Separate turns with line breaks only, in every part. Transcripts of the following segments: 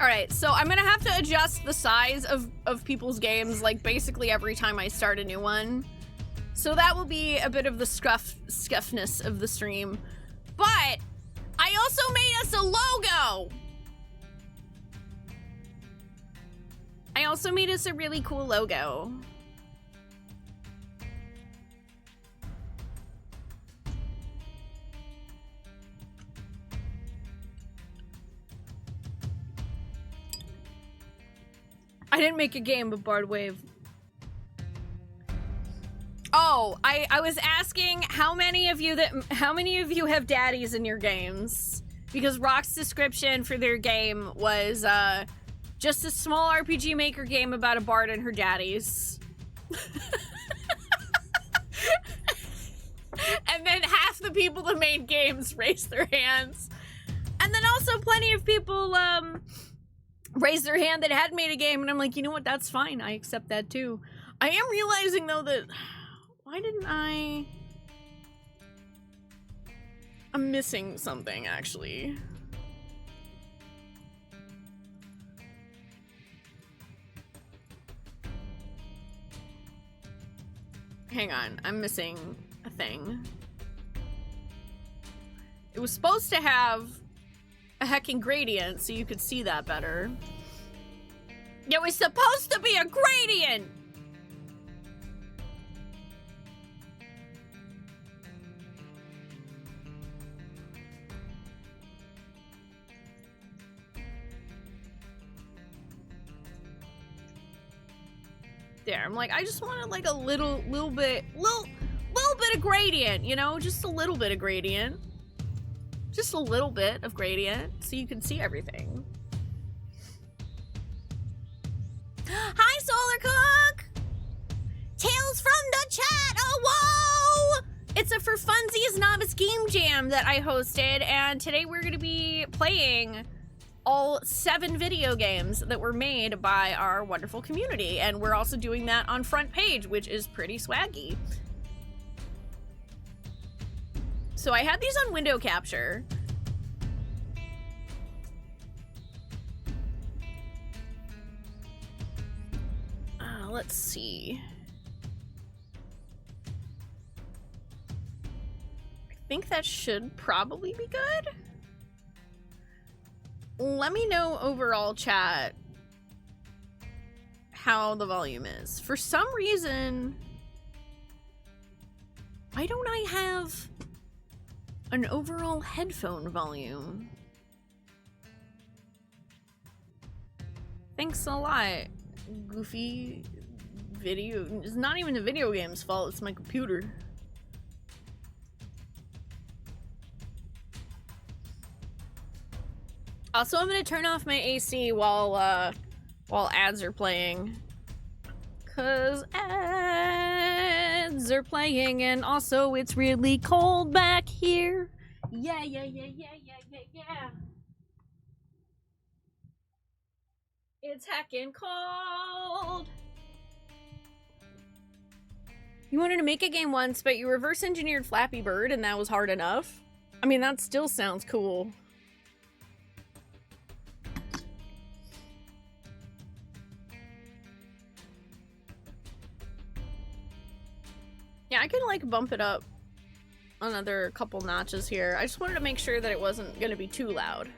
All right, so I'm gonna have to adjust the size of people's games like basically every time I start a new one. So that will be a bit of the scuffness of the stream. But I also made us a logo. I also made us a really cool logo. I didn't make a game, but Bard Wave. Oh, I was asking how many of you have daddies in your games? Because Rock's description for their game was just a small RPGMaker game about a bard and her daddies. And then half the people that made games raised their hands. And then also plenty of people raised their hand that had made a game, and I'm like, you know what, that's fine, I accept that too. I am realizing though that, why didn't I'm missing something actually. Hang on, I'm missing a thing. It was supposed to have a heckin' gradient so you could see that better. It was supposed to be a gradient! There, I'm like, I just wanted like a little bit of gradient, you know? Just a little bit of gradient. Just a little bit of gradient so you can see everything. Hi, Solar Cook! Tales from the chat! Oh, whoa! It's a For Funsies Novice Game Jam that I hosted, and today we're gonna be playing all 7 video games that were made by our wonderful community, and we're also doing that on front page, which is pretty swaggy. So I had these on window capture. Let's see. I think that should probably be good. Let me know overall, chat, how the volume is. For some reason, why don't I have an overall headphone volume? Thanks a lot, Goofy. Video, it's not even the video game's fault, it's my computer. Also, I'm gonna turn off my AC while ads are playing. Cause ads are playing, and also it's really cold back here. Yeah. It's heckin' cold. You wanted to make a game once, but you reverse engineered Flappy Bird and that was hard enough. I mean, that still sounds cool. Yeah, I can like bump it up another couple notches here. I just wanted to make sure that it wasn't gonna be too loud.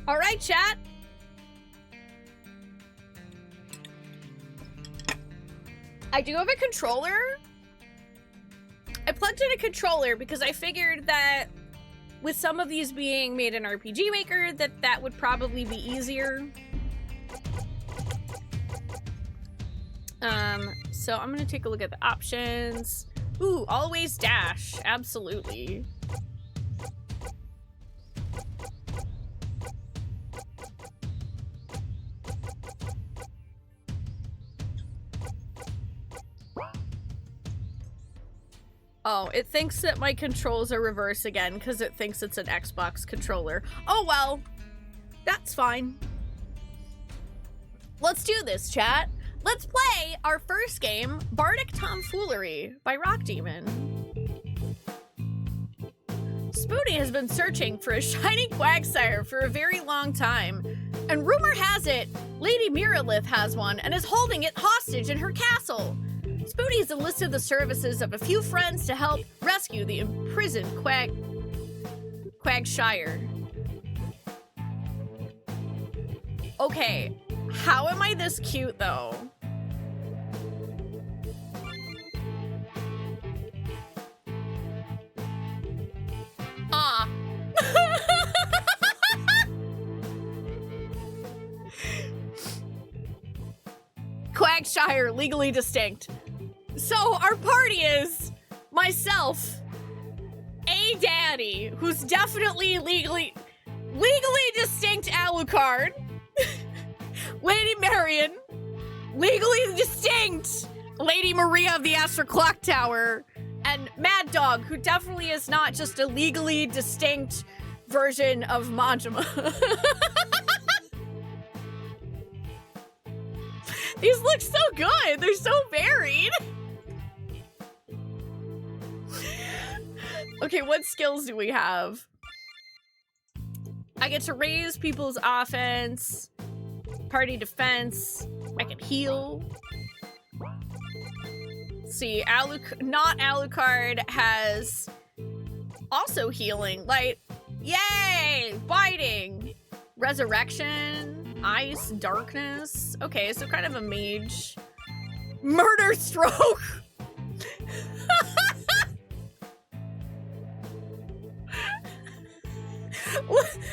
All right, chat. I do have a controller. I plugged in a controller because I figured that with some of these being made in RPGMaker, that would probably be easier. So I'm gonna take a look at the options. Ooh, always dash, absolutely. Oh, it thinks that my controls are reverse again because it thinks it's an Xbox controller. Oh well, that's fine. Let's do this, chat. Let's play our first game, Bardic Tomfoolery by Rock Demon. Spoonee has been searching for a shiny Quagsire for a very long time, and rumor has it Lady Miralith has one and is holding it hostage in her castle. Spoonee has enlisted the services of a few friends to help rescue the imprisoned Quagsire. Okay, how am I this cute though? Ah. Quagshire, legally distinct. So our party is myself, a daddy, who's definitely legally distinct Alucard, Lady Marion, legally distinct Lady Maria of the Astral Clock Tower, and Mad Dog, who definitely is not just a legally distinct version of Majima. These look so good. They're so varied. Okay, what skills do we have? I get to raise people's offense, party defense. I can heal. See, not Alucard has also healing. Like, yay! Biting! Resurrection, ice, darkness. Okay, so kind of a mage. Murder stroke!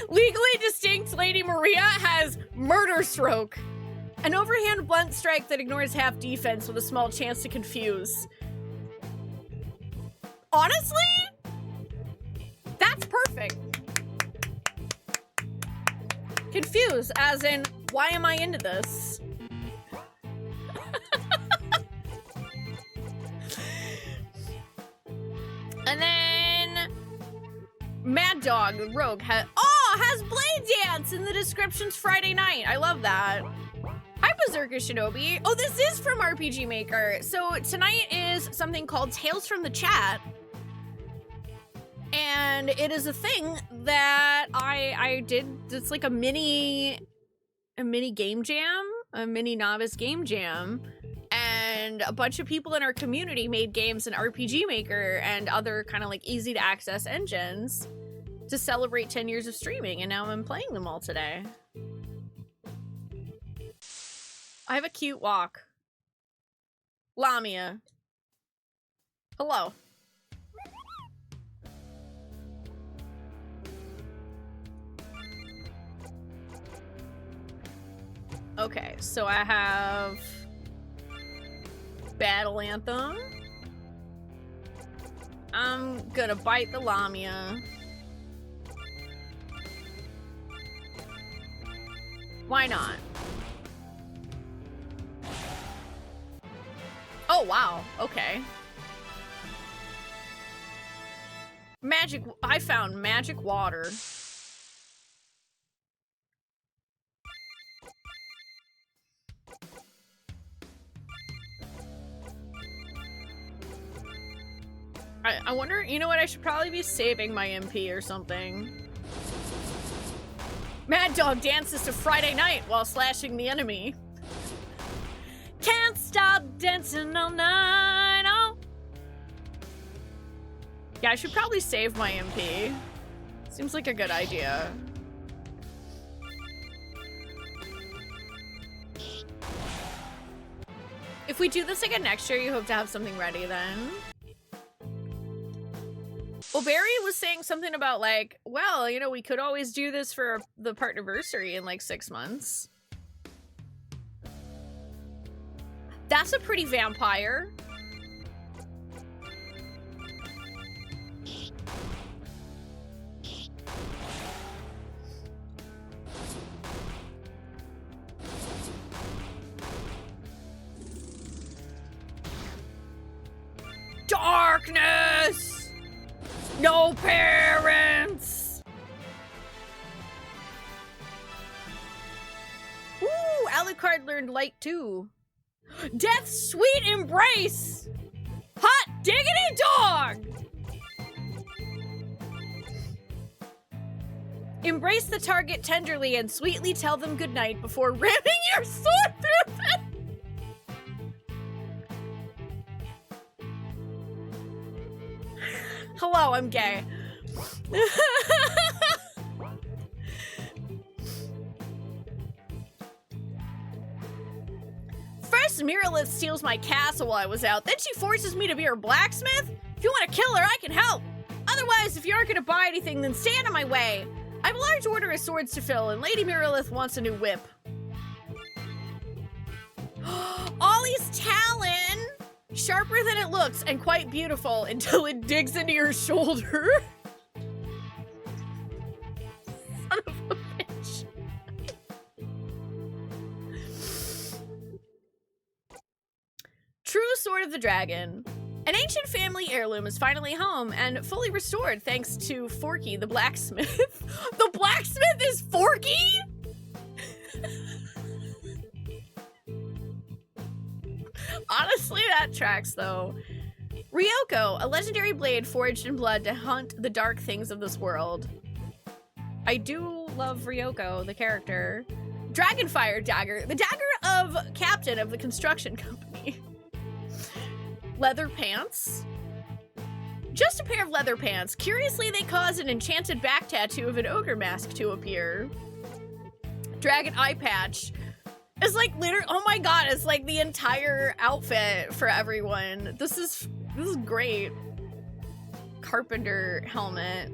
Legally distinct Lady Maria has murder stroke. An overhand blunt strike that ignores half defense with a small chance to confuse. Honestly, that's perfect. Confuse, as in, why am I into this? And then Mad Dog, the rogue, has Blade Dance in the descriptions Friday night. I love that. Hi, Berserker Shinobi. Oh, this is from RPGMaker. So tonight is something called Tales from the Chat. And it is a thing that I did. It's like a mini game jam, a mini novice game jam. And a bunch of people in our community made games in RPGMaker and other kind of like easy to access engines to celebrate 10 years of streaming. And now I'm playing them all today. I have a cute walk. Lamia. Hello. Okay, so I have Battle Anthem. I'm gonna bite the Lamia. Why not? Oh, wow. Okay. I found magic water. I wonder, you know what? I should probably be saving my MP or something. Mad Dog dances to Friday Night while slashing the enemy. Can't stop dancing all night. Oh. Yeah, I should probably save my MP. Seems like a good idea. If we do this again next year, you hope to have something ready then. Well, Barry was saying something about like, well, you know, we could always do this for the partnerversary in like 6 months. That's a pretty vampire. Darkness! No parents! Ooh, Alucard learned light too. Death's sweet embrace! Hot diggity dog! Embrace the target tenderly and sweetly tell them goodnight before ramming your sword through them. Hello, I'm gay. First, Miralith steals my castle while I was out. Then she forces me to be her blacksmith? If you want to kill her, I can help. Otherwise, if you aren't going to buy anything, then stay out of my way. I have a large order of swords to fill, and Lady Miralith wants a new whip. Ollie's talon! Sharper than it looks, and quite beautiful, until it digs into your shoulder. Son of a bitch. True Sword of the Dragon. An ancient family heirloom is finally home and fully restored thanks to Forky the blacksmith. The blacksmith is Forky? Honestly, that tracks though. Ryoko, a legendary blade forged in blood to hunt the dark things of this world. I do love Ryoko, the character. Dragonfire dagger, the dagger of captain of the construction company. Leather pants. Just a pair of leather pants. Curiously, they cause an enchanted back tattoo of an ogre mask to appear. Dragon eye patch. It's like literally, oh my god, it's like the entire outfit for everyone. This is great. Carpenter helmet.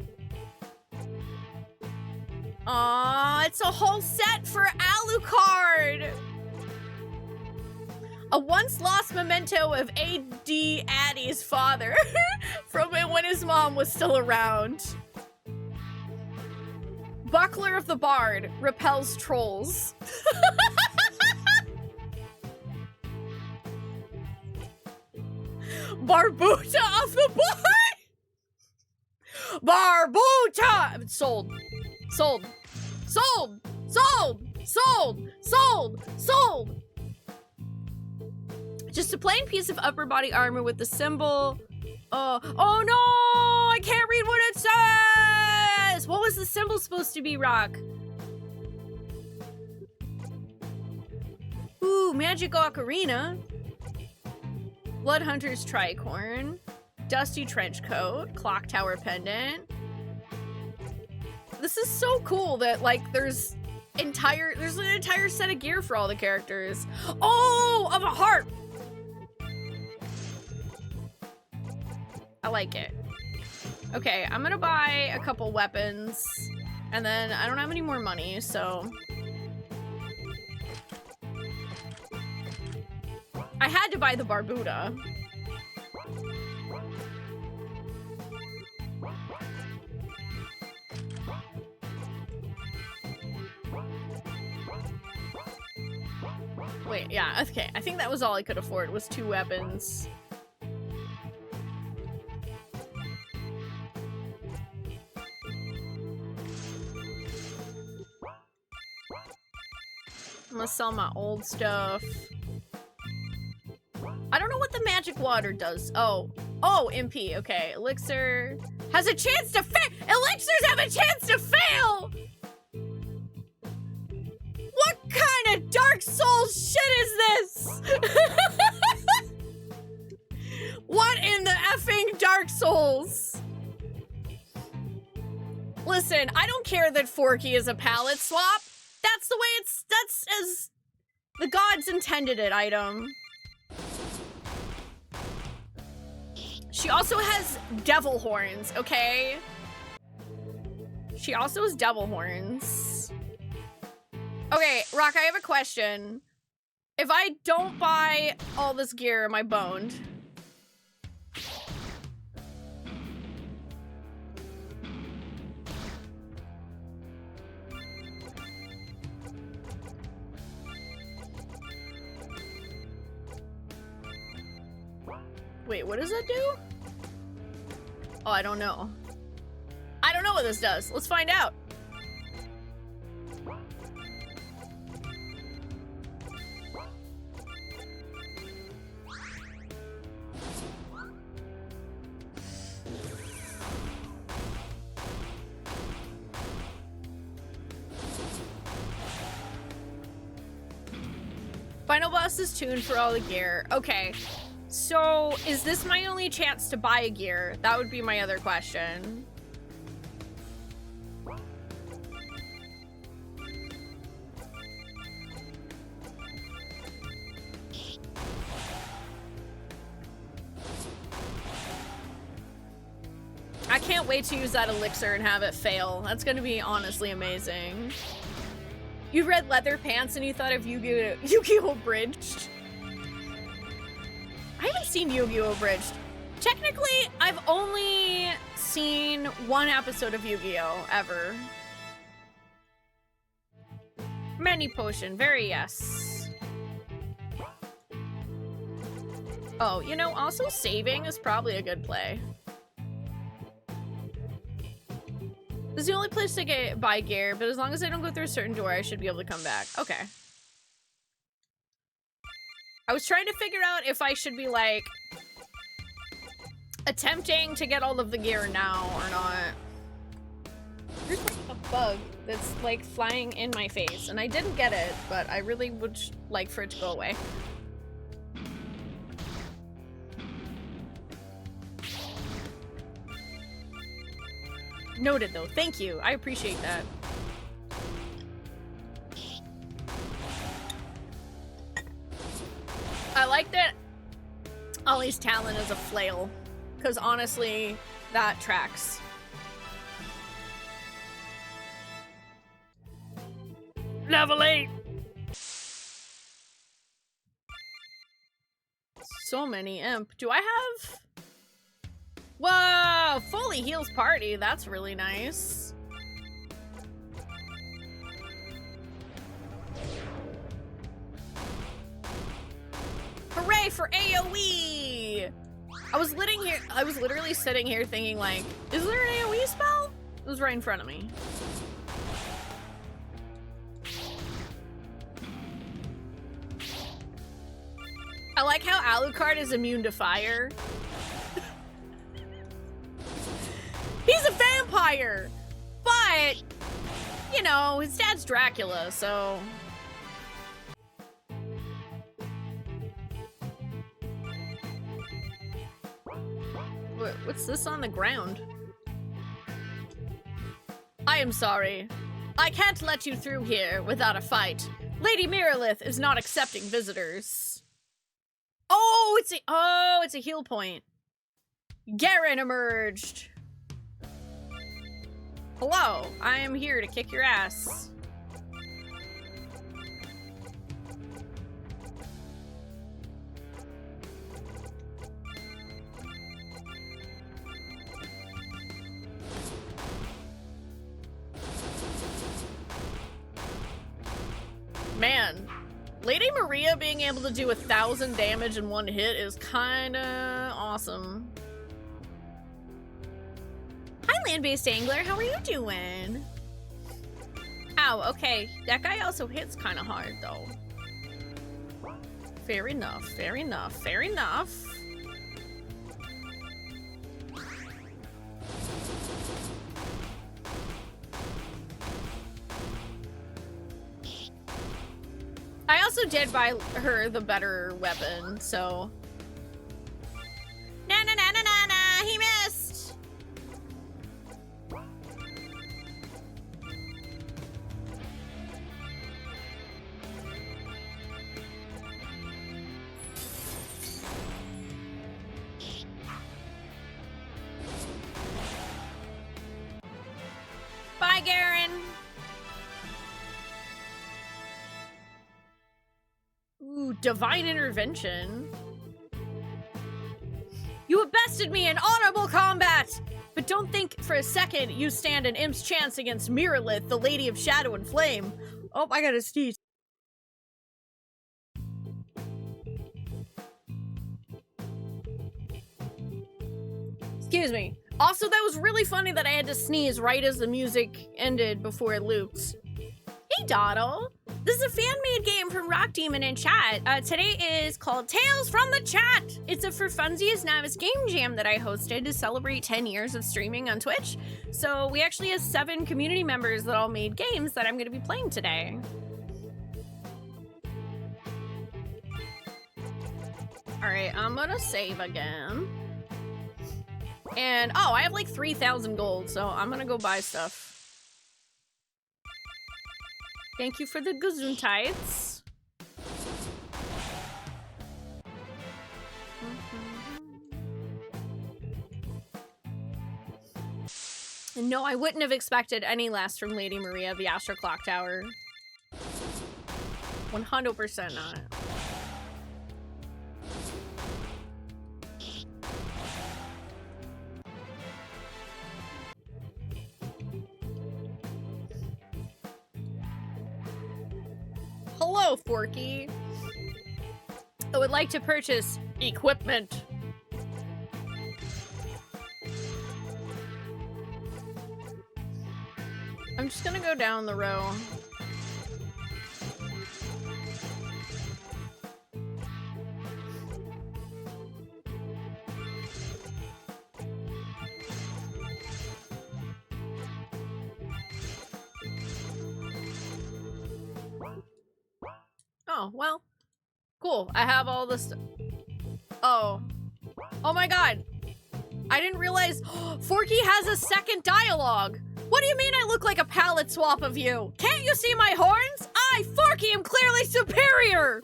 Aw, it's a whole set for Alucard! A once lost memento of A.D. Addy's father from when his mom was still around. Buckler of the Bard repels trolls. Barbuta of the Bard! Barbuta! Sold. Sold. Sold! Sold! Sold! Sold! Sold! Just a plain piece of upper body armor with the symbol. Oh no! I can't read what it says! What was the symbol supposed to be, Rock? Ooh, magic ocarina. Bloodhunter's tricorn. Dusty trench coat. Clock tower pendant. This is so cool that like there's an entire set of gear for all the characters. Oh, of a harp. I like it. Okay, I'm gonna buy a couple weapons, and then I don't have any more money, so I had to buy the Barbuda. Wait, yeah, okay. I think that was all I could afford, was 2 weapons. I'm gonna sell my old stuff. I don't know what the magic water does. Oh, MP, okay. Elixir has a chance to fail! Elixirs have a chance to fail! What kind of Dark Souls shit is this? What in the effing Dark Souls? Listen, I don't care that Forky is a palette swap. That's the way that's as the gods intended it, item. She also has devil horns, okay? She also has devil horns. Okay, Rock, I have a question. If I don't buy all this gear, am I boned? Wait, what does that do? Oh, I don't know. I don't know what this does. Let's find out. Final boss is tuned for all the gear. Okay. So, is this my only chance to buy a gear? That would be my other question. I can't wait to use that elixir and have it fail. That's gonna be honestly amazing. You read Leather Pants and you thought of Yu-Gi-Oh! Abridged? I haven't seen Yu-Gi-Oh! Abridged. Technically, I've only seen one episode of Yu-Gi-Oh! Ever. Many potion, very yes. Oh, you know, also saving is probably a good play. This is the only place to buy gear, but as long as I don't go through a certain door, I should be able to come back. Okay. I was trying to figure out if I should be, like, attempting to get all of the gear now or not. There's like a bug that's, like, flying in my face, and I didn't get it, but I really would like for it to go away. Noted, though. Thank you. I appreciate that. I like that Ollie's talent is a flail, because honestly, that tracks. Level 8! So many imp. Do I have... Whoa! Fully heals party. That's really nice. Hooray for AoE! I was literally sitting here thinking, like, is there an AoE spell? It was right in front of me. I like how Alucard is immune to fire. He's a vampire! But, you know, his dad's Dracula, so... What's this on the ground? I am sorry. I can't let you through here without a fight. Lady Miralith is not accepting visitors. Oh, it's a heal point. Garen emerged. Hello, I am here to kick your ass. Man, Lady Maria being able to do 1,000 damage in one hit is kinda awesome. Hi, land-based angler. How are you doing? Ow, okay. That guy also hits kind of hard, though. Fair enough, fair enough, fair enough. I also did buy her the better weapon, so... Na-na-na-na-na-na! He missed! Bye, Garen! Ooh, divine intervention. You have bested me in honorable combat! But don't think for a second you stand an imp's chance against Miralith, the Lady of Shadow and Flame. Oh, I gotta sneeze. Excuse me. Also, that was really funny that I had to sneeze right as the music ended before it looped. Hey, Doddle. This is a fan-made game from Rock Demon in chat. Today is called Tales from the Chat. It's a For Funsiest Novice Game Jam that I hosted to celebrate 10 years of streaming on Twitch. So we actually have 7 community members that all made games that I'm going to be playing today. Alright, I'm gonna save again. And, oh, I have like 3,000 gold, so I'm gonna go buy stuff. Thank you for the Gesundheits. And no, I wouldn't have expected any less from Lady Maria of the Astro Clock Tower. 100% not. Hello, Forky. I would like to purchase equipment. I'm just gonna go down the row. Oh, well, cool. I have all this. Oh. Oh my god. I didn't realize Forky has a second dialogue. What do you mean I look like a palette swap of you? Can't you see my horns? I, Forky, am clearly superior!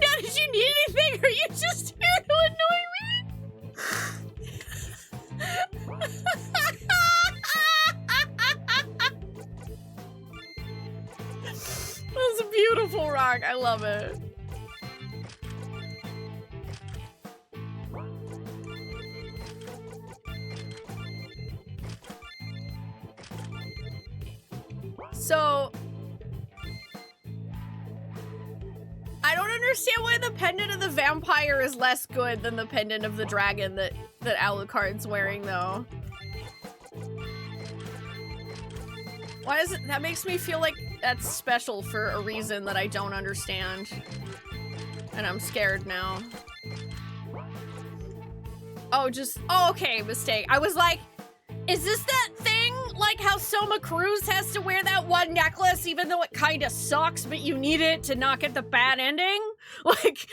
Now, did you need anything, or are you just here to annoy me? That's a beautiful rock. I love it. So, I don't understand why the pendant of the vampire is less good than the pendant of the dragon that Alucard's wearing, though. Why is it? That makes me feel like that's special for a reason that I don't understand. And I'm scared now. Oh, okay, mistake. I was like, is this that thing? Like how Soma Cruz has to wear that one necklace even though it kind of sucks, but you need it to not get the bad ending? Like...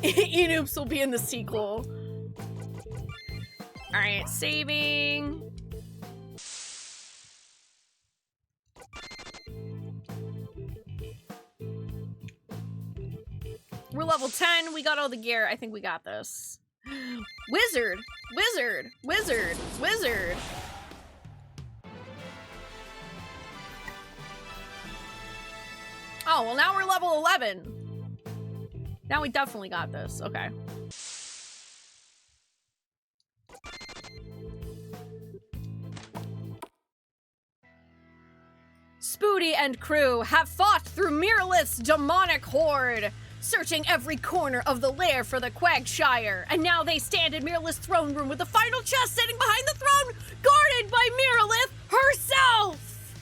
Enoops will be in the sequel. Alright, saving. We're level 10. We got all the gear. I think we got this. Wizard! Wizard! Wizard! Wizard! Oh, well now we're level 11. Now we definitely got this. Okay. Spoonee and crew have fought through Miralith's demonic horde, searching every corner of the lair for the Quagshire, and now they stand in Miralith's throne room with the final chest sitting behind the throne, guarded by Miralith herself!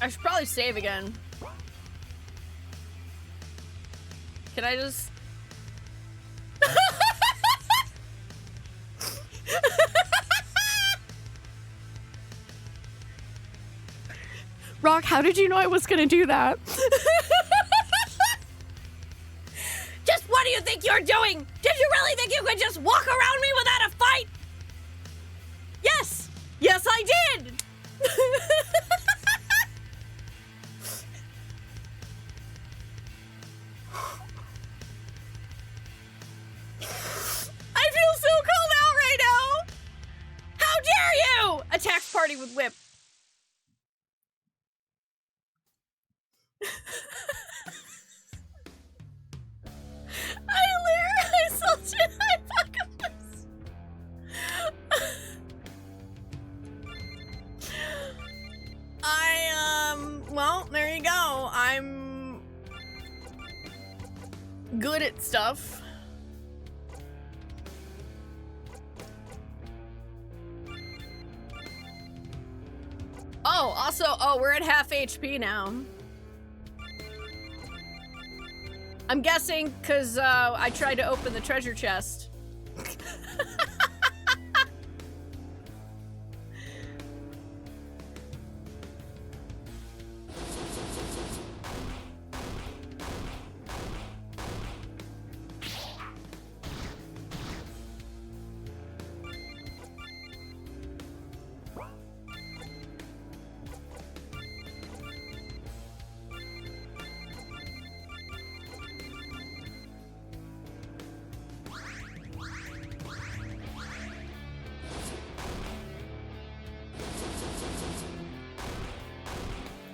I should probably save again. Can I just... Rock, how did you know I was gonna do that? Just what do you think you're doing? Did you really think you could just walk around me without a fight? Yes! Yes, I did! I feel so called out right now! How dare you! Attacks party with whip. I sold you. Well, there you go. I'm good at stuff. Oh, also, we're at half HP now. I'm guessing because I tried to open the treasure chest.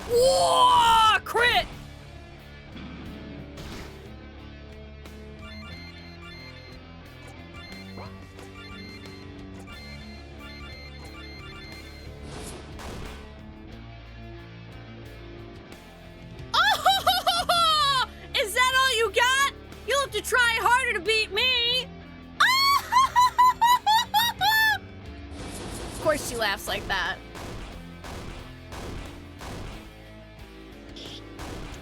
Whoa! Crit! Oh! Is that all you got? You'll have to try harder to beat me. Of course she laughs like that.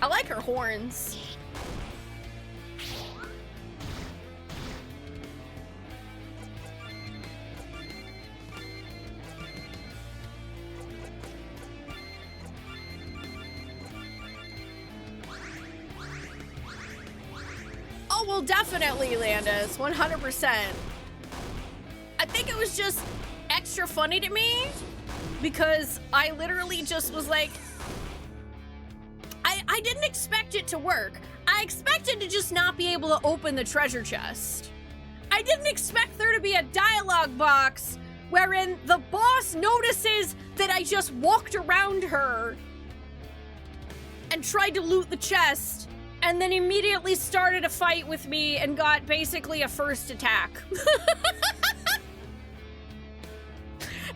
I like her horns. Oh, well, definitely, Landis, 100%. I think it was just extra funny to me because I literally just was like, I didn't expect it to work. I expected to just not be able to open the treasure chest. I didn't expect there to be a dialogue box wherein the boss notices that I just walked around her and tried to loot the chest and then immediately started a fight with me and got basically a first attack.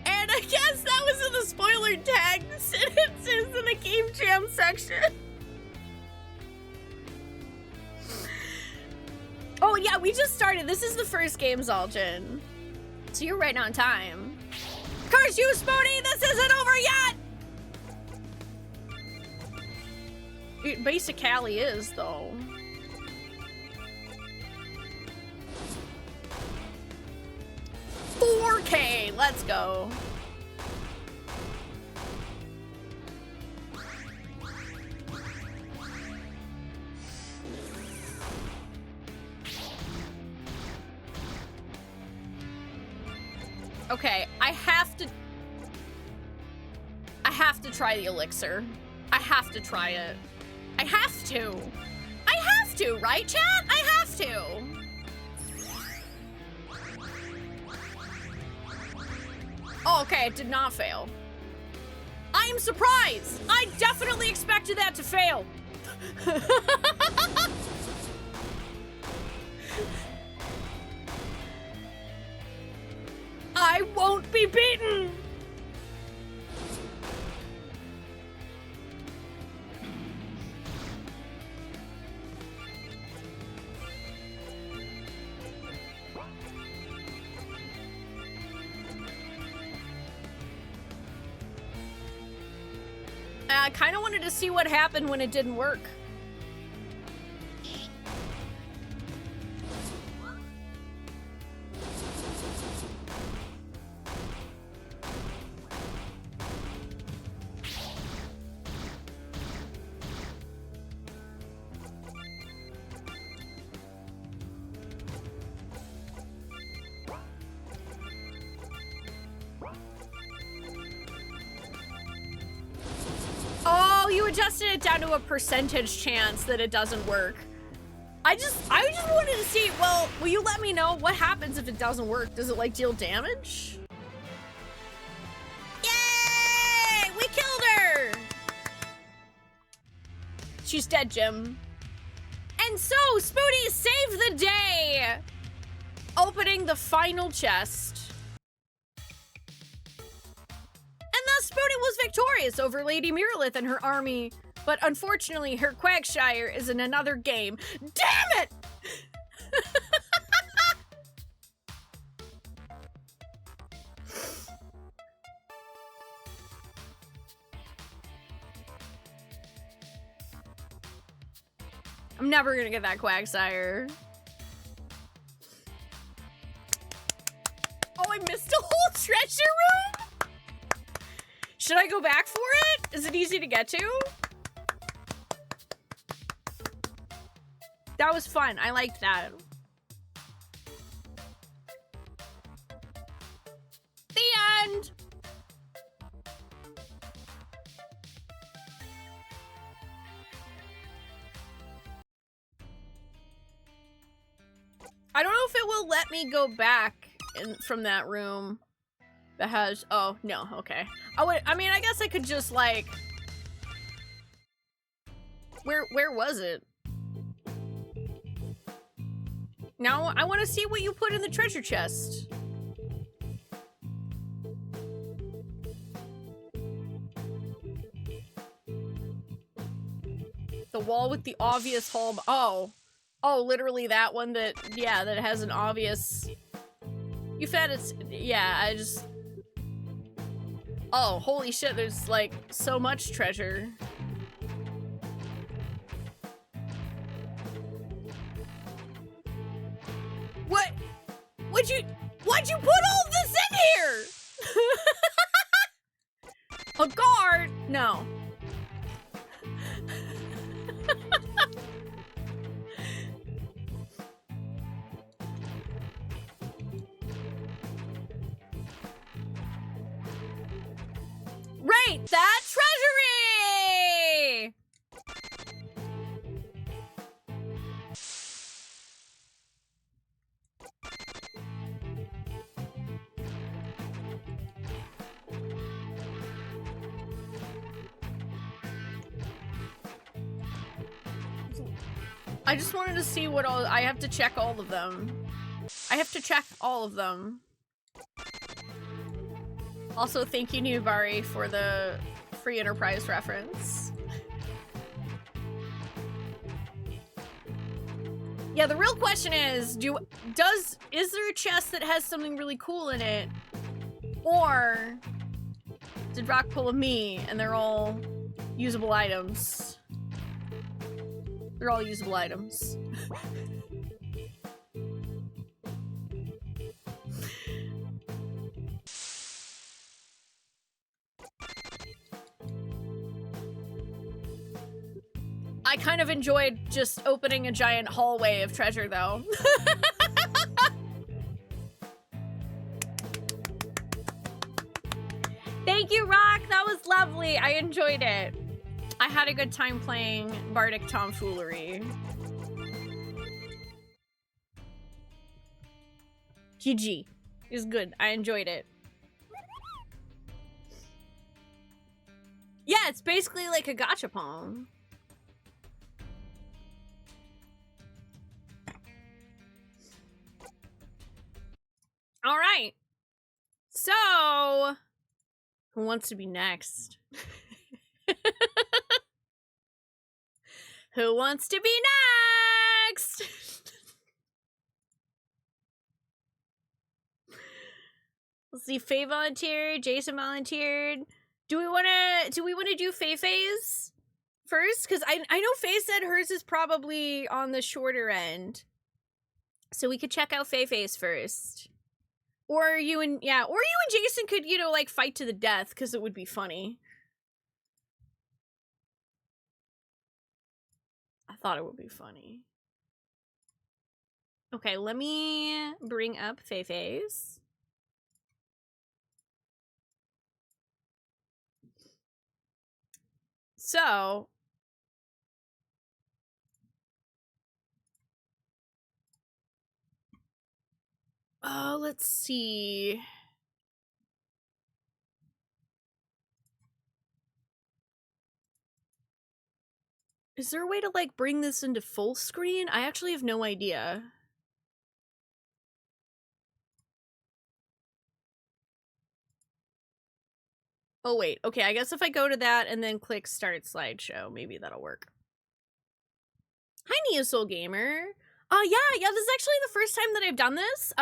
And I guess that was in the spoiler tags. It's in the Game Jam section. Oh yeah, we just started. This is the first game, Zaljan. So you're right on time. Curse you, Spoonee! This isn't over yet! It basically is, though. $4K, let's go. Okay, I have to try the elixir. I have to try it. I have to. I have to, right, chat? I have to. Oh, okay, it did not fail. I am surprised. I definitely expected that to fail. I won't be beaten! I kind of wanted to see what happened when it didn't work. Adjusted it down to a percentage chance that it doesn't work. I just wanted to see, well, will you let me know what happens if it doesn't work? Does it like deal damage? Yay! We killed her! She's dead, Jim. And so, Spoonee saved the day! Opening the final chest. Spoonee was victorious over Lady Miralith and her army, but unfortunately her Quagshire is in another game. Damn it! I'm never gonna get that Quagsire. Oh, I missed a whole treasure room? Should I go back for it? Is it easy to get to? That was fun. I liked that. The end! I don't know if it will let me go back from that room. That has, oh, no, okay. I mean, I guess I could just, like, Where was it? Now I want to see what you put in the treasure chest. The wall with the obvious hole. Oh, literally that one that, yeah, that has an obvious. You fed it. Yeah, I just. Oh, holy shit! There's like so much treasure. What? Why'd you put all of this in here? A guard? No. Right, that treasury! I just wanted to see what all- I have to check all of them. I have to check all of them. Also, thank you, Nuvari, for the free Enterprise reference. Yeah, the real question is, is there a chest that has something really cool in it? Or did Rock pull a me and they're all usable items? They're all usable items. I kind of enjoyed just opening a giant hallway of treasure, though. Thank you, Rock! That was lovely! I enjoyed it. I had a good time playing Bardic Tomfoolery. GG. It was good. I enjoyed it. Yeah, it's basically like a gachapon. All right. So, who wants to be next? Who wants to be next? Let's see. Faye volunteered. Jason volunteered. Do we want to do Faye-Faye's first? Because I know Faye said hers is probably on the shorter end, so we could check out Faye-Faye's first. Or you and Jason could, you know, like fight to the death, because it would be funny. I thought it would be funny. Okay, let me bring up Faye-Faye's. So, let's see. Is there a way to, like, bring this into full screen? I actually have no idea. Oh, wait. Okay, I guess if I go to that and then click Start Slideshow, maybe that'll work. Hi, Neosoul Gamer. Yeah, this is actually the first time that I've done this.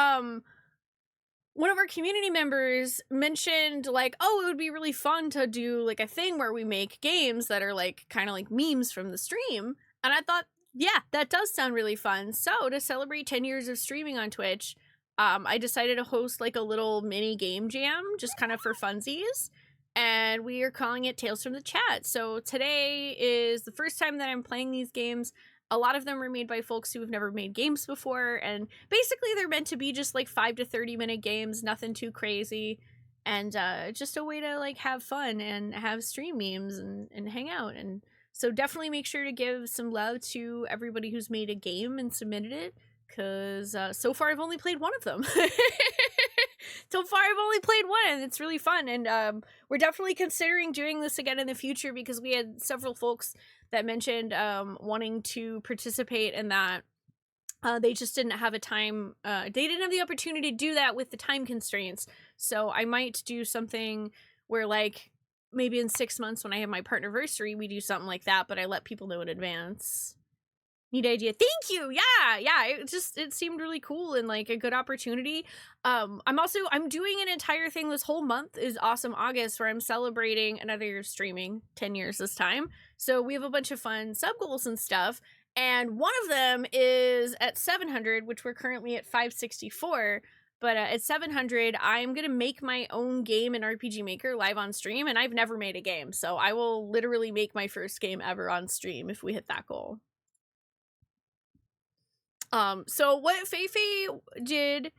One of our community members mentioned, like, oh, it would be really fun to do, like, a thing where we make games that are, like, kind of like memes from the stream. And I thought, yeah, that does sound really fun. So, to celebrate 10 years of streaming on Twitch, I decided to host, like, a little mini game jam, just kind of for funsies. And we are calling it Tales from the Chat. So, today is the first time that I'm playing these games. A lot of them were made by folks who have never made games before, and basically they're meant to be just like 5 to 30 minute games, nothing too crazy, and just a way to like have fun and have stream memes and hang out. And so definitely make sure to give some love to everybody who's made a game and submitted it, because so far I've only played one of them. So far, I've only played one, and it's really fun. And we're definitely considering doing this again in the future because we had several folks that mentioned wanting to participate in that. They just didn't have a time. They didn't have the opportunity to do that with the time constraints. So I might do something where, like, maybe in 6 months when I have my partnerversary, we do something like that, but I let people know in advance. Neat idea. Thank you. Yeah. It seemed really cool and like a good opportunity. I'm doing an entire thing this whole month is Awesome August where I'm celebrating another year of streaming, 10 years this time. So we have a bunch of fun sub goals and stuff. And one of them is at 700, which we're currently at 564. But at 700, I'm going to make my own game in RPGMaker live on stream. And I've never made a game. So I will literally make my first game ever on stream if we hit that goal. So what Feifei did,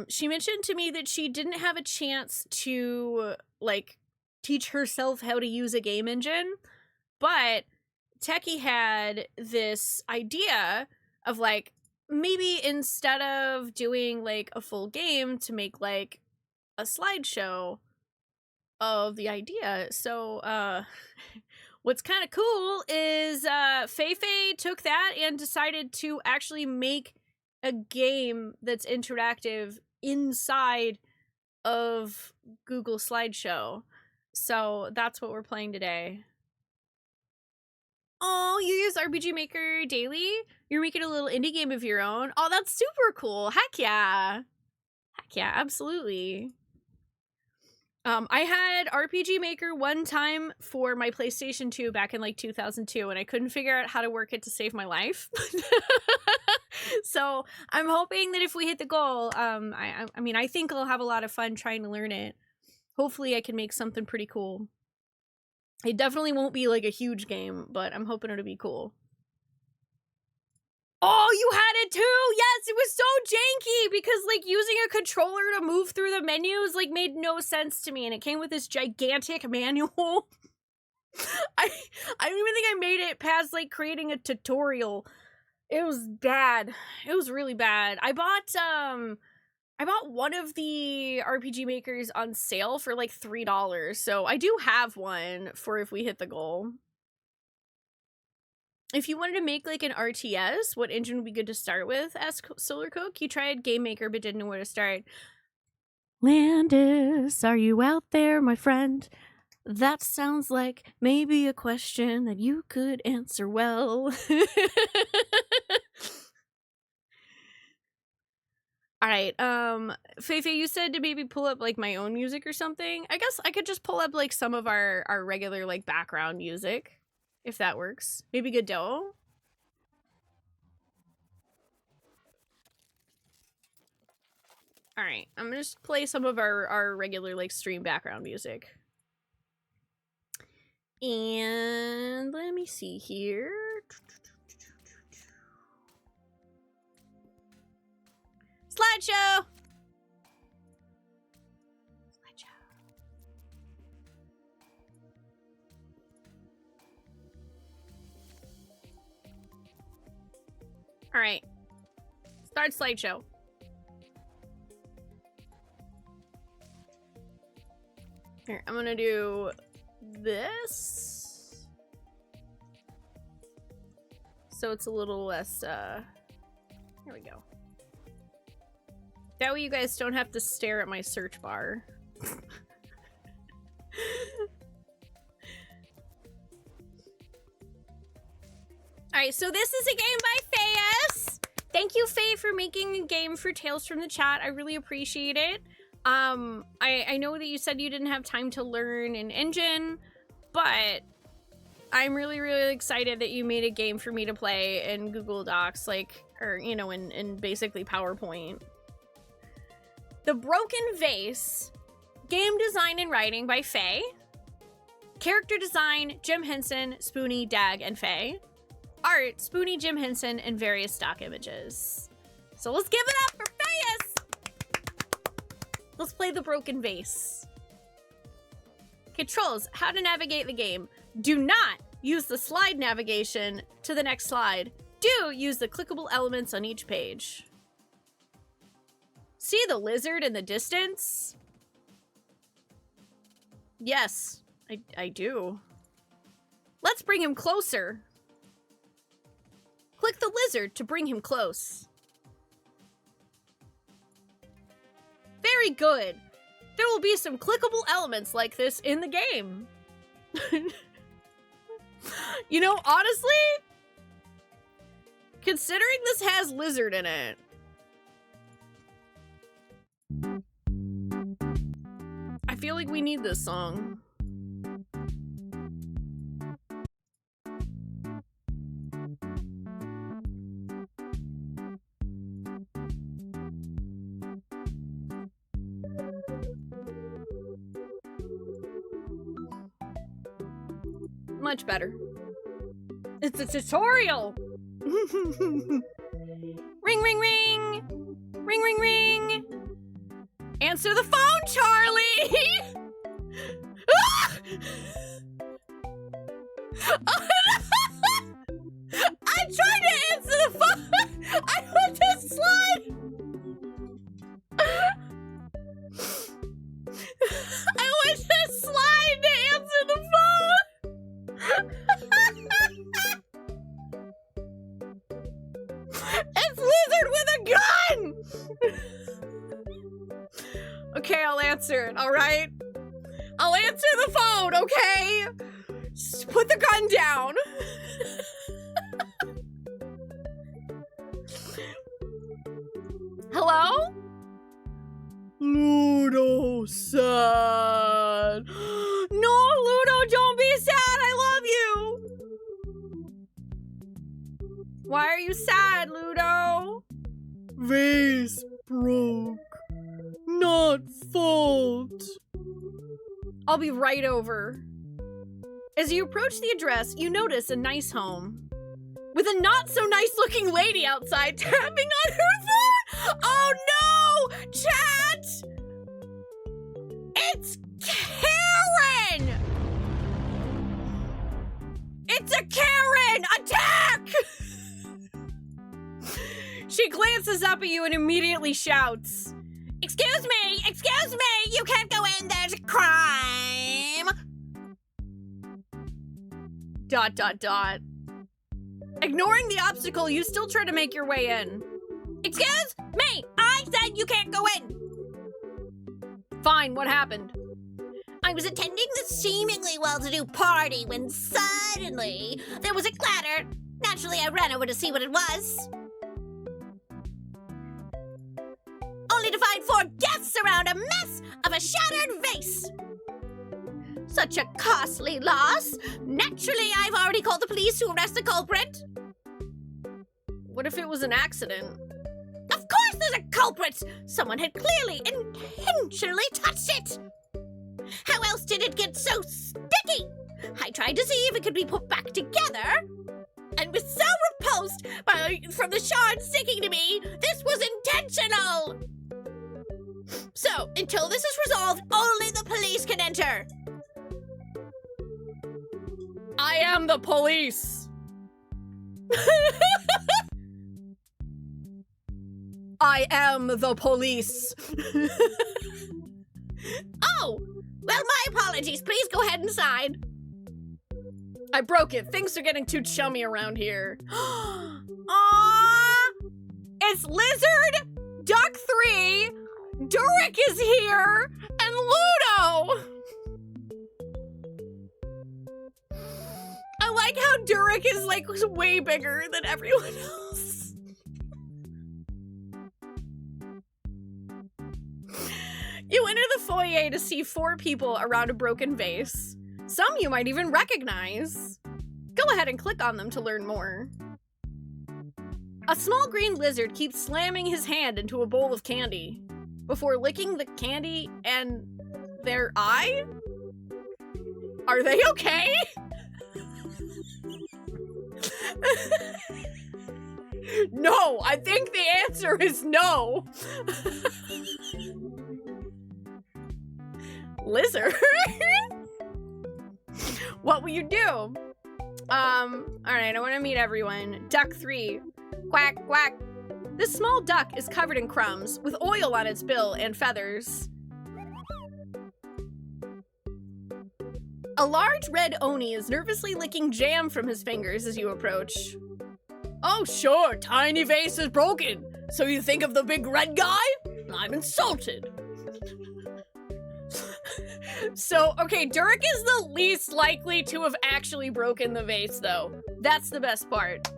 she mentioned to me that she didn't have a chance to, like, teach herself how to use a game engine, but Techie had this idea of, like, maybe instead of doing, like, a full game to make, like, a slideshow of the idea. So, what's kind of cool is Feifei took that and decided to actually make a game that's interactive inside of Google Slideshow. So that's what we're playing today. Oh, you use RPGMaker daily? You're making a little indie game of your own? Oh, that's super cool. Heck yeah. Heck yeah, absolutely. I had RPGMaker one time for my PlayStation 2 back in like 2002, and I couldn't figure out how to work it to save my life. So I'm hoping that if we hit the goal, I mean, I think I'll have a lot of fun trying to learn it. Hopefully I can make something pretty cool. It definitely won't be like a huge game, but I'm hoping it'll be cool. Oh, you had it too? Yes, it was so janky because, like, using a controller to move through the menus, like, made no sense to me, and it came with this gigantic manual. I don't even think I made it past, like, creating a tutorial. It was bad. It was really bad. I bought one of the RPGMakers on sale for, like, $3, so I do have one for if we hit the goal. If you wanted to make, like, an RTS, what engine would be good to start with? Asked Solar Cook. You tried Game Maker but didn't know where to start. Landis, are you out there, my friend? That sounds like maybe a question that you could answer well. Alright, Feifei, you said to maybe pull up, like, my own music or something. I guess I could just pull up, like, some of our regular, like, background music. If that works. Maybe Godot? Alright, I'm gonna just play some of our regular, like, stream background music. And let me see here. Slideshow! Alright. Start slideshow. Here, I'm gonna do this. So it's a little less, here we go. That way you guys don't have to stare at my search bar. Alright, so this is a game by Fayas. Thank you, Faye, for making a game for Tales from the Chat. I really appreciate it. I know that you said you didn't have time to learn an engine, but I'm really, really excited that you made a game for me to play in Google Docs, like, or, you know, in basically PowerPoint. The Broken Vase. Game design and writing by Faye. Character design, Jim Henson, Spoonee, Dag, and Faye. Art, Spoonee, Jim Henson, and various stock images. So let's give it up for Fayas! Let's play The Broken Vase. Controls, how to navigate the game. Do not use the slide navigation to the next slide. Do use the clickable elements on each page. See the lizard in the distance? Yes, I do. Let's bring him closer. Click the lizard to bring him close. Very good. There will be some clickable elements like this in the game. You know, honestly, considering this has lizard in it, I feel like we need this song. Much better. It's a tutorial! Ring, ring, ring! Ring, ring, ring! Answer the phone, Charlie! Ah! Oh, no! I tried to answer the phone! I went to slide! I went to slide to answer the phone! It's Lizard with a gun! Okay, I'll answer it, alright? I'll answer the phone, okay? Just put the gun down. Hello? Ludo sad. No, Ludo, don't be sad. I love you. Why are you sad, Ludo? Vase broke. Not fault. I'll be right over. As you approach the address, you notice a nice home. With a not so nice looking lady outside tapping on her phone. Oh no! Chat! It's Karen! It's a Karen! Attack! She glances up at you and immediately shouts, "Excuse me! Excuse me! You can't go in! There's a crime!" ... Ignoring the obstacle, you still try to make your way in. "Excuse me! I said you can't go in!" Fine, what happened? "I was attending the seemingly well-to-do party when suddenly there was a clatter. Naturally, I ran over to see what it was. Only to find 4 guests around a mess of a shattered vase. Such a costly loss. Naturally, I've already called the police to arrest the culprit." What if it was an accident? "Of course there's a culprit! Someone had clearly, intentionally touched it! How else did it get so sticky? I tried to see if it could be put back together, and was so repulsed from the shards sticking to me, this was intentional! So, until this is resolved, only the police can enter." I am the police. I am the police. Oh, well, my apologies. Please go ahead inside. I broke it. Things are getting too chummy around here. Aww! It's Lizard, Duck 3, Durik is here, and Ludo! I like how Durik is, like, way bigger than everyone else. You enter the foyer to see 4 people around a broken vase. Some you might even recognize. Go ahead and click on them to learn more. A small green lizard keeps slamming his hand into a bowl of candy before licking the candy and their eye? Are they okay? No, I think the answer is no. Lizard? What will you do? Alright, I want to meet everyone. Duck 3. Quack, quack. This small duck is covered in crumbs, with oil on its bill and feathers. A large red oni is nervously licking jam from his fingers as you approach. Oh sure, tiny vase is broken. So you think of the big red guy? I'm insulted. So, okay, Durek is the least likely to have actually broken the vase, though. That's the best part.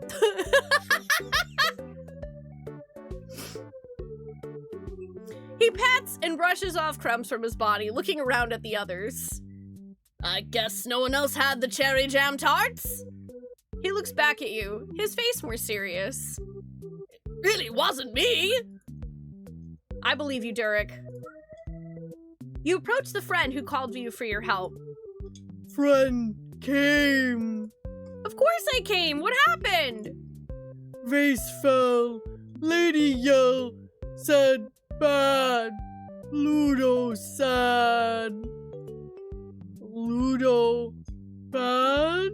He pats and brushes off crumbs from his body, looking around at the others. I guess no one else had the cherry jam tarts? He looks back at you, his face more serious. It really wasn't me. I believe you, Durek. You approach the friend who called you for your help. Friend came. Of course I came. What happened? Vase fell. Lady yelled. Said bad. Ludo sad. Ludo bad?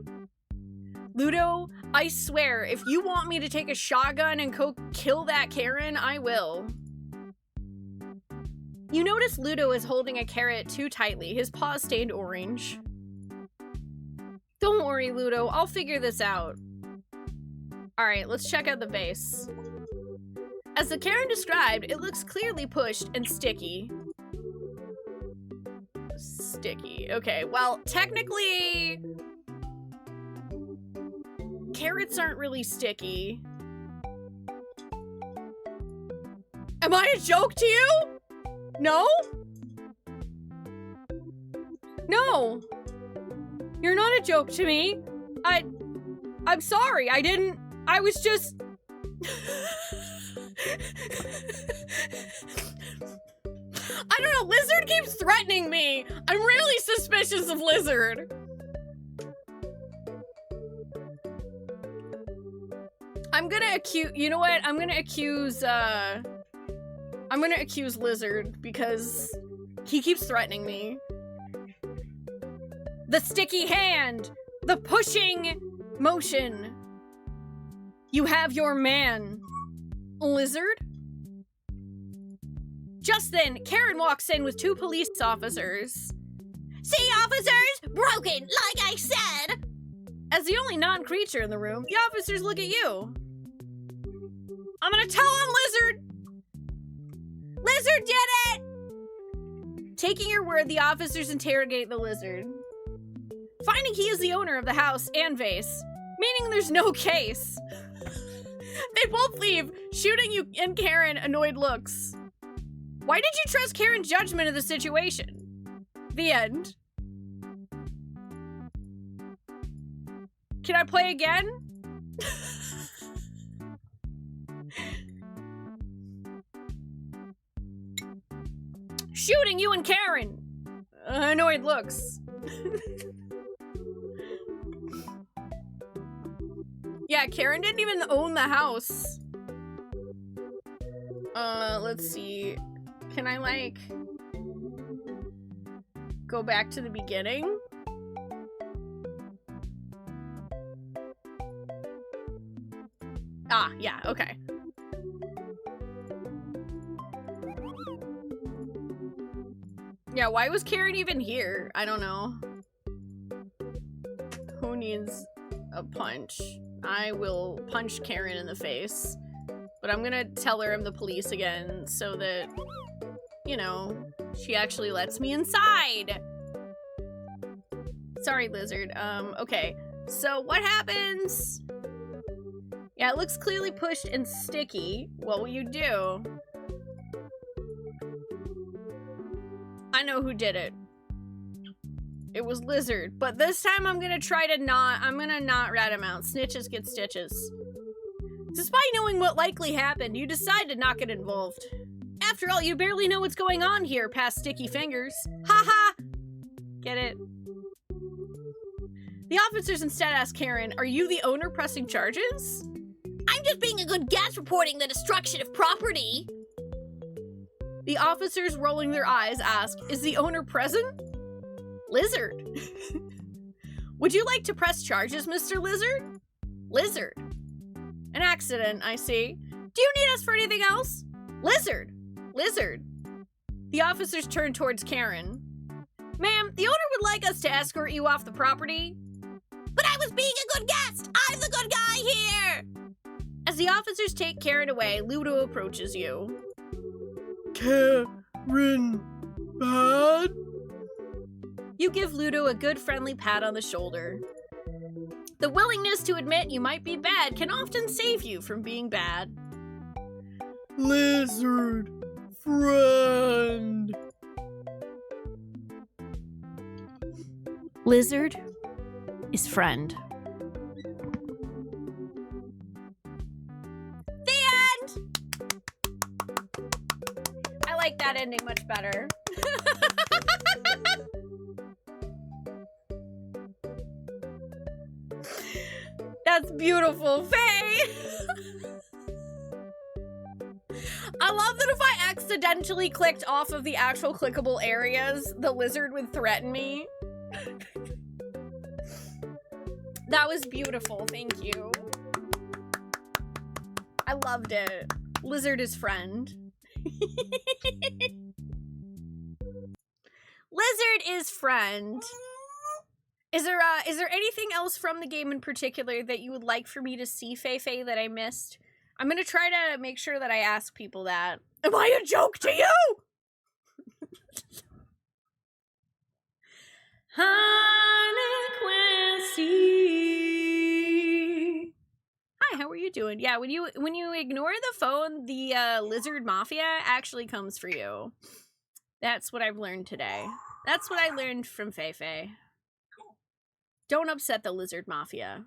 Ludo, I swear, if you want me to take a shotgun and go kill that Karen, I will. You notice Ludo is holding a carrot too tightly, his paws stained orange. Don't worry, Ludo, I'll figure this out. Alright, let's check out the vase. As the Karen described, it looks clearly pushed and sticky. Sticky, okay, well, technically, carrots aren't really sticky. Am I a joke to you? No? No. You're not a joke to me. I'm sorry, I was just... I don't know, Lizard keeps threatening me. I'm really suspicious of Lizard. I'm gonna accuse, you know what? I'm gonna accuse Lizard because he keeps threatening me. The sticky hand, the pushing motion. You have your man, Lizard. Just then, Karen walks in with two police officers. See, officers? Broken, like I said! As the only non-creature in the room, the officers look at you. I'm gonna tell on Lizard! Lizard did it! Taking your word, the officers interrogate the Lizard. Finding he is the owner of the house and vase, meaning there's no case. They both leave, shooting you and Karen annoyed looks. Why did you trust Karen's judgment of the situation? The end. Can I play again? Shooting you and Karen! Annoyed looks. Yeah, Karen didn't even own the house. Let's see. Can I, like, go back to the beginning? Ah, yeah, okay. Yeah, why was Karen even here? I don't know. Who needs a punch? I will punch Karen in the face. But I'm gonna tell her I'm the police again so that, you know, she actually lets me inside. Sorry, Lizard. Okay. So what happens? Yeah, it looks clearly pushed and sticky. What will you do? I know who did it. It was Lizard. But this time I'm gonna try to I'm gonna not rat him out. Snitches get stitches. Despite knowing what likely happened, you decide to not get involved. After all, you barely know what's going on here past sticky fingers. Haha! Get it? The officers instead ask Karen, are you the owner pressing charges? I'm just being a good guest reporting the destruction of property. The officers, rolling their eyes, ask, is the owner present? Lizard. Would you like to press charges, Mr. Lizard? Lizard. An accident, I see. Do you need us for anything else? Lizard. Lizard. The officers turn towards Karen. Ma'am, the owner would like us to escort you off the property. But I was being a good guest! I'm the good guy here! As the officers take Karen away, Ludo approaches you. Karen, bad? You give Ludo a good friendly pat on the shoulder. The willingness to admit you might be bad can often save you from being bad. Lizard friend. Lizard is friend. The end! I like that ending much better. That's beautiful, Faye! I love that if I accidentally clicked off of the actual clickable areas, the lizard would threaten me. That was beautiful, thank you. I loved it. Lizard is friend. Lizard is friend. Is there anything else from the game in particular that you would like for me to see, Faye, that I missed? I'm gonna try to make sure that I ask people that. Am I a joke to you? Hi, how are you doing? Yeah, when you ignore the phone, the lizard mafia actually comes for you. That's what I've learned today. That's what I learned from Faye. Don't upset the lizard mafia.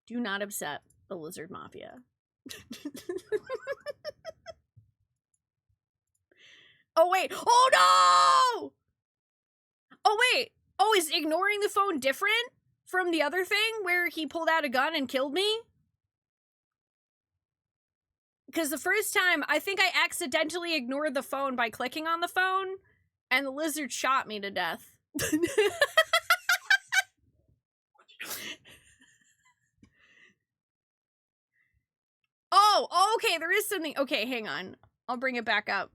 Do not upset the lizard mafia. Oh wait, oh no! Oh wait, oh, is ignoring the phone different from the other thing where he pulled out a gun and killed me? Because the first time, I think I accidentally ignored the phone by clicking on the phone, and the lizard shot me to death. Oh, okay, there is something. Okay, hang on. I'll bring it back up.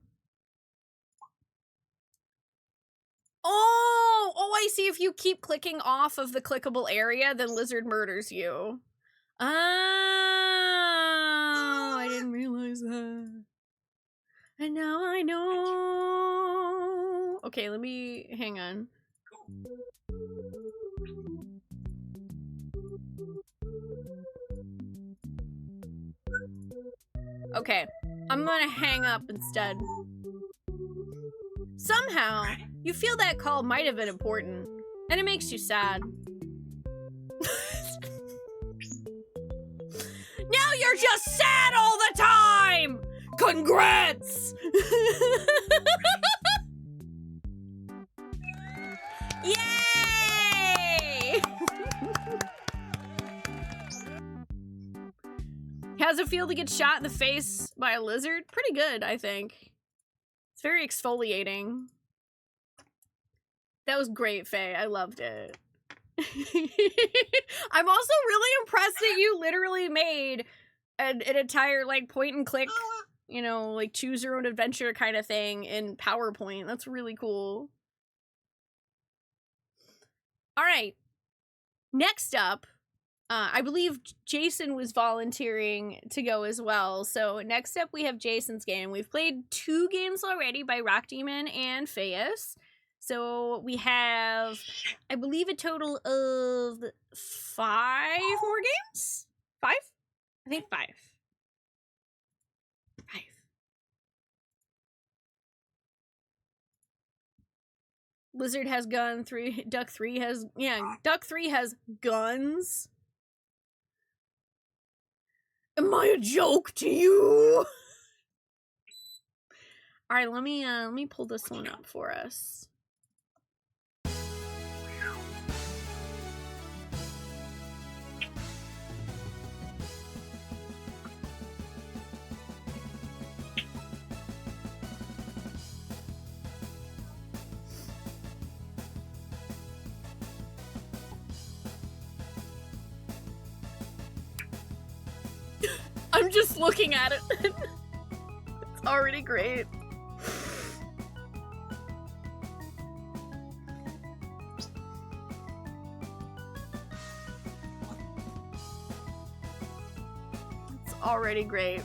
Oh, I see. If you keep clicking off of the clickable area, then lizard murders you. Oh, I didn't realize that. And now I know. Okay, let me, hang on. Okay, I'm gonna hang up instead. Somehow, you feel that call might have been important, and it makes you sad. Now you're just sad all the time! Congrats! Yay! How's it feel to get shot in the face by a lizard? Pretty good, I think. It's very exfoliating. That was great, Faye. I loved it. I'm also really impressed that you literally made an entire, like, point and click, you know, like, choose your own adventure kind of thing in PowerPoint. That's really cool. All right. Next up, I believe Jason was volunteering to go as well. So next up we have Jason's game. We've played 2 games already by Rock Demon and Fayus. So we have, I believe, a total of 5 more games? 5? I think 5. 5. Lizard has gun 3. Duck 3 has, yeah, Duck 3 has guns. Am I a joke to you? All right, let me pull this one up for us. I'm just looking at it. It's already great. It's already great.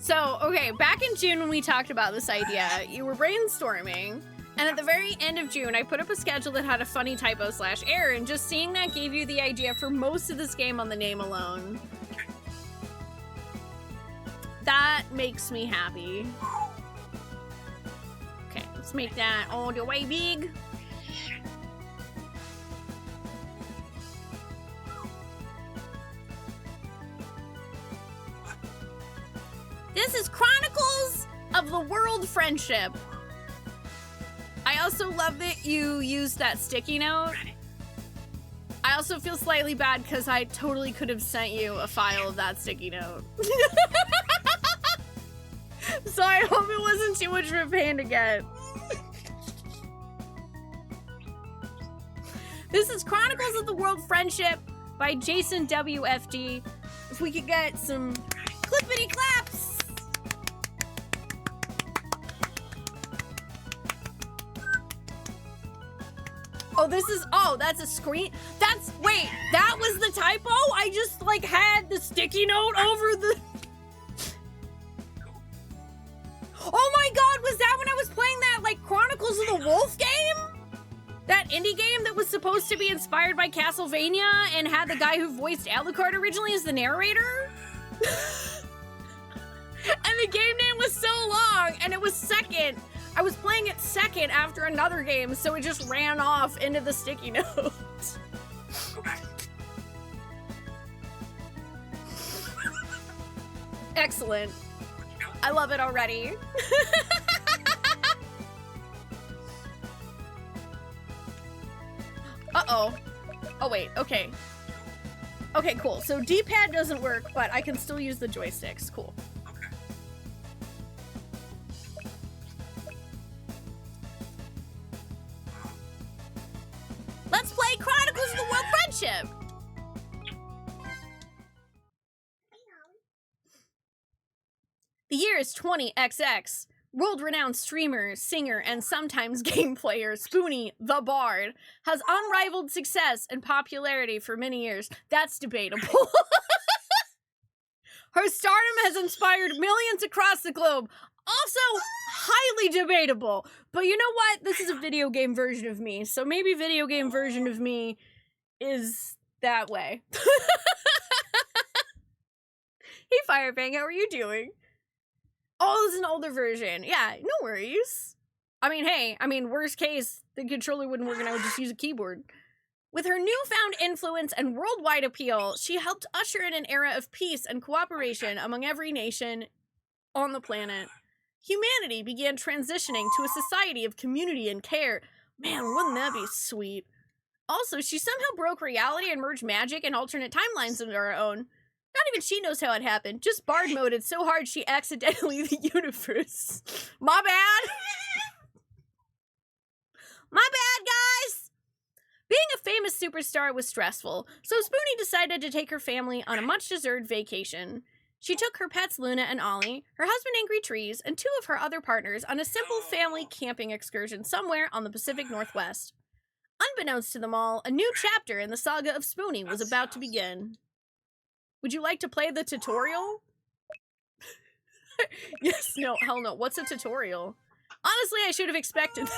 So, okay, back in June when we talked about this idea, you were brainstorming, and at the very end of June, I put up a schedule that had a funny typo/error, and just seeing that gave you the idea for most of this game on the name alone. That makes me happy. Okay, let's make that all the way big. This is Chronicles of the World Friendship. I also love that you used that sticky note. I also feel slightly bad because I totally could have sent you a file of that sticky note. So I hope it wasn't too much of a pain to get. This is Chronicles of the World Friendship by Jason WFD. If we could get some clippity claps. Oh, this is, oh, that's a screen. That's, wait, that was the typo? I just, like, had the sticky note over the... Oh my god, was that when I was playing that, like, Chronicles of the Wolf game? That indie game that was supposed to be inspired by Castlevania and had the guy who voiced Alucard originally as the narrator? And the game name was so long, and it was second. I was playing it second after another game, so it just ran off into the sticky note. Excellent. I love it already. Uh-oh. Oh, wait, okay. Okay, cool. So D-pad doesn't work, but I can still use the joysticks. Cool. Let's play Chronicles of the World Friendship! The year is 20XX. World-renowned streamer, singer, and sometimes game player Spoonee, the Bard, has unrivaled success and popularity for many years. That's debatable. Her stardom has inspired millions across the globe. Also, highly debatable. But you know what? This is a video game version of me, so maybe video game version of me is that way. Hey, Firefang, how are you doing? Oh, this is an older version. Yeah, no worries. I mean, hey, worst case, the controller wouldn't work and I would just use a keyboard. With her newfound influence and worldwide appeal, she helped usher in an era of peace and cooperation among every nation on the planet. Humanity began transitioning to a society of community and care. Man, wouldn't that be sweet? Also, she somehow broke reality and merged magic and alternate timelines into her own. Not even she knows how it happened. Just Bard moded so hard she accidentally the universe. My bad. My bad, guys. Being a famous superstar was stressful, so Spoonee decided to take her family on a much-deserved vacation. She took her pets Luna and Ollie, her husband Angry Trees, and 2 of her other partners on a simple family camping excursion somewhere on the Pacific Northwest. Unbeknownst to them all, a new chapter in the saga of Spoonee was about to begin. Would you like to play the tutorial? Yes, no, hell no. What's a tutorial? Honestly, I should have expected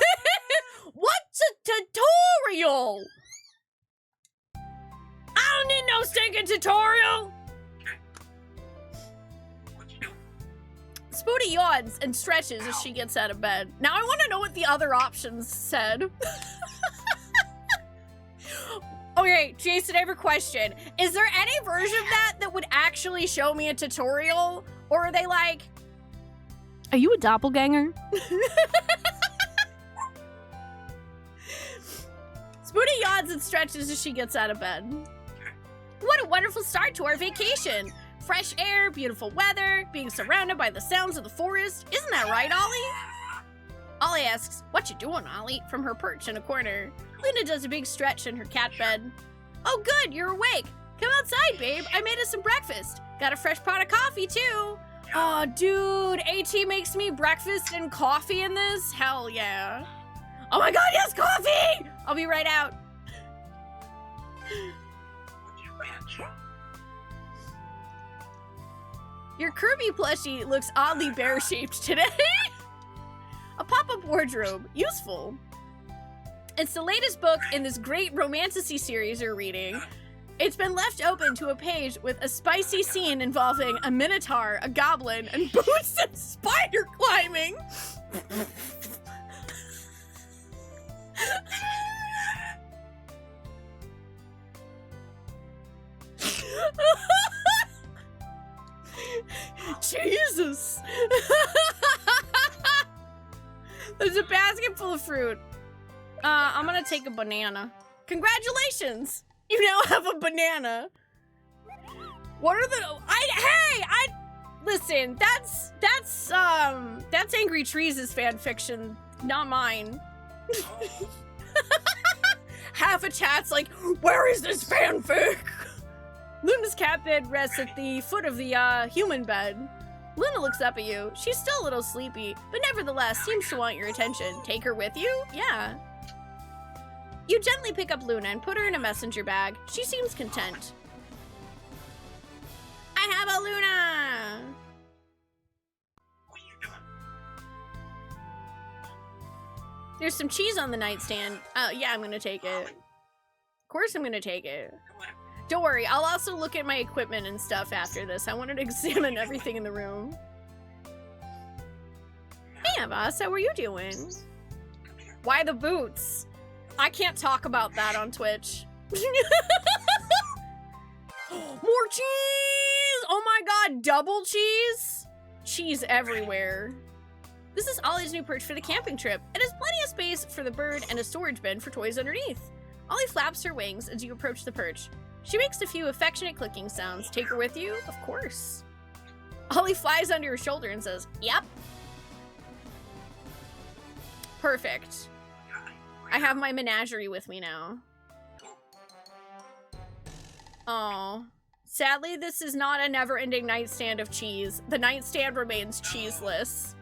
What's a tutorial? I don't need no stinking tutorial! Spoonee yawns and stretches as she gets out of bed. Now I want to know what the other options said. Okay, Jason, I have a question. Is there any version of that would actually show me a tutorial? Or are they like, are you a doppelganger? Spoonee yawns and stretches as she gets out of bed. What wonderful start to our vacation. Fresh air, beautiful weather, being surrounded by the sounds of the forest. Isn't that right, Ollie? Ollie asks, "What you doing, Ollie?" from her perch in a corner. Luna does a big stretch in her cat bed. "Oh good, you're awake. Come outside, babe. I made us some breakfast. Got a fresh pot of coffee, too." Oh, dude, AT makes me breakfast and coffee in this? Hell yeah. Oh my god, yes, coffee! I'll be right out. Your Kirby plushie looks oddly bear-shaped today. A pop-up wardrobe. Useful. It's the latest book in this great romantasy series you're reading. It's been left open to a page with a spicy scene involving a minotaur, a goblin, and boots and spider climbing. Jesus. There's a basket full of fruit. I'm gonna take a banana. Congratulations! You now have a banana. What are the listen, that's Angry Trees' fan fiction, not mine. Half a chat's like, where is this fanfic? Luna's cat bed rests at the foot of the human bed. Luna looks up at you. She's still a little sleepy, but nevertheless seems to want your attention. Take her with you? Yeah. You gently pick up Luna and put her in a messenger bag. She seems content. I have a Luna! There's some cheese on the nightstand. Yeah, I'm gonna take it. Of course I'm gonna take it. Don't worry, I'll also look at my equipment and stuff after this. I wanted to examine everything in the room. Hey, Avas, how are you doing? Why the boots? I can't talk about that on Twitch. More cheese! Oh my god, double cheese? Cheese everywhere. This is Ollie's new perch for the camping trip. It has plenty of space for the bird and a storage bin for toys underneath. Ollie flaps her wings as you approach the perch. She makes a few affectionate clicking sounds. Take her with you? Of course. Ollie flies under her shoulder and says, yep. Perfect. I have my menagerie with me now. Oh. Sadly, this is not a never-ending nightstand of cheese. The nightstand remains cheeseless.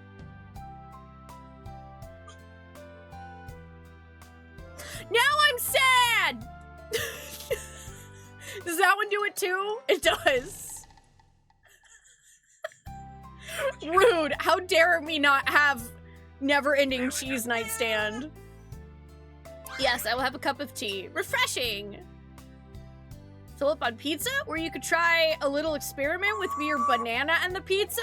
Now I'm sad! Does that one do it too? It does. Rude. How dare me not have never-ending cheese nightstand? Yes, I will have a cup of tea. Refreshing. Fill up on pizza? Or you could try a little experiment with your banana and the pizza?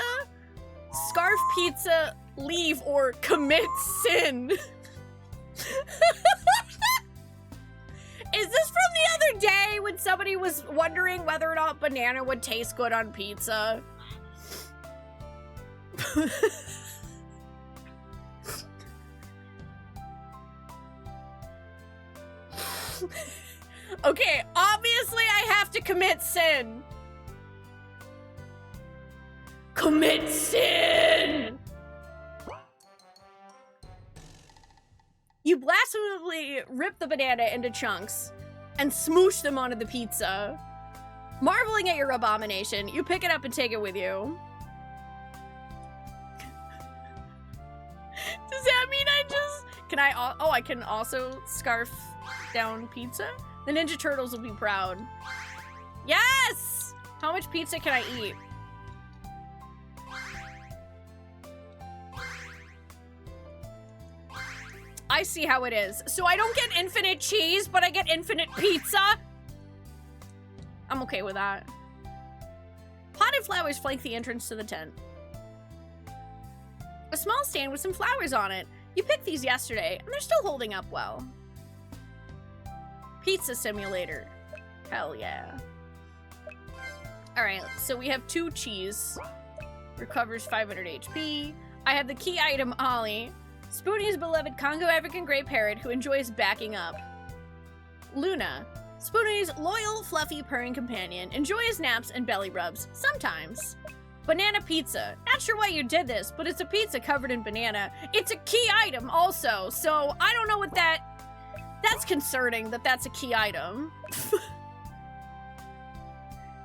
Scarf pizza, leave, or commit sin. Is this from the other day when somebody was wondering whether or not banana would taste good on pizza? Okay, obviously I have to commit sin. Commit sin! You blasphemously rip the banana into chunks and smoosh them onto the pizza. Marveling at your abomination, you pick it up and take it with you. Does that mean I just... Can I... Oh, I can also scarf down pizza? The Ninja Turtles will be proud. Yes! How much pizza can I eat? I see how it is. So I don't get infinite cheese, but I get infinite pizza? I'm okay with that. Potted flowers flank the entrance to the tent. A small stand with some flowers on it. You picked these yesterday, and they're still holding up well. Pizza simulator. Hell yeah. Alright, so we have 2 cheese. Recovers 500 HP. I have the key item, Ollie. Spoonee's beloved Congo African gray parrot who enjoys backing up. Luna. Spoonee's loyal, fluffy, purring companion. Enjoys naps and belly rubs. Sometimes. Banana pizza. Not sure why you did this, but it's a pizza covered in banana. It's a key item also, so I don't know what that... That's concerning that that's a key item.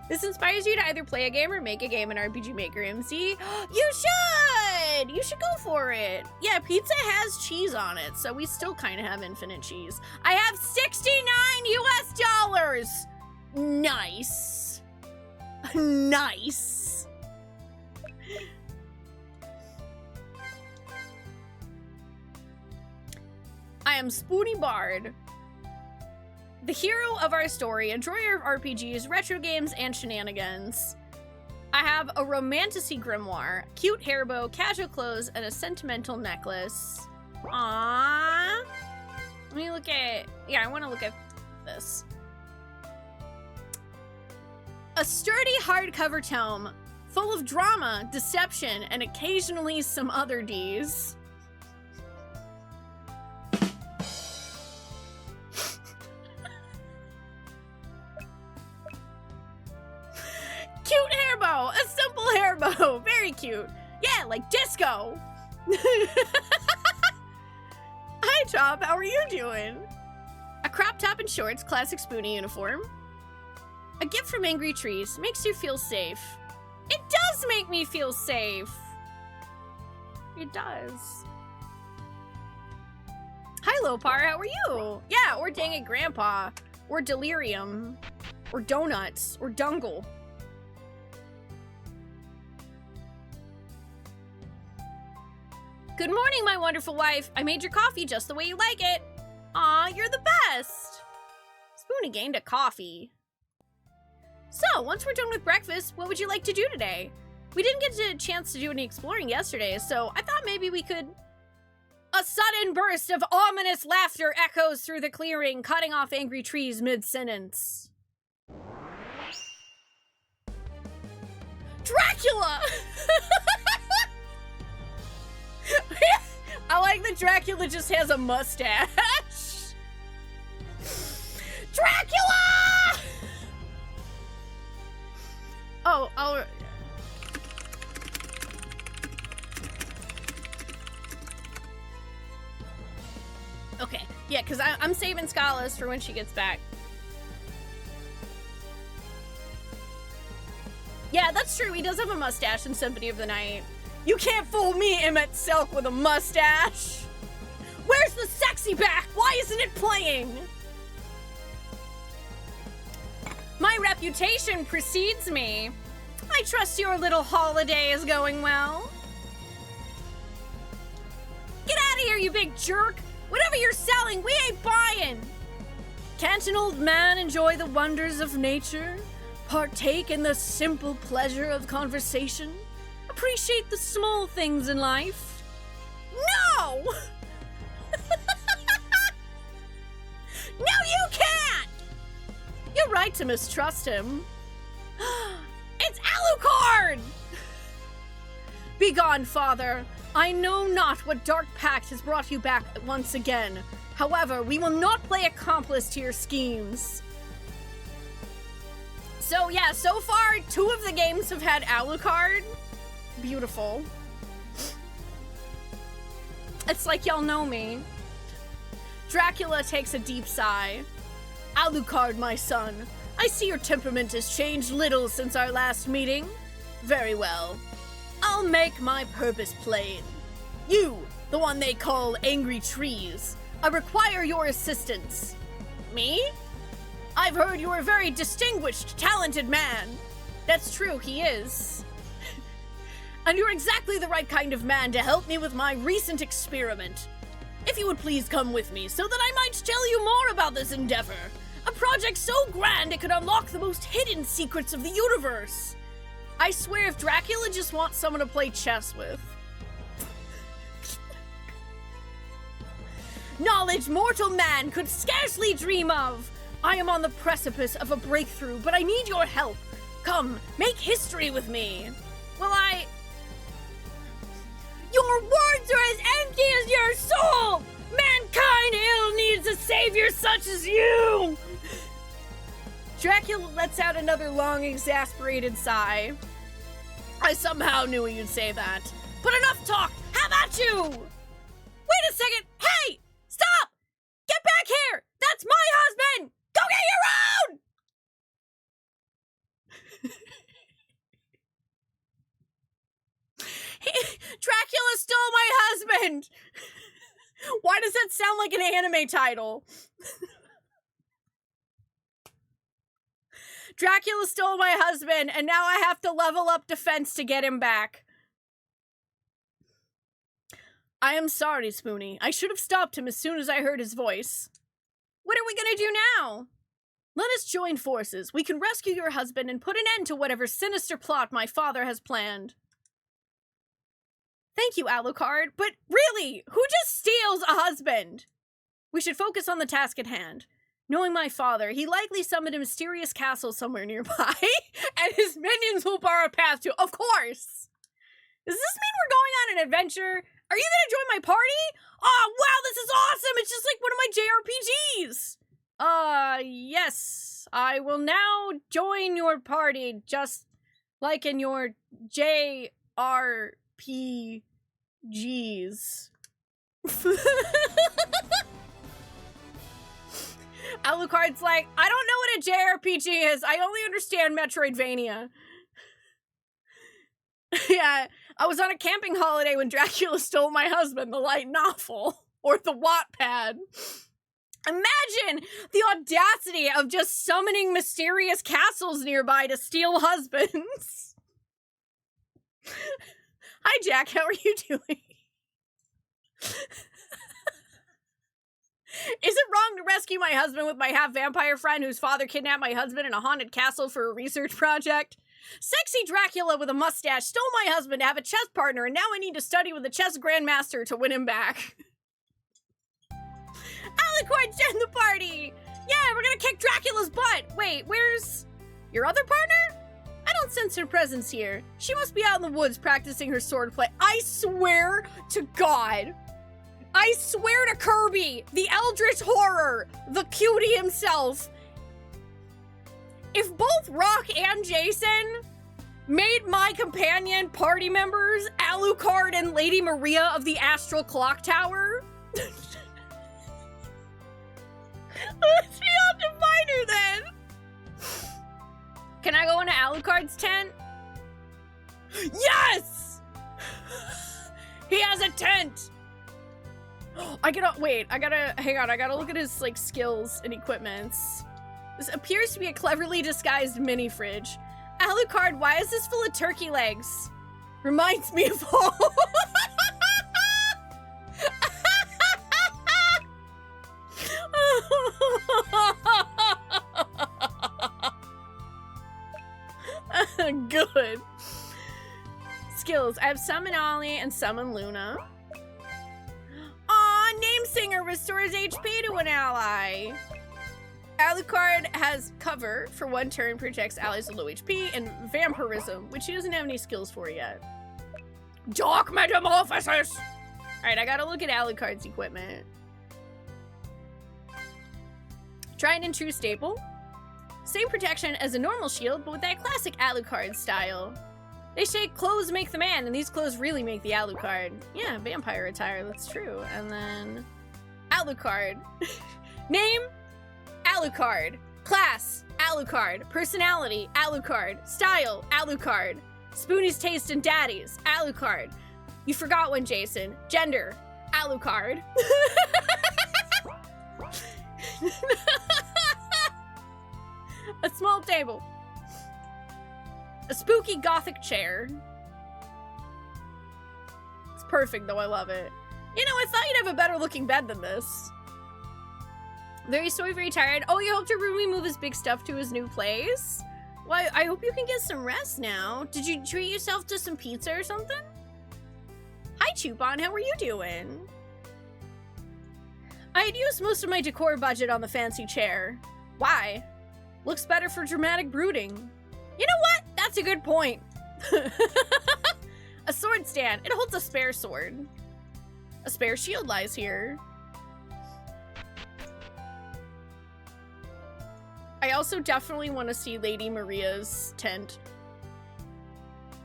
This inspires you to either play a game or make a game in RPGMaker MC. You should! You should go for it. Yeah, pizza has cheese on it, so we still kind of have infinite cheese. I have $69 US. Nice. Nice. I am Spoonee Bard, the hero of our story, enjoyer of RPGs, retro games, and shenanigans. I have a romantasy grimoire, cute hairbow, casual clothes, and a sentimental necklace. Aww. Let me look at... Yeah, I want to look at this. A sturdy hardcover tome full of drama, deception, and occasionally some other Ds. Cute hairbow! A simple hairbow! Very cute. Yeah, like disco! Hi, Chop. How are you doing? A crop top and shorts, classic Spoonee uniform. A gift from Angry Trees. Makes you feel safe. It does make me feel safe! It does. Hi, Lopar. How are you? Yeah, or Dang It Grandpa. Or Delirium. Or Donuts. Or Dungle. Good morning, my wonderful wife. I made your coffee just the way you like it. Aw, you're the best. Spoonee gained a coffee. So, once we're done with breakfast, what would you like to do today? We didn't get a chance to do any exploring yesterday, so I thought maybe we could... A sudden burst of ominous laughter echoes through the clearing, cutting off Angry Trees mid-sentence. Dracula! I like that Dracula just has a mustache. Dracula! Oh. Okay, yeah, because I'm saving Scala's for when she gets back. Yeah, that's true. He does have a mustache in Symphony of the Night. You can't fool me, Emmett Silk, with a mustache! Where's the sexy back? Why isn't it playing? My reputation precedes me. I trust your little holiday is going well. Get out of here, you big jerk! Whatever you're selling, we ain't buying! Can't an old man enjoy the wonders of nature? Partake in the simple pleasure of conversation? Appreciate the small things in life? No! No, you can't! You're right to mistrust him. It's Alucard! Begone, father. I know not what dark pact has brought you back once again. However, we will not play accomplice to your schemes. So yeah, so far, 2 of the games have had Alucard. Beautiful. It's like y'all know me. Dracula takes a deep sigh. Alucard, my son. I see your temperament has changed little since our last meeting. Very well. I'll make my purpose plain. You, the one they call Angry Trees, I require your assistance. Me? I've heard you're a very distinguished, talented man. That's true, he is. And you're exactly the right kind of man to help me with my recent experiment. If you would please come with me so that I might tell you more about this endeavor. A project so grand it could unlock the most hidden secrets of the universe. I swear if Dracula just wants someone to play chess with. Knowledge mortal man could scarcely dream of. I am on the precipice of a breakthrough, but I need your help. Come, make history with me. Well, Your words are as empty as your soul! Mankind ill needs a savior such as you! Dracula lets out another long, exasperated sigh. I somehow knew you'd say that. But enough talk! How about you? Wait a second! Hey! Stop! Get back here! That's my husband! Go get your own! Dracula stole my husband! Why does that sound like an anime title? Dracula stole my husband, and now I have to level up defense to get him back. I am sorry, Spoonee. I should have stopped him as soon as I heard his voice. What are we gonna do now? Let us join forces. We can rescue your husband and put an end to whatever sinister plot my father has planned. Thank you, Alucard, but really, who just steals a husband? We should focus on the task at hand. Knowing my father, he likely summoned a mysterious castle somewhere nearby, and his minions will bar a path to. Of course! Does this mean we're going on an adventure? Are you gonna join my party? Oh, wow, this is awesome! It's just like one of my JRPGs! Yes. I will now join your party, just like in your JRPGs. Alucard's like, I don't know what a JRPG is. I only understand Metroidvania. Yeah, I was on a camping holiday when Dracula stole my husband, the light novel. Or the Wattpad. Imagine the audacity of just summoning mysterious castles nearby to steal husbands. Hi, Jack. How are you doing? Is it wrong to rescue my husband with my half-vampire friend whose father kidnapped my husband in a haunted castle for a research project? Sexy Dracula with a mustache stole my husband to have a chess partner, and now I need to study with a chess grandmaster to win him back. Alucard joined the party! Yeah, we're gonna kick Dracula's butt! Wait, where's your other partner? I don't sense her presence here. She must be out in the woods practicing her swordplay. I swear to God. I swear to Kirby, the Eldritch Horror, the cutie himself. If both Rock and Jason made my companion party members Alucard and Lady Maria of the Astral Clock Tower, let's be on to find her then. Can I go into Alucard's tent? Yes! He has a tent! Hang on, I gotta look at his, like, skills and equipments. This appears to be a cleverly disguised mini fridge. Alucard, why is this full of turkey legs? Reminds me of home. Good. Skills. I have Summon Ollie and Summon Luna. Aw, Name Singer restores HP to an ally. Alucard has Cover for 1 turn, projects allies with low HP, and Vampirism, which he doesn't have any skills for yet. Dark Metamorphosis! Alright, I gotta look at Alucard's equipment. Tried and True Staple. Same protection as a normal shield, but with that classic Alucard style. They say clothes make the man, and these clothes really make the Alucard. Yeah, vampire attire, that's true. And then Alucard. Name, Alucard. Class, Alucard. Personality, Alucard. Style, Alucard. Spoonie's taste and daddy's, Alucard. You forgot one, Jason. Gender, Alucard. A small table. A spooky gothic chair. It's perfect though, I love it. You know, I thought you'd have a better looking bed than this. Very sorry, very tired. Oh, you hope to remove his big stuff to his new place? Well, I hope you can get some rest now. Did you treat yourself to some pizza or something? Hi, Chupon, how are you doing? I had used most of my decor budget on the fancy chair. Why? Looks better for dramatic brooding. You know what? That's a good point. A sword stand. It holds a spare sword. A spare shield lies here. I also definitely want to see Lady Maria's tent.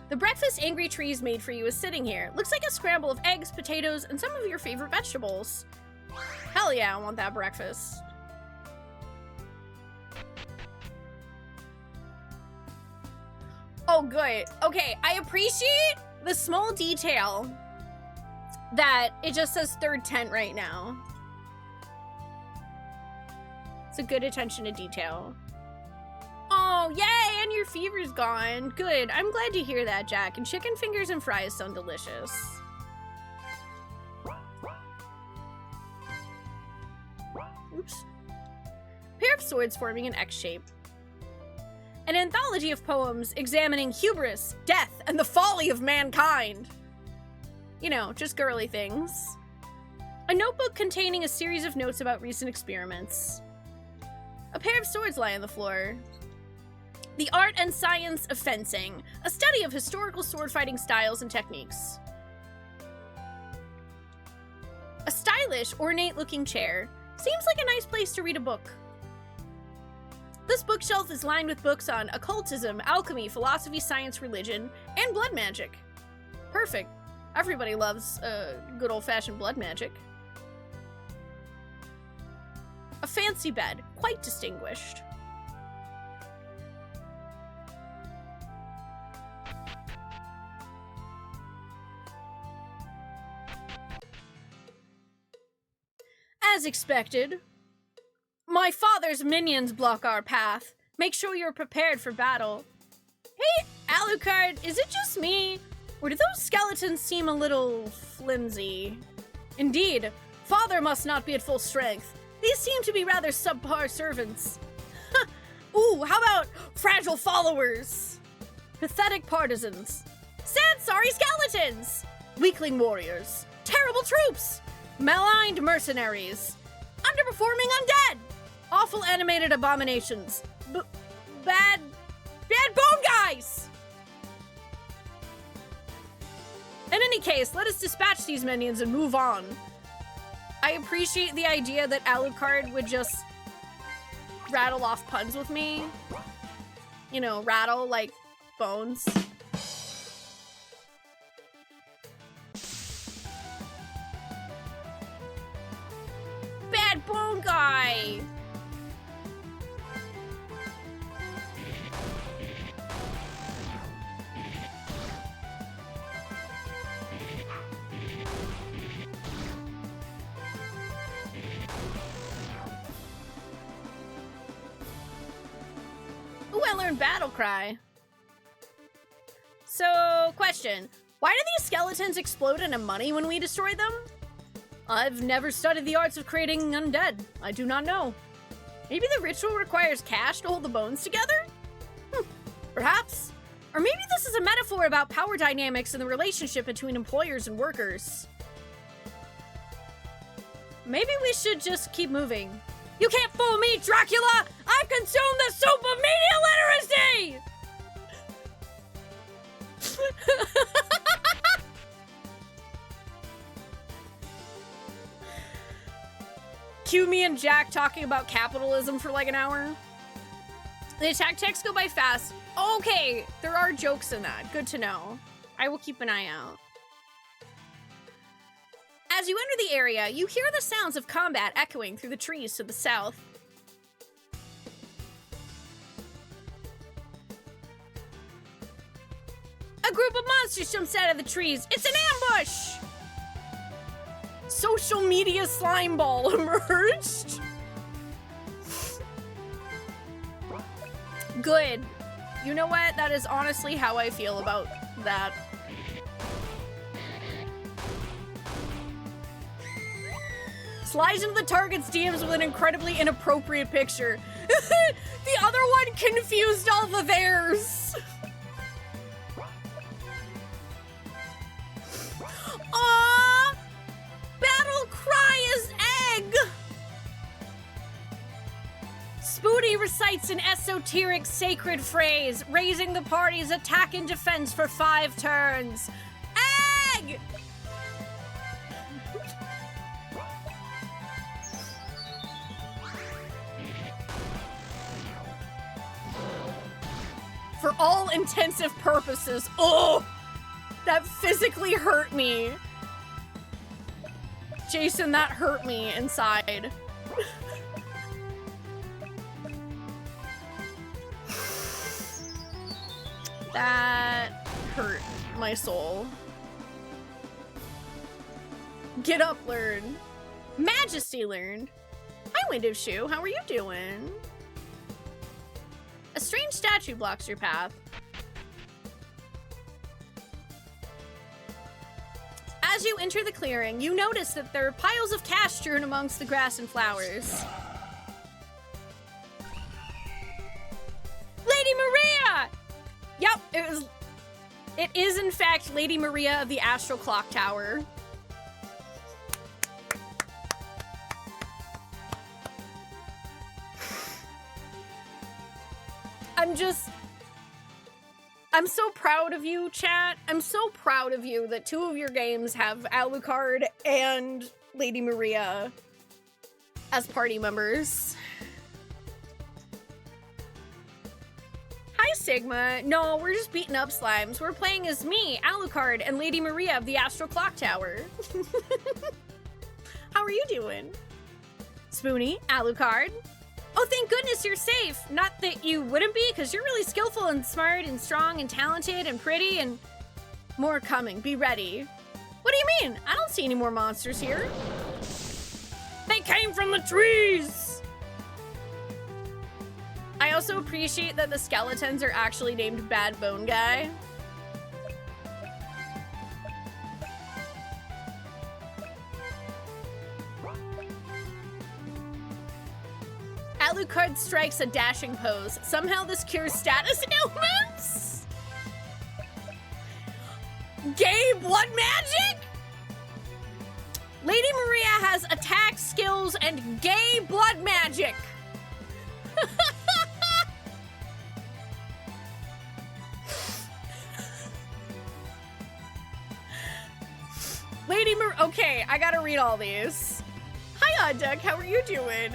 The breakfast Angry Trees made for you is sitting here. Looks like a scramble of eggs, potatoes, and some of your favorite vegetables. Hell yeah, I want that breakfast. Oh, good. Okay, I appreciate the small detail that it just says third tent right now. It's a good attention to detail. Oh, yay, and your fever's gone. Good, I'm glad to hear that, Jack. And chicken fingers and fries sound delicious. Oops. Pair of swords forming an X shape. An anthology of poems examining hubris, death, and the folly of mankind. You know, just girly things. A notebook containing a series of notes about recent experiments. A pair of swords lie on the floor. The Art and Science of Fencing, a study of historical sword fighting styles and techniques. A stylish, ornate-looking chair. Seems like a nice place to read a book. This bookshelf is lined with books on occultism, alchemy, philosophy, science, religion, and blood magic. Perfect. Everybody loves good old-fashioned blood magic. A fancy bed, quite distinguished. As expected, my father's minions block our path. Make sure you're prepared for battle. Hey, Alucard, is it just me? Or do those skeletons seem a little flimsy? Indeed, father must not be at full strength. These seem to be rather subpar servants. Ooh, how about fragile followers? Pathetic partisans. Sad, sorry skeletons. Weakling warriors. Terrible troops. Maligned mercenaries. Underperforming undead. Awful animated abominations. Bad bone guys! In any case, let us dispatch these minions and move on. I appreciate the idea that Alucard would just rattle off puns with me. You know, rattle like bones. Bad bone guy! Ooh, I learned Battle Cry. So, question. Why do these skeletons explode into money when we destroy them? I've never studied the arts of creating undead. I do not know. Maybe the ritual requires cash to hold the bones together? Perhaps. Or maybe this is a metaphor about power dynamics and the relationship between employers and workers. Maybe we should just keep moving. You can't fool me, Dracula! I've consumed the soup of media literacy! Cue me and Jack talking about capitalism for like an hour. The attack texts go by fast. Okay, there are jokes in that. Good to know. I will keep an eye out. As you enter the area, you hear the sounds of combat echoing through the trees to the south. A group of monsters jumps out of the trees. It's an ambush! Social media slime ball emerged. Good. You know what? That is honestly how I feel about that. Slides into the target's DMs with an incredibly inappropriate picture. The other one confused all the theirs. Aww! Battle cry is egg! Spoonee recites an esoteric sacred phrase, raising the party's attack and defense for 5 turns. Egg! for all intensive purposes. Oh, that physically hurt me. Jason, that hurt me inside. That hurt my soul. Get up, learn. Majesty learned. Hi, Window Shoe. How are you doing? A strange statue blocks your path. As you enter the clearing, you notice that there are piles of cash strewn amongst the grass and flowers. Lady Maria! Yep, it is in fact Lady Maria of the Astral Clock Tower. I'm so proud of you, chat. I'm so proud of you that 2 of your games have Alucard and Lady Maria as party members. Hi, Sigma. No, we're just beating up slimes. We're playing as me, Alucard, and Lady Maria of the Astral Clock Tower. How are you doing? Spoonee, Alucard. Oh, thank goodness you're safe. Not that you wouldn't be, because you're really skillful and smart and strong and talented and pretty and more coming. Be ready. What do you mean? I don't see any more monsters here. They came from the trees. I also appreciate that the skeletons are actually named Bad Bone Guy. Alucard strikes a dashing pose. Somehow this cures status ailments? Gay blood magic? Lady Maria has attack skills and gay blood magic. Okay, I gotta read all these. Hi, Odd Duck, how are you doing?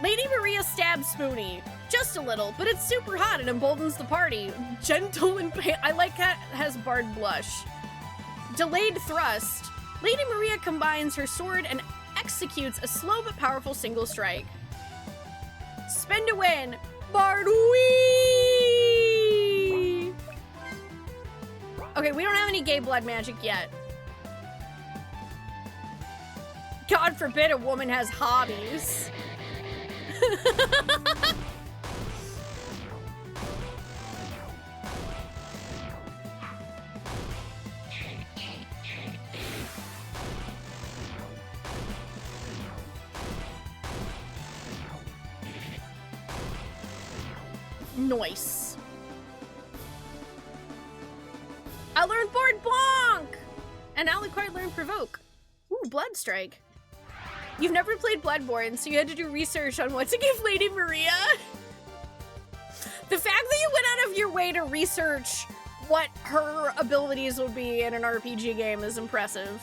Lady Maria stabs Spoonee. Just a little, but it's super hot and emboldens the party. Gentle and I like that has Bard Blush. Delayed thrust. Lady Maria combines her sword and executes a slow but powerful single strike. Spend to win. Bard wee! Okay, we don't have any gay blood magic yet. God forbid a woman has hobbies. Nice. I learned Board Bonk! And Alucard learned Provoke. Ooh, Blood Strike. You've never played Bloodborne, so you had to do research on what to give Lady Maria. The fact that you went out of your way to research what her abilities would be in an RPG game is impressive.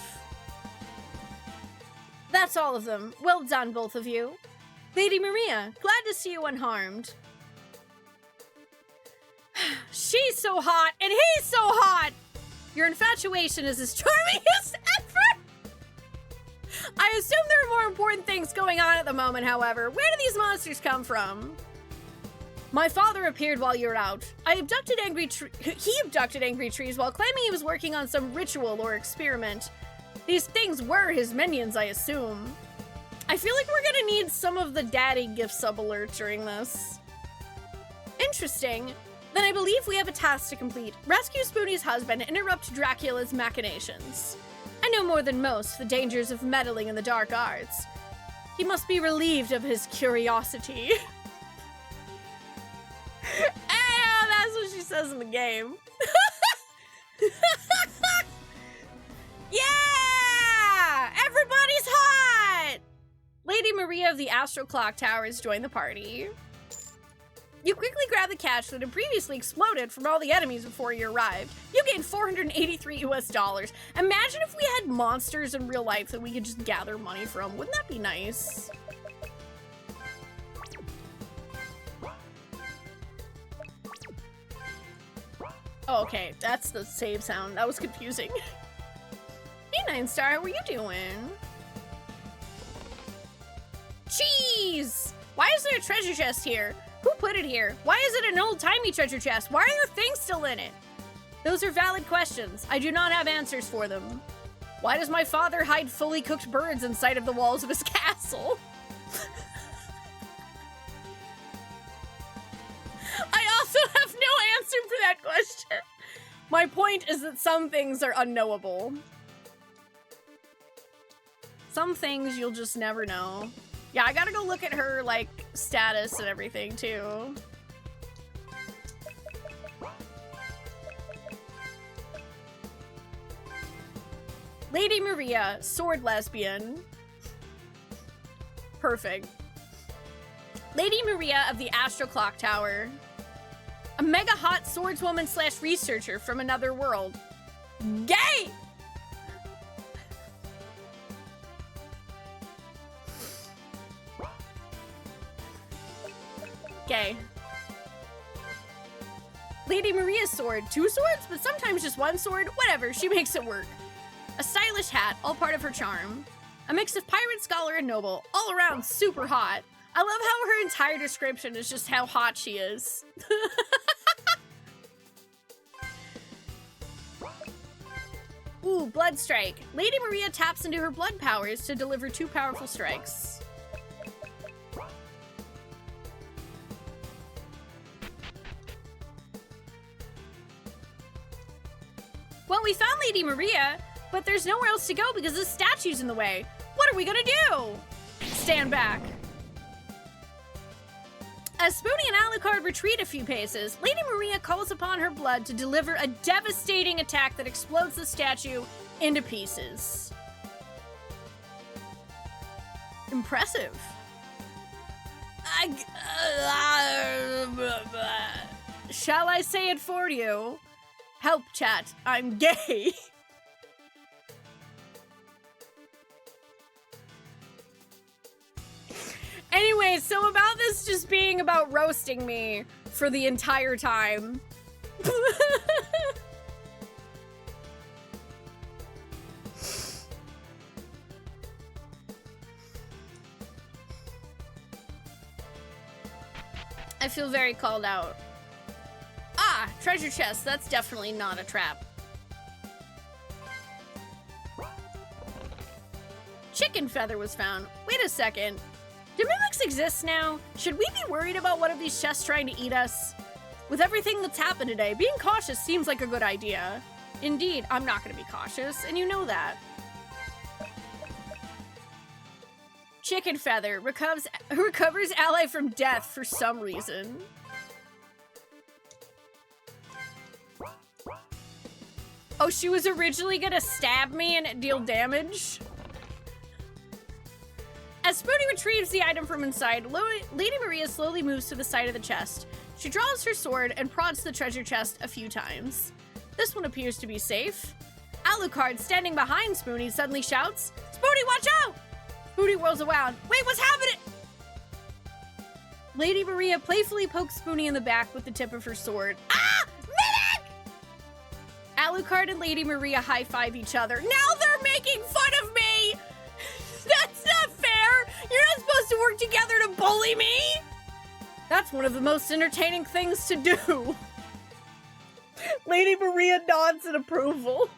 That's all of them. Well done, both of you. Lady Maria, glad to see you unharmed. She's so hot, and he's so hot! Your infatuation is as charming as ever! I assume there are more important things going on at the moment, however. Where do these monsters come from? My father appeared while you were out. He abducted angry trees while claiming he was working on some ritual or experiment. These things were his minions, I assume. I feel like we're gonna need some of the daddy gift sub-alerts during this. Interesting. Then I believe we have a task to complete. Rescue Spoonee's husband and interrupt Dracula's machinations. I know more than most the dangers of meddling in the dark arts. He must be relieved of his curiosity. That's what she says in the game. Yeah! Everybody's hot! Lady Maria of the Astral Clock Tower has joined the party. You quickly grab the cash that had previously exploded from all the enemies before you arrived. You gained $483 US. Imagine if we had monsters in real life that we could just gather money from. Wouldn't that be nice? Oh, okay, that's the save sound. That was confusing. Hey, 9-star, how are you doing? Cheese! Why is there a treasure chest here? Who put it here? Why is it an old-timey treasure chest? Why are there things still in it? Those are valid questions. I do not have answers for them. Why does my father hide fully cooked birds inside of the walls of his castle? I also have no answer for that question. My point is that some things are unknowable. Some things you'll just never know. Yeah, I gotta go look at her, like, status and everything, too. Lady Maria, sword lesbian. Perfect. Lady Maria of the Astral Clock Tower. A mega hot swordswoman / researcher from another world. Gay! Gay. Lady Maria's sword. 2 swords, but sometimes just 1 sword. Whatever, she makes it work. A stylish hat, all part of her charm. A mix of pirate, scholar, and noble. All around super hot. I love how her entire description is just how hot she is. Ooh, blood strike. Lady Maria taps into her blood powers to deliver 2 powerful strikes. Well, we found Lady Maria, but there's nowhere else to go because the statue's in the way. What are we gonna do? Stand back. As Spoonee and Alucard retreat a few paces, Lady Maria calls upon her blood to deliver a devastating attack that explodes the statue into pieces. Impressive. Shall I say it for you? Help, chat. I'm gay. Anyway, so about this just being about roasting me for the entire time. I feel very called out. Ah, treasure chest. That's definitely not a trap. Chicken feather was found. Wait a second. Do mimics exist now? Should we be worried about one of these chests trying to eat us? With everything that's happened today, being cautious seems like a good idea. Indeed, I'm not going to be cautious, and you know that. Chicken feather recovers ally from death for some reason. Oh, she was originally gonna stab me and deal damage? As Spoonee retrieves the item from inside, Lady Maria slowly moves to the side of the chest. She draws her sword and prods the treasure chest a few times. This one appears to be safe. Alucard, standing behind Spoonee, suddenly shouts, "Spoonee, watch out!" Spoonee whirls around. Wait, what's happening? Lady Maria playfully pokes Spoonee in the back with the tip of her sword. Ah! Mimic! Alucard and Lady Maria high-five each other. Now they're making fun of me! That's not fair! You're not supposed to work together to bully me! That's one of the most entertaining things to do. Lady Maria nods in approval.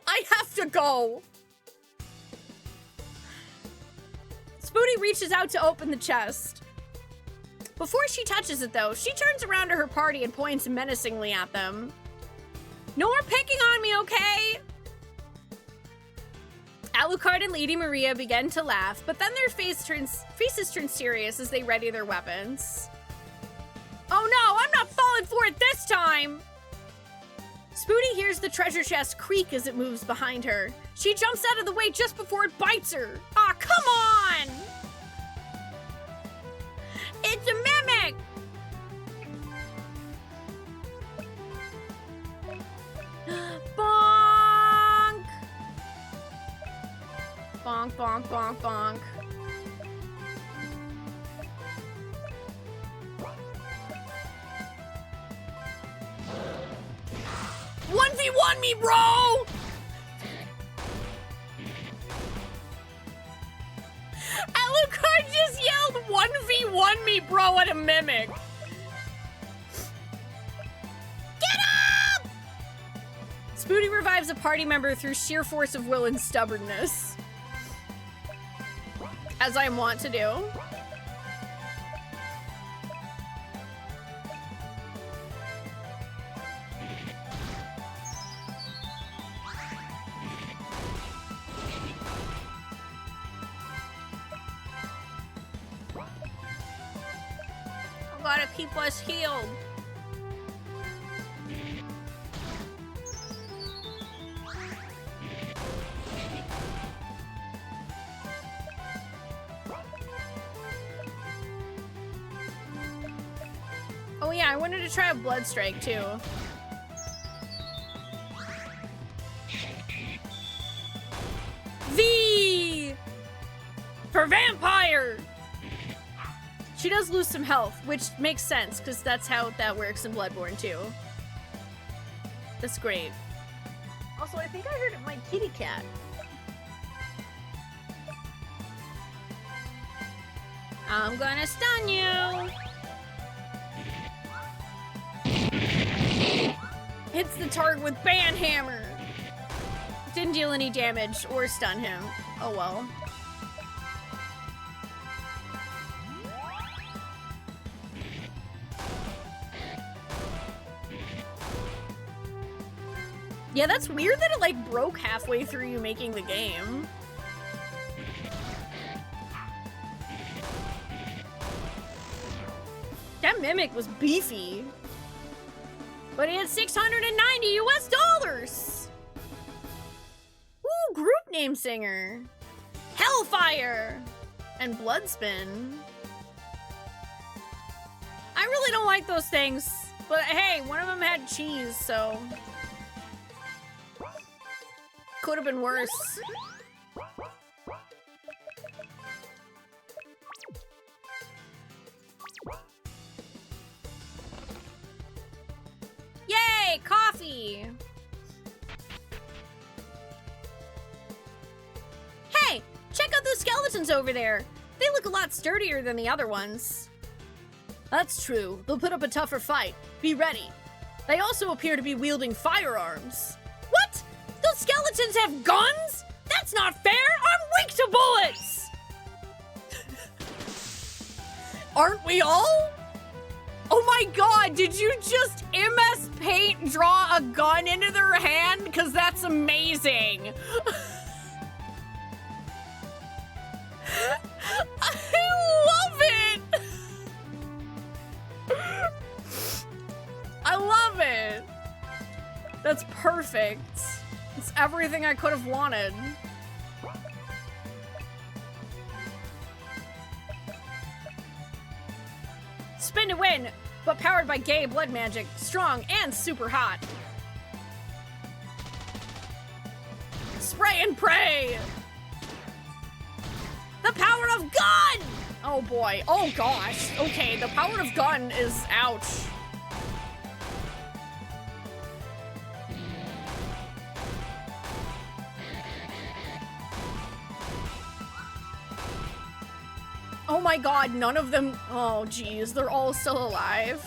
I have to go. Spoonee reaches out to open the chest. Before she touches it, though, she turns around to her party and points menacingly at them. No more picking on me, okay? Alucard and Lady Maria begin to laugh, but then their faces turn serious as they ready their weapons. Oh no, I'm not falling for it this time! Spoonee hears the treasure chest creak as it moves behind her. She jumps out of the way just before it bites her. Aw, come on! It's a mimic! Bonk! Bonk, bonk, bonk, bonk. 1v1 me, bro! Alucard just yelled 1v1 me, bro, at a mimic. Get up! Spoonee revives a party member through sheer force of will and stubbornness. As I want to do. Gotta keep us healed. Oh yeah, I wanted to try a blood strike too. V for vampire. She does lose some health, which makes sense, because that's how that works in Bloodborne, too. That's great. Also, I think I heard my kitty cat. I'm gonna stun you! Hits the target with Banhammer! Didn't deal any damage or stun him. Oh well. Yeah, that's weird that it, like, broke halfway through you making the game. That mimic was beefy. But he had 690 US dollars! Ooh, group name singer. Hellfire! And Bloodspin. I really don't like those things. But hey, one of them had cheese, so... Could have been worse. Yay, coffee! Hey, check out those skeletons over there. They look a lot sturdier than the other ones. That's true. They'll put up a tougher fight. Be ready. They also appear to be wielding firearms. What? Those skeletons have guns? That's not fair! I'm weak to bullets! Aren't we all? Oh my god, did you just MS Paint draw a gun into their hand? Because that's amazing. I love it! I love it! That's perfect. It's everything I could have wanted. Spin to win, but powered by gay blood magic, strong and super hot. Spray and pray! The power of gun! Oh boy, oh gosh. Okay, the power of gun is ouch. Oh my god, none of them... Oh geez, they're all still alive.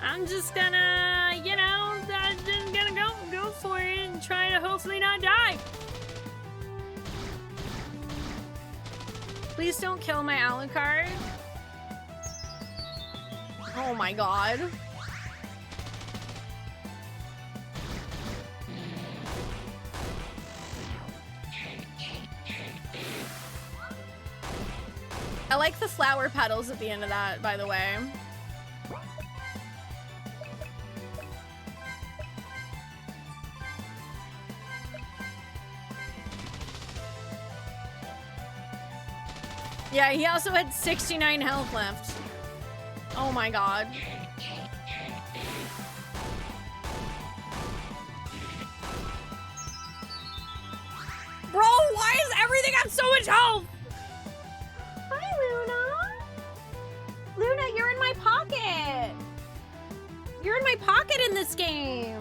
I'm just gonna, you know, I'm just gonna go for it and try to hopefully not die. Please don't kill my Alucard. Oh my god. I like the flower petals at the end of that, by the way. Yeah, he also had 69 health left. Oh my god. Bro, why does everything have so much health? Hi, Luna. turn my pocket in this game.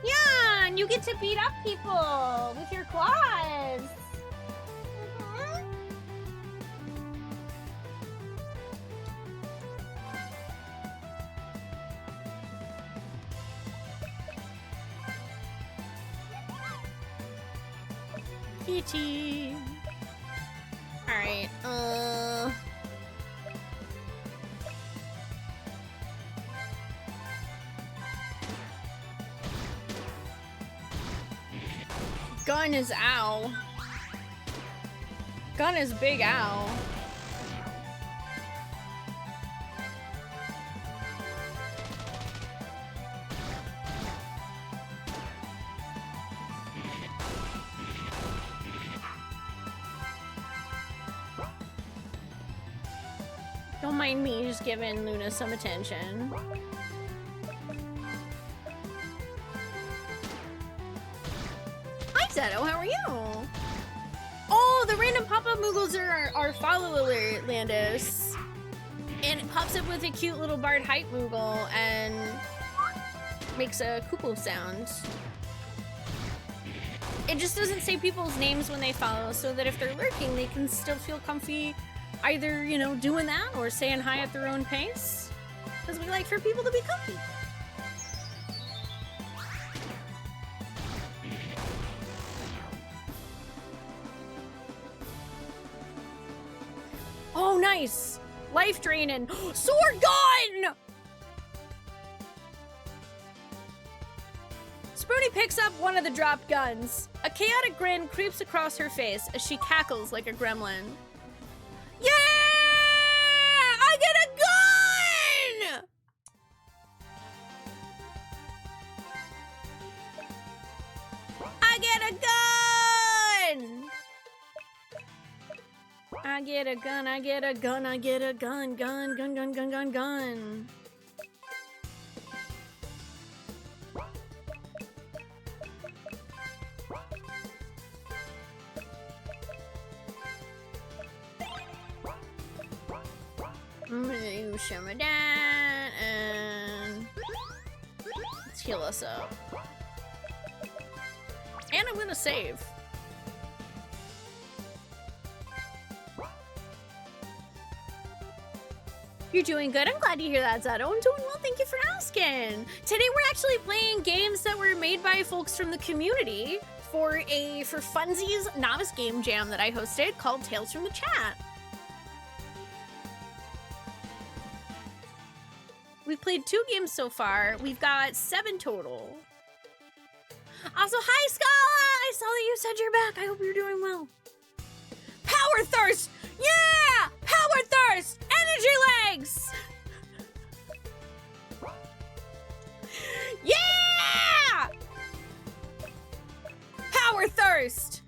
Yeah, and you get to beat up people with your claws. Peachy. All right. Gun is ow. Gun is big ow. Don't mind me just giving Luna some attention. Hi, Zeto, how are you? Oh, the random pop-up Moogles are our follow alert, Landis. And it pops up with a cute little Bard hype Moogle and makes a cuckoo sound. It just doesn't say people's names when they follow, so that if they're lurking, they can still feel comfy either, you know, doing that or saying hi at their own pace. Because we like for people to be comfy. Oh, nice! Life draining. Sword gun! Spoonee picks up one of the dropped guns. A chaotic grin creeps across her face as she cackles like a gremlin. Yeah! I get a gun! I get a gun! I get a gun, I get a gun, I get a gun, gun, gun, gun, gun, gun, gun. I'm gonna do some of that, and let's heal us up. And I'm gonna save. You're doing good. I'm glad to hear that, Zeto. I'm doing well, thank you for asking. Today we're actually playing games that were made by folks from the community for funsies novice game jam that I hosted called Tales from the Chat. We've played 2 games so far. We've got 7 total. Also, hi, Scala! I saw that you said you're back. I hope you're doing well. Power Thirst! Yeah! Power Thirst! Energy Legs! Yeah! Power Thirst!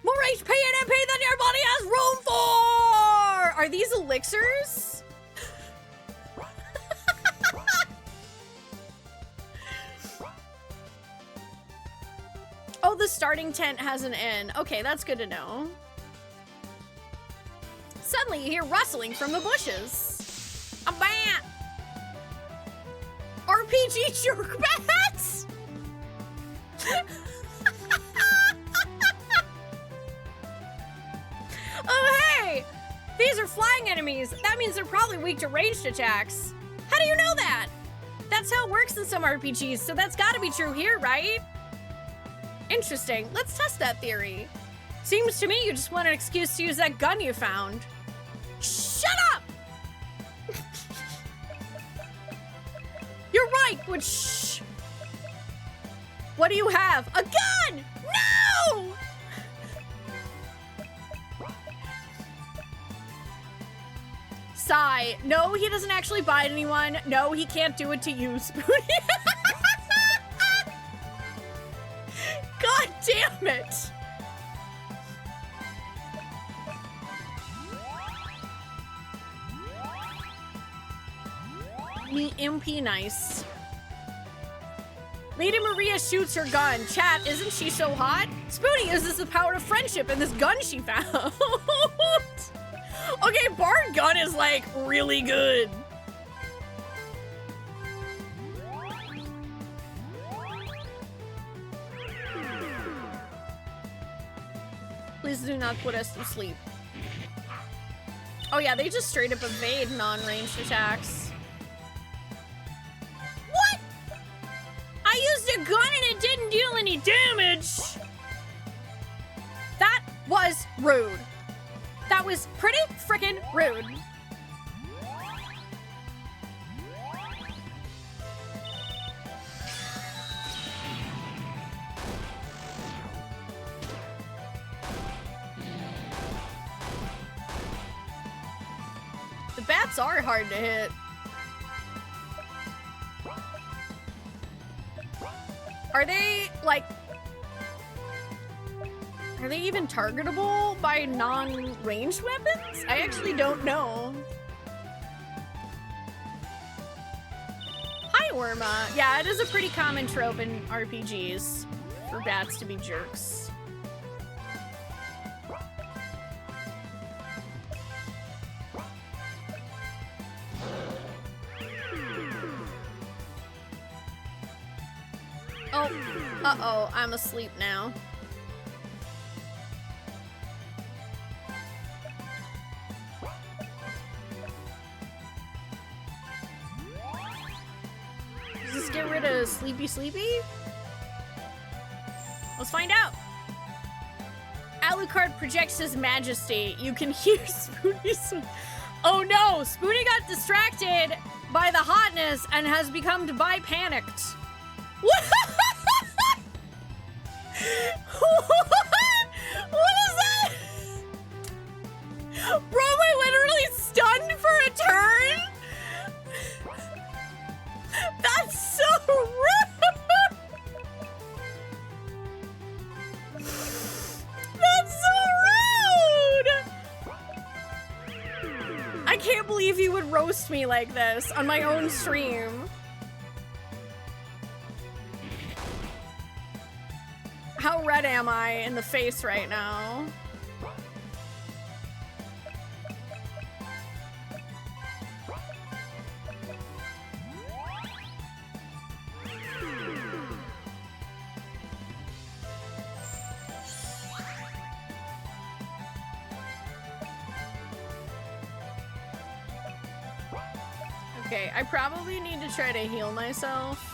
More HP and MP than your body has room for! Are these elixirs? Oh, the starting tent has an N. Okay, that's good to know. Suddenly you hear rustling from the bushes. A bat! RPG jerk bats! Oh, hey! These are flying enemies. That means they're probably weak to ranged attacks. How do you know that? That's how it works in some RPGs, so that's gotta be true here, right? Interesting. Let's test that theory. Seems to me you just want an excuse to use that gun you found. Shut up! You're right, but shh. What do you have? A gun! No! Sigh. No, he doesn't actually bite anyone. No, he can't do it to you, Spoonee. God damn it! Me MP nice. Lady Maria shoots her gun. Chat, isn't she so hot? Spoonee uses the power of friendship in this gun she found. Okay, Bard gun is like really good. Please do not put us to sleep. Oh yeah, they just straight up evade non-ranged attacks. What? I used a gun and it didn't deal any damage. That was rude. That was pretty freaking rude. The bats are hard to hit. Are they, like... Are they even targetable by non-ranged weapons? I actually don't know. Hi, Worma. Yeah, it is a pretty common trope in RPGs for bats to be jerks. Oh, uh-oh, I'm asleep now. Does this get rid of Sleepy Sleepy? Let's find out. Alucard projects his majesty. You can hear Spoonee. Oh no, Spoonee got distracted by the hotness and has become bi-panicked. What? What is that? Bro, I literally stunned for a turn? That's so rude! That's so rude! I can't believe you would roast me like this on my own stream. How red am I in the face right now? Okay, I probably need to try to heal myself.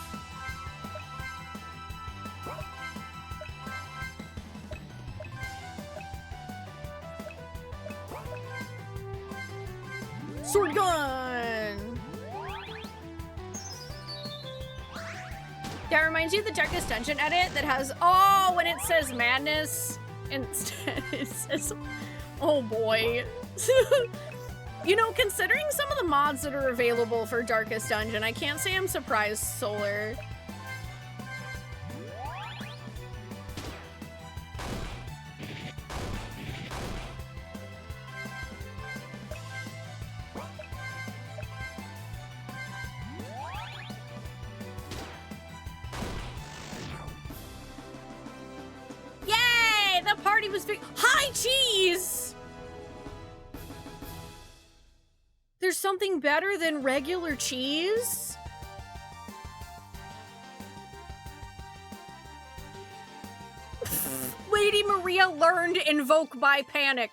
Sword gun! That reminds you of the Darkest Dungeon edit that has, oh, when it says madness, instead it says, oh boy. You know, considering some of the mods that are available for Darkest Dungeon, I can't say I'm surprised, Solar. Yay! The party was big. Hi, cheese! There's something better than regular cheese? Lady Maria learned invoke by panic.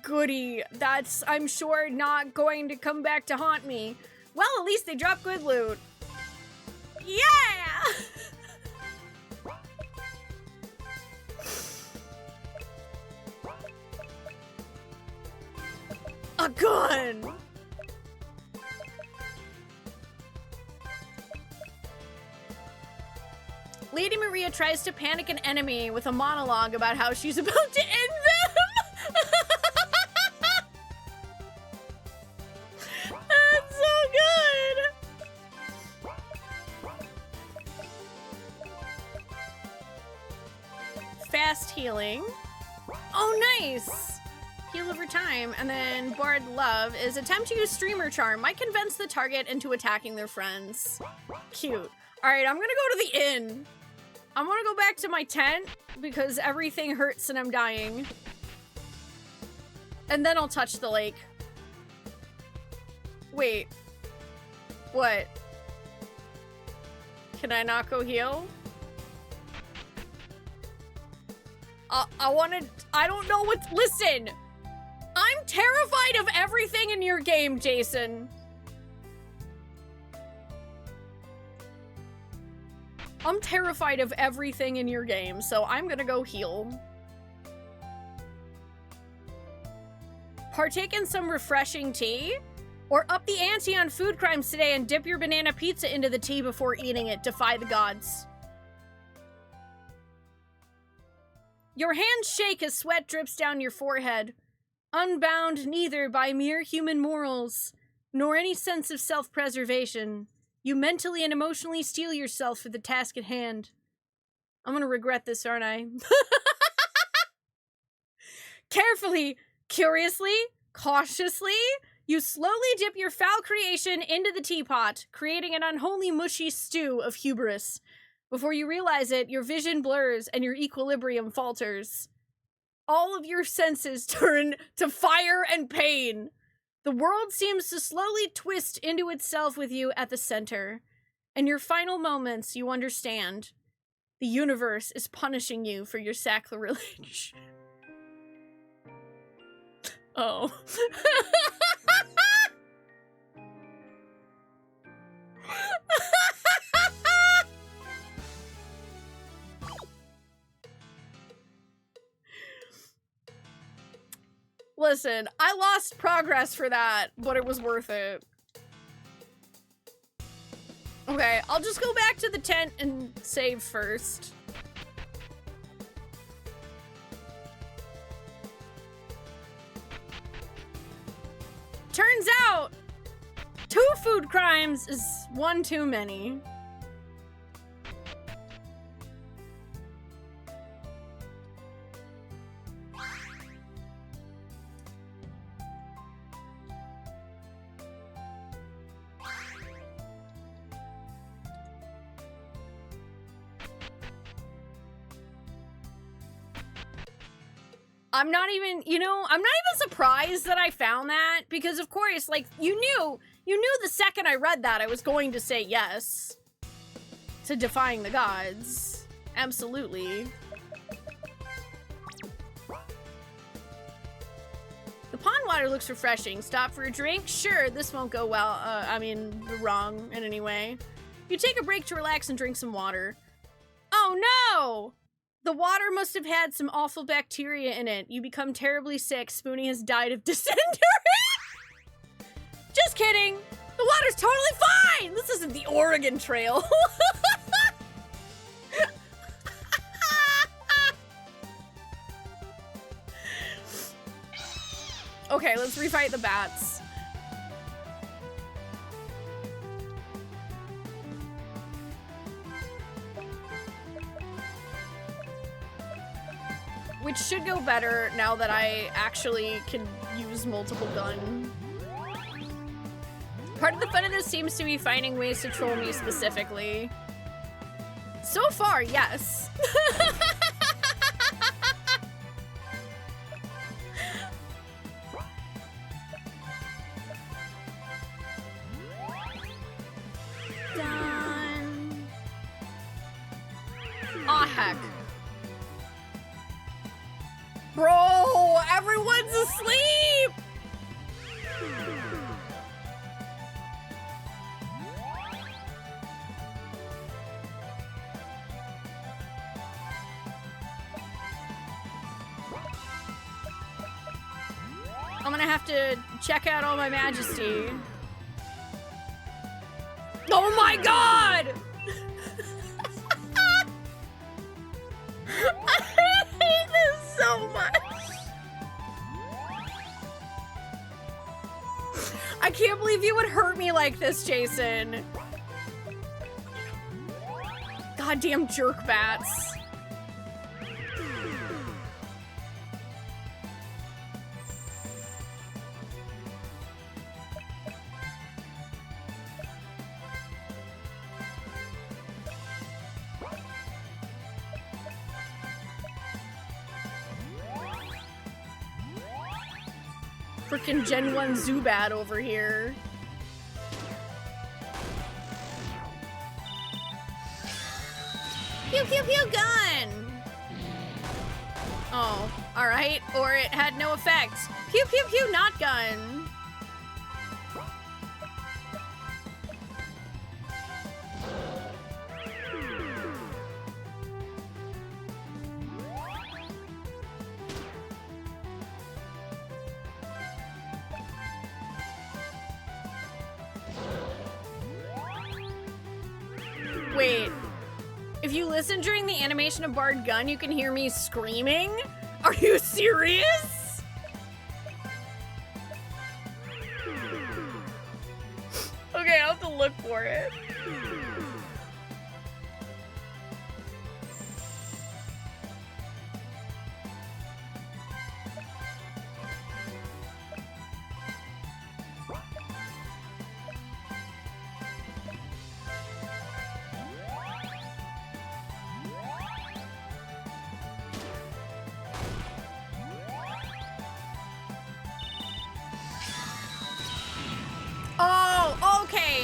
Goody. That's, I'm sure, not going to come back to haunt me. Well, at least they dropped good loot. Yeah! A gun! Lady Maria tries to panic an enemy with a monologue about how she's about to end them! That's so good! Fast healing. Oh, nice! Heal over time, and then Bard Love is attempt to use Streamer Charm. Might convince the target into attacking their friends. Cute. Alright, I'm gonna go to the inn. I'm gonna go back to my tent because everything hurts and I'm dying. And then I'll touch the lake. Wait. What? Can I not go heal? I don't know what, listen. I'm terrified of everything in your game, Jason. I'm terrified of everything in your game, so I'm gonna go heal. Partake in some refreshing tea? Or up the ante on food crimes today and dip your banana pizza into the tea before eating it. Defy the gods. Your hands shake as sweat drips down your forehead. Unbound neither by mere human morals, nor any sense of self-preservation, you mentally and emotionally steel yourself for the task at hand. I'm gonna regret this, aren't I? Carefully, curiously, cautiously, you slowly dip your foul creation into the teapot, creating an unholy mushy stew of hubris. Before you realize it, your vision blurs and your equilibrium falters. All of your senses turn to fire and pain. The world seems to slowly twist into itself with you at the center. In your final moments, you understand. The universe is punishing you for your sacrilege. Oh. Listen, I lost progress for that, but it was worth it. Okay, I'll just go back to the tent and save first. Turns out, 2 food crimes is 1 too many. I'm not even, you know, I'm not even surprised that I found that, because of course, like, you knew the second I read that I was going to say yes to defying the gods. Absolutely. The pond water looks refreshing. Stop for a drink? Sure, this won't go well. I mean, wrong in any way. You take a break to relax and drink some water. Oh no! The water must have had some awful bacteria in it. You become terribly sick. Spoonee has died of dysentery. Just kidding. The water's totally fine. This isn't the Oregon Trail. Okay, let's refight the bats. Which should go better now that I actually can use multiple guns. Part of the fun of this seems to be finding ways to troll me specifically. So far, yes. Done. Aw, heck. Bro, everyone's asleep! I'm gonna have to check out all my majesty. Oh my god! I hate this so much. I can't believe you would hurt me like this, Jason. Goddamn jerk bats. Frickin' Gen 1 Zubat over here. Pew pew pew gun! Oh, all right. Or it had no effect. Pew, pew, pew, not gun. Wait, if you listen during the animation of Barred Gun, you can hear me screaming? Are you serious? Okay, I'll have to look for it.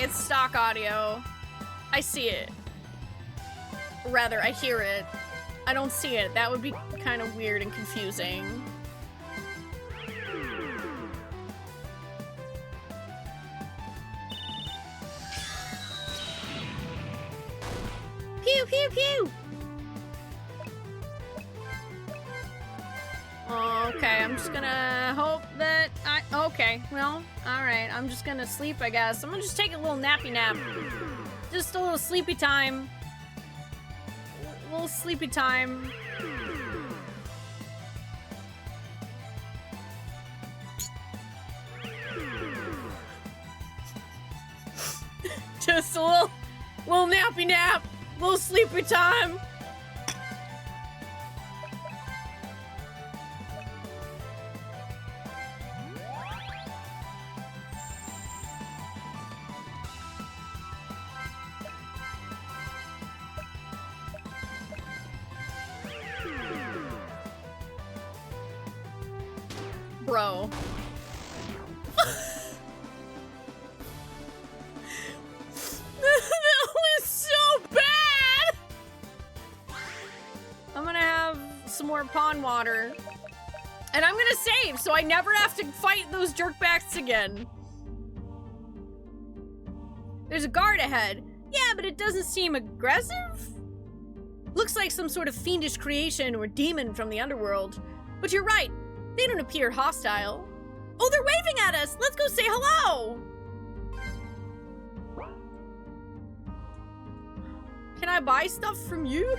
It's stock audio. I see it. Rather, I hear it. I don't see it. That would be kind of weird and confusing. Pew, pew, pew! Okay, I'm just gonna hope that okay, well, alright, I'm just gonna sleep, I guess. I'm gonna just take a little nappy nap. Just a little sleepy time. A little sleepy time. Just a little nappy nap. Little sleepy time. Bro. That was so bad! I'm gonna have some more pond water. And I'm gonna save so I never have to fight those jerkbacks again. There's a guard ahead. Yeah, but it doesn't seem aggressive? Looks like some sort of fiendish creation or demon from the underworld. But you're right. They don't appear hostile. Oh, they're waving at us! Let's go say hello! Can I buy stuff from you?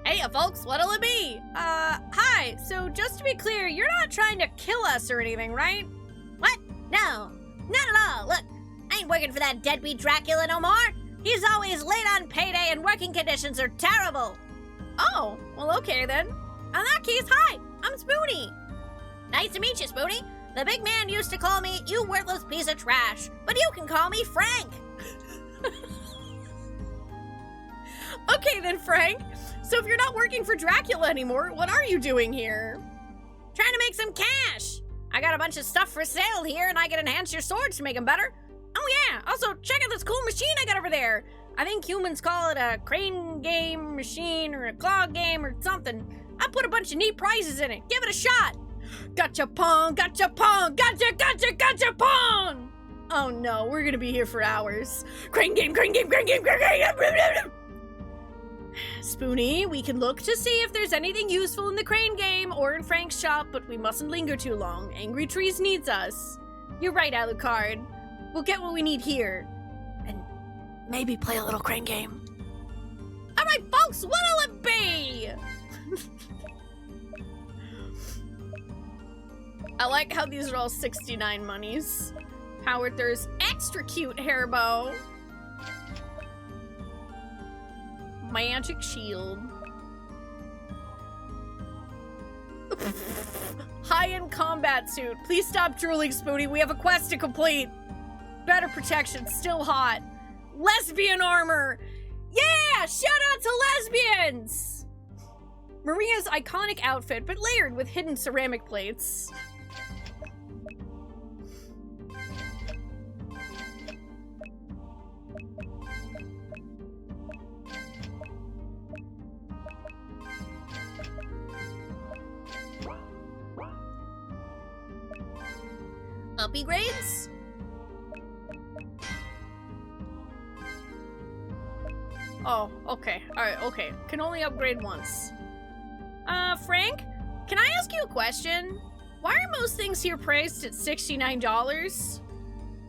Hey, folks, what'll it be? Hi. So just to be clear, you're not trying to kill us or anything, right?
What? No, not at all. Look, I ain't working for that deadbeat Dracula no more. He's always late on payday and working conditions are terrible.
Oh, well, okay then. In that case, hi, I'm Spoonee.
Nice to meet you, Spoonee. The big man used to call me, you worthless piece of trash, but you can call me Frank.
Okay then, Frank. So if you're not working for Dracula anymore, what are you doing here?
Trying to make some cash. I got a bunch of stuff for sale here, and I can enhance your swords to make them better. Oh yeah, also check out this cool machine I got over there. I think humans call it a crane game machine or a claw game or something. I put a bunch of neat prizes in it. Give it a shot.
Gotcha pong, gotcha pong, gotcha, gotcha, gotcha pong! Oh no, we're gonna be here for hours. Crane game, crane game, crane game, crane game! Spoonee, we can look to see if there's anything useful in the crane game or in Frank's shop, but we mustn't linger too long. Angry Trees needs us. You're right, Alucard. We'll get what we need here. And maybe play a little crane game. All right, folks, what'll it be? I like how these are all 69 monies. Howard, there's extra cute hair bow. Magic shield. High-end combat suit. Please stop drooling, Spoonee. We have a quest to complete. Better protection, still hot. Lesbian armor. Yeah, shout out to lesbians. Maria's iconic outfit, but layered with hidden ceramic plates. uppy grades?
Oh, okay. Alright, okay. Can only upgrade once. Frank? Can I ask you a question? Why are most things here priced at $69?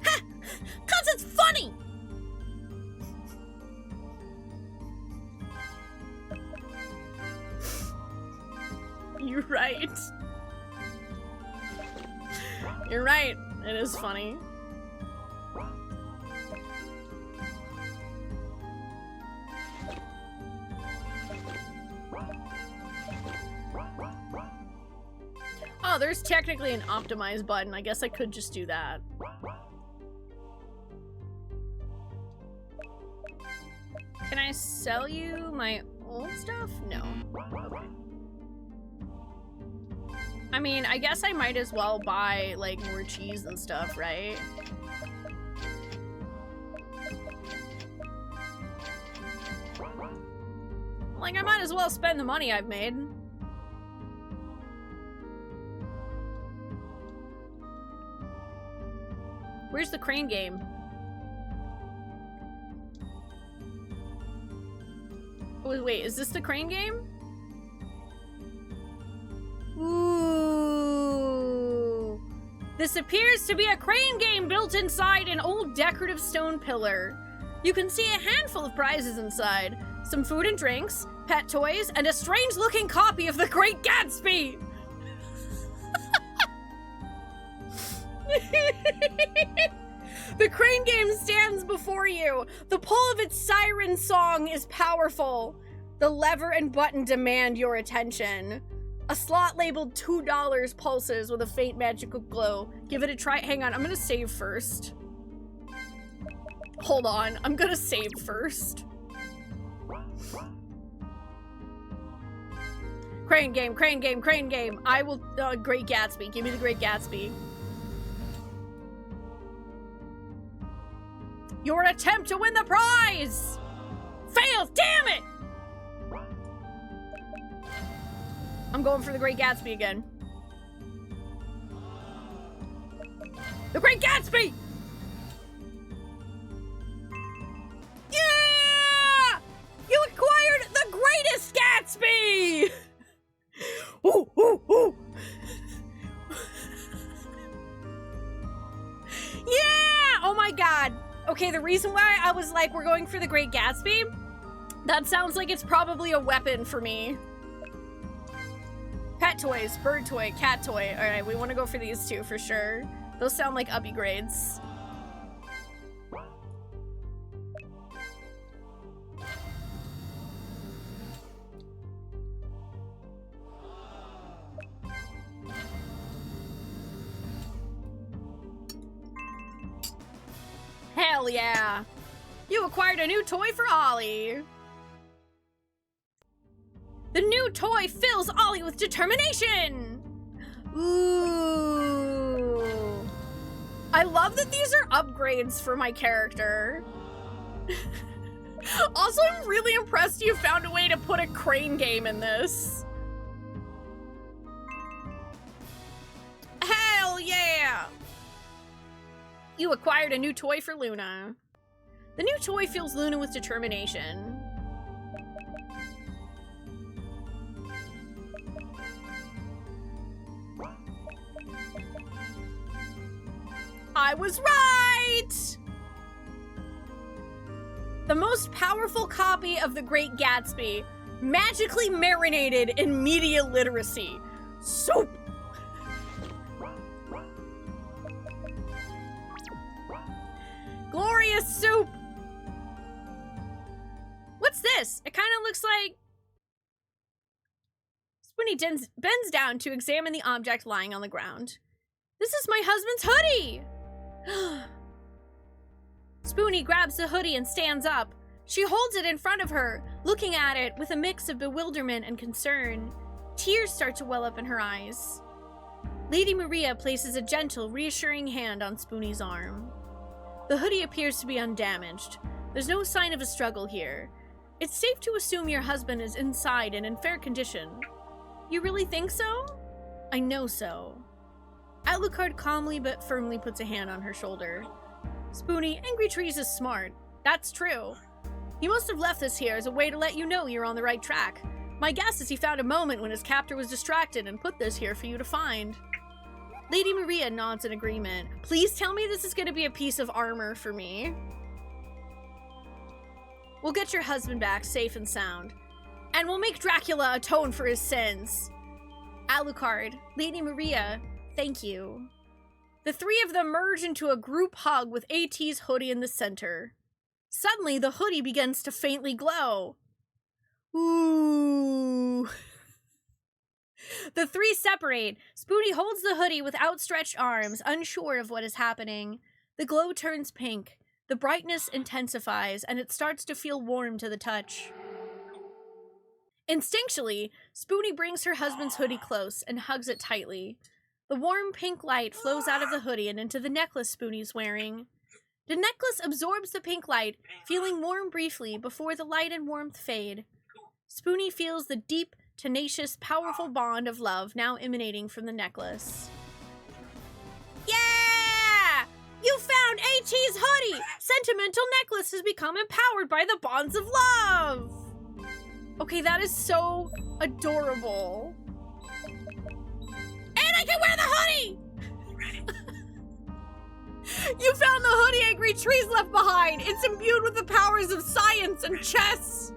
Ha! 'Cause it's funny!
You're right. You're right. It is funny. Oh, there's technically an optimize button. I guess I could just do that. Can I sell you my old stuff? No. Okay. I mean, I guess I might as well buy, like, more cheese and stuff, right? Like, I might as well spend the money I've made. Where's the crane game? Oh, wait, is this the crane game? Ooh. This appears to be a crane game built inside an old decorative stone pillar. You can see a handful of prizes inside. Some food and drinks, pet toys, and a strange-looking copy of The Great Gatsby! The crane game stands before you. The pull of its siren song is powerful. The lever and button demand your attention. A slot labeled $2 pulses with a faint magical glow. Give it a try. Hang on, I'm gonna save first. Hold on, I'm gonna save first. Crane game, crane game, crane game. I will, Great Gatsby. Give me the Great Gatsby. Your attempt to win the prize fails, damn it! I'm going for the Great Gatsby again. The Great Gatsby! Yeah! You acquired the greatest Gatsby! Ooh, ooh, ooh. Yeah! Oh my god. Okay, the reason why I was like, we're going for the Great Gatsby, that sounds like it's probably a weapon for me. Pet toys, bird toy, cat toy. All right, we want to go for these two for sure. Those sound like uppy grades. Hell yeah! You acquired a new toy for Ollie. The new toy fills Ollie with determination! Ooh. I love that these are upgrades for my character. Also, I'm really impressed you found a way to put a crane game in this. Hell yeah! You acquired a new toy for Luna. The new toy fills Luna with determination. I was right! The most powerful copy of The Great Gatsby, magically marinated in media literacy. Soup! Glorious soup! What's this? It kind of looks like... Spoonee bends down to examine the object lying on the ground. This is my husband's hoodie! Spoonee grabs the hoodie and stands up. She holds it in front of her, looking at it with a mix of bewilderment and concern. Tears start to well up in her eyes. Lady Maria places a gentle, reassuring hand on Spoonee's arm. The hoodie appears to be undamaged. There's no sign of a struggle here. It's safe to assume your husband is inside and in fair condition. You really think so? I know so.
Alucard calmly but firmly puts a hand on her shoulder. Spoonee, Angry Trees is smart. That's true. He must have left this here as a way to let you know you're on the right track. My guess is he found a moment when his captor was distracted and put this here for you to find. Lady Maria nods in agreement. Please tell me this is going to be a piece of armor for me. We'll get your husband back safe and sound. And we'll make Dracula atone for his sins. Alucard, Lady Maria, thank you. The three of them merge into a group hug with AT's hoodie in the center. Suddenly, the hoodie begins to faintly glow. Ooh. The three separate. Spoonee holds the hoodie with outstretched arms, unsure of what is happening. The glow turns pink. The brightness intensifies, and it starts to feel warm to the touch. Instinctually, Spoonee brings her husband's hoodie close and hugs it tightly. The warm pink light flows out of the hoodie and into the necklace Spoonee's wearing. The necklace absorbs the pink light, feeling warm briefly before the light and warmth fade. Spoonee feels the deep, tenacious, powerful bond of love now emanating from the necklace. Yeah! You found AT's hoodie! Sentimental necklace has become empowered by the bonds of love! Okay, that is so adorable. And I can wear the hoodie! You found the hoodie Angry Trees left behind! It's imbued with the powers of science and chess!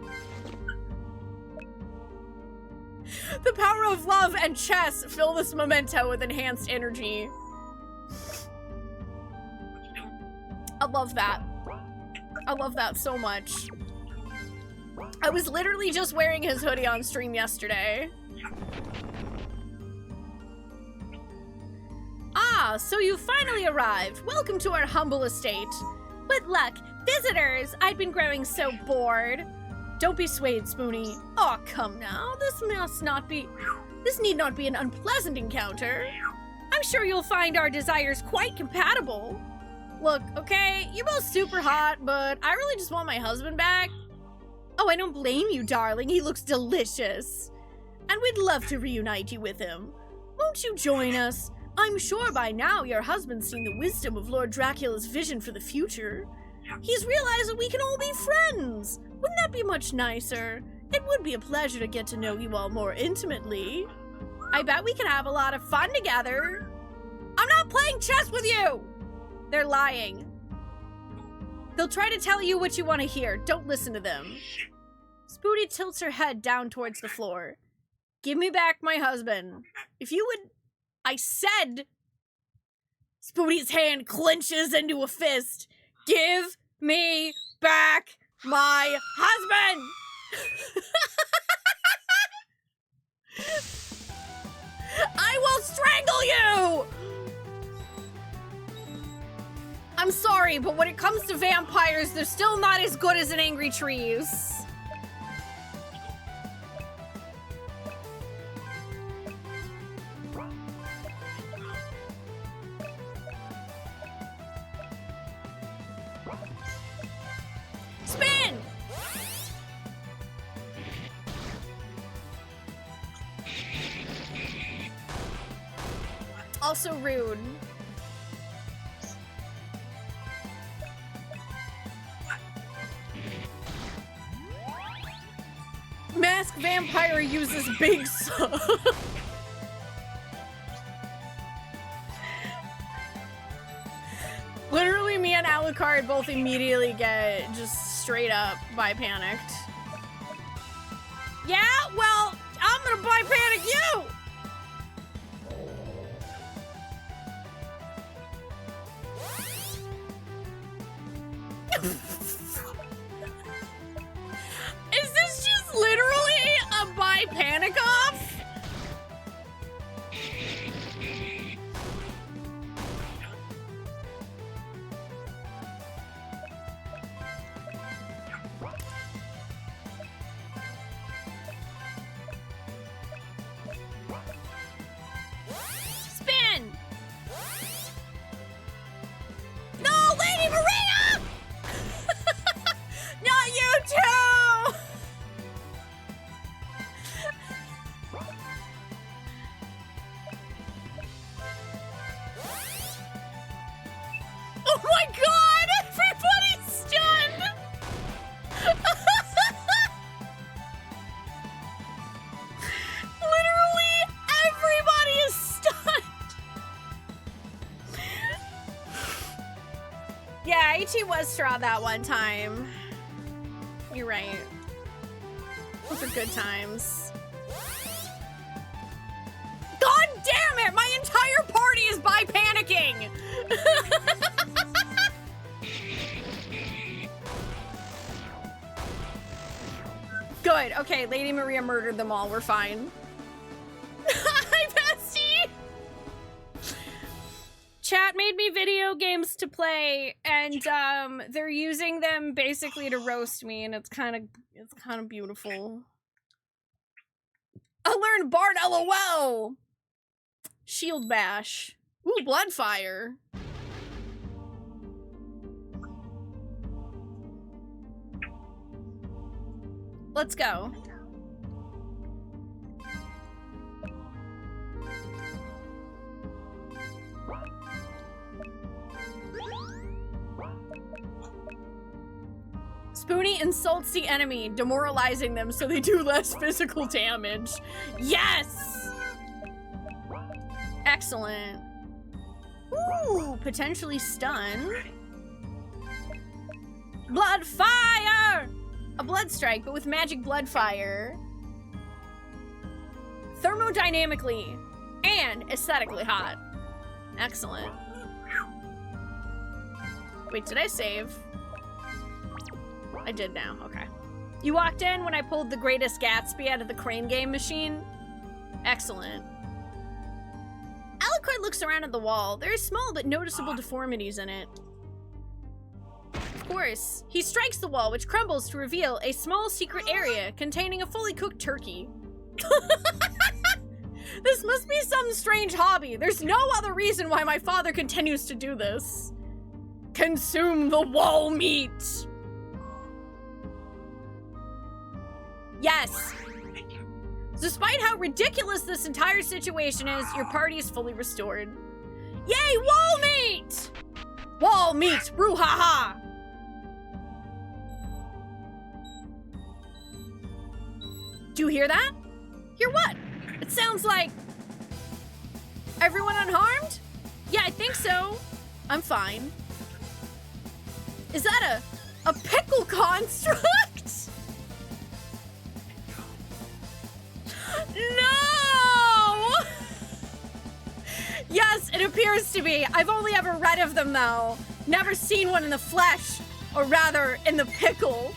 The power of love and chess fill this memento with enhanced energy. I love that. I love that so much. I was literally just wearing his hoodie on stream yesterday. Ah, so you finally arrived. Welcome to our humble estate. With luck, visitors! I'd been growing so bored. Don't be swayed, Spoonee. Aw, come now. This need not be an unpleasant encounter. I'm sure you'll find our desires quite compatible. Look, okay, you're both super hot, but I really just want my husband back. Oh, I don't blame you, darling. He looks delicious. And we'd love to reunite you with him. Won't you join us? I'm sure by now your husband's seen the wisdom of Lord Dracula's vision for the future. He's realized that we can all be friends. Wouldn't that be much nicer? It would be a pleasure to get to know you all more intimately. I bet we can have a lot of fun together. I'm not playing chess with you! They're lying. They'll try to tell you what you want to hear. Don't listen to them. Spoonee tilts her head down towards the floor. Give me back my husband. If you would... I said... Spoonee's hand clenches into a fist. Give me back my husband! I will strangle you! I'm sorry, but when it comes to vampires, they're still not as good as an Angry Trees. Spin! Also rude. Mask Vampire uses big sub. Literally, me and Alucard both immediately get just straight up bi-panicked. Yeah, well, I'm gonna bi-panic you! Is this just literally a bi-panic off? Spin! No, Lady Maria! Not you too! BT was straw that one time. You're right. Those are good times. God damn it! My entire party is by panicking! Good. Okay, Lady Maria murdered them all. We're fine. Hi, Bestie! Chat made me video games to play, and they're using them basically to roast me, and it's kind of beautiful. I learned Bard LOL. Shield bash. Ooh, Bloodfire. Let's go. Spoonee insults the enemy, demoralizing them so they do less physical damage. Yes! Excellent. Ooh, potentially stun. Blood fire! A blood strike, but with magic blood fire. Thermodynamically and aesthetically hot. Excellent. Wait, did I save? I did now, okay. You walked in when I pulled the Greatest Gatsby out of the crane game machine? Excellent. Alucard looks around at the wall. There are small but noticeable deformities in it. Of course. He strikes the wall, which crumbles to reveal a small secret area containing a fully cooked turkey. This must be some strange hobby. There's no other reason why my father continues to do this. Consume the wall meat! Yes! Despite how ridiculous this entire situation is, your party is fully restored. Yay, wall meat! Wall meat, brouhaha! Do you hear that? Hear what? It sounds like... Everyone unharmed? Yeah, I think so. I'm fine. Is that a pickle construct? No! Yes, it appears to be. I've only ever read of them, though. Never seen one in the flesh, or rather, in the pickle.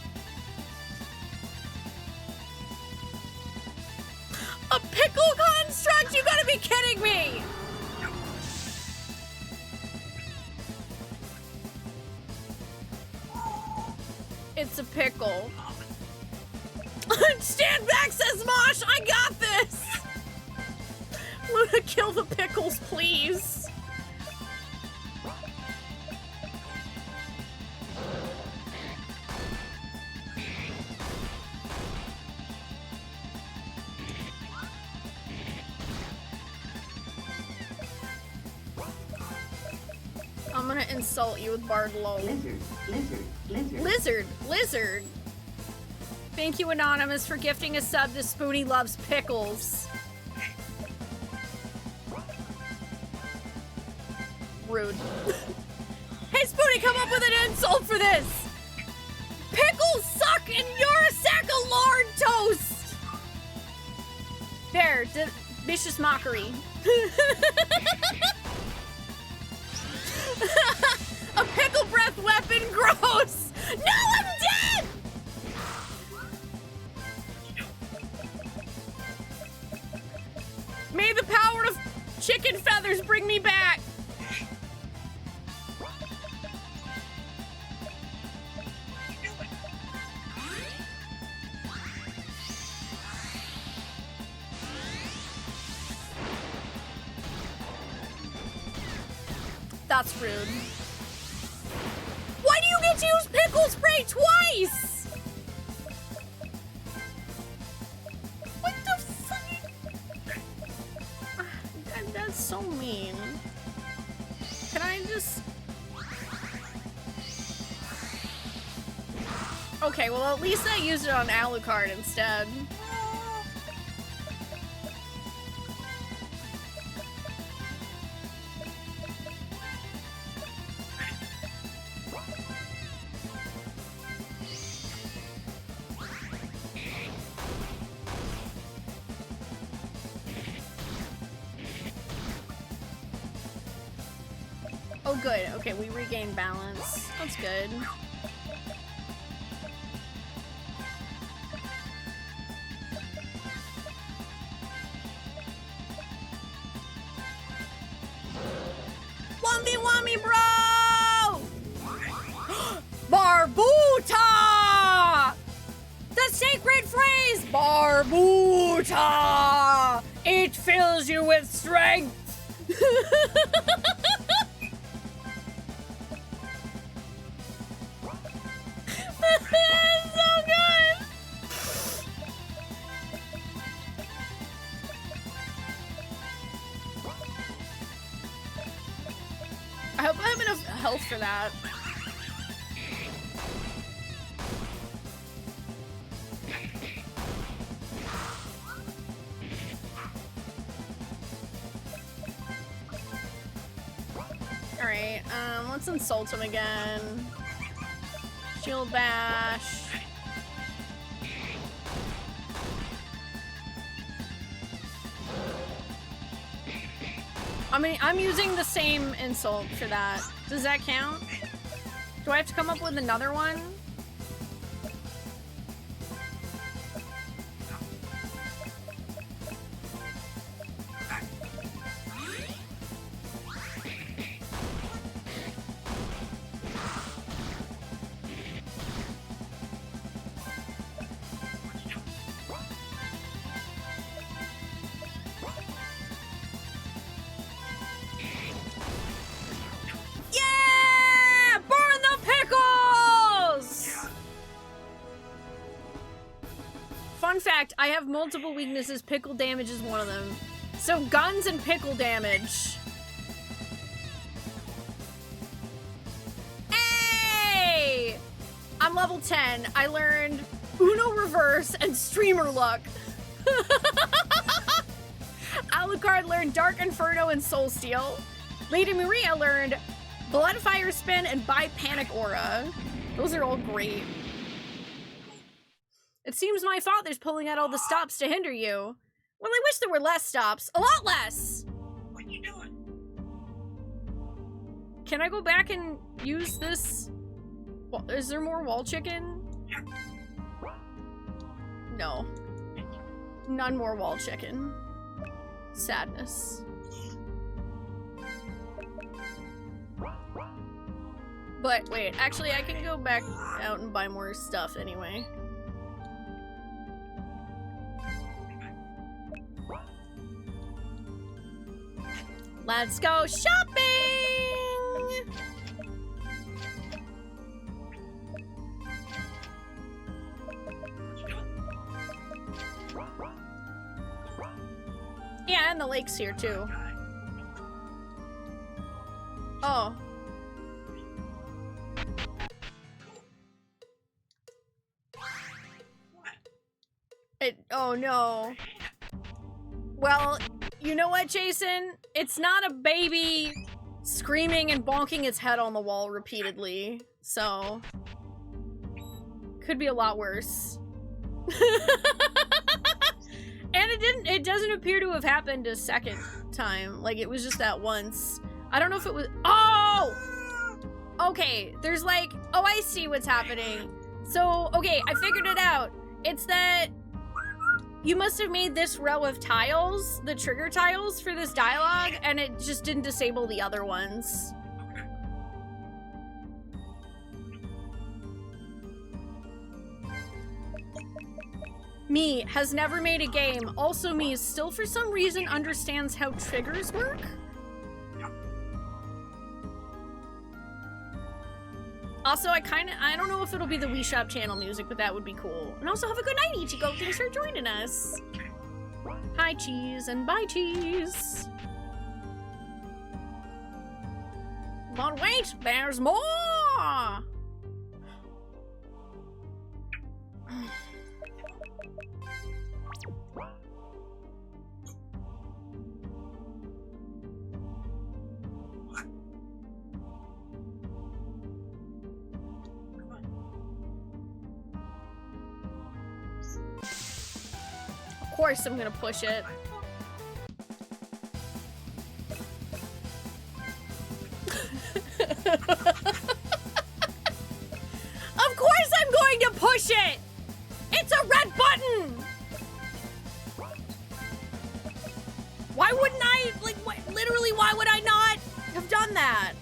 A pickle construct? You gotta be kidding me! It's a pickle. Stand back, says Mosh! I got this! Luna, kill the pickles, please. I'm gonna insult you with Bard LOL. Lizard. Thank you, Anonymous, for gifting a sub to Spoonee Loves Pickles. Rude. Hey, Spoonee, come up with an insult for this! Pickles suck and you're a sack of lard toast! There, vicious mockery. A pickle breath weapon, gross! No, I'm dead! May the power of chicken feathers bring me back! That's rude. Why do you get to use pickle spray twice? What the fuck? That's so mean. Can I just... Okay, well at least I used it on Alucard instead. Oh, good. Okay, we regained balance. That's good. Wummy, bro! Barbuta! The sacred phrase, Barbuta! It fills you with strength. So good. I hope I have enough health for that. Alright, let's insult him again. Shield bash. I mean, I'm using the same insult for that. Does that count? Do I have to come up with another one? I have multiple weaknesses. Pickle damage is one of them. So guns and pickle damage. Hey! I'm level 10. I learned Uno Reverse and Streamer Luck. Alucard learned Dark Inferno and Soul Steal. Lady Maria learned Bloodfire Spin and Buy Panic Aura. Those are all great. It seems my father's pulling out all the stops to hinder you. Well, I wish there were less stops. A lot less!
What are you doing?
Can I go back and use this? Is there more wall chicken? No. None more wall chicken. Sadness. But wait, actually I can go back out and buy more stuff anyway. Let's go shopping! Yeah, and the lake's here too. Oh. Oh no. Well, you know what, Jason? It's not a baby screaming and bonking its head on the wall repeatedly, so could be a lot worse. And it doesn't appear to have happened a second time. Like, it was just that once. I don't know if it was— oh! Okay, there's like— oh, I see what's happening. So, okay, I figured it out. It's that you must have made this row of tiles, the trigger tiles for this dialogue, and it just didn't disable the other ones. Me has never made a game. Also, me still for some reason understands how triggers work. Also, I don't know if it'll be the Wii Shop channel music, but that would be cool. And also, have a good night, Ichigo. Thanks for joining us. Hi, cheese, and bye, cheese. But wait, there's more! Of course I'm gonna push it.
Of course I'm going to push it! It's a red button! Why wouldn't I, like, literally, why would I not have done that?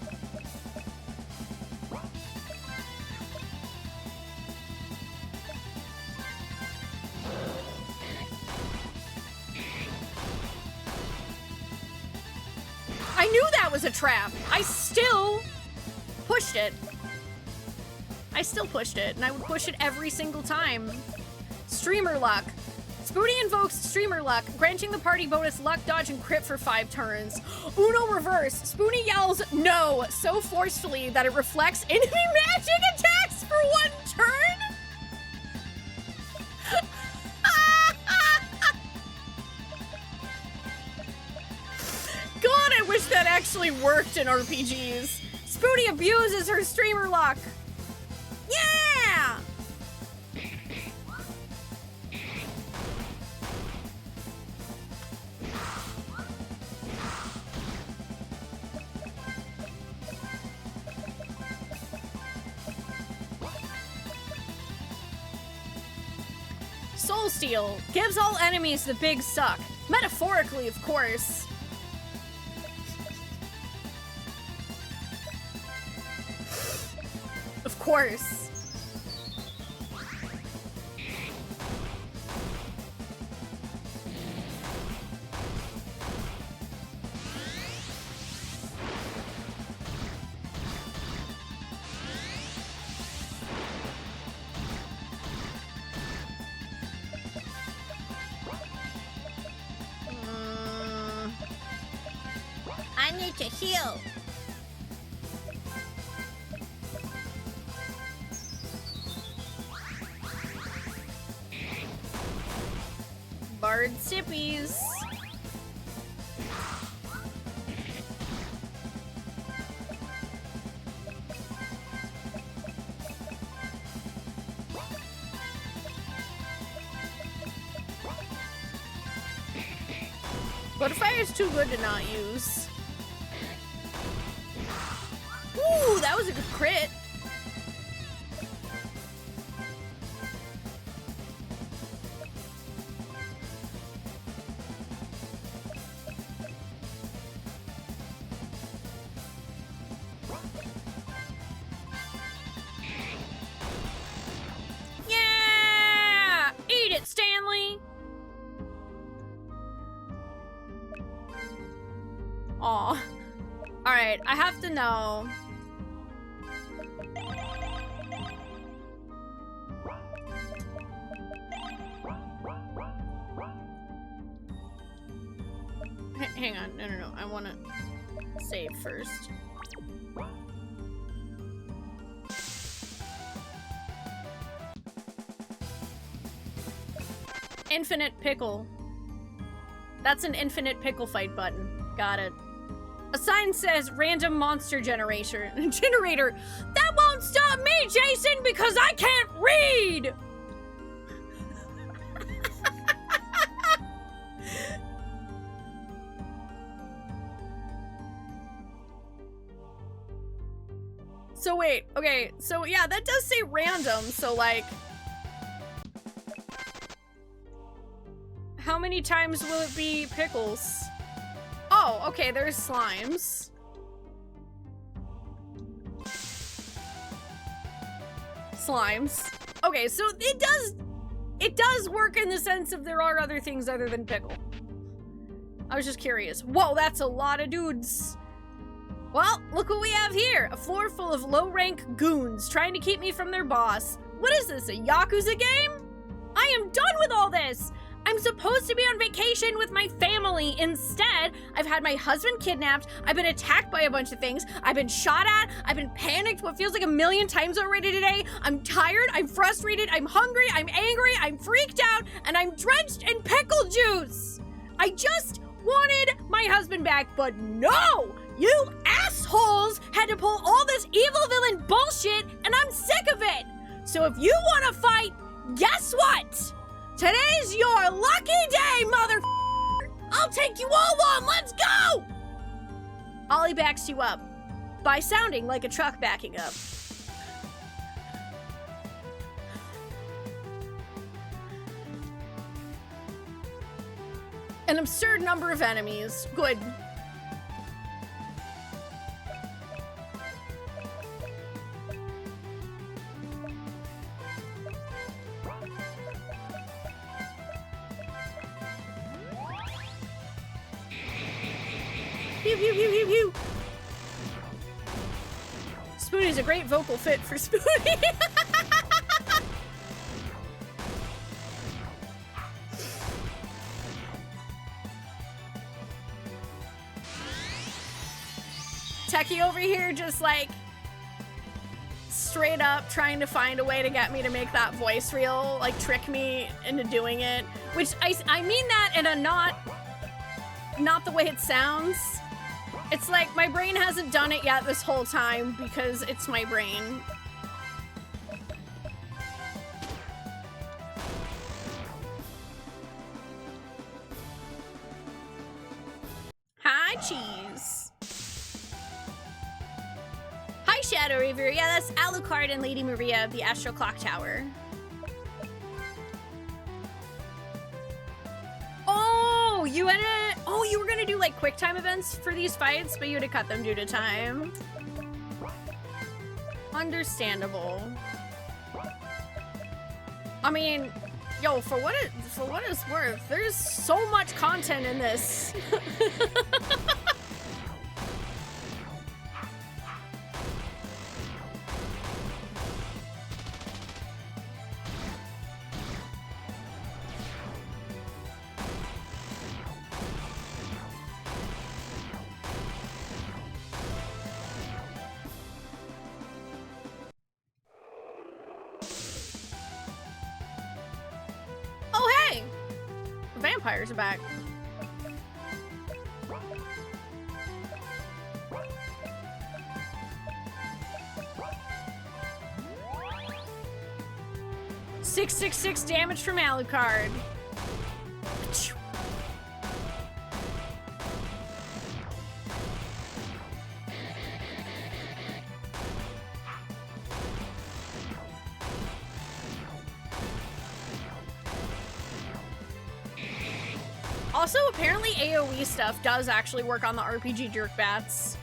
I knew that was a trap. I still pushed it. I still pushed it, and I would push it every single time. Streamer luck. Spoonee invokes streamer luck, granting the party bonus luck, dodge, and crit for 5 turns. Uno reverse. Spoonee yells no so forcefully that it reflects enemy magic attacks for 1 turn? God, I wish that actually worked in RPGs. Spoonee abuses her streamer luck. Yeah! Soul Steal gives all enemies the big suck. Metaphorically, of course. Of course. I need to heal. Bard sippies. Butterfire is too good to not use. Ooh, that was a good crit. Yeah! Eat it, Stanley! Aw. Alright, I have to know. Hang on, no. I want to save first. Infinite pickle. That's an infinite pickle fight button. Got it. A sign says random monster generator. That won't stop me, Jason, because I can't read! So wait, okay, so yeah, that does say random, so like... How many times will it be pickles? Oh, okay, there's slimes. Slimes. Okay, so it does work in the sense of there are other things other than pickle. I was just curious. Whoa, that's a lot of dudes. Well, look what we have here. A floor full of low-rank goons trying to keep me from their boss. What is this, a Yakuza game? I am done with all this. I'm supposed to be on vacation with my family. Instead, I've had my husband kidnapped, I've been attacked by a bunch of things, I've been shot at, I've been panicked what feels like 1,000,000 times already today, I'm tired, I'm frustrated, I'm hungry, I'm angry, I'm freaked out, and I'm drenched in pickle juice! I just wanted my husband back, but no! You assholes had to pull all this evil villain bullshit, and I'm sick of it! So if you want to fight, guess what? Today's your lucky day, mother. I'll take you all on. Let's go. Ollie backs you up. by sounding like a truck backing up. An absurd number of enemies. Good. Pew, pew, pew, pew, pew. Spoonee's a great vocal fit for Spoonee. Techie over here just like straight up trying to find a way to get me to make that voice real, like trick me into doing it, which I mean that in a not the way it sounds. It's like my brain hasn't done it yet this whole time because it's my brain. Hi, cheese. Hi, Shadow Reaver. Yeah, that's Alucard and Lady Maria of the Astral Clock Tower. Oh, you were gonna do like quick time events for these fights, but you had to cut them due to time. Understandable. I mean, yo, for what it's worth, there's so much content in this. Vampires are back. $666 damage from Alucard. Also, apparently AoE stuff does actually work on the RPG jerk bats.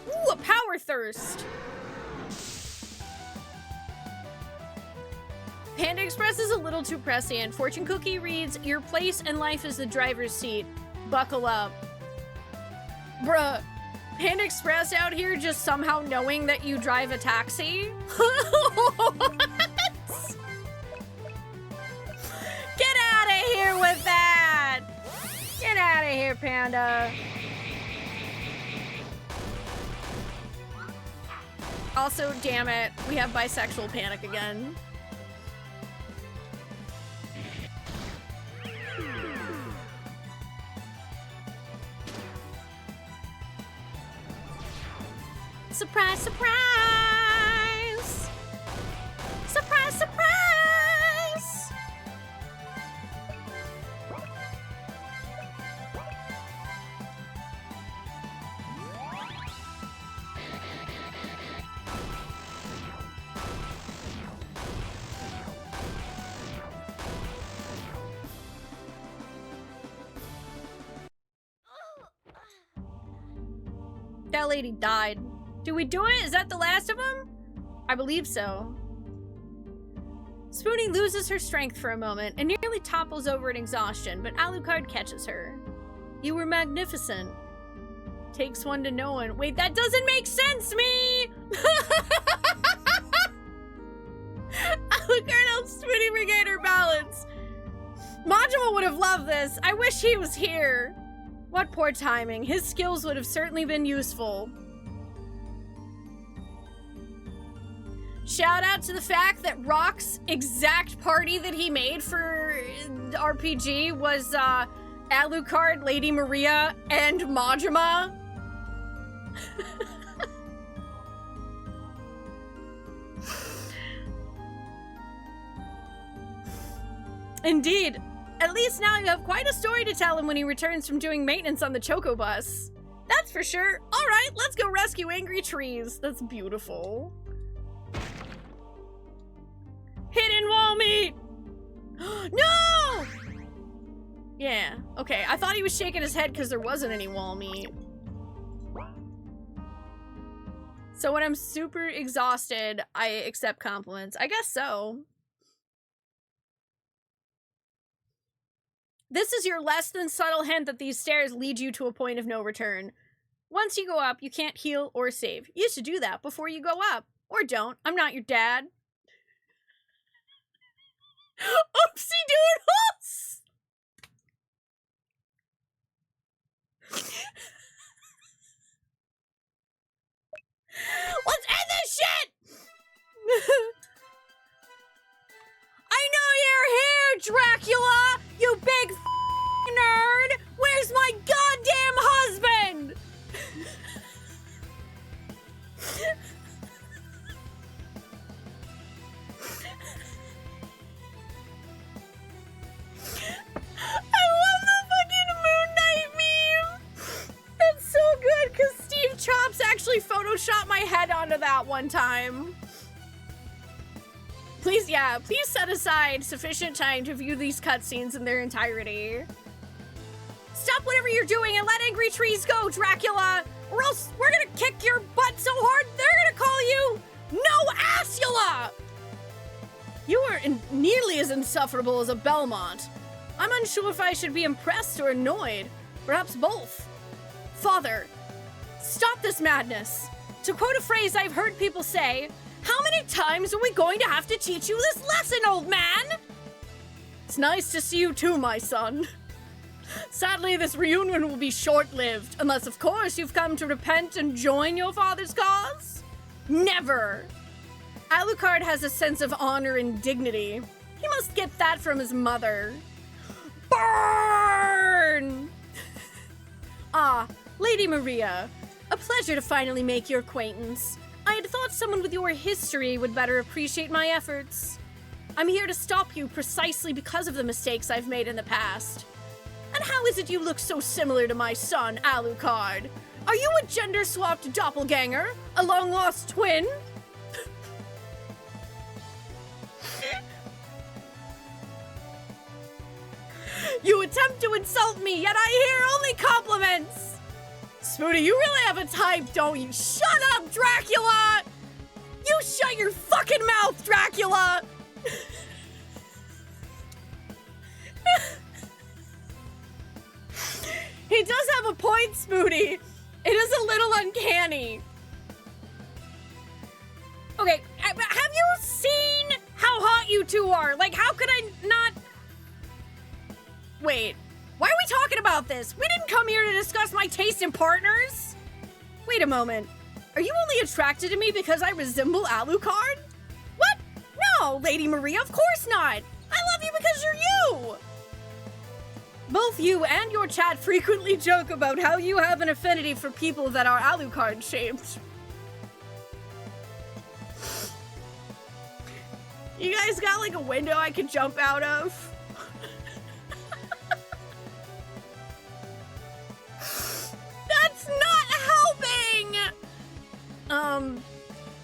Ooh, a power thirst. Panda Express is a little too prescient. Fortune Cookie reads, your place in life is the driver's seat. Buckle up. Bruh, Panda Express out here just somehow knowing that you drive a taxi? What? Get out of here with that! Get out of here, Panda. Also, damn it, we have bisexual panic again. Surprise, surprise! Surprise, surprise! That lady died. Do we do it? Is that the last of them? I believe so. Spoonee loses her strength for a moment and nearly topples over in exhaustion, but Alucard catches her. You were magnificent. Takes one to know one. Wait, that doesn't make sense, me! Alucard helps Spoonee regain her balance. Majima would have loved this. I wish he was here. What poor timing. His skills would have certainly been useful. Shout out to the fact that Rock's exact party that he made for RPG was Alucard, Lady Maria, and Majima. Indeed. At least now you have quite a story to tell him when he returns from doing maintenance on the Choco Bus. That's for sure. All right, let's go rescue angry trees. That's beautiful. Hidden wall meat! No! Yeah, okay. I thought he was shaking his head because there wasn't any wall meat. So when I'm super exhausted, I accept compliments. I guess so. This is your less than subtle hint that these stairs lead you to a point of no return. Once you go up, you can't heal or save. You should do that before you go up. Or don't. I'm not your dad. Oopsie doodles! Let's end this shit! I know you're here, Dracula! You big nerd! Where's my goddamn husband? I love the fucking Moon Knight meme! That's so good, because Steve Chops actually photoshopped my head onto that one time. Please set aside sufficient time to view these cutscenes in their entirety. Stop whatever you're doing and let angry trees go, Dracula! Or else we're gonna kick your butt so hard they're gonna call you No-Assula! You are nearly as insufferable as a Belmont. I'm unsure if I should be impressed or annoyed. Perhaps both. Father, stop this madness. To quote a phrase I've heard people say, how many times are we going to have to teach you this lesson, old man? It's nice to see you too, my son. Sadly, this reunion will be short-lived, unless, of course, you've come to repent and join your father's cause. Never! Alucard has a sense of honor and dignity. He must get that from his mother. Burn! Ah, Lady Maria. A pleasure to finally make your acquaintance. I had thought someone with your history would better appreciate my efforts. I'm here to stop you precisely because of the mistakes I've made in the past. And how is it you look so similar to my son, Alucard? Are you a gender-swapped doppelganger? A long-lost twin? You attempt to insult me, yet I hear only compliments! Spoonee, you really have a type, don't you? Shut up, Dracula! You shut your fucking mouth, Dracula! He does have a point, Spoonee. It is a little uncanny. Okay, have you seen how hot you two are? Like, how could I not... Wait, why are we talking about this? We didn't come here to discuss my taste in partners. Wait a moment. Are you only attracted to me because I resemble Alucard? What? No, Lady Maria, of course not. I love you because you're you. Both you and your chat frequently joke about how you have an affinity for people that are Alucard-shaped. You guys got like a window I could jump out of? That's not helping!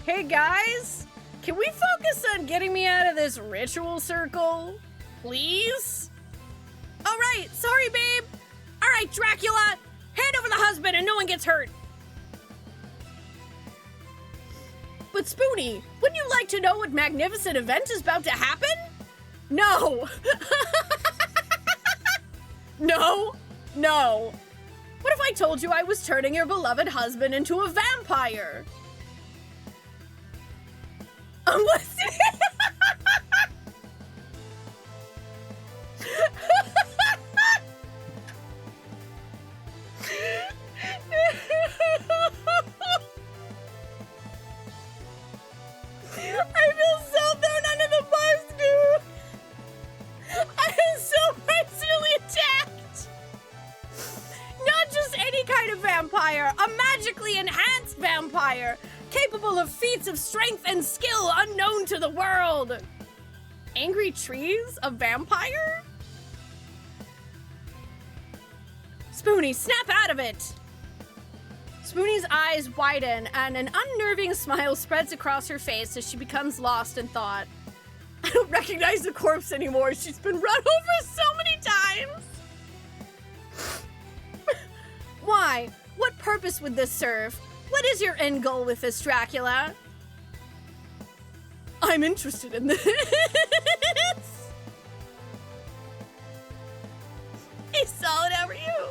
Hey guys? Can we focus on getting me out of this ritual circle? Please? Alright, sorry babe! Alright, Dracula! Hand over the husband and no one gets hurt! But Spoonee, wouldn't you like to know what magnificent event is about to happen? No! No! No! What if I told you I was turning your beloved husband into a vampire? I'm listening! I feel so thrown under the bus, dude! I am so personally attacked! Not just any kind of vampire, a magically enhanced vampire, capable of feats of strength and skill unknown to the world. Angry trees? A vampire? Spoonee, snap out of it! Spoonee's eyes widen and an unnerving smile spreads across her face as she becomes lost in thought. I don't recognize the corpse anymore. She's been run over so many times. Why? What purpose would this serve? What is your end goal with this, Dracula? I'm interested in this. He's solid over you.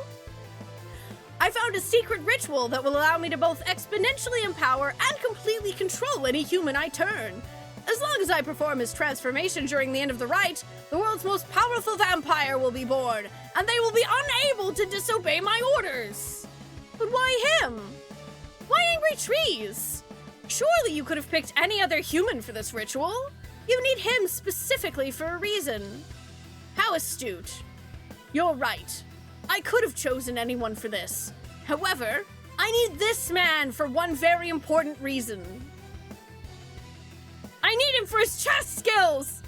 I found a secret ritual that will allow me to both exponentially empower and completely control any human I turn. As long as I perform his transformation during the end of the rite, the world's most powerful vampire will be born, and they will be unable to disobey my orders. But why him? Why angry trees? Surely you could have picked any other human for this ritual. You need him specifically for a reason. How astute. You're right. I could have chosen anyone for this. However, I need this man for one very important reason. I need him for his chess skills!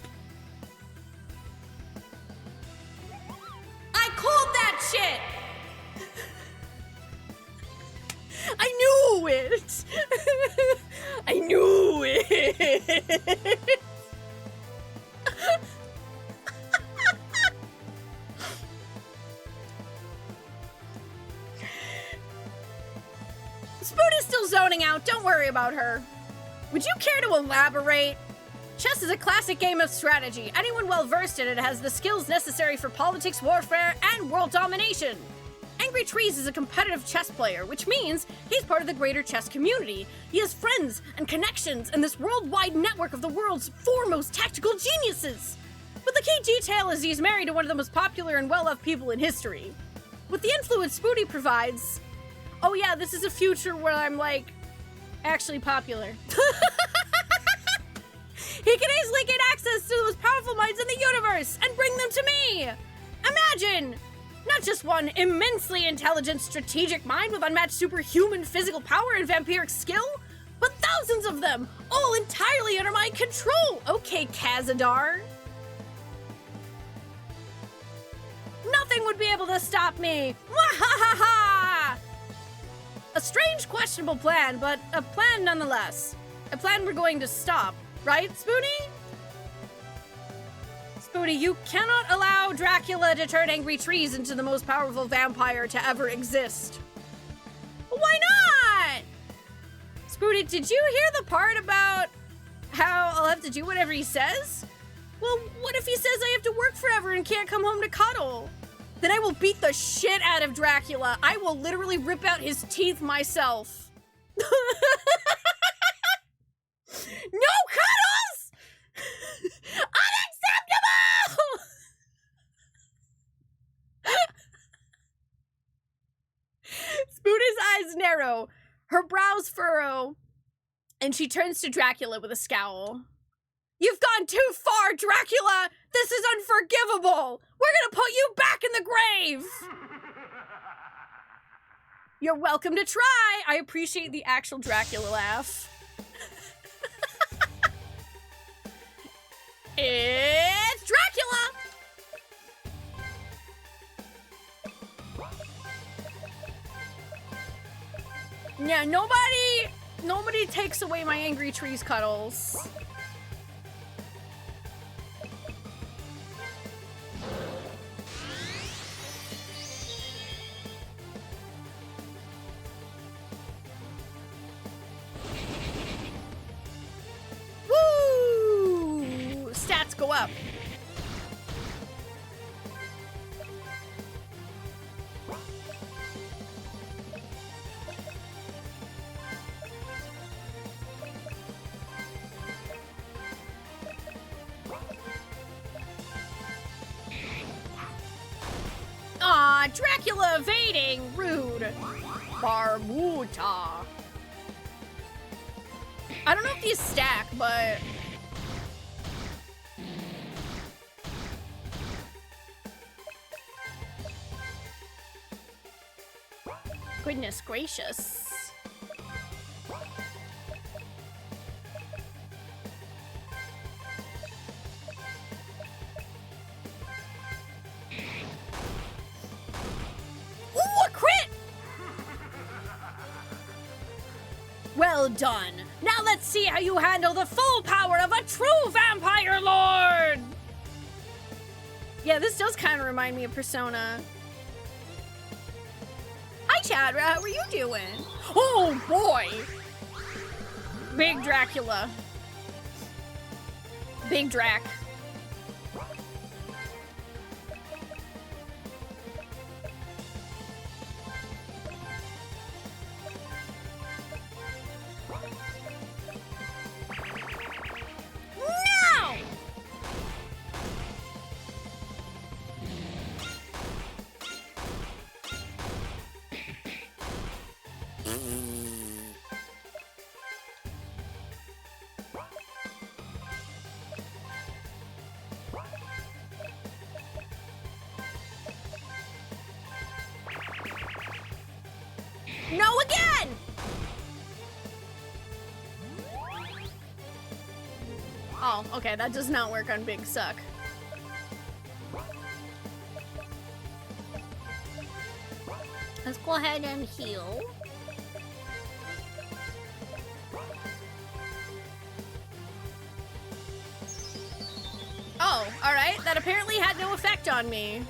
I called that shit! I knew it! I knew it! Spoonee's still zoning out, don't worry about her. Would you care to elaborate? Chess is a classic game of strategy. Anyone well-versed in it has the skills necessary for politics, warfare, and world domination. Angry Trees is a competitive chess player, which means he's part of the greater chess community. He has friends and connections in this worldwide network of the world's foremost tactical geniuses. But the key detail is he's married to one of the most popular and well-loved people in history. With the influence Spoonee provides... Oh yeah, this is a future where I'm, like, actually popular. He can easily get access to the most powerful minds in the universe and bring them to me! Imagine! Not just one immensely intelligent strategic mind with unmatched superhuman physical power and vampiric skill, but thousands of them, all entirely under my control! Okay, Khazadar. Nothing would be able to stop me! Mwahaha! A strange, questionable plan, but a plan nonetheless. A plan we're going to stop. Right, Spoonee? Spoonee, you cannot allow Dracula to turn Angry Trees into the most powerful vampire to ever exist. Why not? Spoonee, did you hear the part about how I'll have to do whatever he says? Well, what if he says I have to work forever and can't come home to cuddle? Then I will beat the shit out of Dracula. I will literally rip out his teeth myself. No cuddles! Unacceptable! Spoonee's eyes narrow, her brows furrow, and she turns to Dracula with a scowl. You've gone too far, Dracula! This is unforgivable! We're gonna put you back in the grave! You're welcome to try! I appreciate the actual Dracula laugh. It's Dracula! Yeah, nobody takes away my Angry Trees cuddles. Woo! Stats go up. Aw, Dracula evading! Rude. Barbuta. I don't know if these stack, but... Goodness gracious. Well done. Now let's see how you handle the full power of a true vampire lord.
Yeah, this does kind of remind me of Persona. Hi, Chadra. How are you doing?
Oh boy.
Big Dracula. Big Drac.
No!
No again! Oh, okay, that does not work on Big Suck.
Let's go ahead and heal.
Oh, alright, that apparently had no effect on me.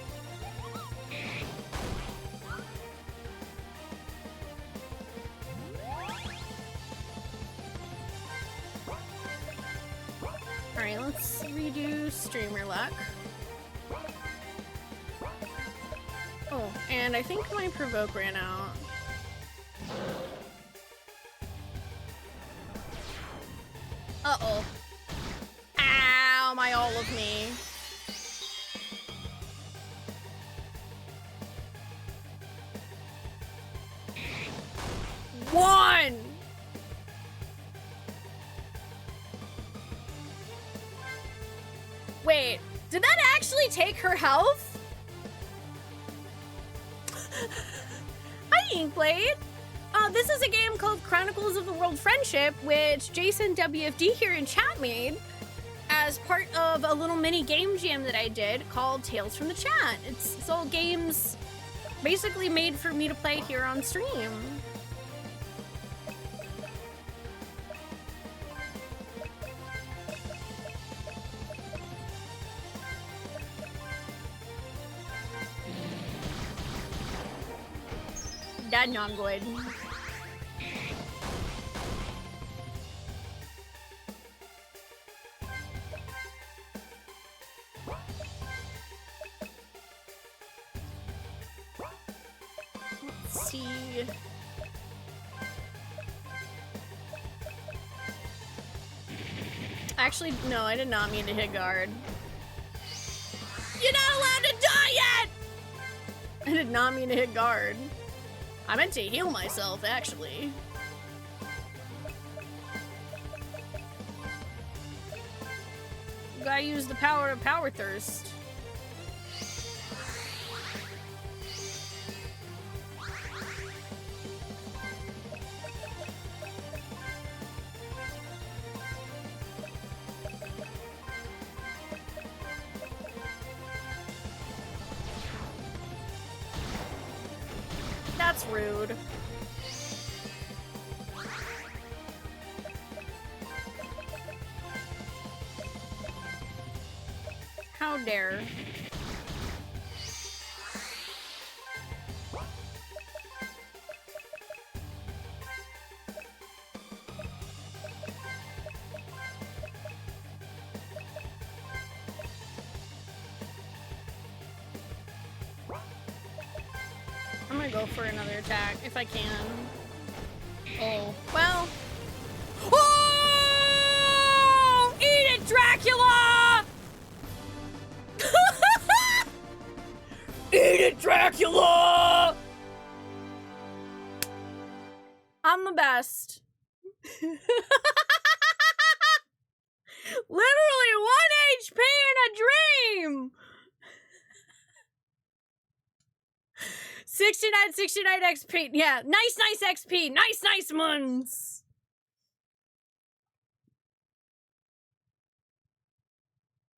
Alright, let's redo streamer luck. Oh, and I think my provoke ran out. Uh-oh. Ow, my all of me. One! Wait, did that actually take her health? Hi, Inkblade. This is a game called Chronicles of the World Friendship, which Jason WFD here in chat made as part of a little mini game jam that I did called Tales from the Chat. It's all games basically made for me to play here on stream. That not good. Let's see. Actually, no, I did not mean to hit guard. You're not allowed to die yet! I did not mean to hit guard. I meant to heal myself, actually. Gotta use the power of Power Thirst. That's rude. How dare. I'm gonna go for another attack if I can. Oh, well. Oh! Eat it, Dracula! Eat it, Dracula! I'm the best. Literally 1 HP in a dream! 69 XP. Yeah, nice XP. Nice ones.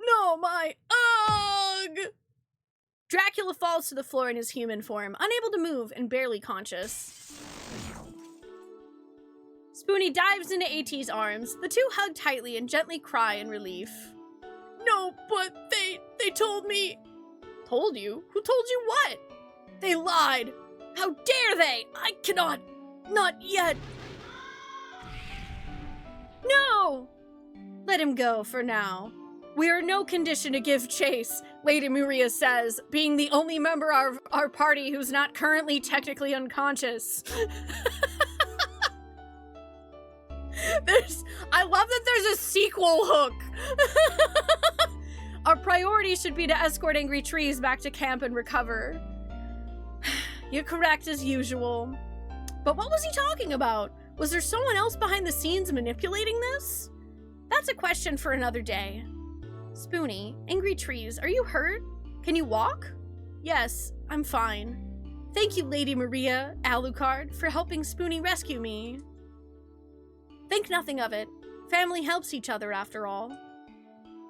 No, my ugh! Dracula falls to the floor in his human form, unable to move and barely conscious. Spoonee dives into AT's arms. The two hug tightly and gently cry in relief. No, but they told me. Told you? Who told you what? They lied. How dare they? I cannot. Not yet. No! Let him go for now. We are in no condition to give chase, Lady Maria says, being the only member of our party who's not currently technically unconscious. I love that there's a sequel hook. Our priority should be to escort Angry Trees back to camp and recover. You're correct as usual. But what was he talking about? Was there someone else behind the scenes manipulating this? That's a question for another day. Spoonee, Angry Trees, are you hurt? Can you walk? Yes, I'm fine. Thank you, Lady Maria, Alucard, for helping Spoonee rescue me. Think nothing of it. Family helps each other, after all.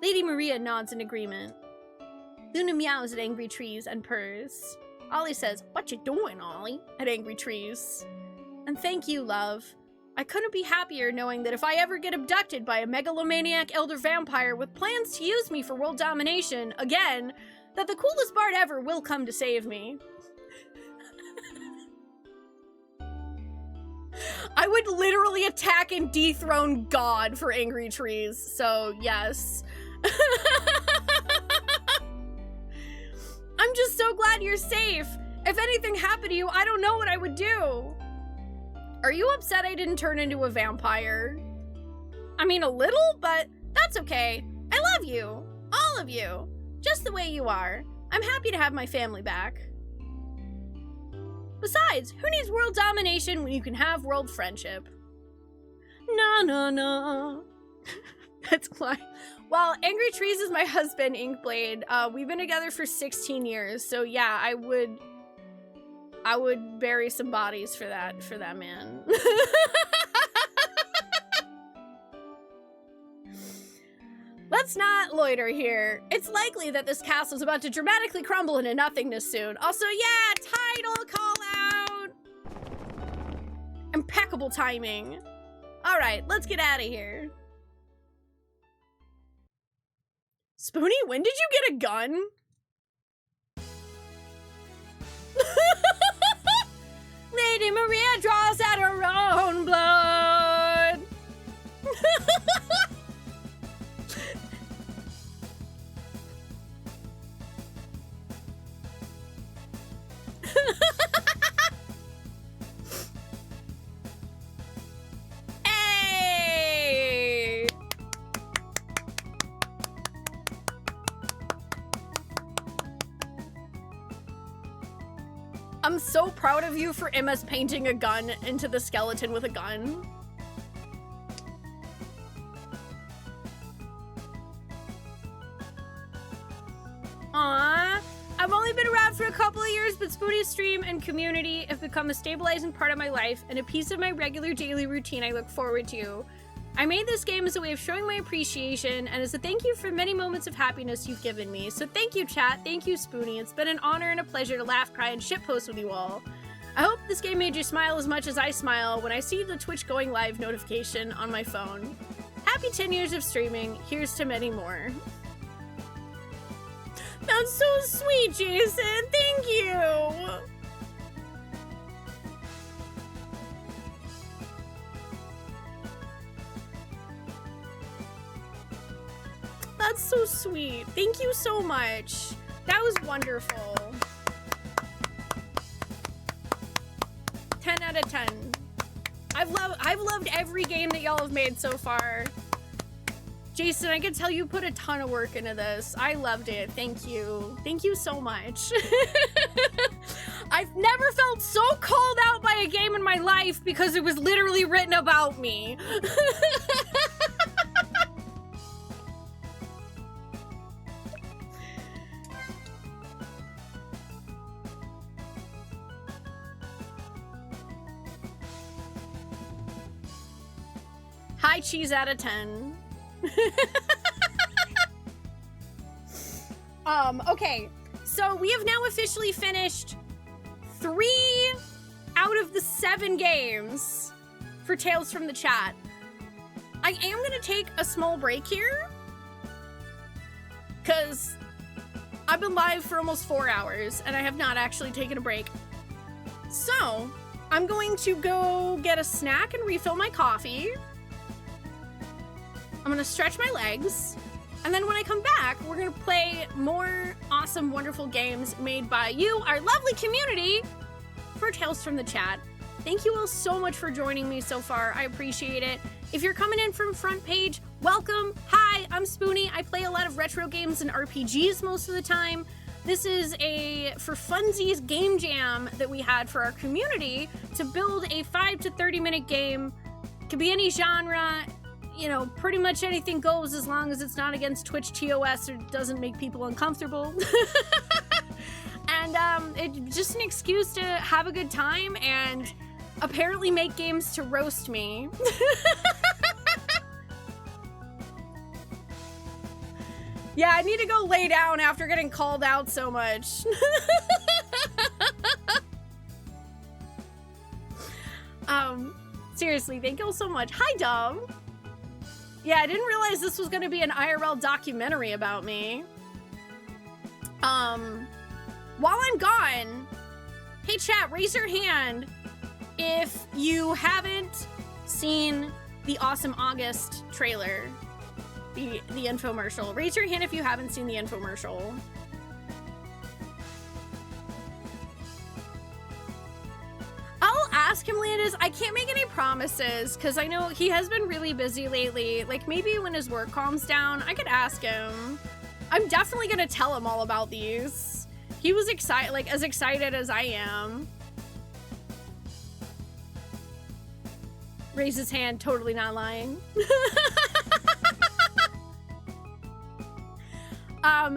Lady Maria nods in agreement. Luna meows at Angry Trees and purrs. Ollie says, "What you doing, Ollie?" at Angry Trees. And thank you, love. I couldn't be happier knowing that if I ever get abducted by a megalomaniac elder vampire with plans to use me for world domination, again, that the coolest bard ever will come to save me. I would literally attack and dethrone God for Angry Trees, so yes. I'm just so glad you're safe. If anything happened to you, I don't know what I would do. Are you upset I didn't turn into a vampire? I mean, a little, but that's okay. I love you. All of you. Just the way you are. I'm happy to have my family back. Besides, who needs world domination when you can have world friendship? No. That's why. Well, Angry Trees is my husband, Inkblade. We've been together for 16 years, so yeah, I would bury some bodies for that man. Let's not loiter here. It's likely that this castle's about to dramatically crumble into nothingness soon. Also, yeah, title call out. Impeccable timing. All right, let's get out of here. Spoonee, when did you get a gun? Lady Maria draws out her own blood. Hey! I'm so proud of you for MS painting a gun into the skeleton with a gun. Aww. I've only been around for a couple of years, but Spoonee's stream and community have become a stabilizing part of my life and a piece of my regular daily routine I look forward to. I made this game as a way of showing my appreciation and as a thank you for many moments of happiness you've given me. So thank you, chat. Thank you, Spoonee. It's been an honor and a pleasure to laugh, cry, and shitpost with you all. I hope this game made you smile as much as I smile when I see the Twitch going live notification on my phone. Happy 10 years of streaming. Here's to many more. That's so sweet, Jason. Thank you. That's so sweet. Thank you so much. That was wonderful. 10 out of 10. I've loved every game that y'all have made so far. Jason, I can tell you put a ton of work into this. I loved it. Thank you. Thank you so much. I've never felt so called out by a game in my life because it was literally written about me. High cheese out of 10. Okay, so we have now officially finished 3 out of the 7 games for Tales from the Chat. I am gonna take a small break here, because I've been live for almost 4 hours and I have not actually taken a break. So, I'm going to go get a snack and refill my coffee. I'm gonna stretch my legs. And then when I come back, we're gonna play more awesome, wonderful games made by you, our lovely community, for Tales from the Chat. Thank you all so much for joining me so far. I appreciate it. If you're coming in from front page, welcome. Hi, I'm Spoonee. I play a lot of retro games and RPGs most of the time. This is a for funsies game jam that we had for our community to build a 5 to 30 minute game. Could be any genre. You know, pretty much anything goes as long as it's not against Twitch TOS or doesn't make people uncomfortable. And it's just an excuse to have a good time and apparently make games to roast me. Yeah, I need to go lay down after getting called out so much. Seriously, thank you all so much. Hi, Dom. Yeah, I didn't realize this was gonna be an IRL documentary about me. While I'm gone, hey chat, raise your hand if you haven't seen the awesome August trailer, the infomercial. Raise your hand if you haven't seen the infomercial. I'll ask him, Landis. I can't make any promises because I know he has been really busy lately. Like maybe when his work calms down, I could ask him. I'm definitely gonna tell him all about these. He was excited, like as excited as I am. Raise his hand, totally not lying.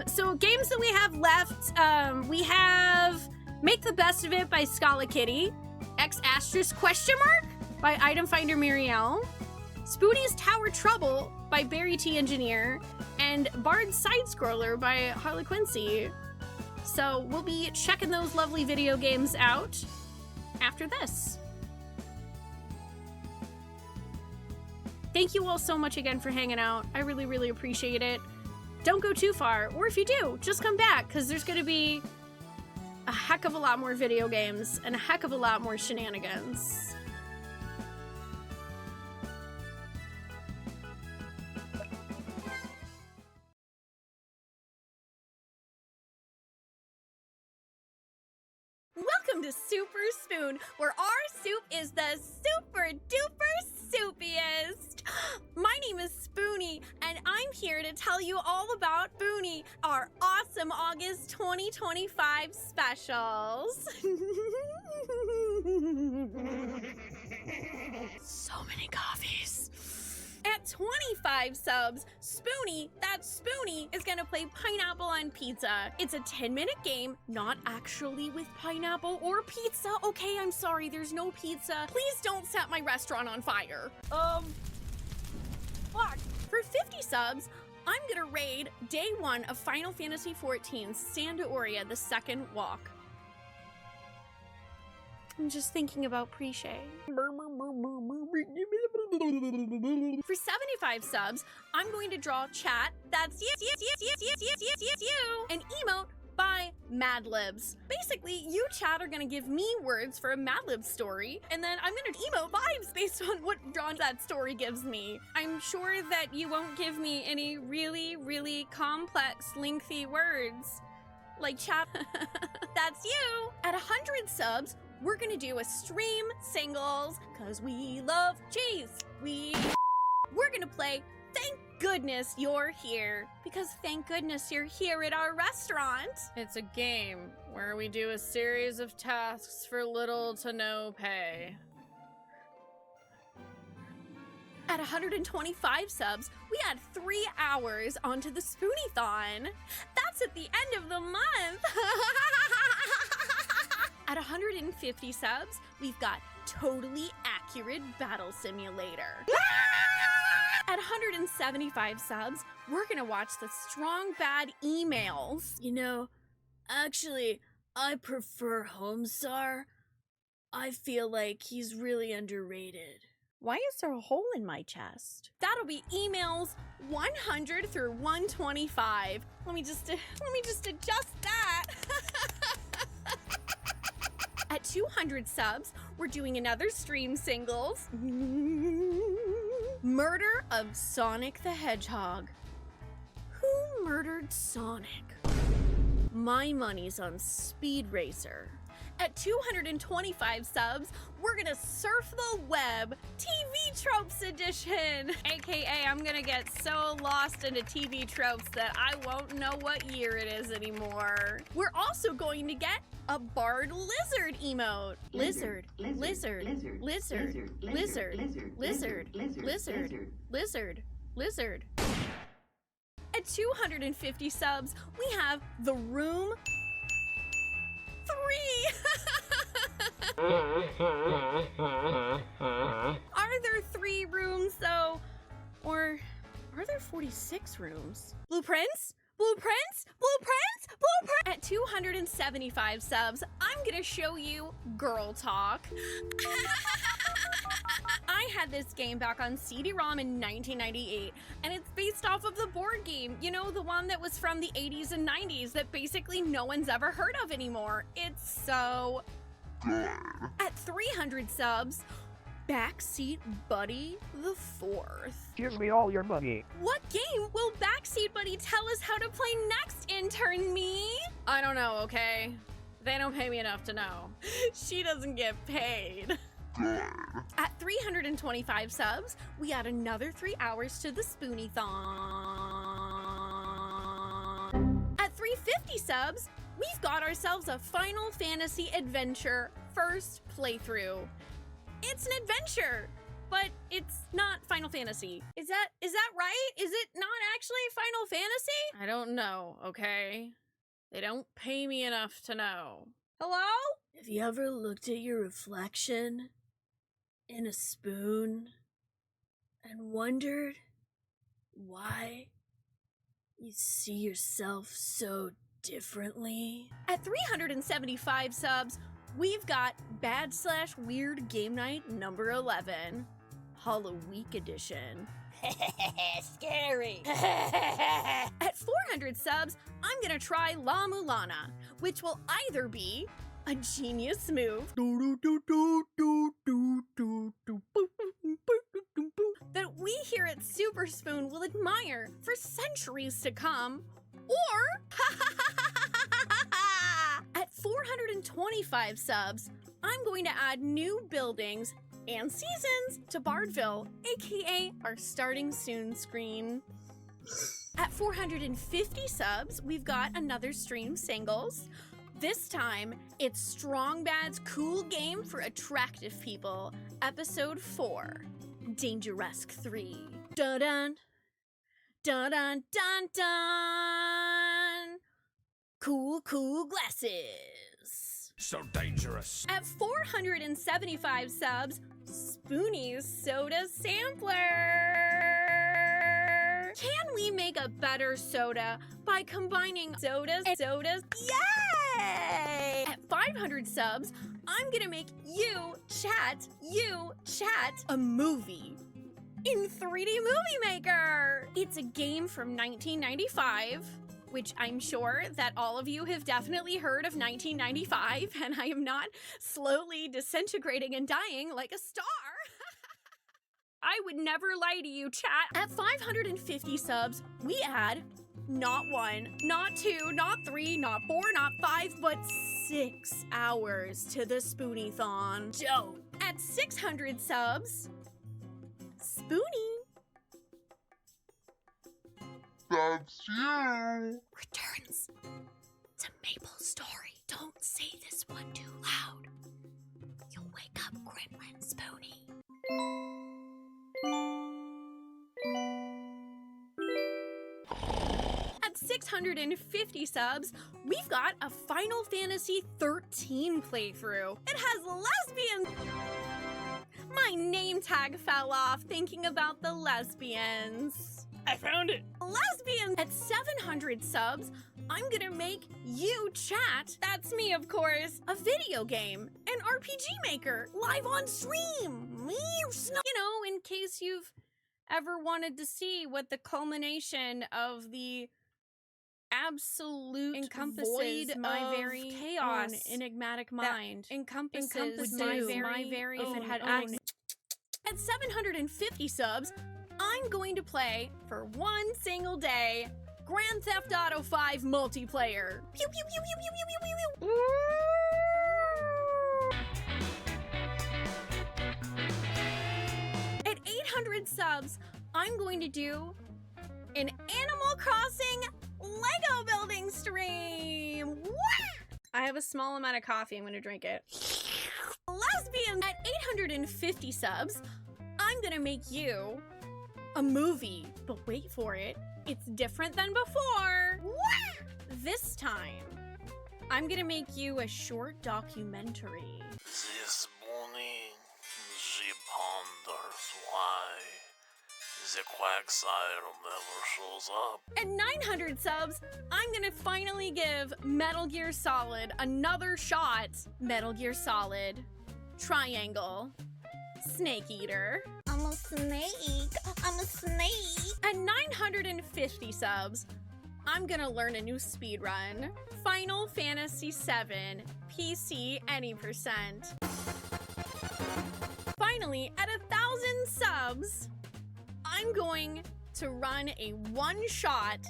So games that we have left, we have Make the Best of It by Scala Kitty, X**? By Item Finder Muriel, Spoonee's Tower Trouble by Barry T. Engineer, and Bard's Side Scroller by Harley Quincy. So we'll be checking those lovely video games out after this. Thank you all so much again for hanging out. I really, really appreciate it. Don't go too far, or if you do, just come back, because there's going to be a heck of a lot more video games and a heck of a lot more shenanigans. Welcome to Super Spoon, where our soup is the super duper soupiest. My name is Spoonee, and I'm here to tell you all about Spoonee, our awesome August 2025 specials. So many coffees. At 25 subs, Spoonee, that's Spoonee, is gonna play Pineapple on Pizza. It's a 10-minute game, not actually with pineapple or pizza. Okay, I'm sorry, there's no pizza. Please don't set my restaurant on fire. Fuck. For 50 subs, I'm gonna raid day 1 of Final Fantasy XIV's Sandoria, the Second Walk. I'm just thinking about Pre-Shay. For 75 subs, I'm going to draw chat, that's you, an emote by Madlibs. Basically, you chat are gonna give me words for a Madlibs story, and then I'm gonna emote vibes based on what drawing that story gives me. I'm sure that you won't give me any really, really complex, lengthy words. Like chat, that's you. At 100 subs, we're gonna do a stream singles, cause we love cheese. We're gonna play Thank Goodness You're Here, because thank goodness you're here at our restaurant. It's a game where we do a series of tasks for little to no pay. At 125 subs, we add 3 hours onto the Spoonee-thon. That's at the end of the month. At 150 subs, we've got Totally Accurate Battle Simulator. At 175 subs, we're gonna watch the Strong Bad Emails. You know, actually, I prefer Homestar. I feel like he's really underrated. Why is there a hole in my chest? That'll be emails 100 through 125. Let me just adjust that. At 200 subs, we're doing another stream singles. Murder of Sonic the Hedgehog. Who murdered Sonic? My money's on Speed Racer. At 225 subs, we're gonna surf the web, TV Tropes Edition! AKA, I'm gonna get so lost into TV tropes that I won't know what year it is anymore. We're also going to get a Barred Lizard emote. Lizard, lizard, lizard, lizard, lizard, lizard, lizard, lizard. At 250 subs, we have The Room 3. Are there 3 rooms though? Or are there 46 rooms? Blueprints? Blueprints? Blueprints? Blueprints? At 275 subs, I'm gonna show you Girl Talk. I had this game back on CD-ROM in 1998, and it's based off of the board game. You know, the one that was from the 80s and 90s that basically no one's ever heard of anymore. It's so good. At 300 subs, Backseat Buddy the 4th.
Give me all your money.
What game will Backseat Buddy tell us how to play next, intern me? I don't know, okay? They don't pay me enough to know. She doesn't get paid. At 325 subs, we add another 3 hours to the Spoonee-thon. At 350 subs, we've got ourselves a Final Fantasy Adventure first playthrough. It's an adventure, but it's not Final Fantasy. Is that right? Is it not actually Final Fantasy? I don't know, okay? They don't pay me enough to know. Hello? Have you ever looked at your reflection in a spoon and wondered why you see yourself so differently? At 375 subs, we've got Bad/Weird Game Night number 11, Halloween edition. Scary. At 400 subs, I'm gonna try La Mulana, which will either be a genius move that we here at Super Spoon will admire for centuries to come, or at 425 subs, I'm going to add new buildings and seasons to Bardville, aka our starting soon screen. At 450 subs, we've got another stream singles. This time, it's Strong Bad's Cool Game for Attractive People, Episode 4, Dangeresque 3. Dun-dun, dun-dun, dun-dun. Cool glasses.
So dangerous.
At 475 subs, Spoonee's Soda Sampler. Can we make a better soda by combining sodas and sodas? Yay! At 500 subs, I'm gonna make you chat a movie in 3D Movie Maker. It's a game from 1995. Which I'm sure that all of you have definitely heard of 1995, and I am not slowly disintegrating and dying like a star. I would never lie to you, chat. At 550 subs, we add not 1, not 2, not 3, not 4, not 5, but 6 hours to the Spoonee-thon. Dope. At 600 subs, Spoonee.
That's you!
Returns to Maple Story. Don't say this one too loud. You'll wake up Gremlin Spoonee. At 650 subs, we've got a Final Fantasy 13 playthrough. It has lesbians. My name tag fell off thinking about the lesbians.
I found it.
Lesbians! At 700 subs, I'm gonna make you chat, that's me of course, a video game, an RPG Maker, live on stream. You know, in case you've ever wanted to see what the culmination of the absolute void
my
of
very
chaos,
enigmatic mind.
encompasses
my very
if it had access. At 750 subs, I'm going to play for one single day Grand Theft Auto 5 multiplayer. Pew pew pew pew pew pew pew pew pew. At 800 subs, I'm going to do an Animal Crossing Lego building stream. Wah!
I have a small amount of coffee. I'm gonna drink it.
Lesbian. At 850 subs, I'm gonna make you a movie. But wait for it. It's different than before. Wah! This time, I'm gonna make you a short documentary.
This morning, she ponders why the Quagsire never shows up.
At 900 subs, I'm gonna finally give Metal Gear Solid another shot. Metal Gear Solid Triangle Snake Eater. I'm a snake. I'm a snake. At 950 subs, I'm gonna learn a new speedrun. Final Fantasy VII PC any percent. Finally, at 1,000 subs, I'm going to run a one-shot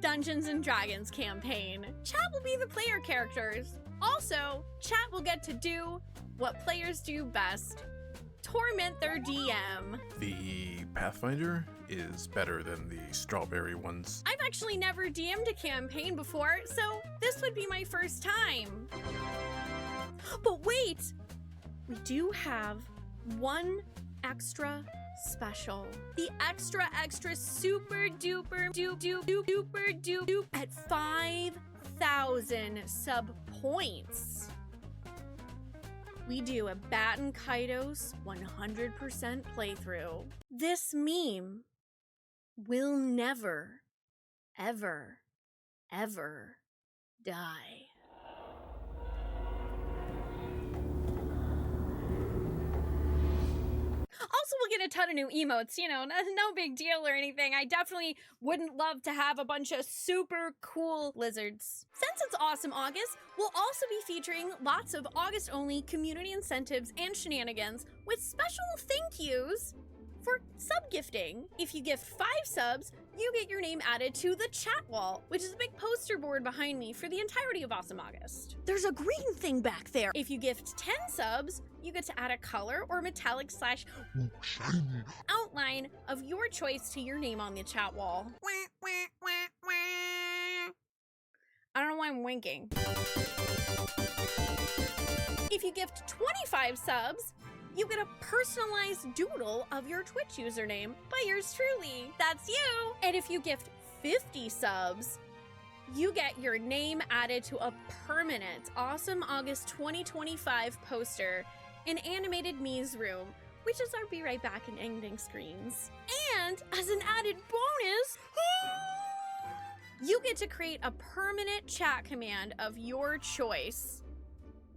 Dungeons & Dragons campaign. Chat will be the player characters. Also, chat will get to do what players do best. Torment their DM.
The Pathfinder is better than the strawberry ones.
I've actually never DM'd a campaign before, so this would be my first time. But wait! We do have one extra special. The extra super duper duper at 5,000 sub points. We do a Bat and Kaidos 100% playthrough. This meme will never, ever, ever die. Also, we'll get a ton of new emotes, you know, no big deal or anything. I definitely wouldn't love to have a bunch of super cool lizards. Since it's Awesome August, we'll also be featuring lots of August-only community incentives and shenanigans with special thank yous for sub-gifting. If you gift 5 subs, you get your name added to the chat wall, which is a big poster board behind me for the entirety of Awesome August. There's a green thing back there. If you gift 10 subs, you get to add a color or metallic / outline of your choice to your name on the chat wall. I don't know why I'm winking. If you gift 25 subs, you get a personalized doodle of your Twitch username by yours truly. That's you! And if you gift 50 subs, you get your name added to a permanent Awesome August 2025 poster in Animated Me's room, which is our Be Right Back and ending screens. And as an added bonus, you get to create a permanent chat command of your choice,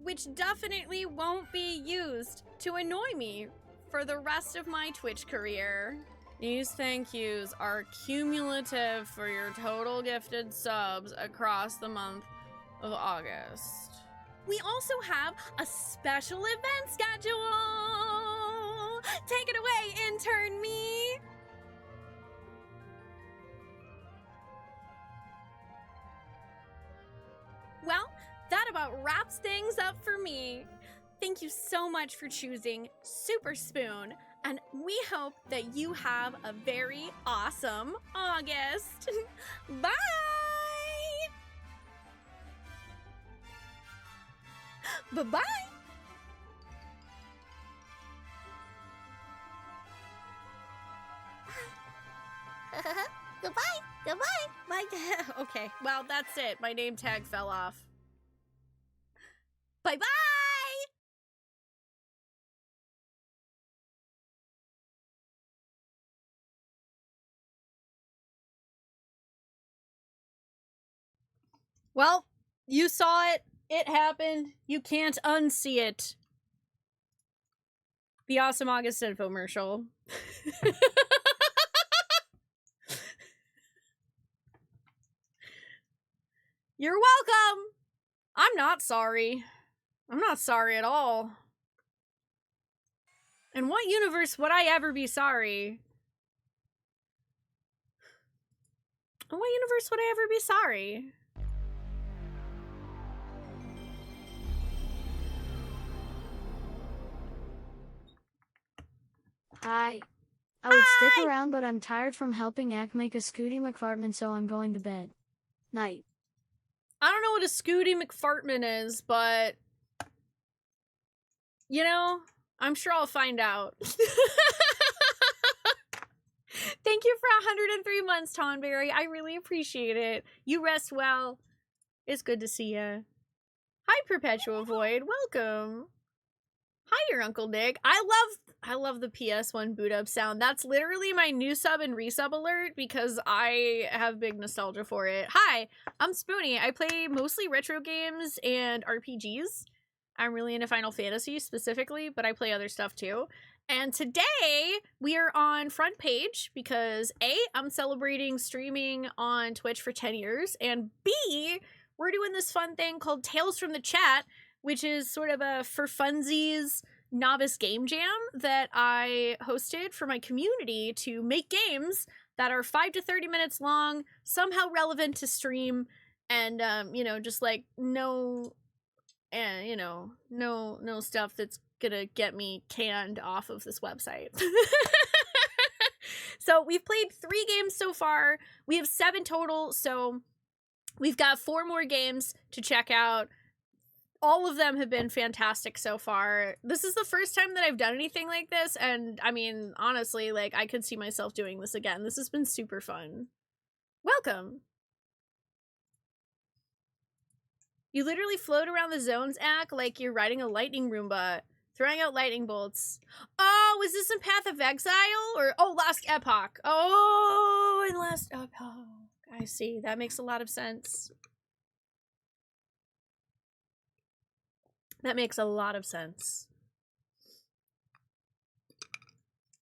which definitely won't be used to annoy me for the rest of my Twitch career. These thank yous are cumulative for your total gifted subs across the month of August. We also have a special event schedule. Take it away, intern me. Well, that about wraps things up for me. Thank you so much for choosing Super Spoon, and we hope that you have a very awesome August. Bye! Bye-bye! Goodbye! Goodbye! Bye! Okay, well, that's it. My name tag fell off. Bye-bye! Well, you saw it. It happened. You can't unsee it.
The Awesome August infomercial. You're welcome! I'm not sorry. I'm not sorry at all. In what universe would I ever be sorry? In what universe would I ever be sorry?
Hi. I would stick around, but I'm tired from helping Ack make a Scooty McFartman, so I'm going to bed. Night.
I don't know what a Scooty McFartman is, but... You know, I'm sure I'll find out. Thank you for 103 months, Tonberry. I really appreciate it. You rest well. It's good to see ya. Hi, Perpetual Void. Welcome. Hi, your Uncle Nick. I love the PS1 boot up sound. That's literally my new sub and resub alert because I have big nostalgia for it. Hi, I'm Spoonee. I play mostly retro games and RPGs. I'm really into Final Fantasy specifically, but I play other stuff too. And today we are on front page because A, I'm celebrating streaming on Twitch for 10 years, and B, we're doing this fun thing called Tales from the Chat, which is sort of a for funsies novice game jam that I hosted for my community to make games that are 5 to 30 minutes long, somehow relevant to stream, and you know, just like no stuff that's gonna get me canned off of this website. So we've played 3 games so far. We have 7 total, so we've got 4 more games to check out. All of them have been fantastic so far. This is the first time that I've done anything like this, and I mean, honestly, like, I could see myself doing this again. This has been super fun. Welcome! You literally float around the zones, Ack, like you're riding a lightning Roomba, throwing out lightning bolts. Oh, is this in Path of Exile? Or, oh, Last Epoch. Oh, in Last Epoch. I see. That makes a lot of sense. That makes a lot of sense.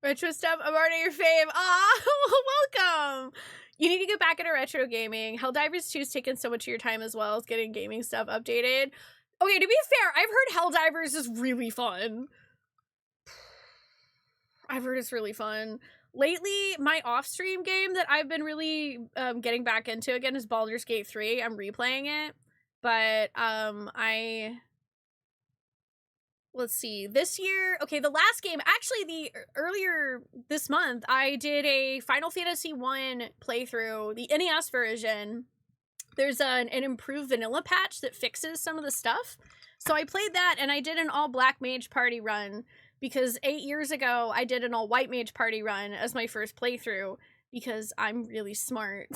Retro stuff, I'm already your fave. Ah, welcome! You need to get back into retro gaming. Helldivers 2 is taking so much of your time as well as getting gaming stuff updated. Okay, to be fair, I've heard Helldivers is really fun. I've heard it's really fun. Lately, my off-stream game that I've been really getting back into again is Baldur's Gate 3. I'm replaying it. But, let's see, this year, okay, the last game, actually earlier this month, I did a Final Fantasy 1 playthrough, the NES version. There's an improved vanilla patch that fixes some of the stuff. So I played that, and I did an all-black mage party run, because 8 years ago, I did an all-white mage party run as my first playthrough, because I'm really smart.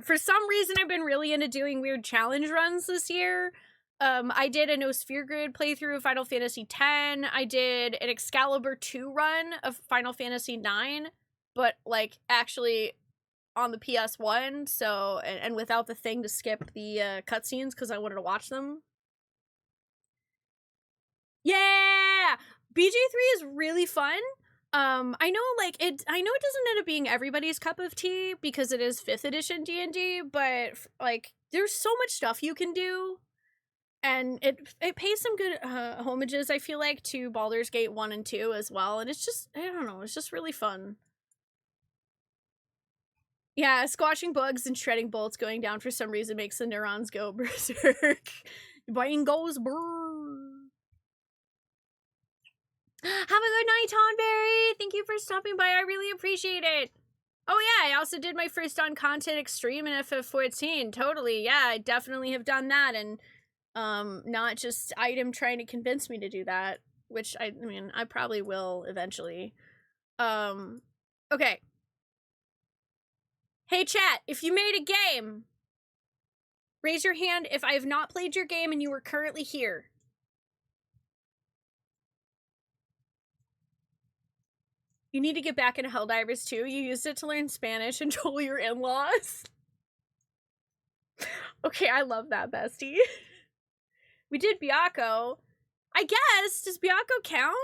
For some reason, I've been really into doing weird challenge runs this year. I did a No Sphere Grid playthrough of Final Fantasy X. I did an Excalibur 2 run of Final Fantasy 9, but, like, actually on the PS1, so, and without the thing to skip the cutscenes because I wanted to watch them. Yeah! BG3 is really fun. I know, like, I know it doesn't end up being everybody's cup of tea because it is 5th edition D&D, but, like, there's so much stuff you can do, and it pays some good homages, I feel like, to Baldur's Gate 1 and 2 as well, and it's just, I don't know, it's just really fun. Yeah, squashing bugs and shredding bolts going down for some reason makes the neurons go berserk. Brain goes brrr. Have a good night, Tonberry! Thank you for stopping by, I really appreciate it! Oh yeah, I also did my first on-content extreme in FF14, totally, yeah, I definitely have done that, and, not just Item trying to convince me to do that, which, I mean, I probably will eventually. Okay. Hey chat, if you made a game, raise your hand if I have not played your game and you are currently here. You need to get back into Helldivers too. You used it to learn Spanish and troll your in-laws. Okay, I love that, bestie. We did Byakko.
I guess. Does Byakko count?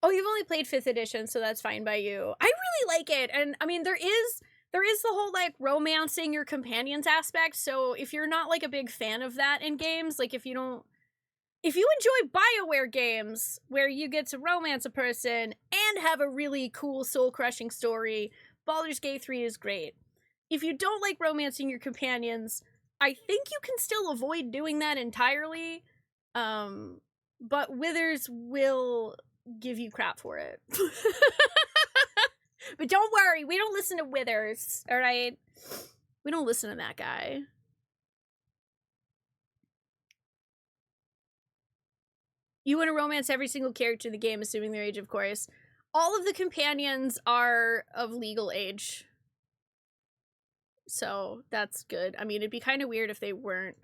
Oh, you've only played 5th edition, so that's fine by you. I really like it. And I mean, there is the whole like romancing your companions aspect. So if you're not like a big fan of that in games, like if you enjoy BioWare games where you get to romance a person and have a really cool soul-crushing story, Baldur's Gate 3 is great. If you don't like romancing your companions, I think you can still avoid doing that entirely. But Withers will give you crap for it. But don't worry, we don't listen to Withers, alright? We don't listen to that guy. You want to romance every single character in the game, assuming their age, of course. All of the companions are of legal age. So, that's good. I mean, it'd be kind of weird if they weren't.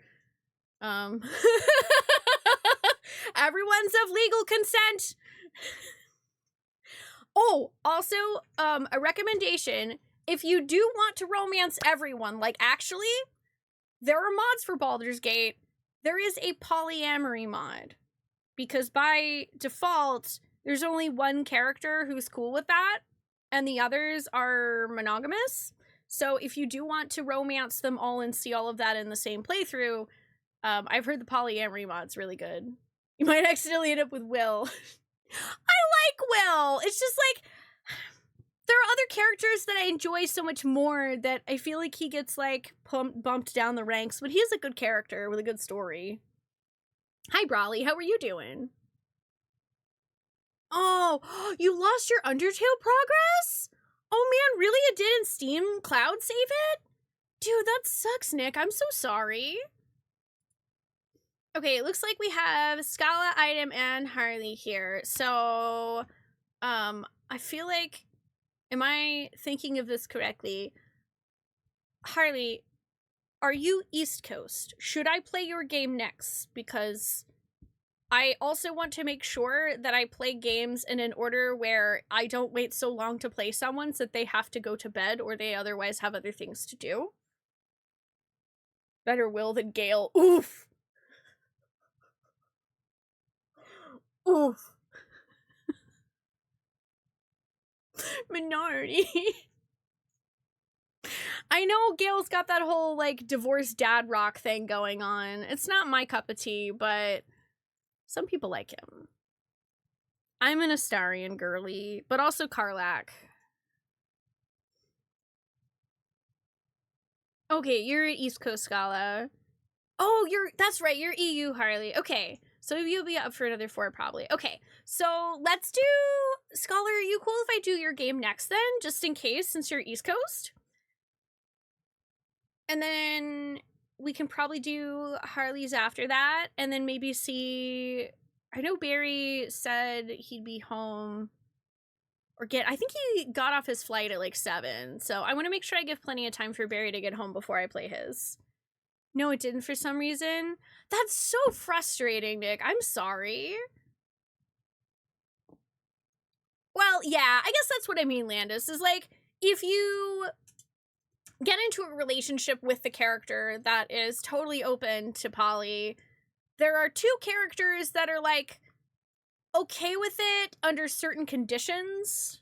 Everyone's of legal consent! Oh, also, a recommendation. If you do want to romance everyone, like, actually, there are mods for Baldur's Gate. There is a polyamory mod. Because by default, there's only one character who's cool with that, and the others are monogamous. So if you do want to romance them all and see all of that in the same playthrough, I've heard the polyamory mod's really good. You might accidentally end up with Will. I like Will! It's just like, there are other characters that I enjoy so much more that I feel like he gets, like, bumped down the ranks, but he is a good character with a good story. Hi, Brawley. How are you doing? Oh, you lost your Undertale progress? Oh man, really? It didn't Steam Cloud save it? Dude, that sucks, Nick. I'm so sorry. Okay, it looks like we have Scala, Item, and Harley here. So, I feel like, am I thinking of this correctly? Harley, are you East Coast? Should I play your game next? Because I also want to make sure that I play games in an order where I don't wait so long to play someone so that they have to go to bed or they otherwise have other things to do. Better Will than Gale. Oof. Oof. Minority. I know Gale's got that whole, like, divorced dad rock thing going on. It's not my cup of tea, but some people like him. I'm an Astarian girly, but also Karlak. Okay, you're East Coast Scala. Oh, that's right, you're EU, Harley. Okay, so you'll be up for another 4, probably. Okay, so let's do... Scholar, are you cool if I do your game next, then? Just in case, since you're East Coast? And then we can probably do Harley's after that, and then maybe see... I know Barry said he'd be home, or I think he got off his flight at like 7, so I want to make sure I give plenty of time for Barry to get home before I play his. No, it didn't for some reason. That's so frustrating, Nick. I'm sorry. Well, yeah, I guess that's what I mean, Landis, is like, if you get into a relationship with the character that is totally open to poly, there are 2 characters that are, like, okay with it under certain conditions.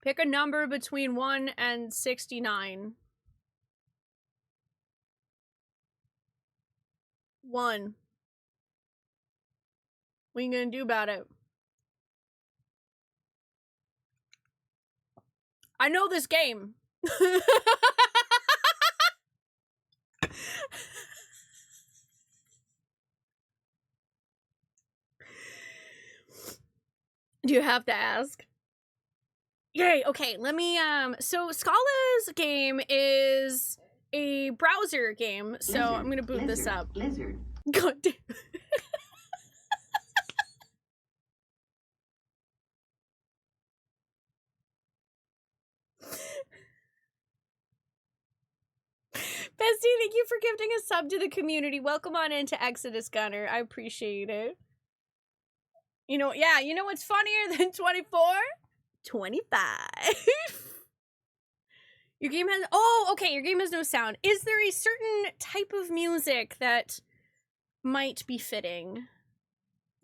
Pick a number between 1 and 69. 1. What are you gonna do about it? I know this game. Do you have to ask? Yay, okay, let me, so Scala's game is a browser game, so Blizzard, I'm gonna boot this up.
Blizzard.
God damn. Bestie, thank you for gifting a sub to the community. Welcome on into Exodus Gunner. I appreciate it. You know, yeah, you know what's funnier than 24? 25. Your game has... Oh, okay, your game has no sound. Is there a certain type of music that might be fitting?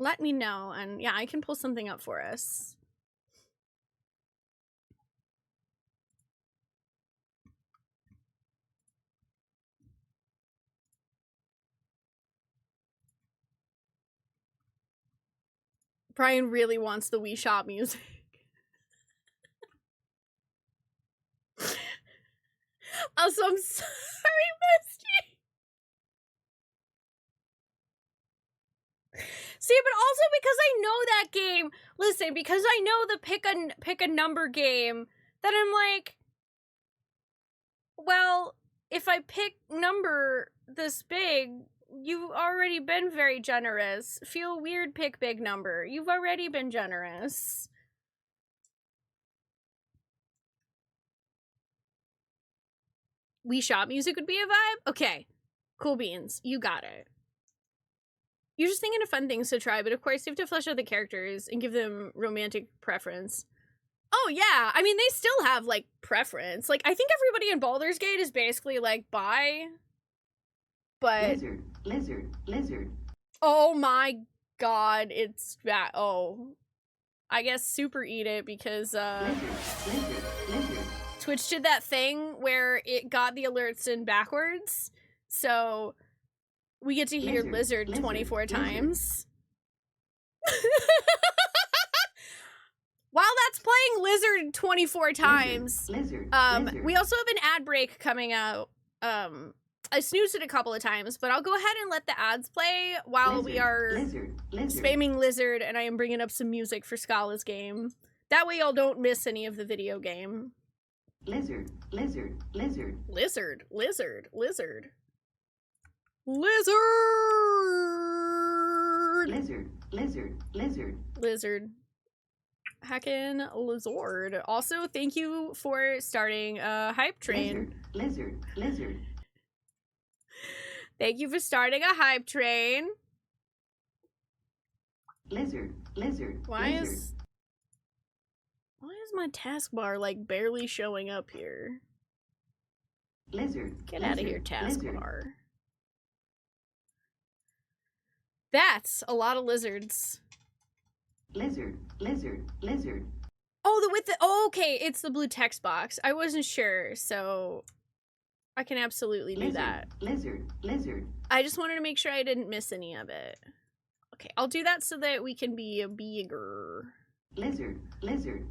Let me know, and yeah, I can pull something up for us. Brian really wants the Wii Shop music. Also, I'm sorry, Misty. See, but also because I know that game, listen, because I know the pick a number game, that I'm like, well, if I pick number this big, you've already been very generous. Feel weird, pick big number. You've already been generous. Wii Shop music would be a vibe? Okay. Cool beans. You got it. You're just thinking of fun things to try, but of course you have to flesh out the characters and give them romantic preference. Oh yeah, I mean, they still have, like, preference. Like, I think everybody in Baldur's Gate is basically, like, bi. But... Lizard. Oh my god, it's that. Oh. I guess Super Eat It because, Lizard. Twitch did that thing where it got the alerts in backwards, so we get to hear lizard 24 times. While that's playing Lizard 24 times, we also have an ad break coming out. I snoozed it a couple of times, but I'll go ahead and let the ads play while we are spamming Lizard, and I am bringing up some music for Scala's game. That way y'all don't miss any of the video game. Lizard. Heckin' Lizard. Also, thank you for starting a hype train. Lizard. Thank you for starting a hype train. Lizard. Why is my taskbar, like, barely showing up here? Get out of here, taskbar. That's a lot of lizards. Lizard. Oh, okay, it's the blue text box. I wasn't sure, so I can absolutely do that. Lizard. I just wanted to make sure I didn't miss any of it. Okay, I'll do that so that we can be bigger. Lizard. Lizard.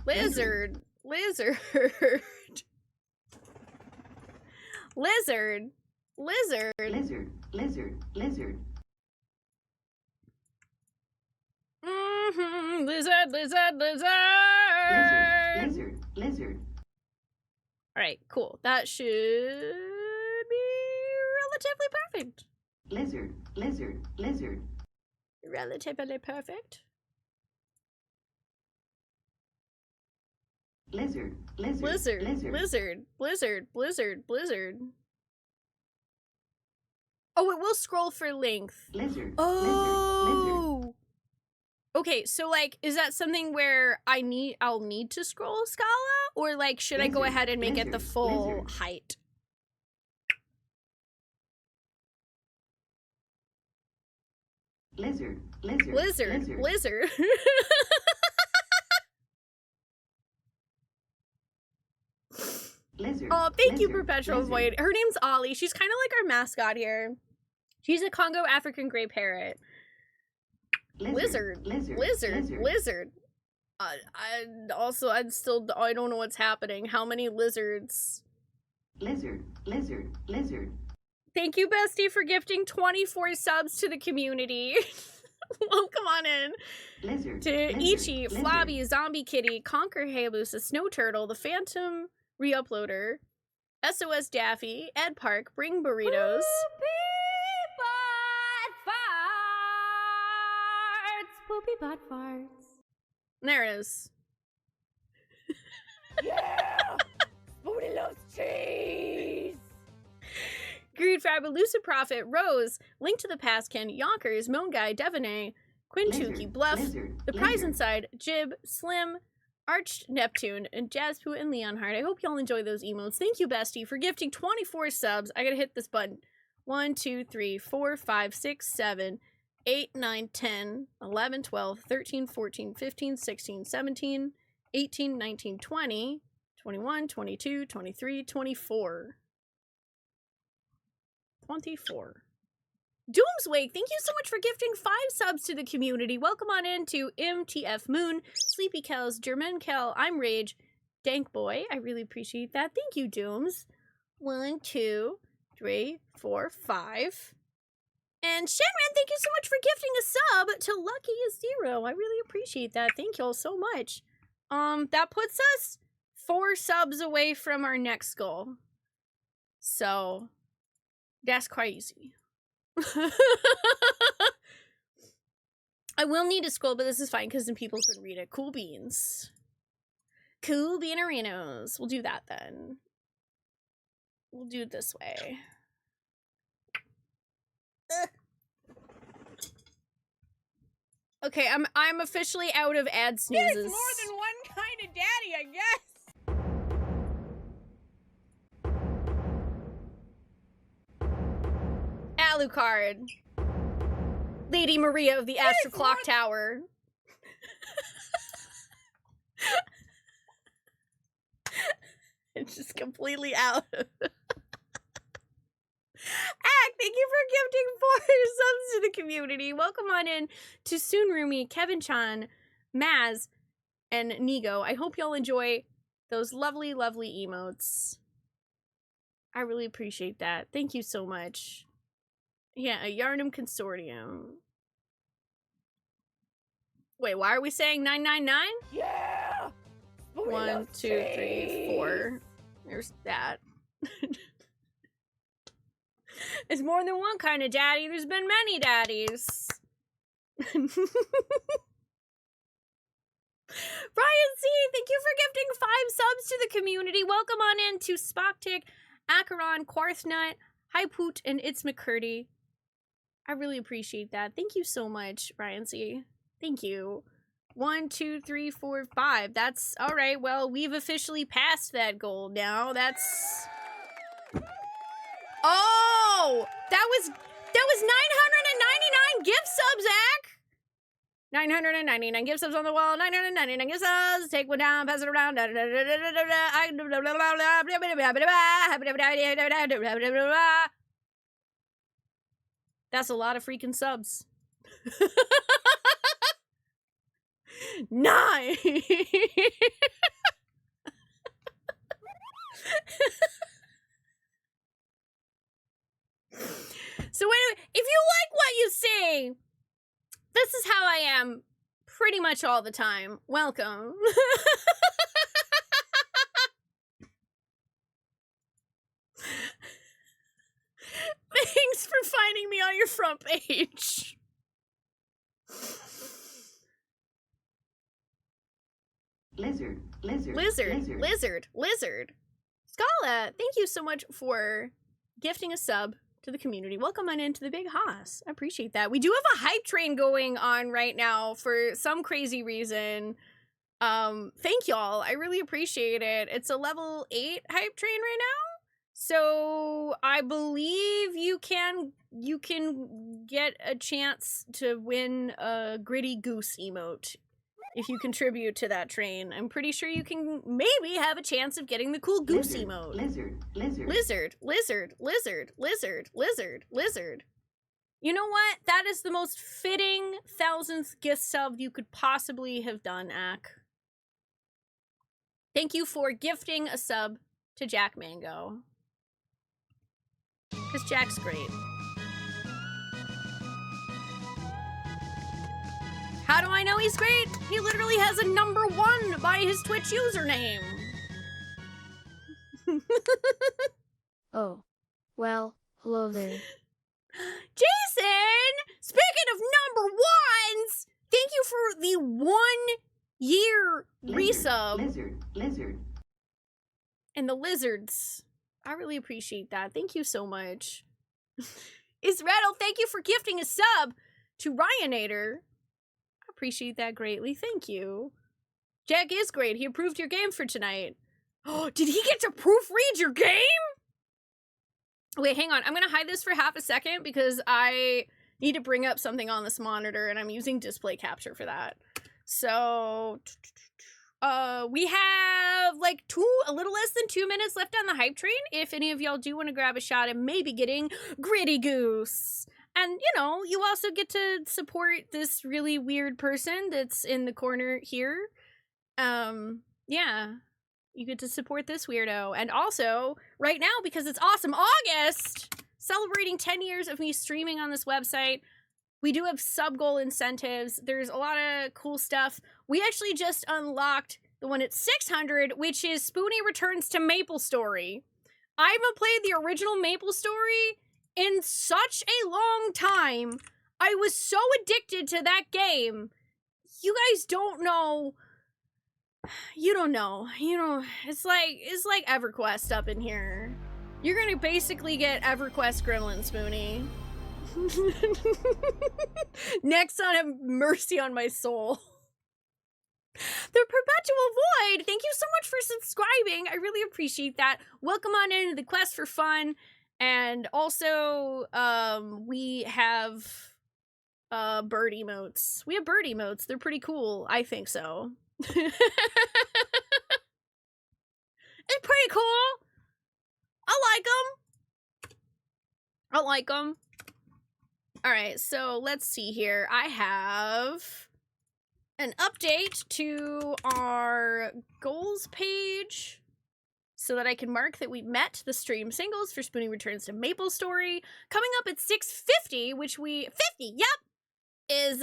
Mm-hmm. Lizard. Alright, cool. That should be relatively perfect. Lizard. Relatively perfect. Blizzard. Oh, it will scroll for length. Oh. Okay, so, like, is that something where I'll need to scroll Scala? Or, like, should I go ahead and make it the full height? Lizard. Oh, thank you, Perpetual Void. Her name's Ollie. She's kind of like our mascot here. She's a Congo African gray parrot. Lizard. I don't know what's happening. How many lizards? Lizard. Thank you, Bestie, for gifting 24 subs to the community. Welcome on in. To Ichi, Flabby, Zombie Kitty, Conquer Hayabusa, Snow Turtle, The Phantom Reuploader, SOS Daffy, Ed Park, Bring Burritos. Poopy butt farts. There it is. Yeah! Spoonee loves cheese! Greed Fabulosa Prophet, Rose, Link to the Pastkin, Yonkers, Moan Guy, Devonay, Quintuki, Bluff, The Prize Inside, Jib, Slim, Arch Neptune, and Jazzpoo, and Leonhard. I hope y'all enjoy those emotes. Thank you, Bestie, for gifting 24 subs. I gotta hit this button. 1, 2, 3, 4, 5, 6, 7, 8, 9, 10, 11, 12, 13, 14, 15, 16, 17, 18, 19, 20, 21, 22, 23, 24. 24. Doomswake, thank you so much for gifting 5 subs to the community. Welcome on in to MTF Moon, Sleepy Cows, German Cal, I'm Rage, Dank Boy. I really appreciate that. Thank you, Dooms. 1, 2, 3, 4, 5. And Shenron, thank you so much for gifting a sub to Lucky Zero. I really appreciate that. Thank y'all so much. That puts us 4 subs away from our next goal. So, that's crazy. I will need to scroll, but this is fine because then people could read it. Cool beans. Cool beanarinos. We'll do that then. We'll do it this way. Ugh. Okay, I'm officially out of ad snoozes.
There's more than one kind of daddy, I guess.
Alucard. Lady Maria of the Astro Clock Tower. It's just completely out. Ack, thank you for gifting 4 subs to the community. Welcome on in to Soonrumi, Kevin Chan, Maz, and Nigo. I hope y'all enjoy those lovely, lovely emotes. I really appreciate that. Thank you so much. Yeah, a Yarnum Consortium. Wait, why are we saying 999?
Yeah!
1, 2, 3, 4. There's that. It's more than one kind of daddy. There's been many daddies. Brian C, thank you for gifting 5 subs to the community. Welcome on in to Spocktick, Acheron, Quarthnut, Hypoot, and It's McCurdy. I really appreciate that. Thank you so much, Brian C. Thank you. 1, 2, 3, 4, 5. That's all right. Well, we've officially passed that goal now. That's... Oh! That was 999 gift subs, Zach! 999 gift subs on the wall. 999 gift subs. Take one down, pass it around. That's a lot of freaking subs. 9! So anyway, if you like what you see, this is how I am pretty much all the time. Welcome. Thanks for finding me on your front page.
Lizard.
Scala, thank you so much for gifting a sub to the community. Welcome on into the Big Hoss. I appreciate that. We do have a hype train going on right now for some crazy reason. Thank y'all. I really appreciate it. It's a level 8 hype train right now. So I believe you can get a chance to win a Gritty Goose emote if you contribute to that train. I'm pretty sure you can maybe have a chance of getting the cool goose emote. Lizard. You know what? That is the most fitting 1000th gift sub you could possibly have done, Ack. Thank you for gifting a sub to Jack Mango. Because Jack's great. How do I know he's great? He literally has a #1 by his Twitch username.
Oh. Well, hello there.
Jason! Speaking of #1s, thank you for the 1-year resub.
Lizard.
And the lizards. I really appreciate that. Thank you so much. Israel, thank you for gifting a sub to Ryanator. I appreciate that greatly. Thank you. Jack is great. He approved your game for tonight. Oh, did he get to proofread your game? Wait, hang on. I'm gonna hide this for half a second because I need to bring up something on this monitor and I'm using display capture for that. So, we have like a little less than 2 minutes left on the hype train. If any of y'all do want to grab a shot at maybe getting Gritty Goose. And, you know, you also get to support this really weird person that's in the corner here. Yeah. You get to support this weirdo. And also, right now, because it's awesome August, celebrating 10 years of me streaming on this website, we do have sub-goal incentives. There's a lot of cool stuff. We actually just unlocked the one at 600, which is Spoonee Returns to MapleStory. I haven't played the original MapleStory in such a long time. I was so addicted to that game. You guys don't know. You don't know. You know, it's like EverQuest up in here. You're gonna basically get EverQuest Gremlin, Spoonee. Next on, have mercy on my soul. The Perpetual Void, thank you so much for subscribing. I really appreciate that. Welcome on into the quest for fun. And also, we have bird emotes. We have bird emotes. They're pretty cool. I think so. It's pretty cool. I like them. Alright, so let's see here. I have an update to our goals page so that I can mark that we met the stream singles for Spoonee Returns to MapleStory. Coming up at 650, which is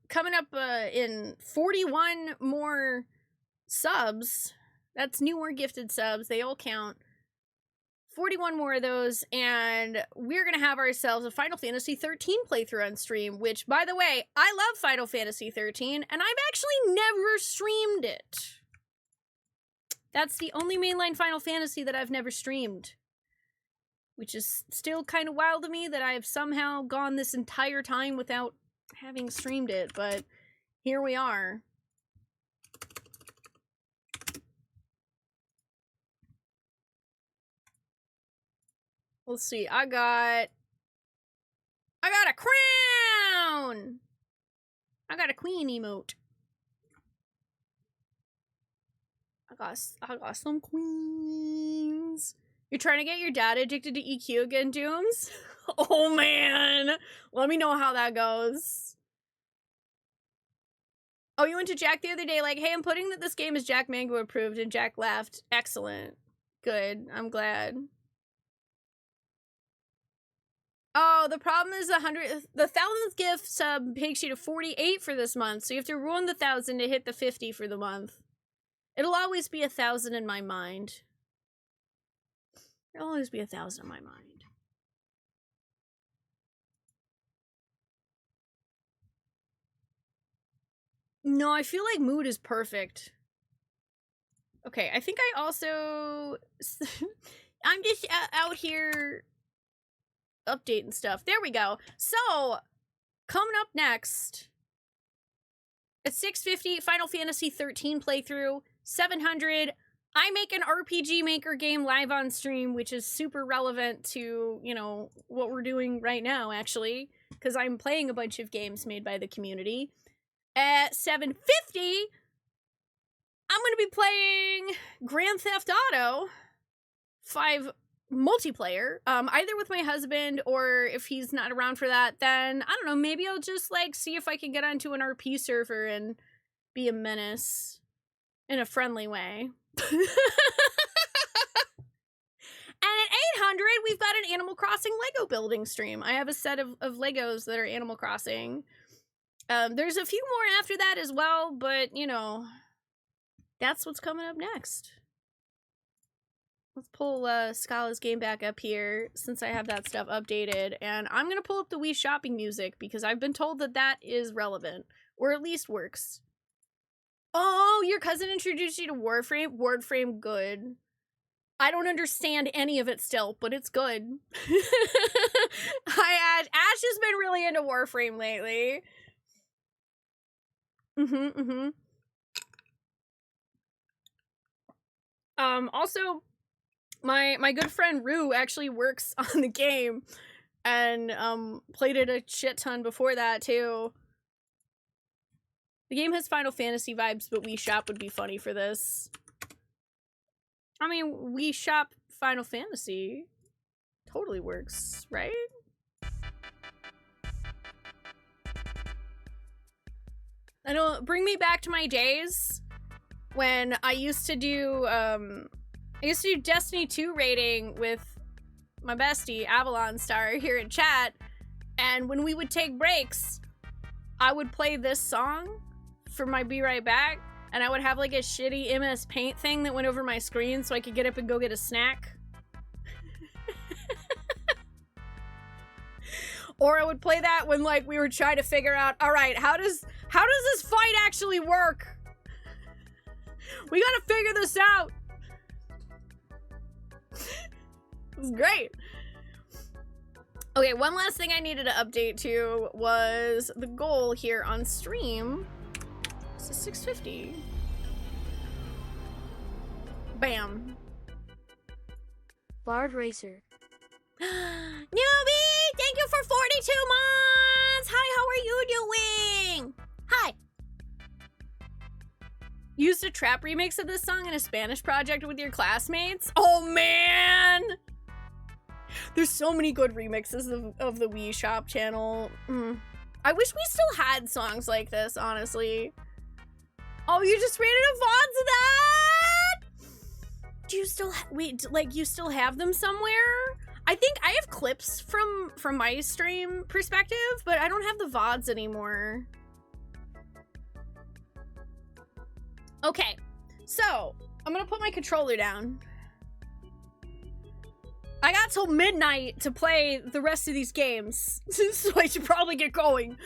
coming up in 41 more subs. That's newer gifted subs. They all count. 41 more of those, and we're gonna have ourselves a Final Fantasy 13 playthrough on stream, which, by the way, I love Final Fantasy 13, and I've actually never streamed it. That's the only mainline Final Fantasy that I've never streamed. Which is still kind of wild to me that I've somehow gone this entire time without having streamed it, but here we are. Let's see, I got a crown! I got a queen emote. I got some queens. You're trying to get your dad addicted to EQ again, Dooms? Oh man! Let me know how that goes. Oh, you went to Jack the other day like, hey, I'm putting that this game is Jack Mango approved, and Jack laughed. Excellent. Good. I'm glad. Oh, the problem is the 1,000th gift sub takes you to 48 for this month, so you have to ruin the 1,000 to hit the 50 for the month. It'll always be 1,000 in my mind. It'll always be 1,000 in my mind. No, I feel like mood is perfect. Okay, I think I also... I'm just out here updating stuff. There we go. So, coming up next, at 650, Final Fantasy 13 playthrough, 700, I make an RPGMaker game live on stream, which is super relevant to, you know, what we're doing right now, actually, because I'm playing a bunch of games made by the community. At 750, I'm going to be playing Grand Theft Auto 5 multiplayer, either with my husband, or if he's not around for that, then, I don't know, maybe I'll just, like, see if I can get onto an RP server and be a menace in a friendly way. And at 800, we've got an Animal Crossing Lego building stream. I have a set of Legos that are Animal Crossing. There's a few more after that as well, but, you know, that's what's coming up next. Let's pull Scala's game back up here, since I have that stuff updated, and I'm gonna pull up the Wii shopping music, because I've been told that that is relevant, or at least works. Oh, your cousin introduced you to Warframe? Warframe, good. I don't understand any of it still, but it's good. Ash has been really into Warframe lately. Also, my good friend Rue actually works on the game and played it a shit ton before that too. The game has Final Fantasy vibes, but Wii Shop would be funny for this. I mean, Wii Shop Final Fantasy totally works, right? I know, bring me back to my days when I used to do Destiny 2 raiding with my bestie, Avalon Star, here in chat, and when we would take breaks, I would play this song for my Be Right Back, and I would have like a shitty MS Paint thing that went over my screen so I could get up and go get a snack. Or I would play that when like we were trying to figure out, all right, how does this fight actually work? We gotta figure this out. It was great. Okay, one last thing I needed to update to was the goal here on stream. This is 650. Bam.
Bard Racer.
Newbie, thank you for 42 months. Hi, how are you doing? Hi. Used a trap remix of this song in a Spanish project with your classmates. Oh man, there's so many good remixes of the Wii Shop channel. I wish we still had songs like this, honestly. Oh, you just rated a VODs of that? Do you still you still have them somewhere? I think I have clips from my stream perspective, but I don't have the VODs anymore. Okay, so I'm gonna put my controller down. I got till midnight to play the rest of these games, so I should probably get going.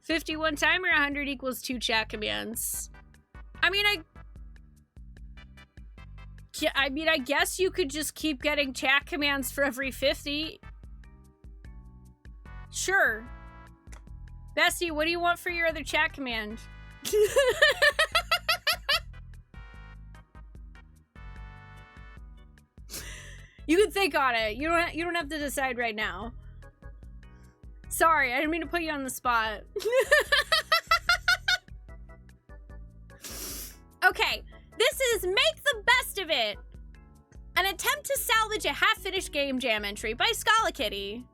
51 timer, 100 equals 2 chat commands. I mean, I guess you could just keep getting chat commands for every 50. Sure. Bestie, what do you want for your other chat command? You can think on it. You don't have to decide right now. Sorry, I didn't mean to put you on the spot. Okay, this is Make the Best of It. An attempt to salvage a half-finished game jam entry by Scala-Kitty.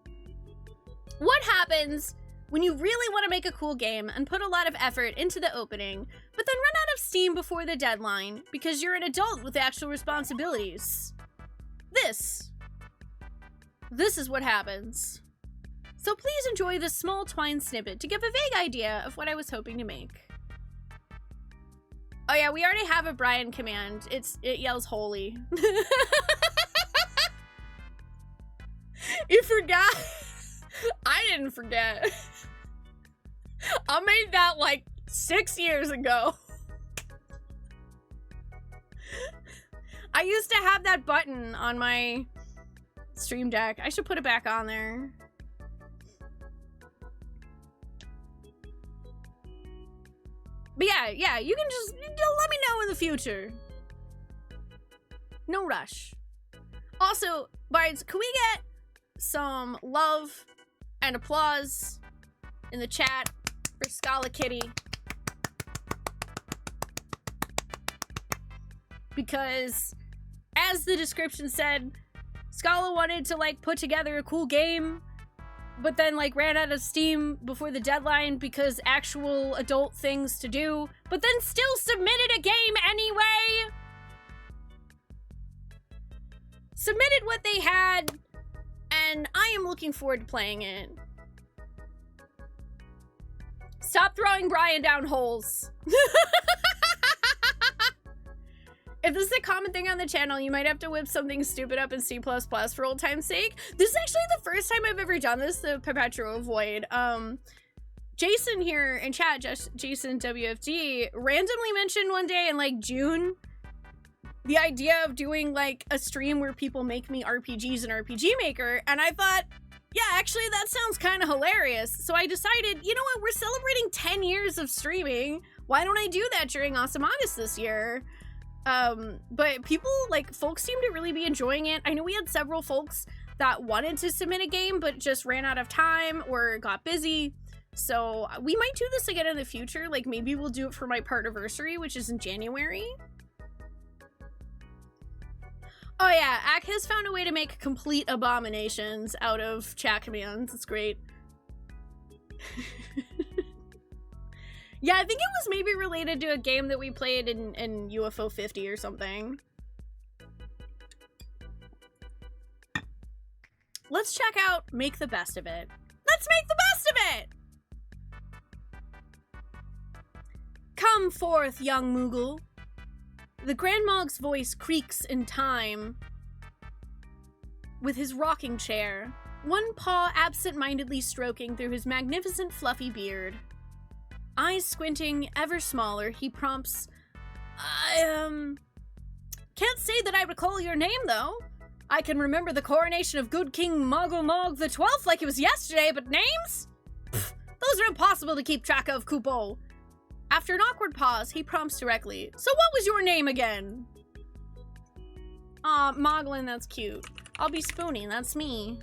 What happens when you really want to make a cool game and put a lot of effort into the opening, but then run out of steam before the deadline because you're an adult with actual responsibilities? This is what happens. So please enjoy this small Twine snippet to give a vague idea of what I was hoping to make. Oh yeah, we already have a Brian command. It yells holy. You forgot? I didn't forget. I made that like 6 years ago. I used to have that button on my stream deck. I should put it back on there. But yeah, you can just let me know in the future. No rush. Also, Bards, can we get some love and applause in the chat for Scala-Kitty? Because, as the description said, Scala wanted to like put together a cool game, but then like ran out of steam before the deadline because actual adult things to do, but then still submitted a game anyway. Submitted what they had, and I am looking forward to playing it. Stop throwing Brian down holes. If this is a common thing on the channel, you might have to whip something stupid up in C++ for old time's sake. This is actually the first time I've ever done this, the Perpetual Void. Jason here in chat, Jason WFD, randomly mentioned one day in like June the idea of doing like a stream where people make me RPGs in RPGMaker, and I thought, yeah, actually that sounds kind of hilarious. So I decided, you know what, we're celebrating 10 years of streaming. Why don't I do that during Awesome August this year? But people, like, folks seem to really be enjoying it. I know we had several folks that wanted to submit a game, but just ran out of time or got busy. So we might do this again in the future. Like, maybe we'll do it for my partiversary, which is in January. Oh yeah, Ak has found a way to make complete abominations out of chat commands. It's great. Yeah, I think it was maybe related to a game that we played in UFO 50 or something. Let's check out Make the Best of It. Let's make the best of it! Come forth, young Moogle. The Grand Mog's voice creaks in time with his rocking chair, one paw absent-mindedly stroking through his magnificent fluffy beard. Eyes squinting ever smaller, he prompts, can't say that I recall your name, though. I can remember the coronation of good King Moggle the 12th like it was yesterday, but names? Pfft, those are impossible to keep track of, Kupo. After an awkward pause, he prompts directly, so what was your name again? Aw, Moglin, that's cute. I'll be Spoonee, that's me.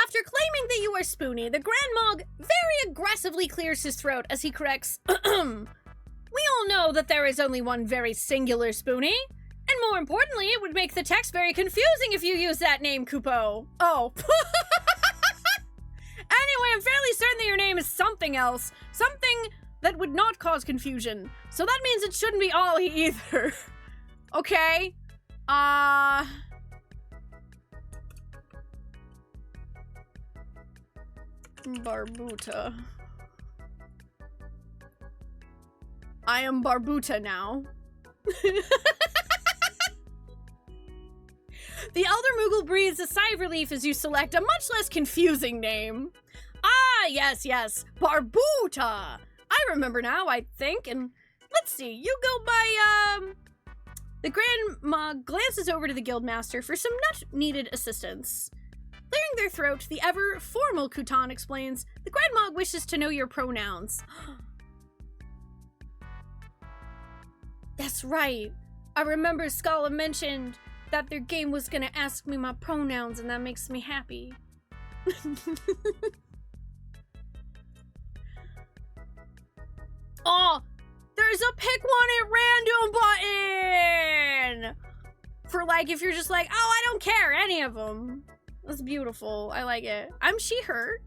After claiming that you are Spoonee, the Grand Mog very aggressively clears his throat as he corrects, we all know that there is only one very singular Spoonee, and more importantly, it would make the text very confusing if you use that name, Kupo. Oh. Anyway, I'm fairly certain that your name is something else. Something that would not cause confusion. So that means it shouldn't be Ollie either. Okay. Barbuta. I am Barbuta now. The Elder Moogle breathes a sigh of relief as you select a much less confusing name. Ah, yes, Barbuta. I remember now, I think, and let's see, you go by, The Grand Mog glances over to the Guildmaster for some much-needed assistance. Clearing their throat, the ever-formal Kutan explains, the Grand Mog wishes to know your pronouns. That's right. I remember Scala mentioned that their game was gonna ask me my pronouns, and that makes me happy. Oh, there's a pick one at random button! For, like, if you're just like, oh, I don't care, any of them. That's beautiful. I like it. I'm she, her.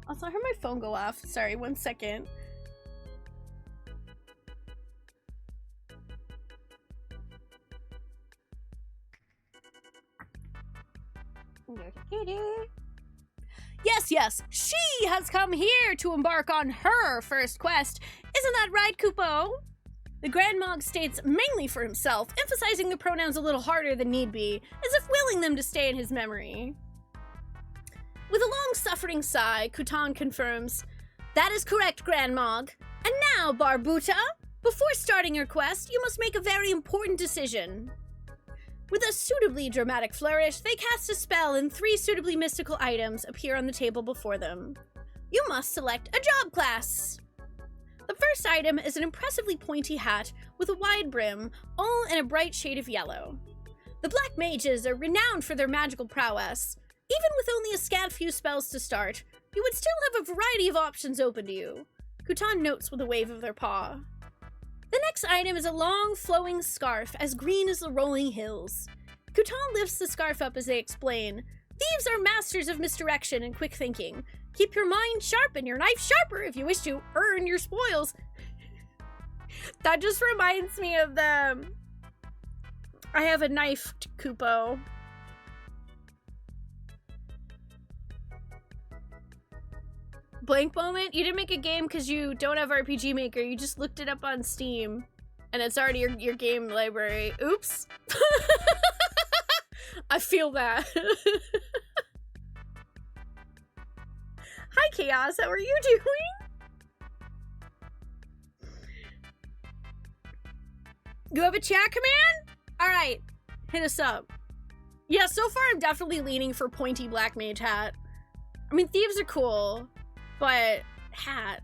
Also, I heard my phone go off. Sorry, 1 second. Yes, she has come here to embark on her first quest. Isn't that right, Kupo? The Grand Mog states mainly for himself, emphasizing the pronouns a little harder than need be, as if willing them to stay in his memory. With a long-suffering sigh, Kutan confirms, that is correct, Grand Mog. And now, Barbuta, before starting your quest, you must make a very important decision. With a suitably dramatic flourish, they cast a spell and 3 suitably mystical items appear on the table before them. You must select a job class. The first item is an impressively pointy hat with a wide brim, all in a bright shade of yellow. The Black Mages are renowned for their magical prowess. Even with only a scant few spells to start, you would still have a variety of options open to you. Kutan notes with a wave of their paw. The next item is a long, flowing scarf as green as the rolling hills. Kutan lifts the scarf up as they explain, thieves are masters of misdirection and quick thinking. Keep your mind sharp and your knife sharper if you wish to earn your spoils. That just reminds me of the... I have a knife, Kupo. Blank moment? You didn't make a game because you don't have RPGMaker. You just looked it up on Steam. And it's already your game library. Oops. I feel that. Hi, Chaos. How are you doing? You have a chat command? Alright. Hit us up.
Yeah, so far I'm definitely leaning for pointy black mage hat. I mean, thieves are cool, but hat.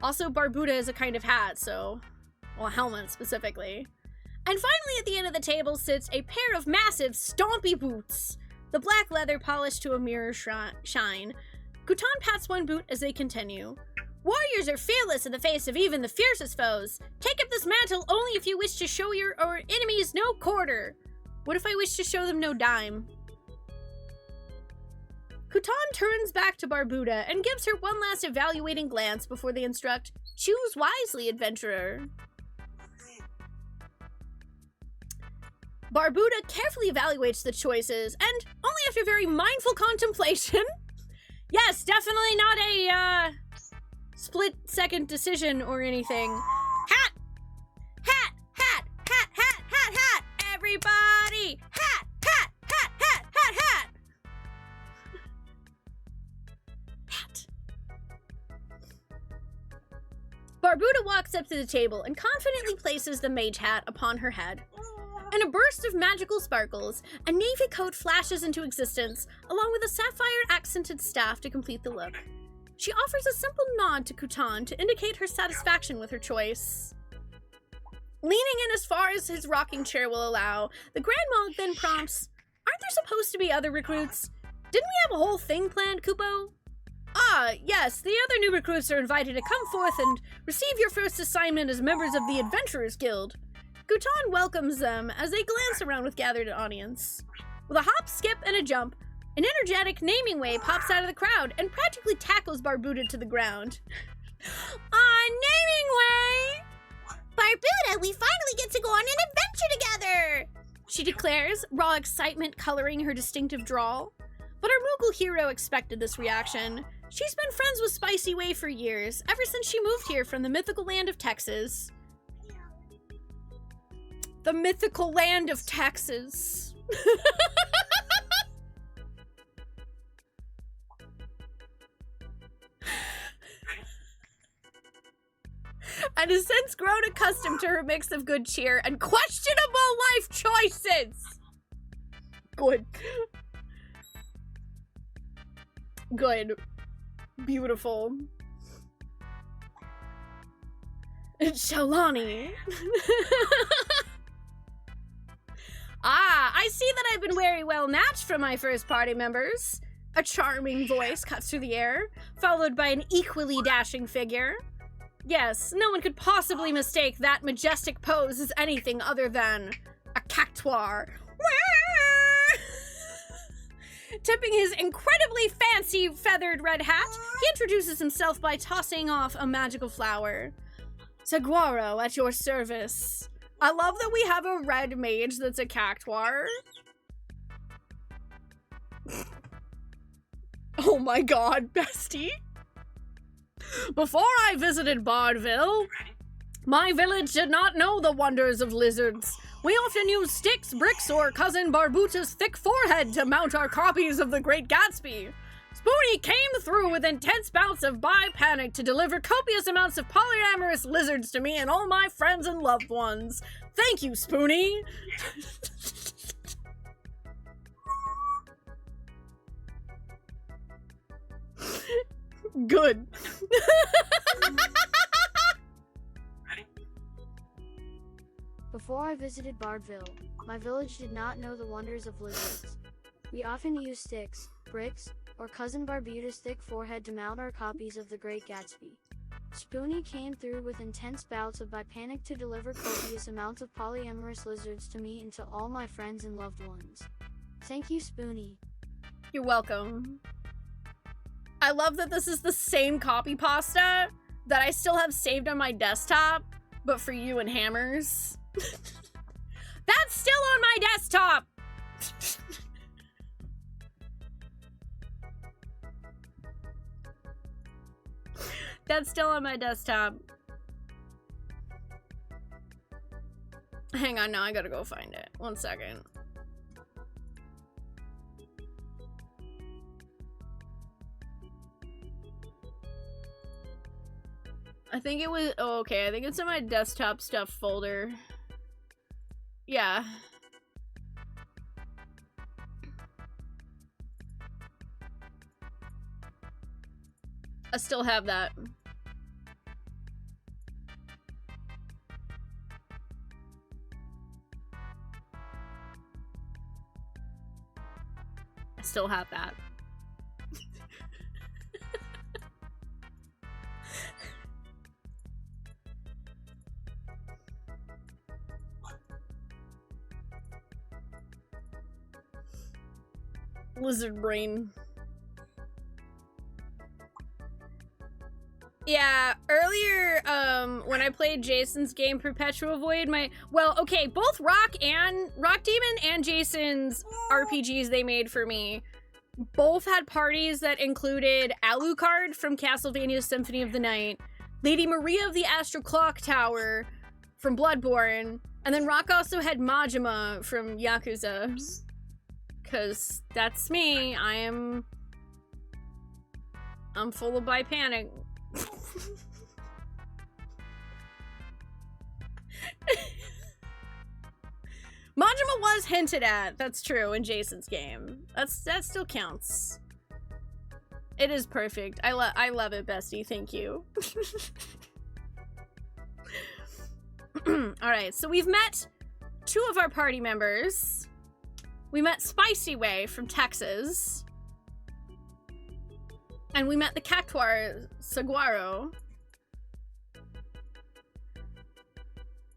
Also, Barbuda is a kind of hat, so... Well, a helmet specifically. And finally, at the end of the table sits a pair of massive, stompy boots. The black leather polished to a mirror shine. Gutan pats one boot as they continue. Warriors are fearless in the face of even the fiercest foes. Take up this mantle only if you wish to show your enemies no quarter. What if I wish to show them no dime? Gutan turns back to Barbuda and gives her one last evaluating glance before they instruct, "Choose wisely, adventurer." Barbuda carefully evaluates the choices, and only after very mindful contemplation... Yes, definitely not a, split-second decision or anything. Hat! Hat! Hat! Hat! Hat! Hat! Hat! Everybody! Hat! Hat! Hat! Hat! Hat! Hat! Hat. Barbuda walks up to the table and confidently places the mage hat upon her head. In a burst of magical sparkles, a navy coat flashes into existence, along with a sapphire-accented staff to complete the look. She offers a simple nod to Gutan to indicate her satisfaction with her choice. Leaning in as far as his rocking chair will allow, the Grand Monk then prompts, "Aren't there supposed to be other recruits? Didn't we have a whole thing planned, Kupo?" "Ah, yes, the other new recruits are invited to come forth and receive your first assignment as members of the Adventurers Guild." Gutan welcomes them as they glance around with gathered audience. With a hop, skip, and a jump, an energetic naming way pops out of the crowd and practically tackles Barbuda to the ground. Naming way!
Barbuda, we finally get to go on an adventure together!
She declares, raw excitement coloring her distinctive drawl. But our Moogle hero expected this reaction. She's been friends with Spicy Way for years, ever since she moved here from the mythical land of Texas. The mythical land of Texas. And has since grown accustomed to her mix of good cheer and questionable life choices. Good. Good. Beautiful. It's Shalani. I see that I've been very well matched for my first party members. A charming voice cuts through the air, followed by an equally dashing figure. Yes, no one could possibly mistake that majestic pose as anything other than a cactuar. Tipping his incredibly fancy feathered red hat, he introduces himself by tossing off a magical flower. Saguaro, at your service. I love that we have a red mage that's a cactuar. Oh my god, bestie. Before I visited Bardville, my village did not know the wonders of lizards. We often used sticks, bricks, or cousin Barbuta's thick forehead to mount our copies of The Great Gatsby. Spoonee came through with intense bouts of bi-panic to deliver copious amounts of polyamorous lizards to me and all my friends and loved ones. Thank you, Spoonee! Good.
Before I visited Bardville, my village did not know the wonders of lizards. We often used sticks, bricks, or cousin Barbuta's thick forehead to mount our copies of The Great Gatsby. Spoonee came through with intense bouts of bi-panic to deliver copious amounts of polyamorous lizards to me and to all my friends and loved ones. Thank you, Spoonee.
You're welcome. I love that this is the same copy pasta that I still have saved on my desktop, but for you and Hammers. That's still on my desktop! That's still on my desktop. Hang on, now I gotta go find it. 1 second. I think it was, oh, okay, I think it's in my desktop stuff folder. Yeah.
I still have that. I still have that. Lizard brain. Yeah, earlier, when I played Jason's game Perpetual Void, both Rock Demon and Jason's RPGs they made for me both had parties that included Alucard from Castlevania Symphony of the Night, Lady Maria of the Astral Clock Tower from Bloodborne, and then Rock also had Majima from Yakuza. Cause that's me. I'm full of bi panic. Majima was hinted at, that's true, in Jason's game. That still counts. It is perfect. I love it, bestie. Thank you. Alright, so we've met 2 of our party members. We met Spicy Way from Texas. And we met the Cactuar Saguaro.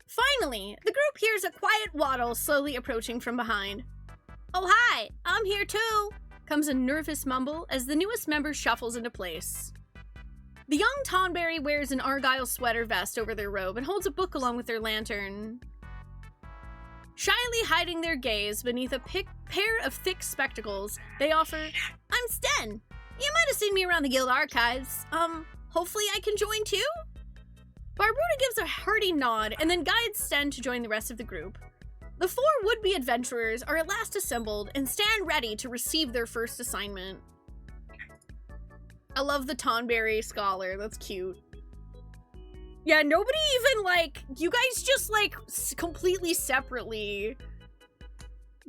Finally, the group hears a quiet waddle slowly approaching from behind. "Oh hi, I'm here too," comes a nervous mumble as the newest member shuffles into place. The young Tonberry wears an Argyle sweater vest over their robe and holds a book along with their lantern. Shyly hiding their gaze beneath a pair of thick spectacles, they offer, "I'm Sten. You might have seen me around the guild archives. Hopefully I can join too?" Barbuda gives a hearty nod and then guides Sten to join the rest of the group. The 4 would-be adventurers are at last assembled and stand ready to receive their first assignment. I love the Tonberry scholar, that's cute. Yeah, nobody even, you guys just, completely separately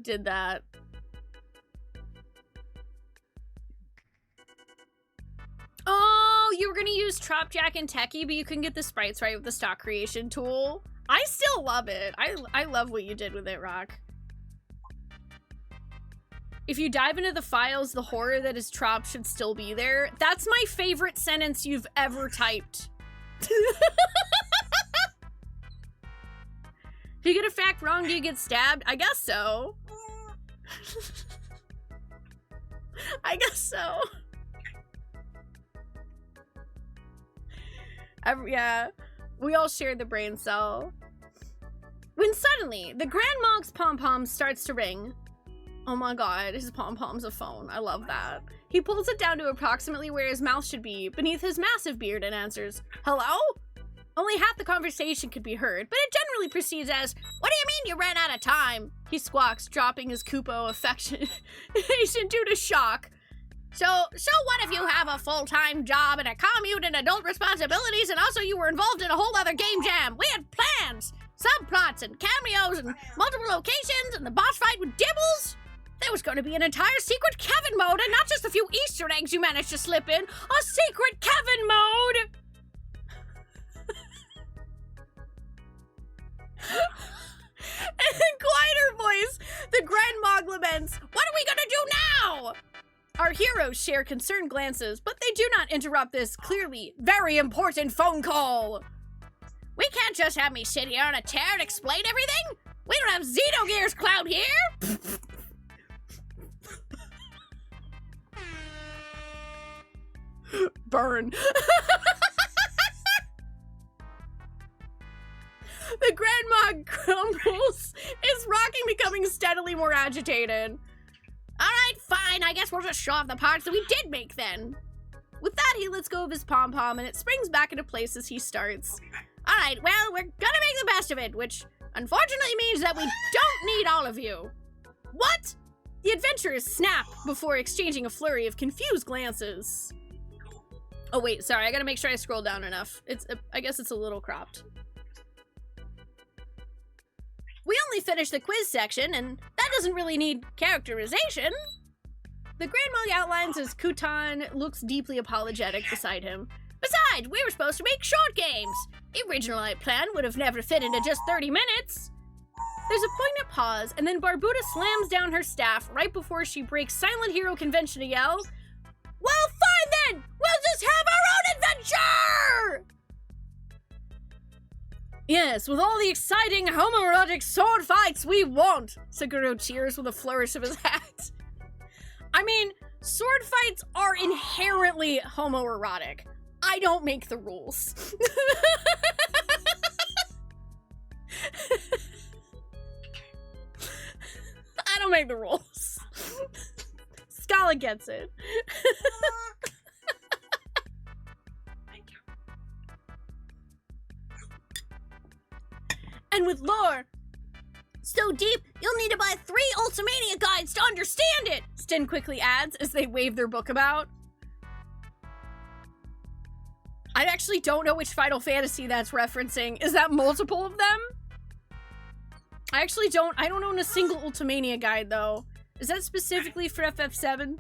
did that. Oh, you were gonna use Tropjack and Techie, but you couldn't get the sprites right with the stock creation tool. I still love it. I love what you did with it, Rock. If you dive into the files, the horror that is Trop should still be there. That's my favorite sentence you've ever typed. If you get a fact wrong, do you get stabbed? I guess so. I guess so. Yeah, we all shared the brain cell. When suddenly, the Grand Mog's pom-pom starts to ring. Oh my god, his pom-pom's a phone. I love that. He pulls it down to approximately where his mouth should be, beneath his massive beard, and answers, "Hello?" Only half the conversation could be heard, but it generally proceeds as, "What do you mean you ran out of time?" He squawks, dropping his Kupo affection due to shock. So what if you have a full-time job and a commute and adult responsibilities, and also you were involved in a whole other game jam? We had plans, subplots, and cameos, and multiple locations, and the boss fight with Dibbles. There was going to be an entire secret Kevin mode, and not just a few Easter eggs you managed to slip in. A secret Kevin mode! And in quieter voice, the Grand Mog laments, "What are we gonna do now?" Our heroes share concerned glances, but they do not interrupt this clearly very important phone call. "We can't just have me sit here on a chair and explain everything. We don't have Xenogears Cloud here." Burn. The Grand Mog crumbles, his rocking becoming steadily more agitated. "Alright, fine, I guess we'll just show off the parts that we did make then." With that, he lets go of his pom-pom and it springs back into place as he starts. "Alright, well, we're gonna make the best of it, which unfortunately means that we don't need all of you." What? The adventurers snap before exchanging a flurry of confused glances. Oh wait, sorry, I gotta make sure I scroll down enough. I guess it's a little cropped. "We only finished the quiz section, and that doesn't really need characterization." The Grandmog outlines as Kutan looks deeply apologetic beside him. Besides, we were supposed to make short games. The original plan would have never fit into just 30 minutes. There's a poignant pause, and then Barbuda slams down her staff right before she breaks Silent Hero convention to yell, "Well, fine then! We'll just have our own adventure!" Yes, with all the exciting homoerotic sword fights we want, Seguro cheers with a flourish of his hat. I mean, sword fights are inherently homoerotic. I don't make the rules. I don't make the rules. Scala gets it. And with lore so deep, you'll need to buy 3 Ultimania guides to understand it, Stin quickly adds as they wave their book about. I actually don't know which Final Fantasy that's referencing. Is that multiple of them? I don't own a single Ultimania guide, though. Is that specifically for FF7?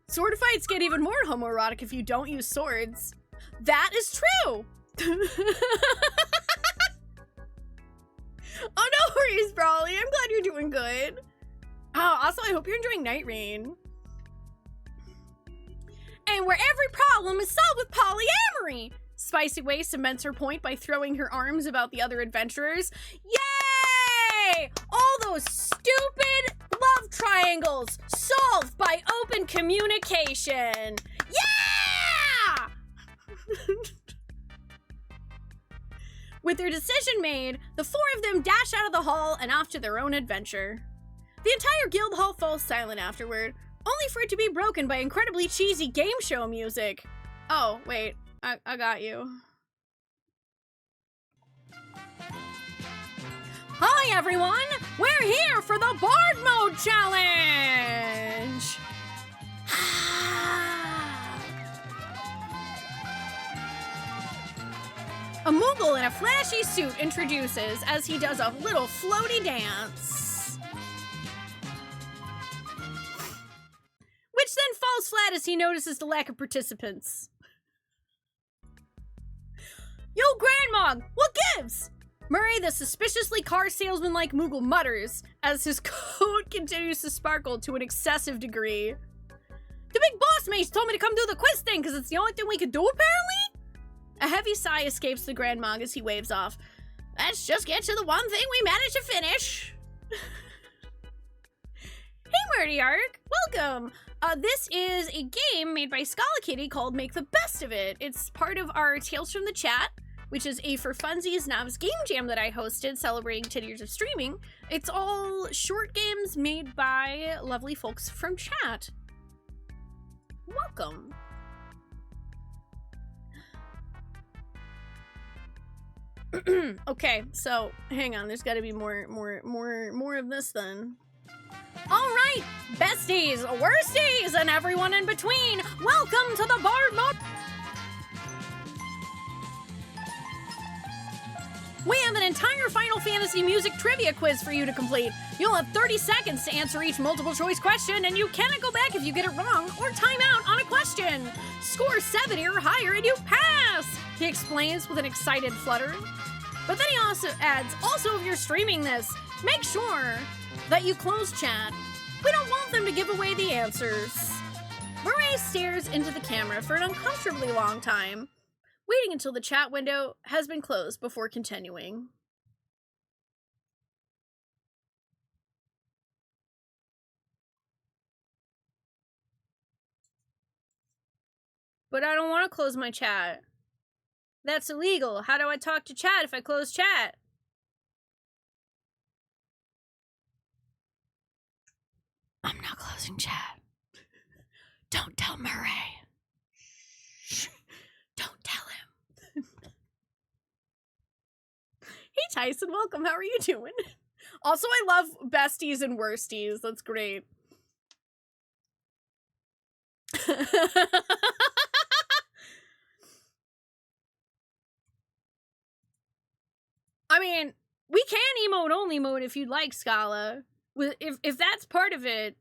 Sword fights get even more homoerotic if you don't use swords. That is true! Oh, no worries, Brawly. I'm glad you're doing good. Oh, also, I hope you're enjoying Night Rain. And where every problem is solved with polyamory! Spicy Way cements her point by throwing her arms about the other adventurers. Yay! All those stupid love triangles solved by open communication! Yeah! With their decision made, the 4 of them dash out of the hall and off to their own adventure. The entire guild hall falls silent afterward, only for it to be broken by incredibly cheesy game show music. Oh, wait. I got you. Hi, everyone! We're here for the Bard Mode Challenge! A Moogle in a flashy suit introduces as he does a little floaty dance. Which then falls flat as he notices the lack of participants. Yo, Grandmog, what gives? Murray, the suspiciously car salesman-like Moogle, mutters as his coat continues to sparkle to an excessive degree. The big boss mate told me to come do the quiz thing because it's the only thing we could do, apparently? A heavy sigh escapes the Grandmog as he waves off. Let's just get to the one thing we managed to finish. Hey, Murdyark, welcome. This is a game made by Scala Kitty called Make the Best of It. It's part of our Tales from the Chat, which is a For Funsies Novice Game Jam that I hosted celebrating 10 years of streaming. It's all short games made by lovely folks from chat. Welcome. Okay, so hang on, there's gotta be more of this then. Alright, besties, worsties, and everyone in between, welcome to the Bard Mode. We have an entire Final Fantasy music trivia quiz for you to complete. You'll have 30 seconds to answer each multiple choice question, and you cannot go back if you get it wrong or time out on a question. Score 70 or higher and you pass, he explains with an excited flutter. But then he also adds, also if you're streaming this, make sure that you close chat. We don't want them to give away the answers. Murray stares into the camera for an uncomfortably long time, waiting until the chat window has been closed before continuing. But I don't want to close my chat. That's illegal. How do I talk to chat if I close chat? I'm not closing chat. Don't tell Murray. Shh. Don't tell him. Hey Tyson, welcome. How are you doing? Also, I love besties and worsties. That's great. I mean, we can emote only mode if you'd like, Scala. If that's part of it.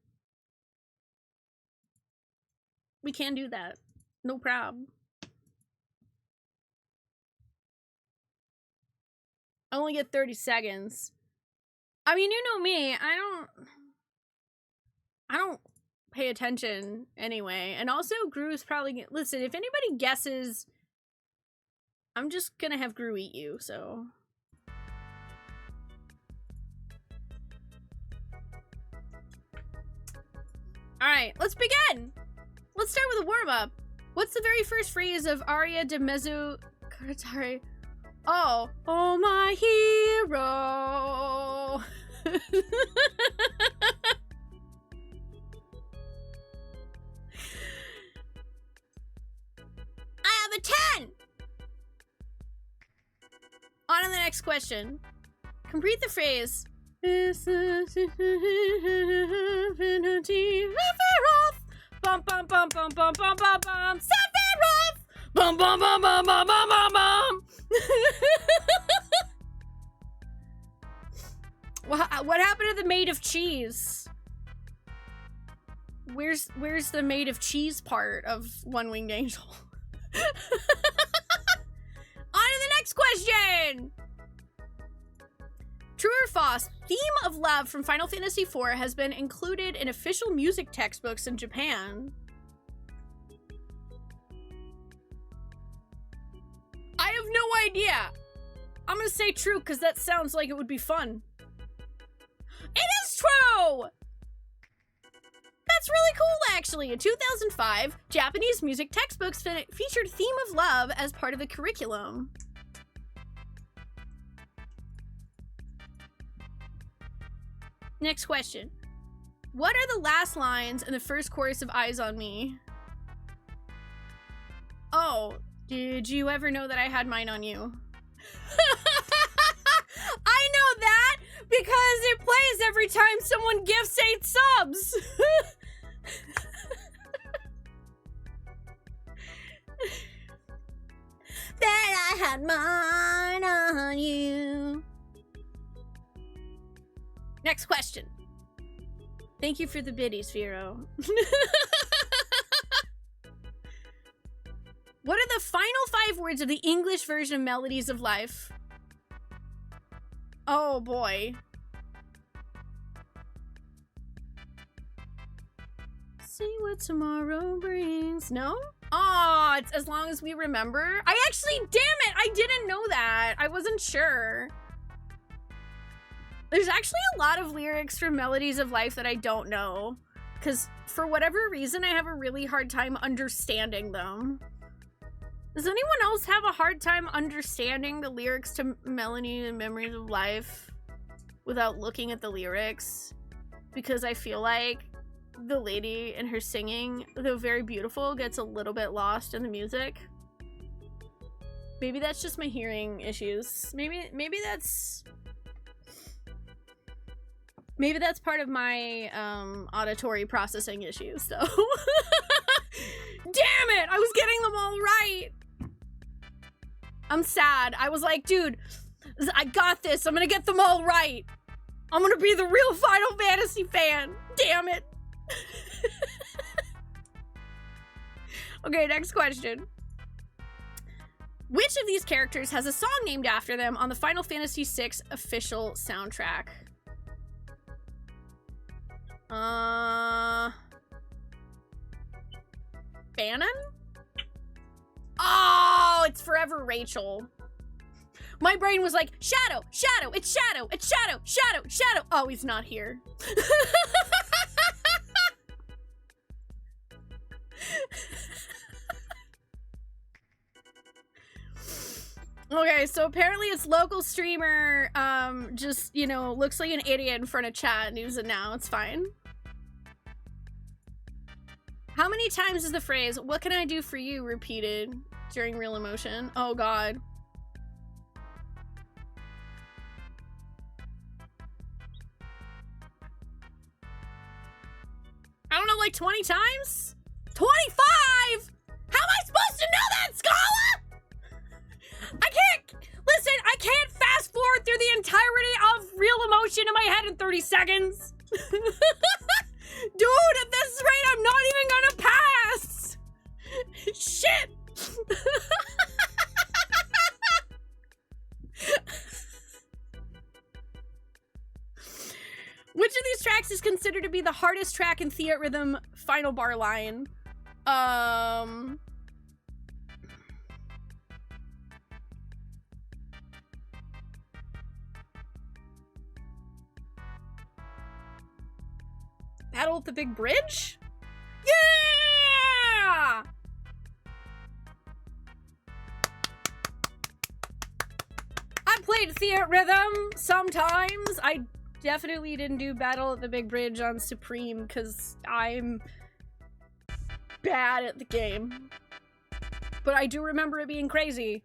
We can do that. No problem. I only get 30 seconds. I mean, you know me, I don't pay attention anyway. And also, Gru's probably... Listen, if anybody guesses, I'm just gonna have Gru eat you, so... Alright, let's begin! Let's start with a warm-up. What's the very first phrase of Aria de Mezzo Caratari? Oh, oh my hero! I have a 10! On to the next question. Complete the phrase. Bum bum bum bum bum bum bum bum. Sephiroth! Bum bum bum bum bum bum bum bum. What happened to the maid of cheese? Where's the maid of cheese part of One Winged Angel? On to the next question! True or false? Theme of Love from Final Fantasy IV has been included in official music textbooks in Japan. I have no idea. I'm gonna say true because that sounds like it would be fun. It is true! That's really cool, actually. In 2005, Japanese music textbooks featured Theme of Love as part of the curriculum. Next question. What are the last lines in the first chorus of Eyes on Me? Oh, did you ever know that I had mine on you? I know that because it plays every time someone gifts 8 subs. That I had mine on you. Next question. Thank you for the biddies, Vero. What are the final 5 words of the English version of Melodies of Life? Oh boy. See what tomorrow brings. No? Oh, it's as long as we remember. I actually, damn it, I didn't know that. I wasn't sure. There's actually a lot of lyrics for Melodies of Life that I don't know. Because for whatever reason, I have a really hard time understanding them. Does anyone else have a hard time understanding the lyrics to Melody and Memories of Life without looking at the lyrics? Because I feel like the lady in her singing, though very beautiful, gets a little bit lost in the music. Maybe that's just my hearing issues. Maybe that's part of my auditory processing issues, though. Damn it! I was getting them all right! I'm sad. I was like, dude, I got this. I'm gonna get them all right. I'm gonna be the real Final Fantasy fan. Damn it. Okay, next question. Which of these characters has a song named after them on the Final Fantasy VI official soundtrack? Bannon? Oh, it's forever Rachel. My brain was like, Shadow, Shadow, it's Shadow, it's Shadow, Shadow, Shadow. Oh, he's not here. Okay, so apparently it's local streamer, just, you know, looks like an idiot in front of chat and uses it now. It's fine. How many times is the phrase, "What can I do for you?" repeated during Real Emotion? Oh god. I don't know, like 20 times? 25?! How am I supposed to know that, Scala?! I can't, listen, I can't fast forward through the entirety of Real Emotion in my head in 30 seconds. Dude, at this rate, I'm not even gonna pass! considered to be the hardest track in Theatrhythm final bar line? Battle at the Big Bridge? Yeah! I played Theatrhythm sometimes. I definitely didn't do Battle at the Big Bridge on Supreme because I'm bad at the game. But I do remember it being crazy.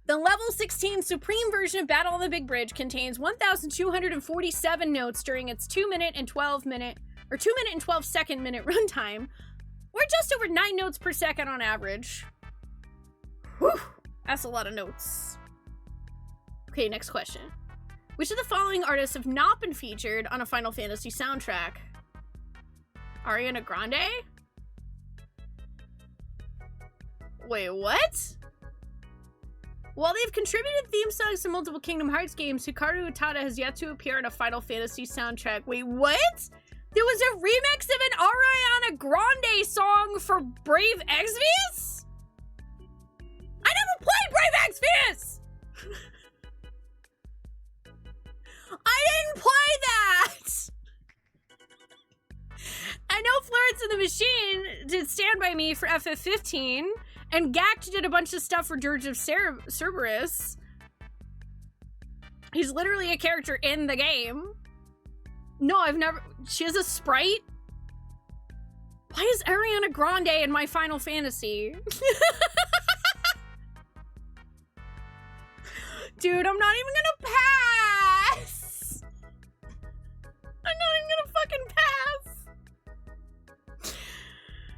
The level 16 Supreme version of Battle on the Big Bridge contains 1,247 notes during its 2 minute and 12 second minute runtime, or just over 9 notes per second on average. Whew, that's a lot of notes. Okay, next question. Which of the following artists have not been featured on a Final Fantasy soundtrack? Ariana Grande? Wait, what? While they've contributed theme songs to multiple Kingdom Hearts games, Hikaru Utada has yet to appear on a Final Fantasy soundtrack. Wait, what? There was a remix of an Ariana Grande song for Brave Exvius? I never played Brave Exvius! I didn't play that! I know Florence and the Machine did Stand By Me for FF15, and Gact did a bunch of stuff for Dirge of Cerberus. He's literally a character in the game. No, I've never... She has a sprite? Why is Ariana Grande in my Final Fantasy? Dude, I'm not even gonna pass! I'm not even gonna fucking pass!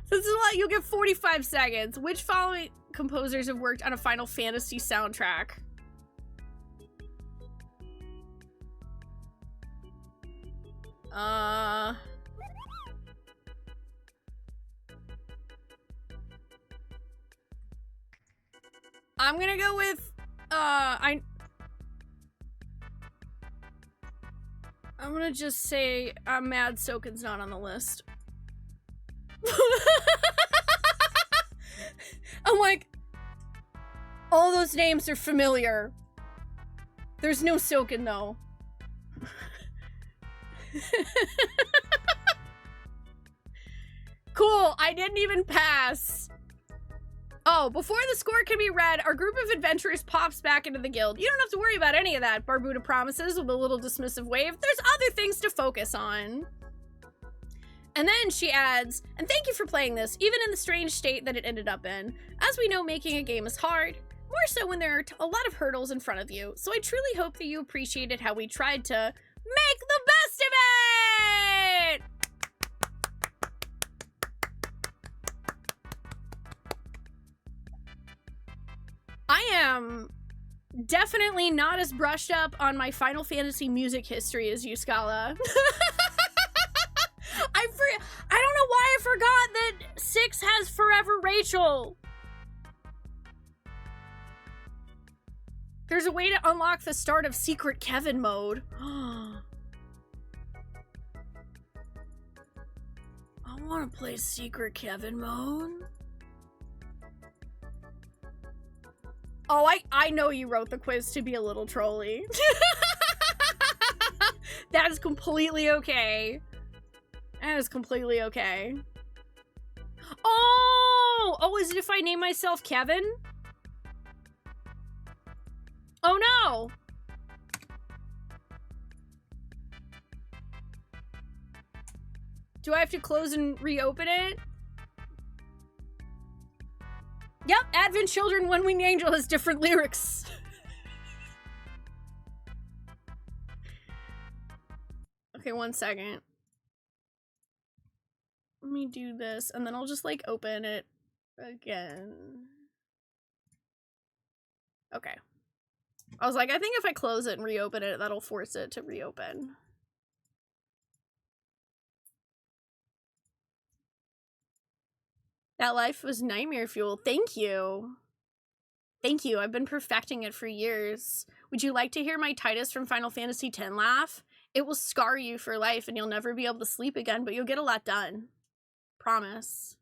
This is a lot. You'll get 45 seconds. Which following composers have worked on a Final Fantasy soundtrack? I'm gonna go with, I'm gonna just say I'm mad Soken's not on the list. I'm like, all those names are familiar. There's no Soken though. Cool, I didn't even pass. Oh, before the score can be read, our group of adventurers pops back into the guild. You don't have to worry about any of that, Barbuda promises with a little dismissive wave. There's other things to focus on. And then she adds, and thank you for playing this, even in the strange state that it ended up in. As we know, making a game is hard, more so when there are a lot of hurdles in front of you. So I truly hope that you appreciated how we tried to make the best of it! I am definitely not as brushed up on my Final Fantasy music history as you, Scala. I don't know why I forgot that 6 has Forever Rachel. There's a way to unlock the start of Secret Kevin mode. I want to play Secret Kevin mode. Oh, I know you wrote the quiz to be a little trolly. That is completely okay. That is completely okay. Oh, is it if I name myself Kevin? Oh no! Do I have to close and reopen it? Yep, Advent Children One Winged Angel has different lyrics. Okay, 1 second. Let me do this, and then I'll just, like, open it again. Okay. I was like, I think if I close it and reopen it, that'll force it to reopen. That life was nightmare fuel. Thank you. Thank you. I've been perfecting it for years. Would you like to hear my Titus from Final Fantasy X laugh? It will scar you for life and you'll never be able to sleep again, but you'll get a lot done. Promise.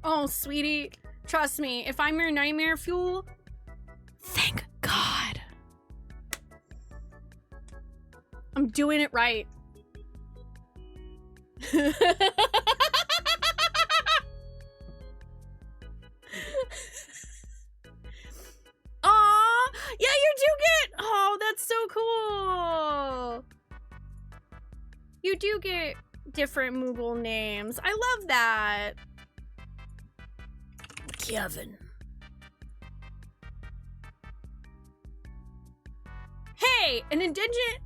Oh, sweetie, trust me, if I'm your nightmare fuel, thank God. I'm doing it right. Aw, yeah, you do get, oh, that's so cool. You do get different Moogle names. I love that. Kevin. Hey! An indignant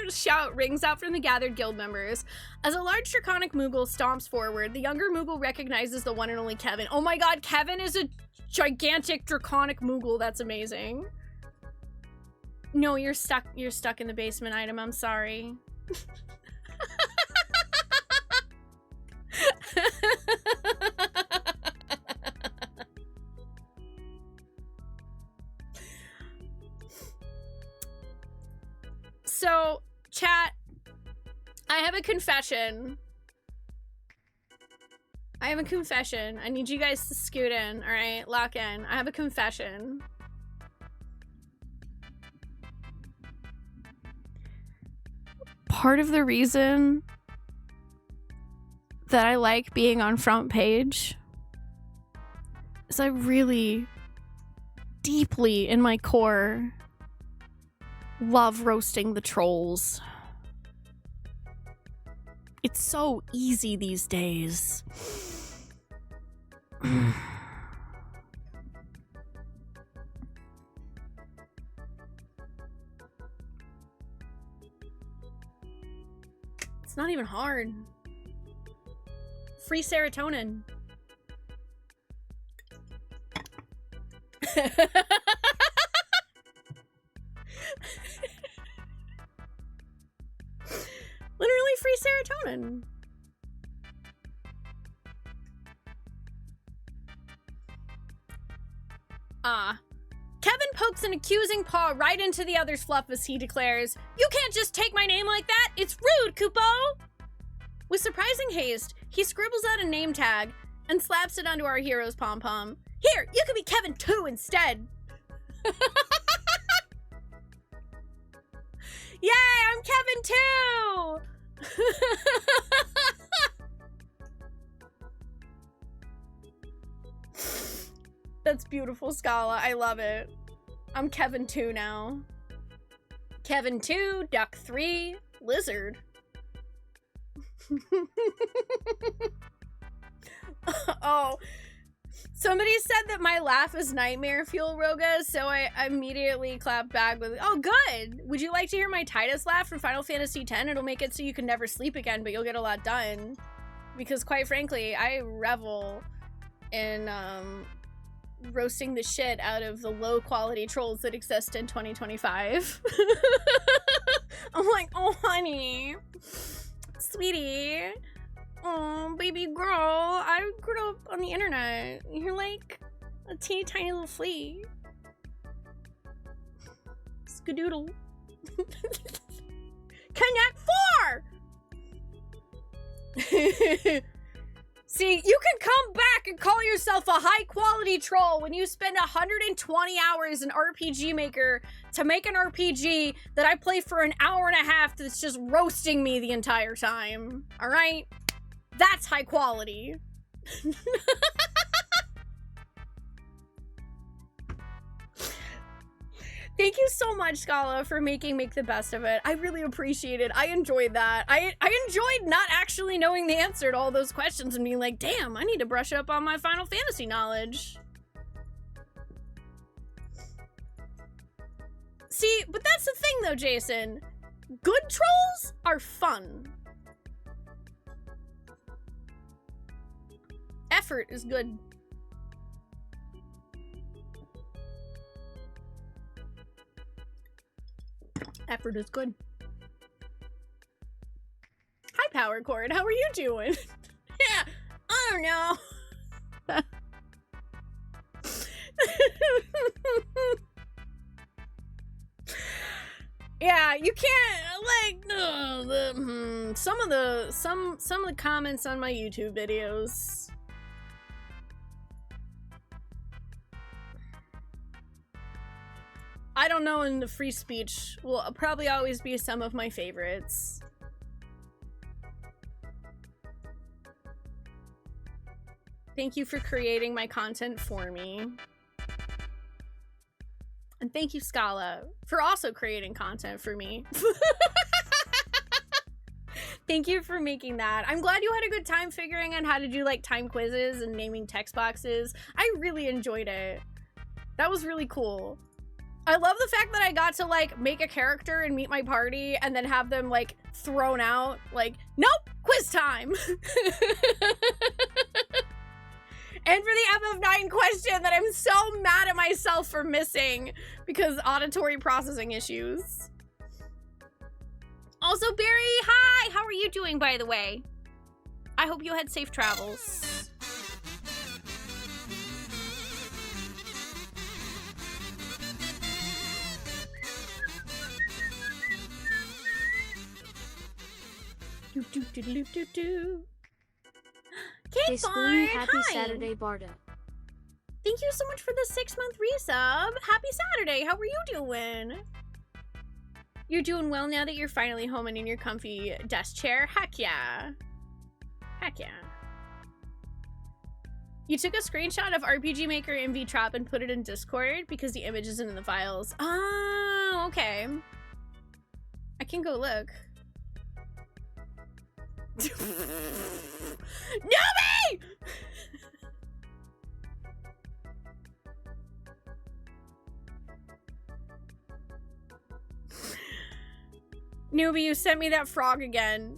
shout rings out from the gathered guild members. As a large draconic Moogle stomps forward, the younger Moogle recognizes the one and only Kevin. Oh my god, Kevin is a gigantic draconic Moogle. That's amazing. No, you're stuck in the basement item. I'm sorry. So, chat, I have a confession. I need you guys to scoot in, alright? Lock in. I have a confession. Part of the reason that I like being on front page is I really, deeply in my core, love roasting the trolls. It's so easy these days. It's not even hard. Free serotonin. Literally free serotonin. Kevin pokes an accusing paw right into the other's fluff as he declares, "You can't just take my name like that! It's rude, Kupo!" With surprising haste, he scribbles out a name tag and slaps it onto our hero's pom-pom. "Here, you could be Kevin 2 instead!" Yay, I'm Kevin 2! That's beautiful, Scala. I love it. I'm Kevin 2 now. Kevin 2, Duck 3, Lizard. Oh, somebody said that my laugh is nightmare fuel, Roga, so I immediately clapped back with, "Oh, good! Would you like to hear my Titus laugh from Final Fantasy X? It'll make it so you can never sleep again, but you'll get a lot done." Because quite frankly, I revel in roasting the shit out of the low quality trolls that exist in 2025. I'm like, "Oh, honey, sweetie, oh, baby girl, I grew up on the internet. You're like a teeny tiny little flea. Skadoodle." Connect 4! See, you can come back and call yourself a high-quality troll when you spend 120 hours in RPGMaker to make an RPG that I play for an hour and a half that's just roasting me the entire time. Alright? That's high quality. Thank you so much, Scala, for making Make the Best of It. I really appreciate it. I enjoyed that. I enjoyed not actually knowing the answer to all those questions and being like, damn, I need to brush up on my Final Fantasy knowledge. See, but that's the thing though, Jason. Good trolls are fun. Effort is good. Effort is good. Hi, Power. Cord. How are you doing?
Yeah, I don't know.
Yeah, you can't like some of the comments on my YouTube videos. I don't know, in the free speech will probably always be some of my favorites. Thank you for creating my content for me. And thank you, Scala, for also creating content for me. Thank you for making that. I'm glad you had a good time figuring out how to do like time quizzes and naming text boxes. I really enjoyed it. That was really cool. I love the fact that I got to like make a character and meet my party and then have them like thrown out like, nope, quiz time. And for the FF9 question that I'm so mad at myself for missing because auditory processing issues. Also, Barry, hi! How are you doing, by the way? I hope you had safe travels. Do do do do do do.
Hey,
Cake
Spoonee,
Barn,
happy
hi.
Saturday, Barda.
Thank you so much for the 6-month resub. Happy Saturday. How are you doing? You're doing well now that you're finally home and in your comfy desk chair? Heck yeah. Heck yeah. You took a screenshot of RPGMaker and VTrop and put it in Discord because the image isn't in the files. Oh, okay. I can go look. Newbie! Newbie, you sent me that frog again.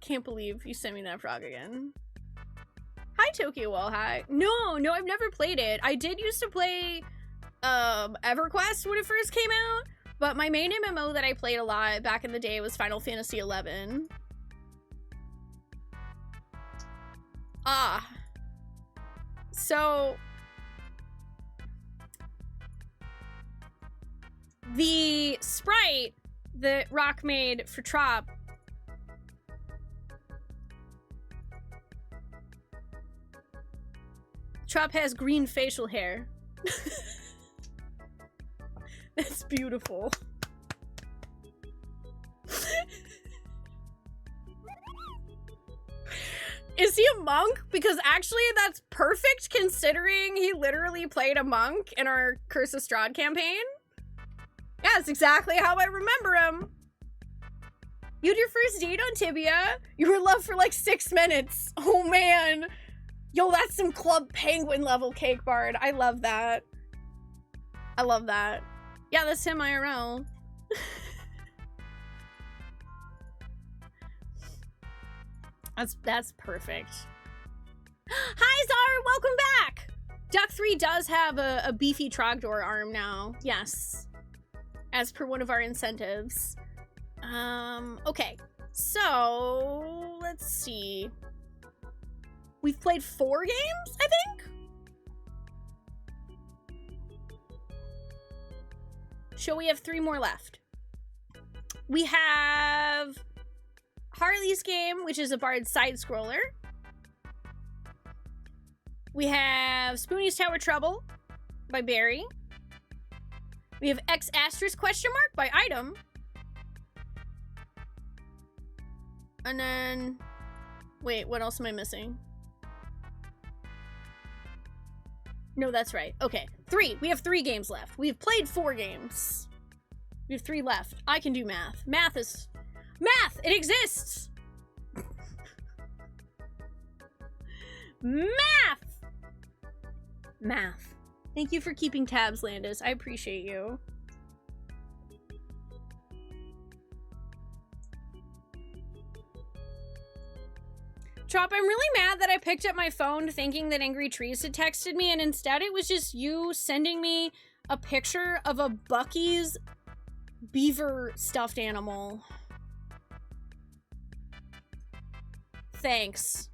Can't believe you sent me that frog again. Hi, Tokyo Wall. Hi. No, I've never played it. I did used to play EverQuest when it first came out, but my main MMO that I played a lot back in the day was Final Fantasy XI. So the sprite that Rock made for Trop has green facial hair. That's beautiful. Is he a monk? Because actually that's perfect considering he literally played a monk in our Curse of Strahd campaign. Yeah, that's exactly how I remember him. You had your first date on Tibia. You were in love for like 6 minutes. Oh man. Yo, that's some Club Penguin level Cake Bard. I love that. I love that. Yeah, that's him IRL. That's perfect. Hi, Zara! Welcome back! Duck 3 does have a beefy Trogdor arm now. Yes. As per one of our incentives. Okay. So, let's see. We've played 4 games, I think? So we have 3 more left. We have Harley's game, which is a Bard side-scroller. We have Spoonie's Tower Trouble by Barry. We have X** by Item. And then... Wait, what else am I missing? No, that's right. Okay, 3. We have 3 games left. We've played 4 games. We have 3 left. I can do math. Math! It exists! Math. Thank you for keeping tabs, Landis. I appreciate you. Trop, I'm really mad that I picked up my phone thinking that Angry Trees had texted me, and instead it was just you sending me a picture of a Buc-ee's beaver stuffed animal. Thanks.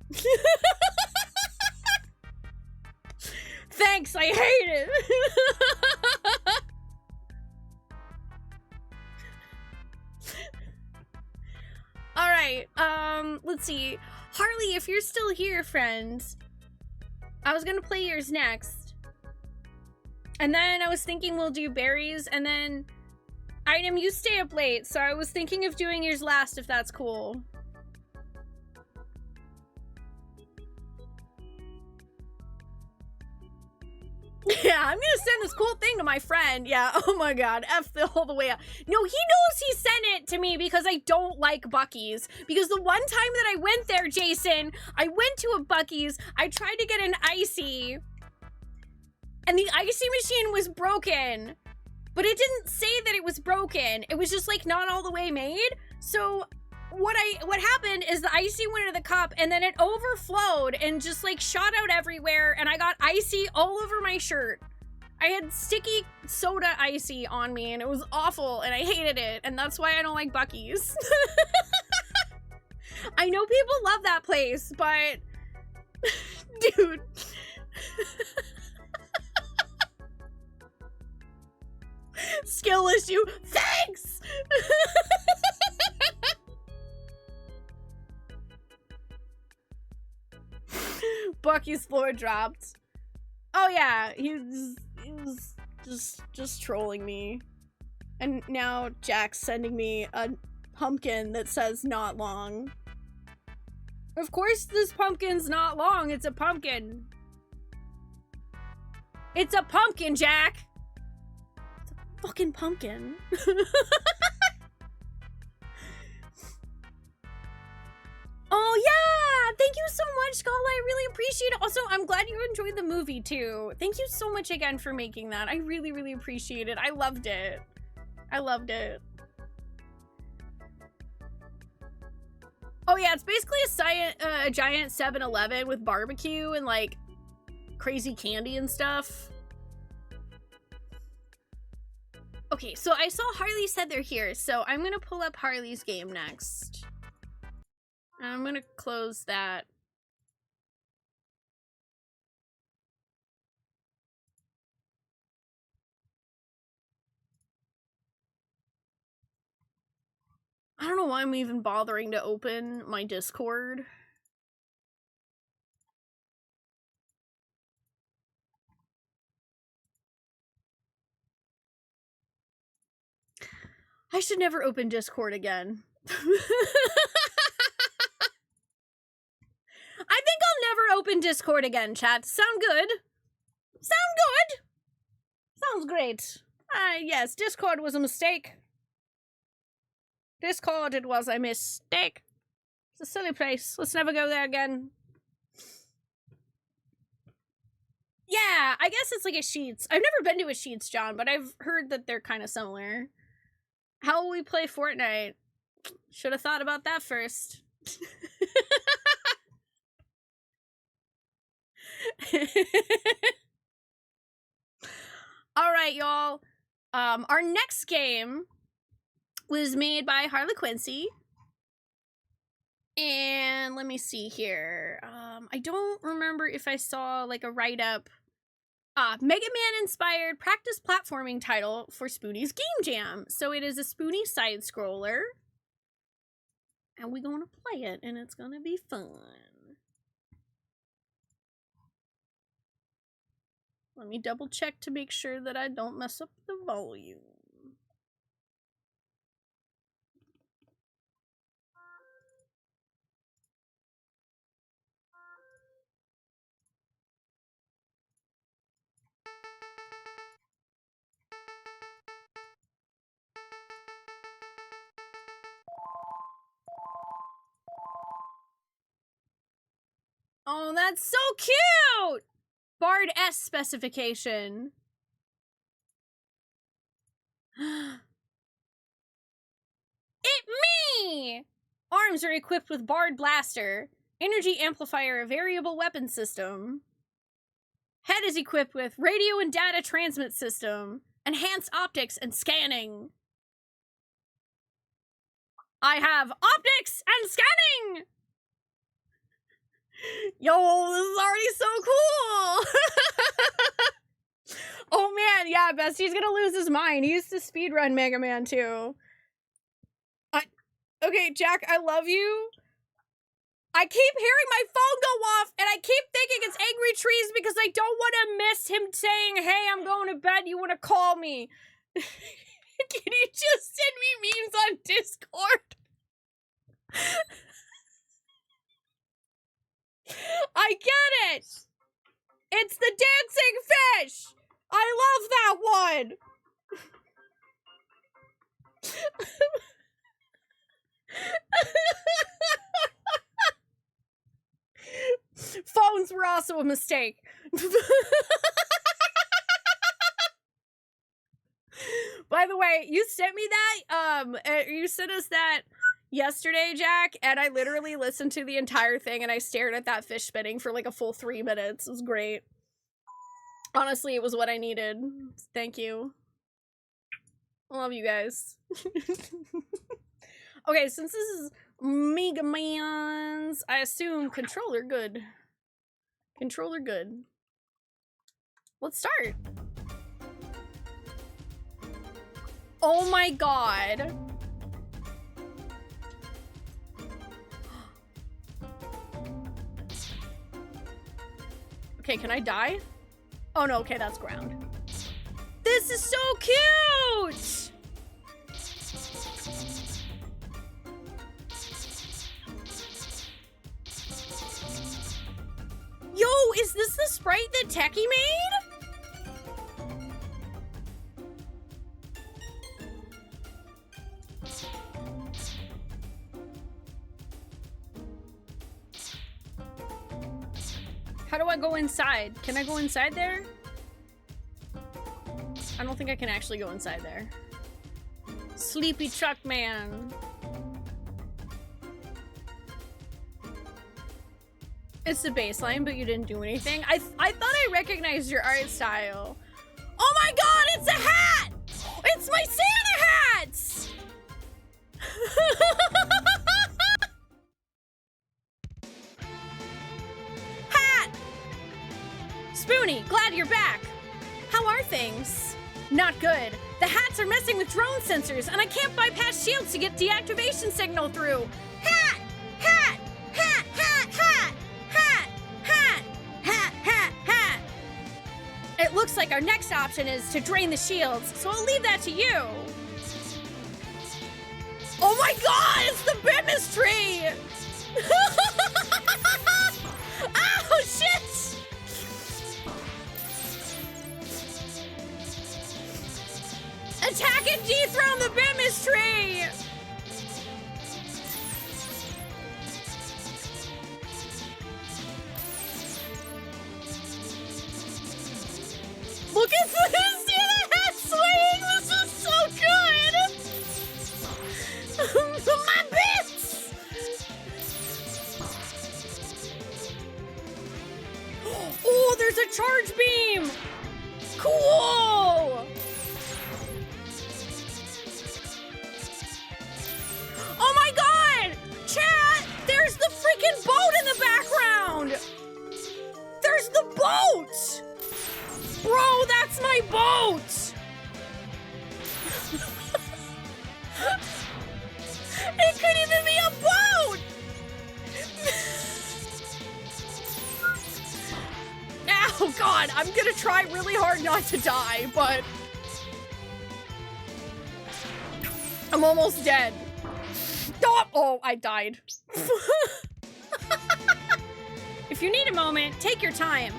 Thanks, I hate it. All right, let's see. Harley, if you're still here, friends, I was gonna play yours next. And then I was thinking we'll do berries, and then Item, you stay up late, so I was thinking of doing yours last if that's cool. Yeah, I'm gonna send this cool thing to my friend. Yeah, oh my god, F the all the way up. No, he knows he sent it to me because I don't like Buc-ee's. Because the one time that I went there, Jason, I went to a Buc-ee's, I tried to get an icy, and the icy machine was broken. But it didn't say that it was broken. It was just like not all the way made. So what happened is the icy went into the cup and then it overflowed and just like shot out everywhere, and I got icy all over my shirt. I had sticky soda icy on me and it was awful and I hated it, and that's why I don't like Buc-ee's. I know people love that place, but dude. Skill issue. Thanks. Buc-ee's floor dropped. Oh yeah, he was just trolling me. And now Jack's sending me a pumpkin that says not long. Of course this pumpkin's not long, it's a pumpkin. It's a pumpkin, Jack! It's a fucking pumpkin. Oh yeah! Thank you so much, Scala. I really appreciate it. Also, I'm glad you enjoyed the movie too. Thank you so much again for making that. I really, really appreciate it. I loved it. I loved it. Oh yeah, it's basically a giant 7-Eleven with barbecue and like crazy candy and stuff. Okay, so I saw Harley said they're here, so I'm gonna pull up Harley's game next. I'm gonna close that. I don't know why I'm even bothering to open my Discord. I should never open Discord again. I think I'll never open Discord again, chat. Sound good? Sound good? Sounds great. Yes, Discord was a mistake. Discord, it was a mistake. It's a silly place. Let's never go there again. Yeah, I guess it's like a Sheets. I've never been to a Sheets, John, but I've heard that they're kind of similar. How will we play Fortnite? Should have thought about that first. All right, y'all. Our next game was made by Harley Quincy. And let me see here. I don't remember if I saw like a write-up. Mega Man inspired practice platforming title for Spoonee's Game Jam. So it is a Spoonee side scroller. And we're gonna play it, and it's gonna be fun. Let me double check to make sure that I don't mess up the volume. Oh, that's so cute! Bard S specification. It me! Arms are equipped with Bard Blaster. Energy Amplifier, a variable weapon system. Head is equipped with radio and data transmit system, enhanced optics and scanning. I have optics and scanning! Yo, this is already so cool! Oh man, yeah, Bestie's gonna lose his mind. He used to speedrun Mega Man too. Okay, Jack, I love you. I keep hearing my phone go off, and I keep thinking it's Angry Trees because I don't want to miss him saying, hey, I'm going to bed, you want to call me. Can you just send me memes on Discord? I get it! It's the dancing fish! I love that one! Phones were also a mistake. By the way, you sent me that, you sent us that yesterday, Jack, and I literally listened to the entire thing and I stared at that fish spinning for like a full 3 minutes. It was great. Honestly, it was what I needed. Thank you. I love you guys. Okay, since this is Mega Man's, I assume controller good. Controller good. Let's start. Oh my god. Okay, can I die? Oh no, okay, that's ground. This is so cute! Yo, is this the sprite that Techie made? How do I go inside? Can I go inside there? I don't think I can actually go inside there. Sleepy Truck Man. It's the baseline, but you didn't do anything. I thought I recognized your art style. Oh my god, it's a hat! It's my Santa hats! Hat! Spoonee, glad you're back. How are things? Not good. The hats are messing with drone sensors, and I can't bypass shields to get deactivation signal through. Hat! Hat! Hat! Hat! Hat! Hat! Hat! Hat! Hat! Hat! It looks like our next option is to drain the shields, so I'll leave that to you. Oh my god, it's the Bimus tree! Oh shit! Attack and dethrone the Bimus tree! Look at this! See the hat swaying? This is so good! My bits! Oh, there's a charge beam! Cool! Oh my god! Chat! There's the freaking boat in the background! There's the boat! Bro, that's my boat! It could even be a boat! Oh god, I'm gonna try really hard not to die, but I'm almost dead. Oh, I died. If you need a moment, take your time.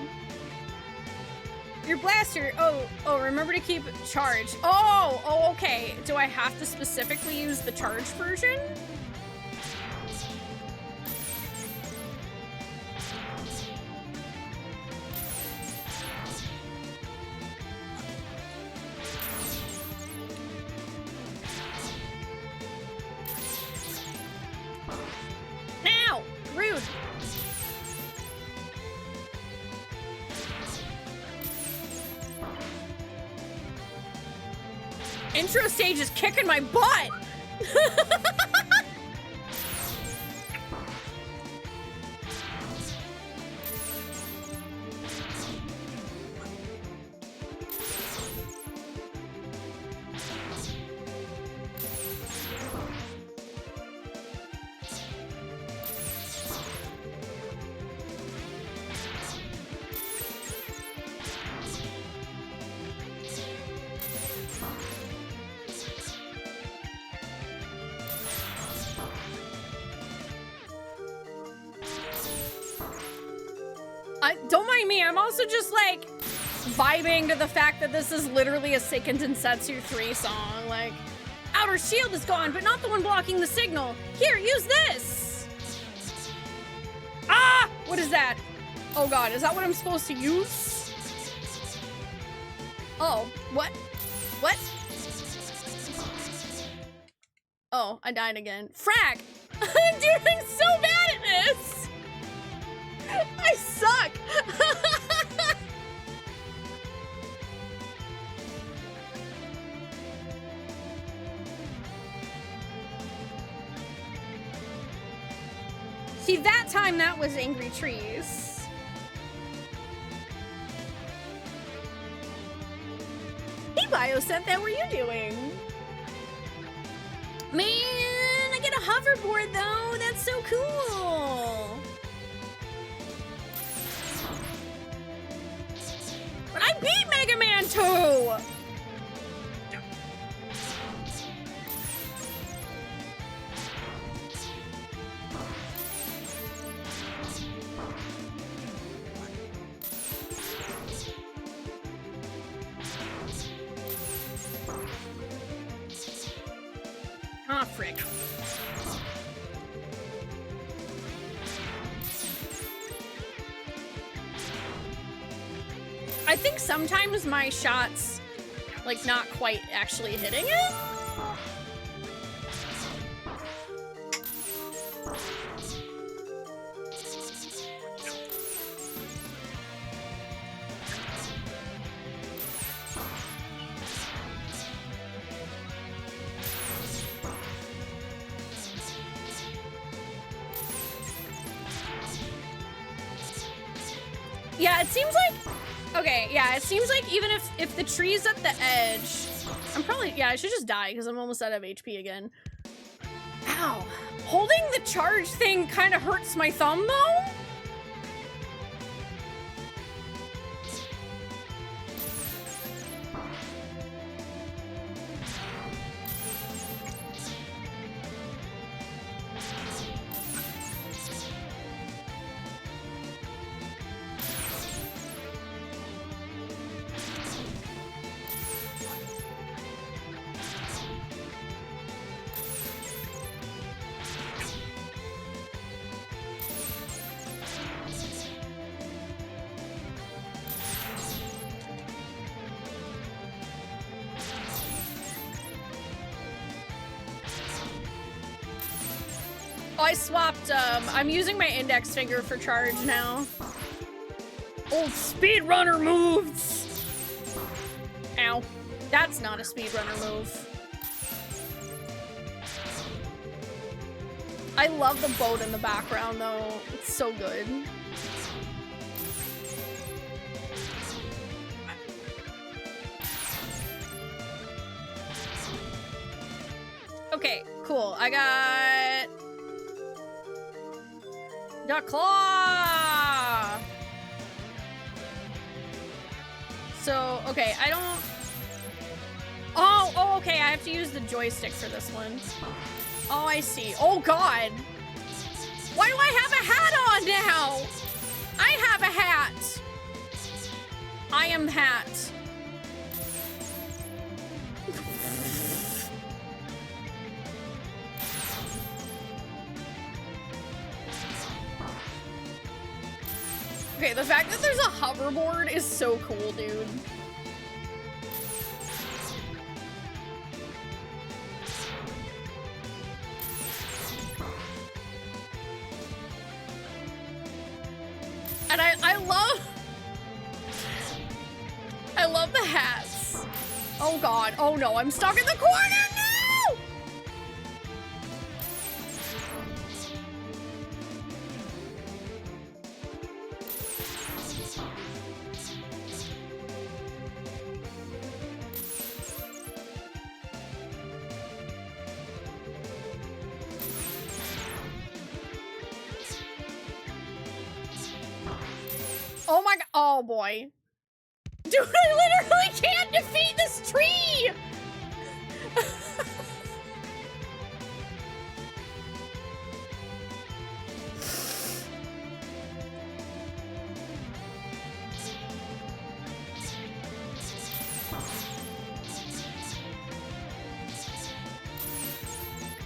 Your blaster, oh, remember to keep it charged. Oh, okay. Do I have to specifically use the charged version? Now! Rude!
Intro stage is kicking my butt. Don't mind me, I'm also just like vibing to the fact that this is literally a Seiken Densetsu 3 song. Like, outer shield is gone, but not the one blocking the signal. Here, use this. Ah! What is that? Oh god, is that what I'm supposed to use? Oh, what? What? Oh, I died again. Frag! I'm doing so bad at this! I suck! See, that time that was Angry Trees. Hey, Bioseth, how are you doing? Man, I get a hoverboard though. That's so cool. But I beat Mega Man 2! Ah, frick. I think sometimes my shots, like, not quite actually hitting it. Yeah, it seems like, okay, yeah, it seems like even if the tree's at the edge, I'm probably, yeah, I should just die because I'm almost out of HP again. Ow. Holding the charge thing kind of hurts my thumb though. Oh, I swapped, I'm using my index finger for charge now. Old speedrunner moves! Ow. That's not a speedrunner move. I love the boat in the background though. It's so good. Okay, cool. I got the claw. So, okay, I don't... Oh, okay, I have to use the joystick for this one. Oh, I see. Oh, God. Why do I have a hat on now? I have a hat. I am the hat. Okay, the fact that there's a hoverboard is so cool, dude. And I love the hats. Oh god. Oh no, I'm stuck in the corner. No! Oh my god. Oh boy. Dude, I literally can't defeat this tree!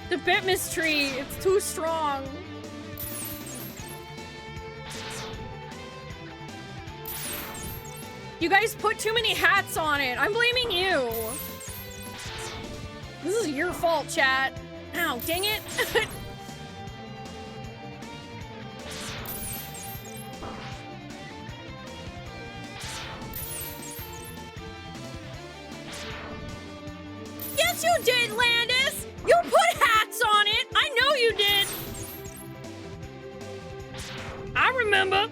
The Bitmas tree, it's too strong. You guys put too many hats on it. I'm blaming you. This is your fault, chat. Ow, dang it. Yes, you did, Landis. You put hats on it. I know you did. I remember.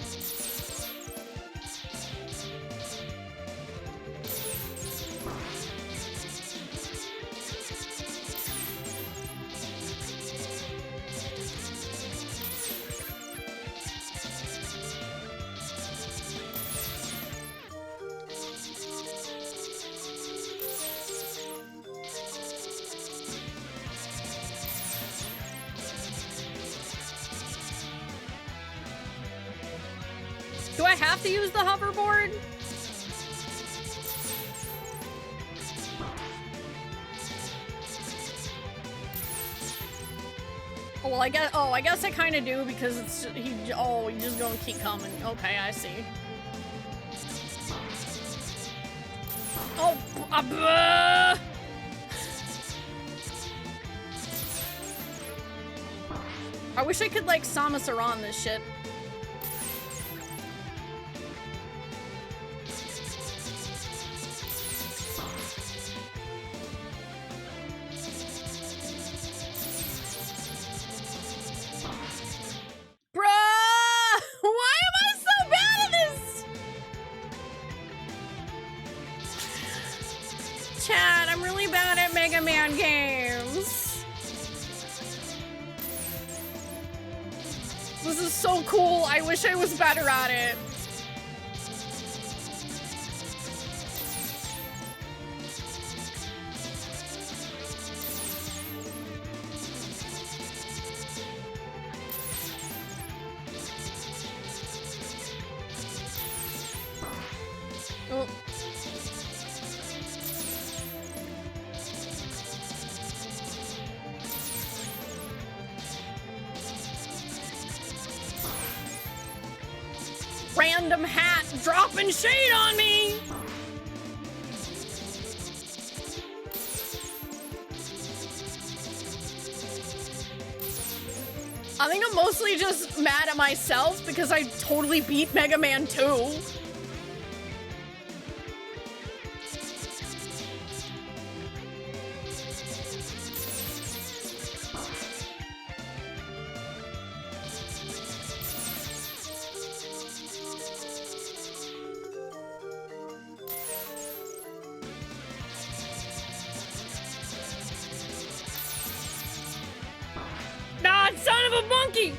Do I have to use the hoverboard? Oh, well, I guess I kind of do because it's he's just gonna keep coming. Okay, I see. Oh, I wish I could like Samus Aran this shit. I wish I was better at it. Oh. Random hat dropping shade on me! I think I'm mostly just mad at myself because I totally beat Mega Man 2. Son of a monkey!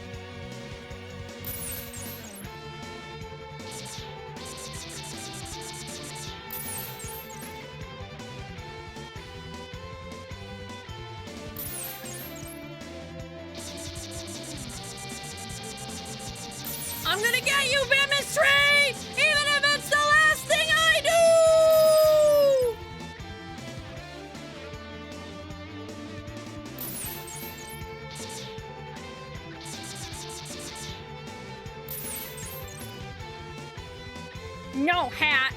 I'm gonna get you, Bitmas Tree! Even if it's the last thing I do! No, hat.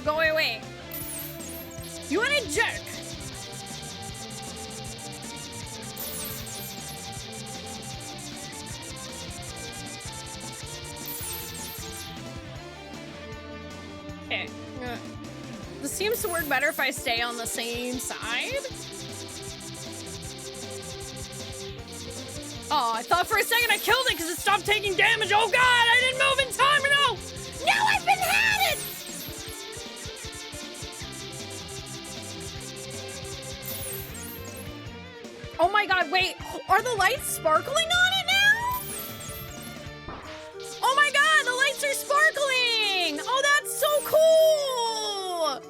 Go away. You want a jerk? Okay. This seems to work better if I stay on the same side. Oh, I thought for a second I killed it because it stopped taking damage. Oh god, I didn't move in time. No! No, I've been had it! Oh my god, wait. Are the lights sparkling on it now? Oh my god, the lights are sparkling! Oh, that's so cool!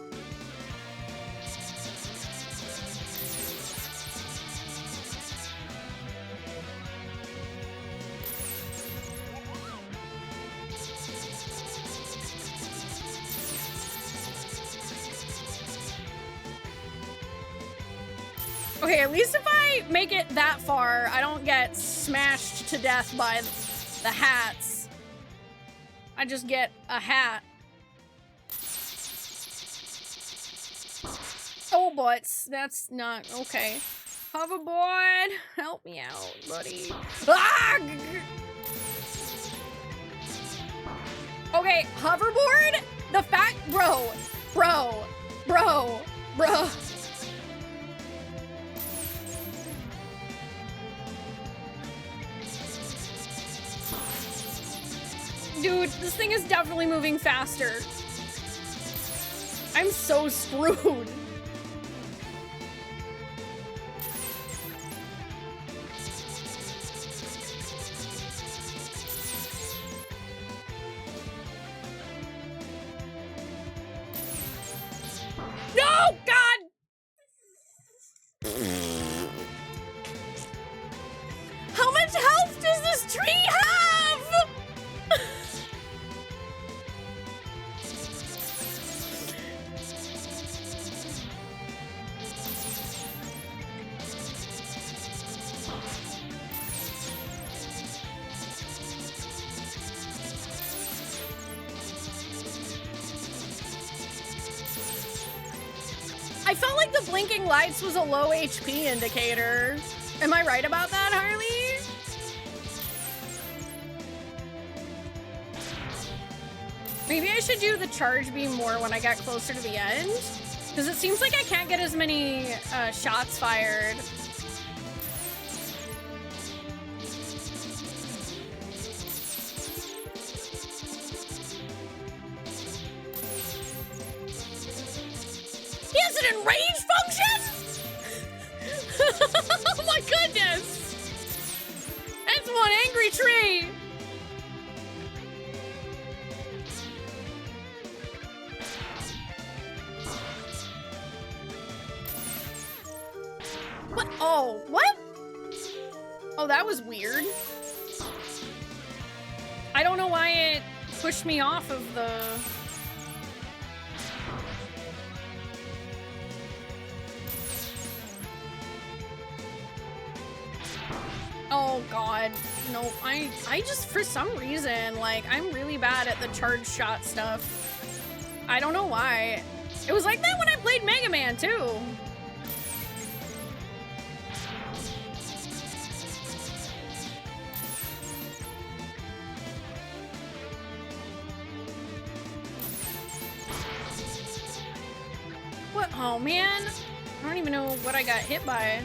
Okay, at least if I make it that far, I don't get smashed to death by the hats. I just get a hat. Oh, butts. That's not okay. Hoverboard, help me out, buddy. Ah! Okay, hoverboard? The fact, bro. Dude, this thing is definitely moving faster. I'm so screwed. No, God! How much health does this tree have? I felt like the blinking lights was a low HP indicator. Am I right about that, Harley? Maybe I should do the charge beam more when I get closer to the end. Because it seems like I can't get as many shots fired. He has an enrage function? Oh my goodness! That's one angry tree! What? Oh, what? Oh, that was weird. I don't know why it pushed me off of the... Oh god, no, I just, for some reason, like, I'm really bad at the charge shot stuff. I don't know why. It was like that when I played Mega Man, too. What? Oh, man. I don't even know what I got hit by.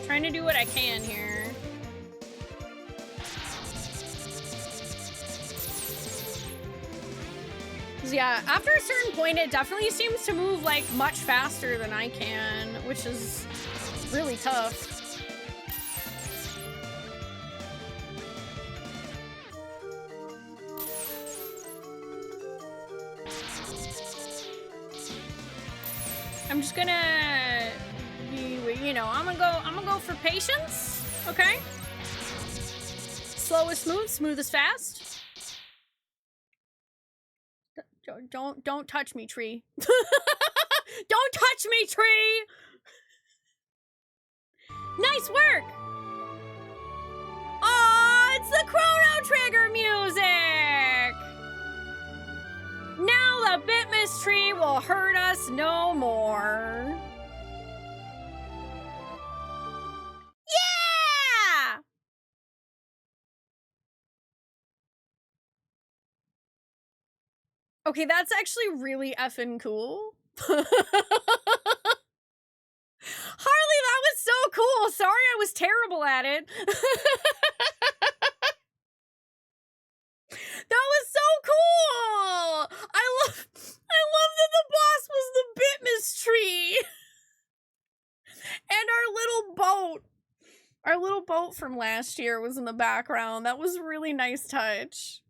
Trying to do what I can here. Yeah, after a certain point, it definitely seems to move, like, much faster than I can, which is really tough. I'm just gonna be, you know, I'm gonna go for patience, okay? Slow is smooth, smooth is fast. Don't touch me, tree. Don't touch me, tree! Nice work! It's the Chrono Trigger music! Now the Bitmas tree will hurt us no more. Yeah! Okay, that's actually really effing cool. Harley, that was so cool. Sorry I was terrible at it. That was so cool. I love that the boss was the Bitmas tree. And our little boat from last year was in the background. That was a really nice touch.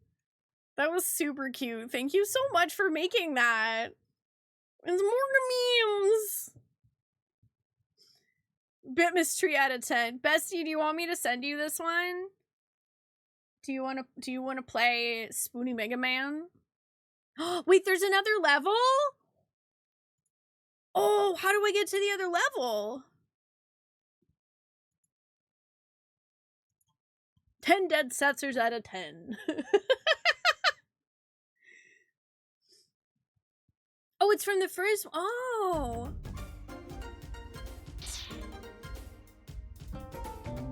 That was super cute. Thank you so much for making that. It's more memes. Bitmas tree out of 10. Bestie, do you want me to send you this one? Do you want to play Spoonee Mega Man? Wait, there's another level? Oh, how do I get to the other level? 10 dead Setzers out of 10. Oh, it's from the first. Oh.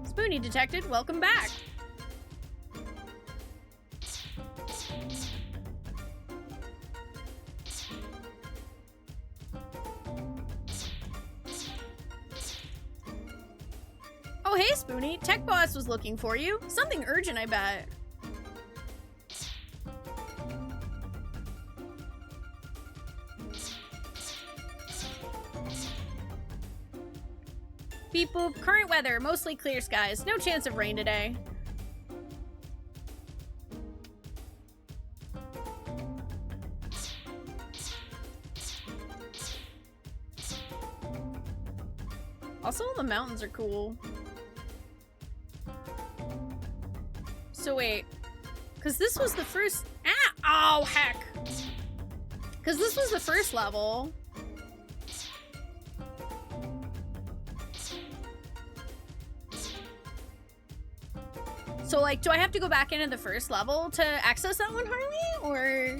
Spoonee detected. Welcome back. Oh, hey, Spoonee. Tech Boss was looking for you. Something urgent, I bet. Beep boop. Current weather. Mostly clear skies. No chance of rain today. Also, the mountains are cool. So wait. Because this was the first... Ah! Oh, heck. Because this was the first level. So, like, do I have to go back into the first level to access that one, Harley? Or...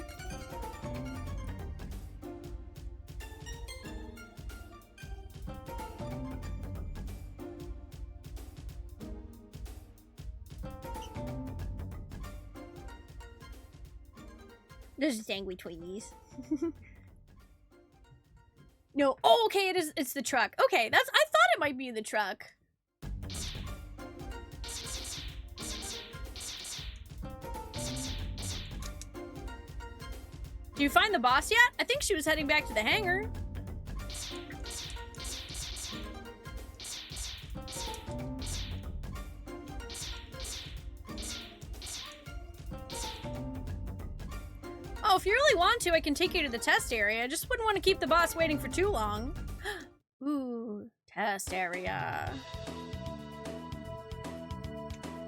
There's just angry tweenies. No. Oh, okay, it is. It's the truck. Okay, that's... I thought it might be the truck. Do you find the boss yet? I think she was heading back to the hangar. Oh, if you really want to, I can take you to the test area. I just wouldn't want to keep the boss waiting for too long. Ooh, test area.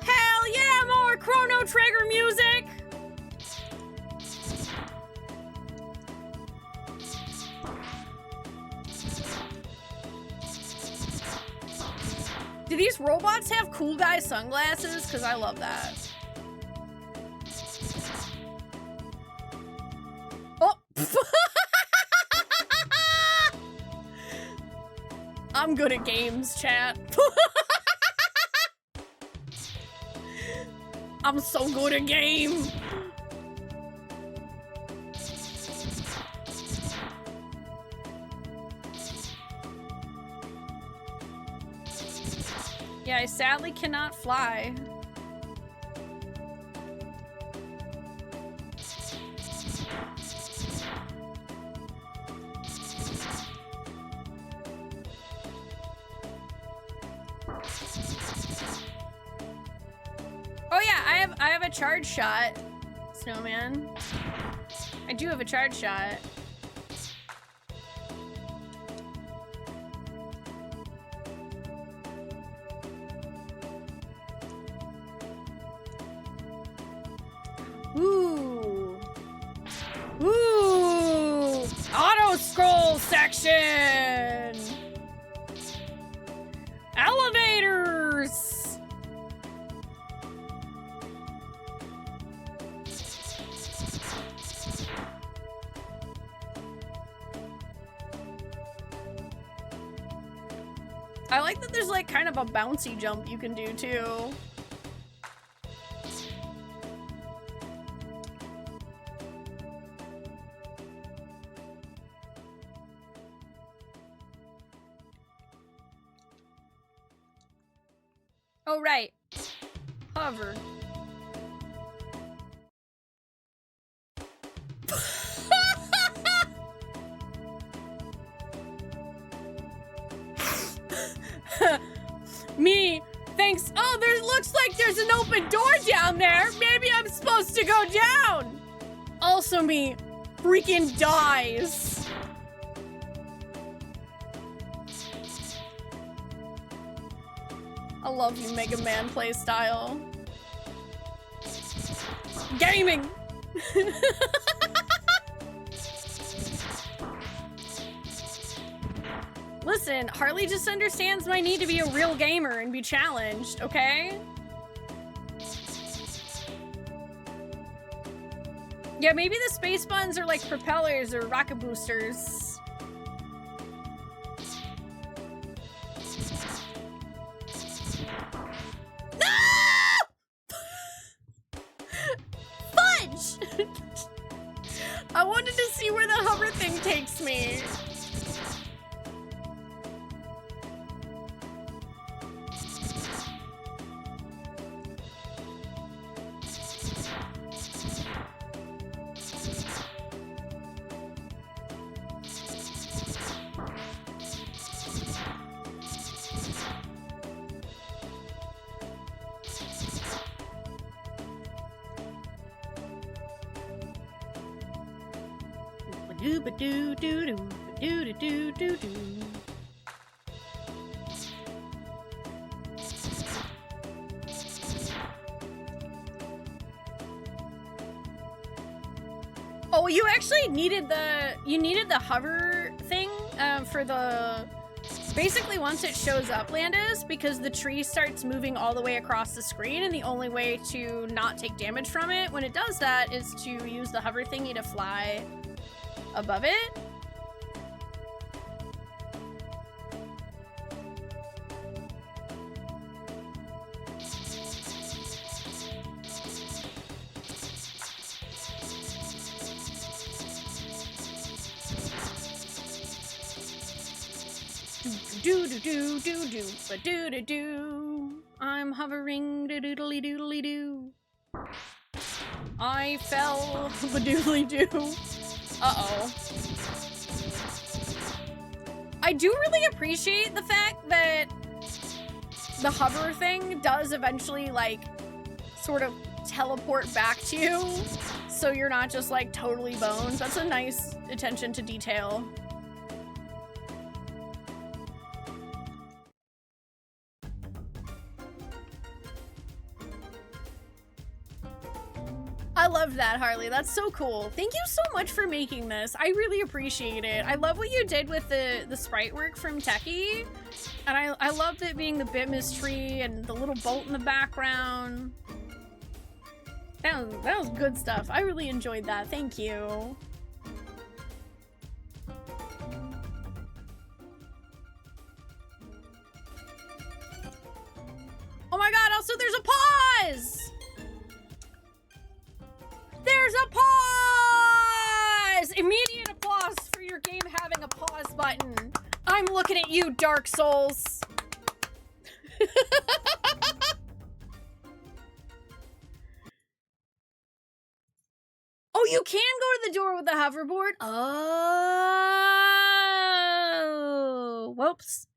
Hell yeah, more Chrono Trigger music! Do these robots have cool guy sunglasses? Because I love that. Oh! I'm good at games, chat. I'm so good at games. Yeah, I sadly cannot fly. Oh yeah, I have a charge shot, Snowman. I do have a charge shot. Ooh. Ooh. Auto scroll section. Elevators. I like that there's like kind of a bouncy jump you can do too. Oh, right. Hover. Me, thanks. Oh, there looks like there's an open door down there. Maybe I'm supposed to go down. Also me, freaking dies. I love you, Mega Man playstyle. Gaming! Listen, Harley just understands my need to be a real gamer and be challenged, okay? Yeah, maybe the space buns are like propellers or rocket boosters. I wanted to see where the hover thing takes me. Oh, you actually needed the hover thing for the basically once it shows up, Landis, because the tree starts moving all the way across the screen, and the only way to not take damage from it when it does that is to use the hover thingy to fly above it. Do-do-do-do-do-ba-do-do-do. I'm hovering, do-doodly-doodly-doo. I fell, ba-doodly-doo. Uh-oh. I do really appreciate the fact that the hover thing does eventually, like, sort of teleport back to you, so you're not just, like, totally bones. That's a nice attention to detail. I love that, Harley. That's so cool. Thank you so much for making this. I really appreciate it. I love what you did with the sprite work from Techie. And I loved it being the Bitmas tree and the little boat in the background. That was good stuff. I really enjoyed that. Thank you. Oh my god, also there's a pause! There's a pause! Immediate applause for your game having a pause button. I'm looking at you, Dark Souls. Oh, you can go to the door with the hoverboard? Oh, whoops.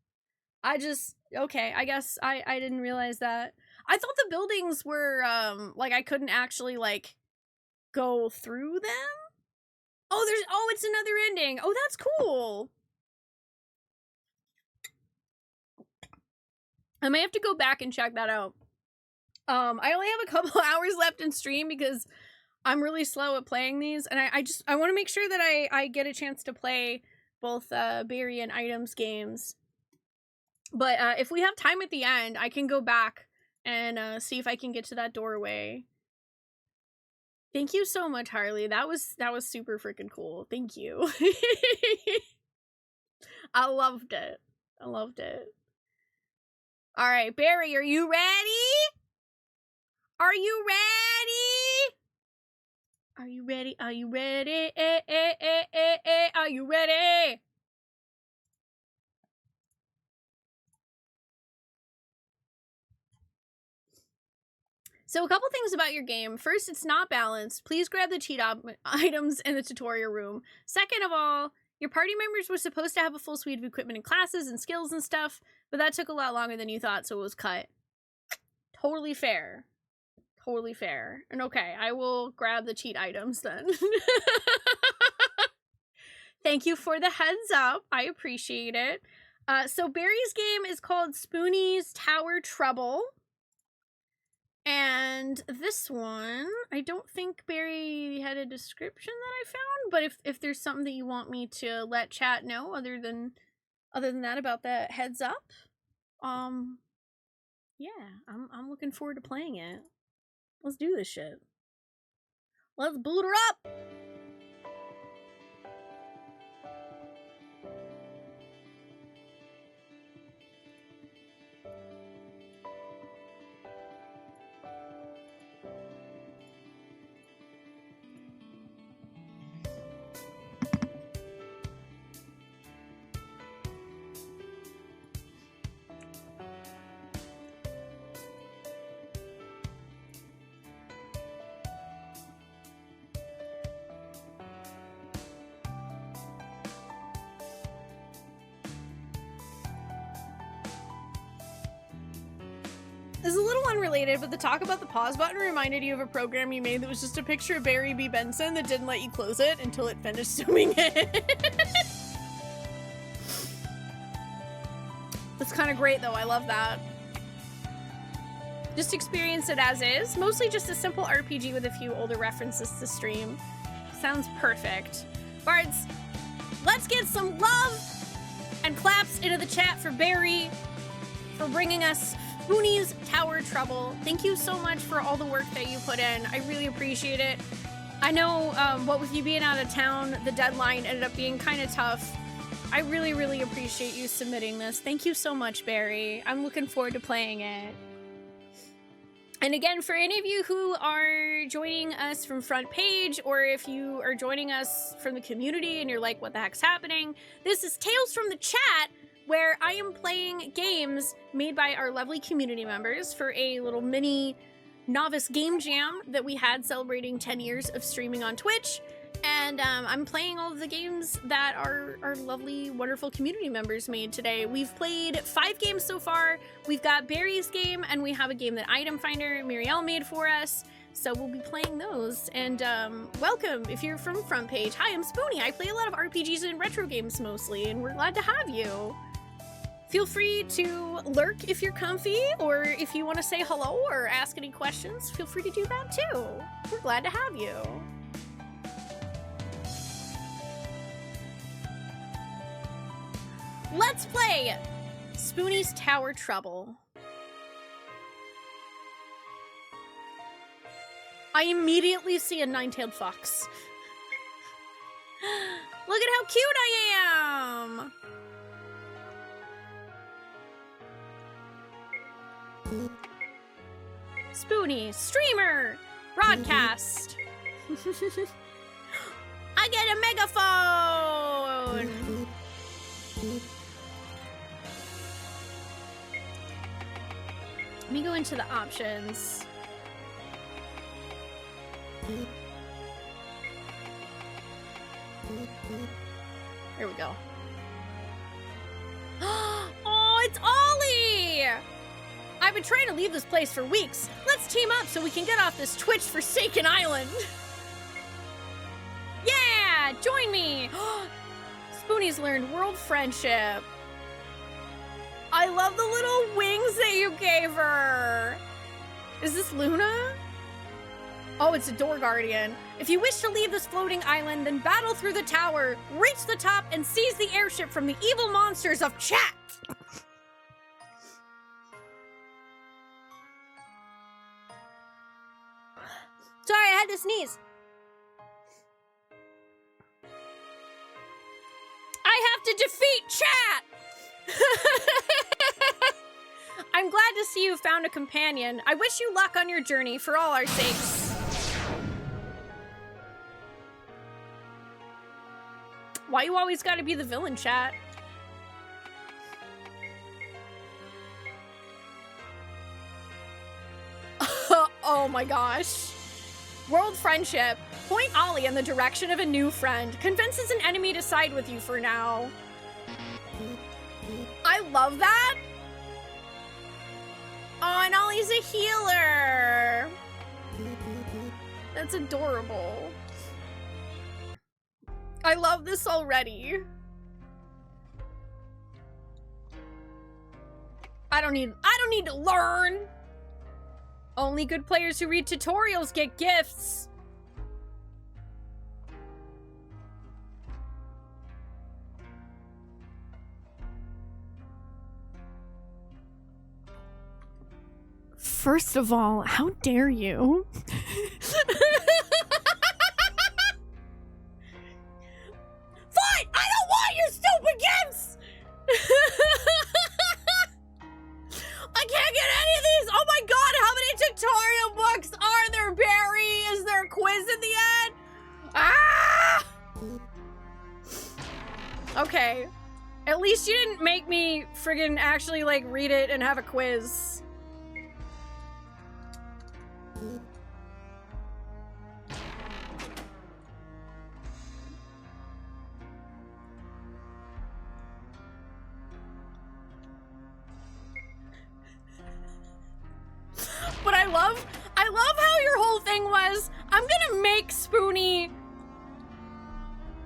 Okay, I guess I didn't realize that. I thought the buildings were, like, I couldn't actually, like, go through them? Oh, it's another ending. Oh, that's cool. I may have to go back and check that out. I only have a couple hours left in stream because I'm really slow at playing these, and I want to make sure that I get a chance to play both Berry and Items games. But if we have time at the end, I can go back and see if I can get to that doorway. Thank you so much, Harley. That was super freaking cool. Thank you. I loved it. I loved it.
All right, Barry, are you ready? Are you ready? Are you ready? Are you ready? Are you ready? So a couple things about your game. First, it's not balanced. Please grab the cheat items in the tutorial room. Second of all, your party members were supposed to have a full suite of equipment and classes and skills and stuff, but that took a lot longer than you thought, so it was cut. Totally fair. Totally fair. And okay, I will grab the cheat items then. Thank you for the heads up. I appreciate it. So Barry's game is called Spoonee's Tower Trouble. And this one, I don't think Barry had a description that I found, but if there's something that you want me to let chat know other than that about the heads up, yeah, I'm looking forward to playing it. Let's do this shit. Let's boot her up! This is a little unrelated, but the talk about the pause button reminded you of a program you made that was just a picture of Barry B. Benson that didn't let you close it until it finished zooming in. That's kind of great, though. I love that. Just experience it as is. Mostly just a simple RPG with a few older references to stream. Sounds perfect. Bards, let's get some love and claps into the chat for Barry for bringing us Spoonee's Tower Trouble. Thank you so much for all the work that you put in. I really appreciate it. I know, what with you being out of town, the deadline ended up being kind of tough. I really, really appreciate you submitting this. Thank you so much, Barry. I'm looking forward to playing it. And again, for any of you who are joining us from front page, or if you are joining us from the community and you're like, what the heck's happening? This is Tales from the Chat, where I am playing games made by our lovely community members for a little mini novice game jam that we had celebrating 10 years of streaming on Twitch. And I'm playing all of the games that our lovely, wonderful community members made today. We've played 5 games so far. We've got Barry's game, and we have a game that Item Finder Muriel made for us. So we'll be playing those. And welcome if you're from front page. Hi, I'm Spoonee. I play a lot of RPGs and retro games mostly, and we're glad to have you. Feel free to lurk if you're comfy, or if you want to say hello or ask any questions, feel free to do that too. We're glad to have you. Let's play Spoonee's Tower Trouble. I immediately see a 9-tailed fox. Look at how cute I am! Spoonee, streamer, broadcast. I get a megaphone! Let me go into the options. Here we go. Oh, it's Ollie! I've been trying to leave this place for weeks. Let's team up so we can get off this Twitch-forsaken island. Yeah, join me. Spoonee's learned world friendship. I love the little wings that you gave her. Is this Luna? Oh, it's a door guardian. If you wish to leave this floating island, then battle through the tower, reach the top, and seize the airship from the evil monsters of chat. Sorry, I had to sneeze. I have to defeat chat! I'm glad
to see you found a companion. I wish you luck on your journey for all our sakes. Why you always gotta be the villain, chat? Oh my gosh. World friendship. Point Ollie in the direction of a new friend. Convinces an enemy to side with you for now. I love that. Oh, and Ollie's a healer. That's adorable. I love this already. I don't need to learn. Only good players who read tutorials get gifts.
First of all, how dare you?
Fine! I don't want your stupid gifts! I can't get any of these! Oh my god, how many tutorial books are there, Barry? Is there a quiz at the end? Ah! Okay. At least you didn't make me friggin' actually, like, read it and have a quiz. But I love how your whole thing was, I'm gonna make Spoonee.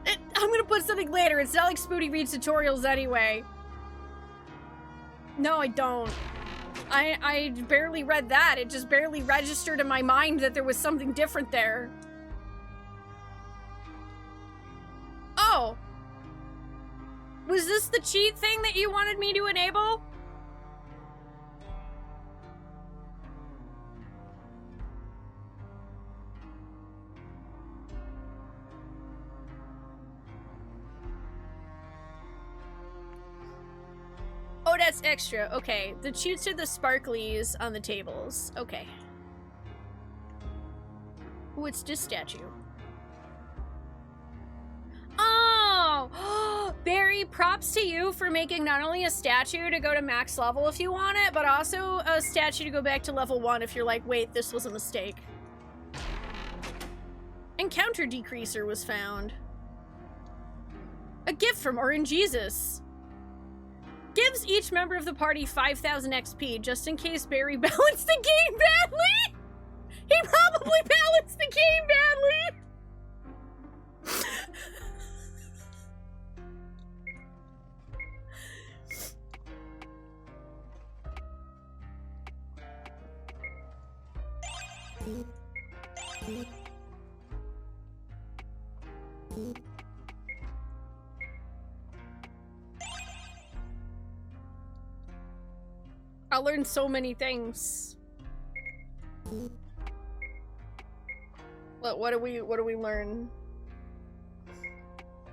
I'm gonna put something later. It's not like Spoonee reads tutorials anyway. No, I don't. I barely read that. It just barely registered in my mind that there was something different there. Oh. Was this the cheat thing that you wanted me to enable? Oh, that's extra. Okay. The cheats are the sparklies on the tables. Okay. What's this statue? Oh! Barry, props to you for making not only a statue to go to max level if you want it, but also a statue to go back to level 1 if you're like, wait, this was a mistake. Encounter decreaser was found. A gift from Orange Jesus. Gives each member of the party 5,000 XP just in case Barry balanced the game badly. He probably balanced the game badly. I learned so many things. What do we learn?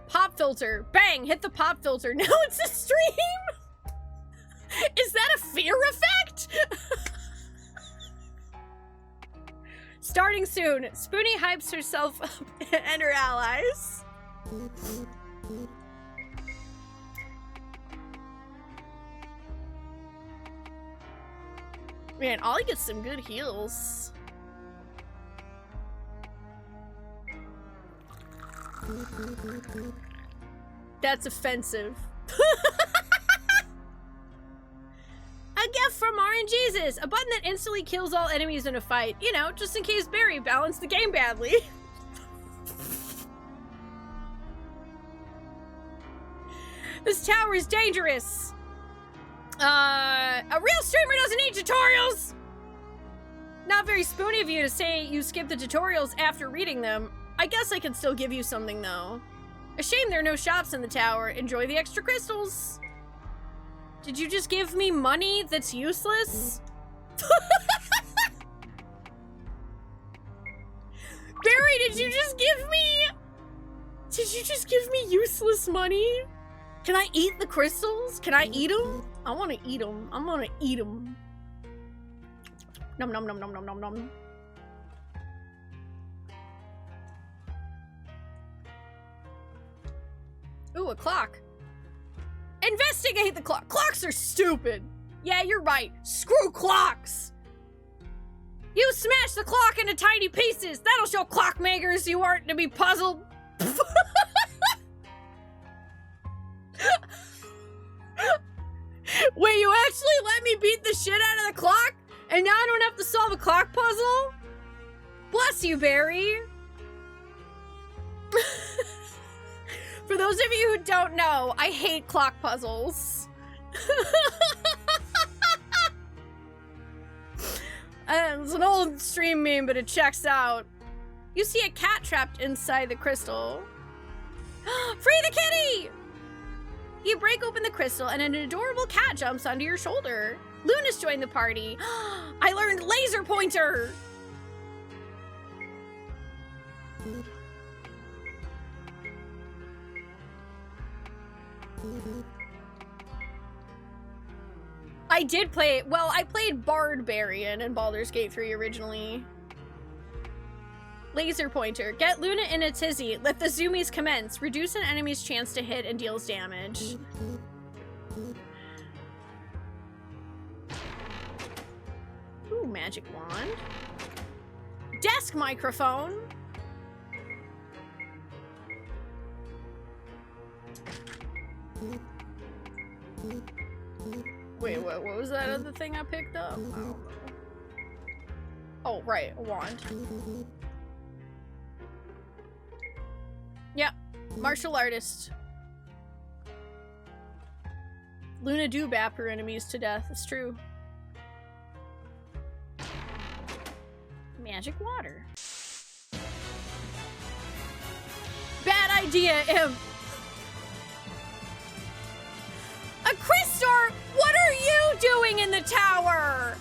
Pop filter. Bang! Hit the pop filter. Now it's a stream! Is that a fear effect? Starting soon. Spoonee hypes herself up and her allies. Man, Ollie gets some good heals. That's offensive. A gift from Orange Jesus! A button that instantly kills all enemies in a fight. You know, just in case Barry balanced the game badly. This tower is dangerous. A real streamer doesn't need tutorials! Not very Spoonee of you to say you skip the tutorials after reading them. I guess I can still give you something, though. A shame there are no shops in the tower. Enjoy the extra crystals. Did you just give me money that's useless? Barry, did you just give me useless money? Can I eat the crystals? Can I eat them? I want to eat them. I'm gonna eat them. Nom nom nom nom nom nom nom. Ooh, a clock. Investigate the clock. Clocks are stupid. Yeah, you're right. Screw clocks. You smash the clock into tiny pieces. That'll show clockmakers you aren't to be puzzled. Wait, you actually let me beat the shit out of the clock? And now I don't have to solve a clock puzzle? Bless you, Barry. For those of you who don't know, I hate clock puzzles. It's an old stream meme, but it checks out. You see a cat trapped inside the crystal. Free the kitty! You break open the crystal and an adorable cat jumps onto your shoulder. Luna's joined the party. I learned laser pointer! I did play, well, I played Barbarian in Baldur's Gate 3 originally. Laser pointer. Get Luna in a tizzy. Let the zoomies commence. Reduce an enemy's chance to hit and deals damage. Ooh, magic wand. Desk microphone. Wait, what was that other thing I picked up? I don't know. Oh, right, a wand. Yep, martial artist. Luna do bap her enemies to death, it's true. Magic water. Bad idea, Imp! A Crystor! What are you doing in the tower?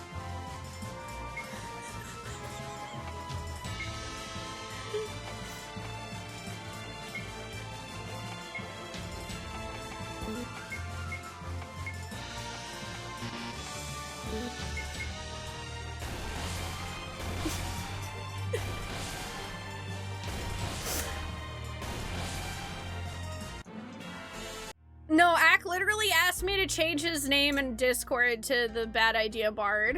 No, Ack literally asked me to change his name in Discord to the Bad Idea Bard.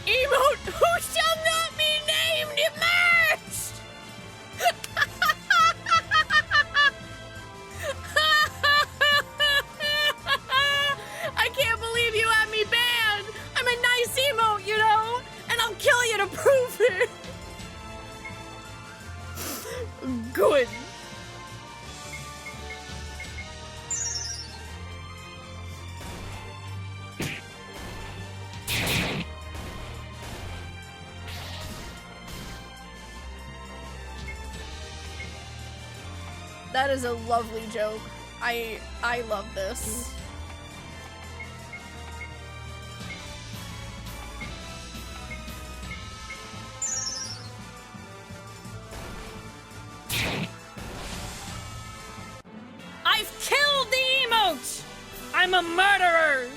Emote who shall not be named emerged! I can't believe you had me banned! I'm a nice emote, you know? And I'll kill you to prove it! Good. That is a lovely joke. I love this. I've killed the emote! I'm a murderer!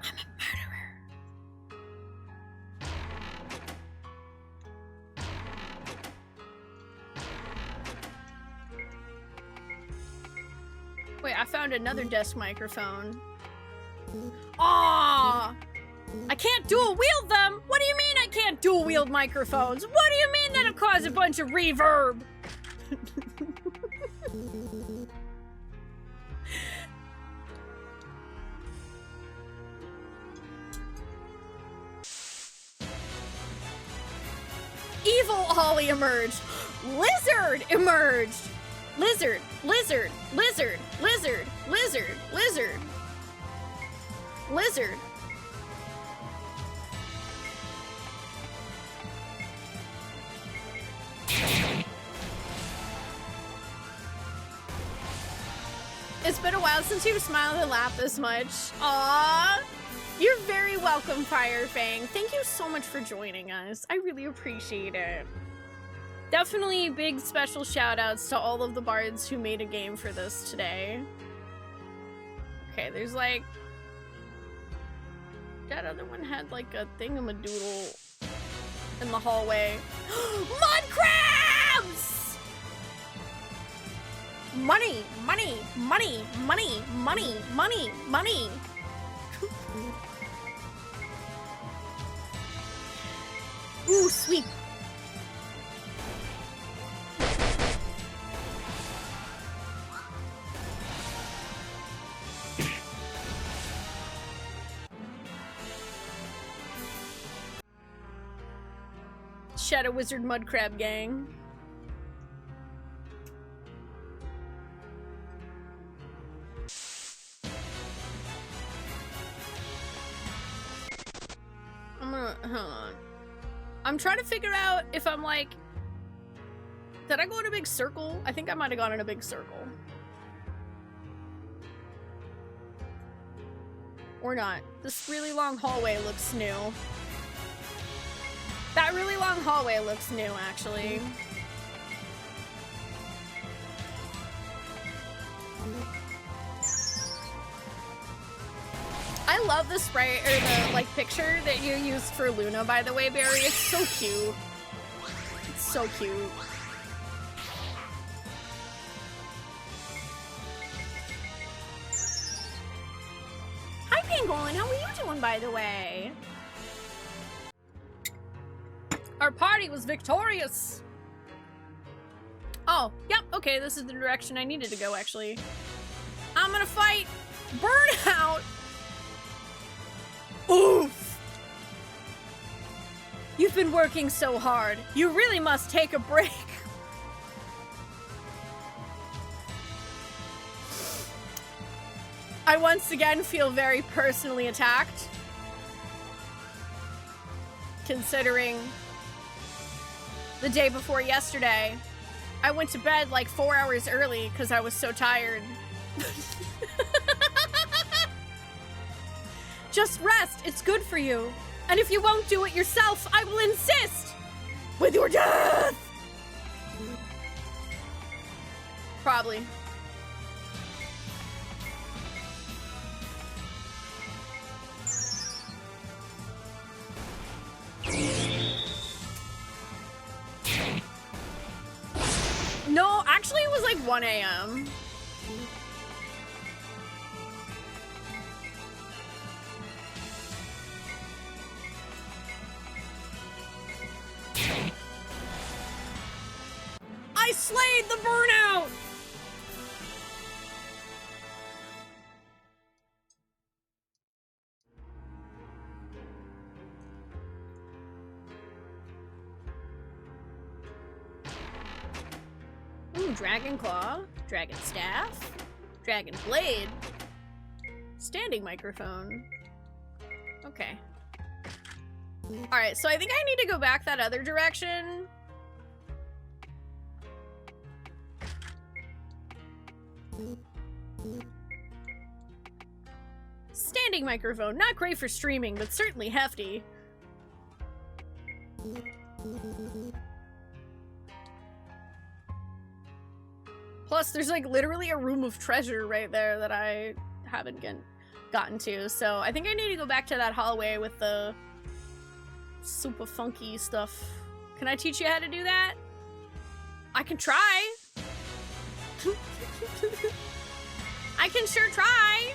I'm a murderer. Wait, I found another desk microphone. Aww! I can't dual wield them! What do you mean I can't dual wield microphones? What do you mean that'll cause a bunch of reverb? Evil Ollie emerged! Lizard emerged! Lizard, lizard, lizard, lizard, lizard, lizard. Lizard. It's been a while since you've smiled and laughed this much. Aww.
You're very welcome, Firefang. Thank you so much for joining us. I really appreciate it. Definitely big special shout outs to all of the bards who made a game for this today. Okay, there's like... That other one had like a thingamadoodle in the hallway. Mud crabs! Money, money, money, money, money, money, money. Ooh, sweep. Shadow Wizard Mud Crab Gang. Hold on. I'm trying to figure out if I'm like... Did I go in a big circle? I think I might have gone in a big circle. Or not. This really long hallway looks new. That really long hallway looks new, actually. I love the spray, or the, like, picture that you used for Luna, by the way, Barry. It's so cute. It's so cute. Hi, Pangolin. How are you doing, by the way? Our party was victorious! Oh, yep, okay, this is the direction I needed to go, actually. I'm gonna fight Burnout! Oof! You've been working so hard. You really must take a break. I once again feel very personally attacked. Considering the day before yesterday, I went to bed like 4 hours early because I was so tired. Just rest, it's good for you. And if you won't do it yourself, I will insist! With your death! Probably. No, actually it was like 1 a.m. I slayed the Burnout! Ooh, Dragon Claw, Dragon Staff, Dragon Blade, Standing Microphone. Okay. Alright, so I think I need to go back that other direction. Standing Microphone, not great for streaming, but certainly hefty. Plus, there's like literally a room of treasure right there that I haven't gotten to. So I think I need to go back to that hallway with the super funky stuff. Can I teach you how to do that? I can try. I can sure try.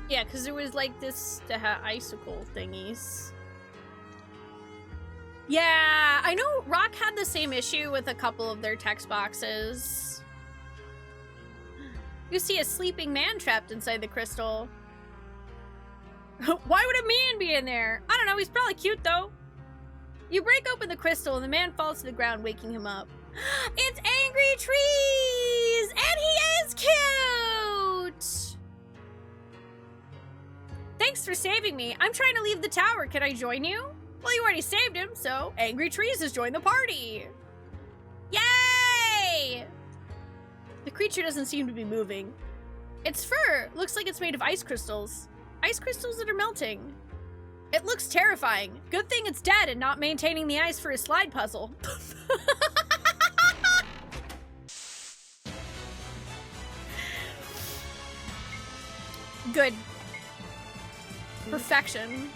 Yeah, because there was like this icicle thingies. Yeah, I know Rock had the same issue with a couple of their text boxes. You see a sleeping man trapped inside the crystal. Why would a man be in there? I don't know, he's probably cute though.
You break open the crystal and the man falls to the ground, waking him up. It's Angry Trees! And he is cute! Thanks for saving me. I'm trying to leave the tower. Can I join you? Well, you already saved him, so Angry Trees has joined the party. Yay! The creature doesn't seem to be moving. Its fur looks like it's made of ice crystals. Ice crystals that are melting. It looks terrifying. Good thing it's dead and not maintaining the ice for his slide puzzle. Good. Perfection.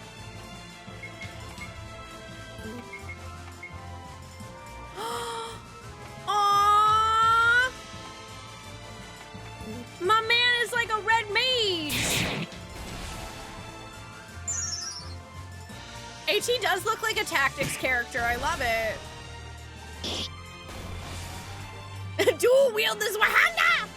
Aww! My man is like a red mage! AT does look like a tactics character. I love it. Dual wield this Wahanda!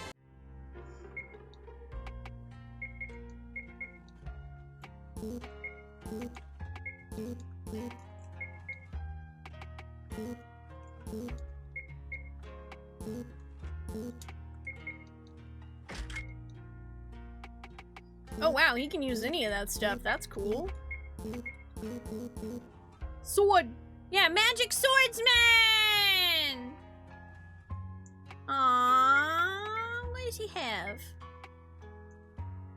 Oh wow, he can use any of that stuff. That's cool. Sword! Yeah, magic swordsman! Aww, what does he have?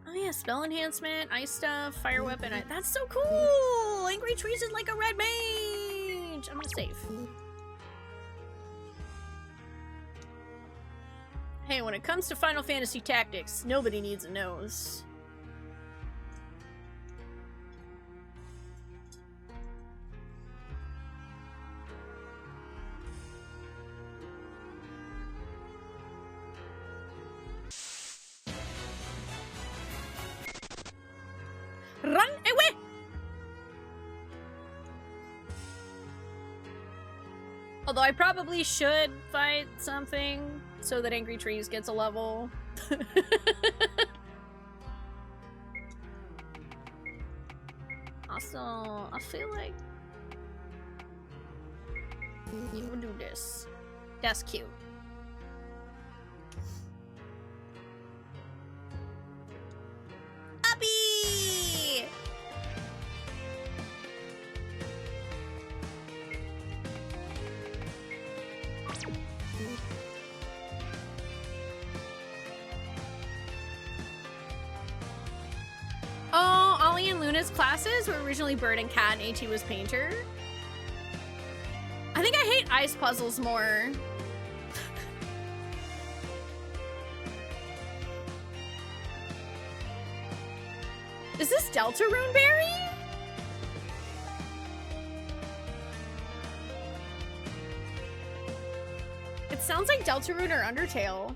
Oh yeah, spell enhancement, ice stuff, fire weapon. That's so cool! Angry Trees is like a red mage! I'm gonna save. Hey, when it comes to Final Fantasy tactics, nobody needs a nose. Run away! Although I probably should fight something so that Angry Trees gets a level. Also, I feel like you would do this. That's cute. Uppy! Oh, Ollie and Luna's classes were originally Bird and Cat and AT was Painter. I think I hate ice puzzles more. Is this Deltarune Berry? It sounds like Deltarune or Undertale.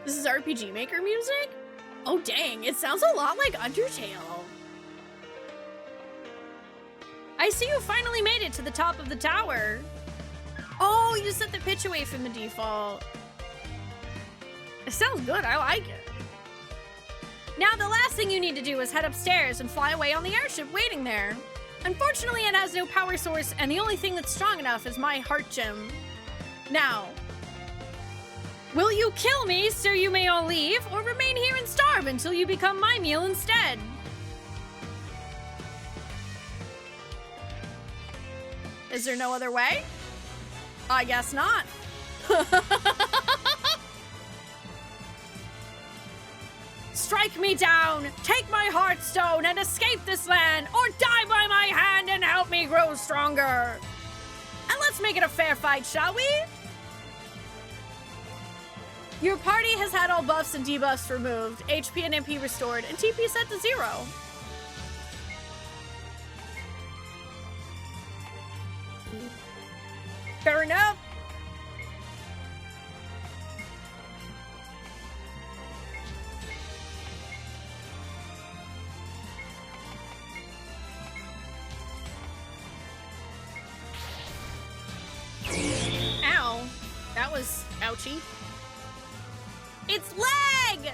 This is RPGMaker music? Oh dang, it sounds a lot like Undertale. I see you finally made it to the top of the tower. Oh, you set the pitch away from the default. It sounds good, I like it. Now the last thing you need to do is head upstairs and fly away on the airship waiting there. Unfortunately, it has no power source, and the only thing that's strong enough is my heart gem. Now, will you kill me so you may all leave, or remain here and starve until you become my meal instead? Is there no other way? I guess not. Strike me down, take my heartstone, and escape this land, or die by my hand and help me grow stronger. And let's make it a fair fight, shall we? Your party has had all buffs and debuffs removed, HP and MP restored, and TP set to 0. Fair enough. Ow. That was ouchy. It's leg!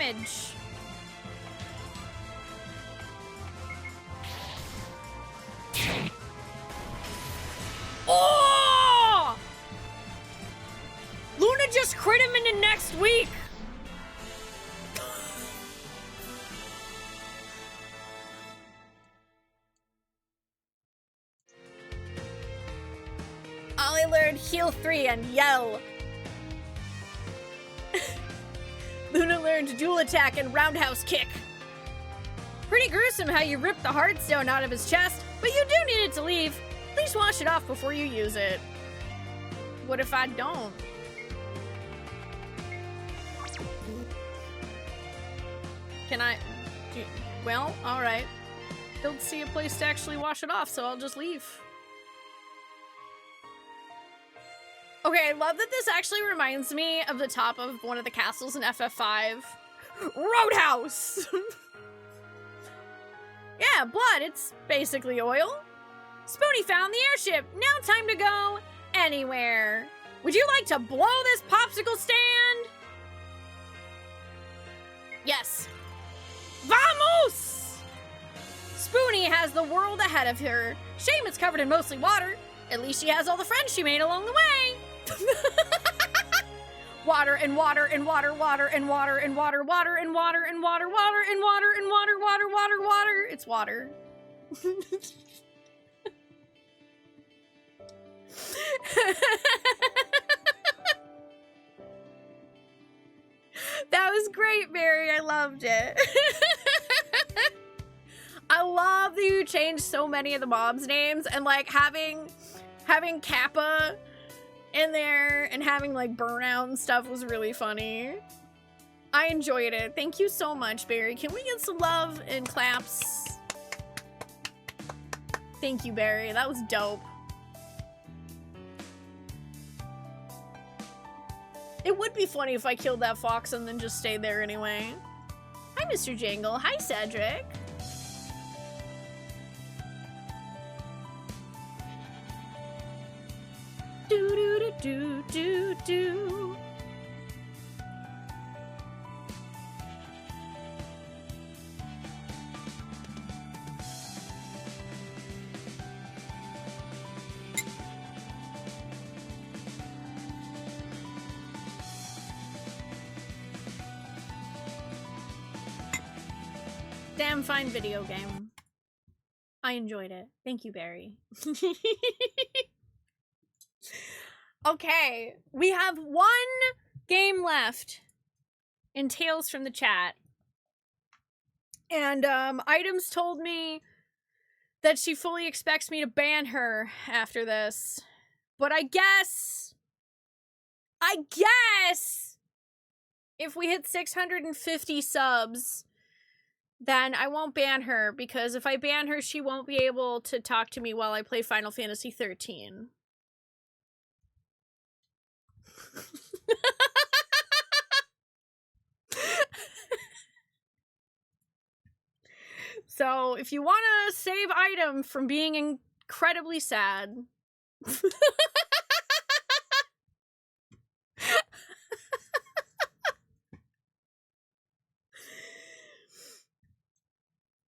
damage. Oh! Luna just crit him into next week. I learned heal 3 and yell. Luna learned dual attack and roundhouse kick. Pretty gruesome how you ripped the heartstone out of his chest, but you do need it to leave. Please wash it off before you use it. What if I don't? Can I? Well, alright. Don't see a place to actually wash it off, so I'll just leave. Okay, I love that this actually reminds me of the top of one of the castles in FF5. Roadhouse! Yeah, blood, it's basically oil. Spoonee found the airship. Now time to go anywhere. Would you like to blow this popsicle stand? Yes. Vamos! Spoonee has the world ahead of her. Shame it's covered in mostly water. At least she has all the friends she made along the way. Water and water and water, water and water and water, water and water and water, water and water and water, water, water, water. It's water. That was great, Mary. I loved it. I love that you changed so many of the mobs' names and like having Kappa in there and having like Burnout and stuff was really funny. I enjoyed it. Thank you so much, Barry. Can we get some love and claps? Thank you, Barry. That was dope. It would be funny if I killed that fox and then just stayed there anyway. Hi, Mr. Jangle. Hi, Cedric. Do do do do do do. Damn fine video game. I enjoyed it. Thank you, Barry. Okay, we have one game left in Tales from the Chat. And Items told me that she fully expects me to ban her after this. But I guess if we hit 650 subs, then I won't ban her, because if I ban her, she won't be able to talk to me while I play Final Fantasy 13. So, if you want to save Item from being incredibly sad...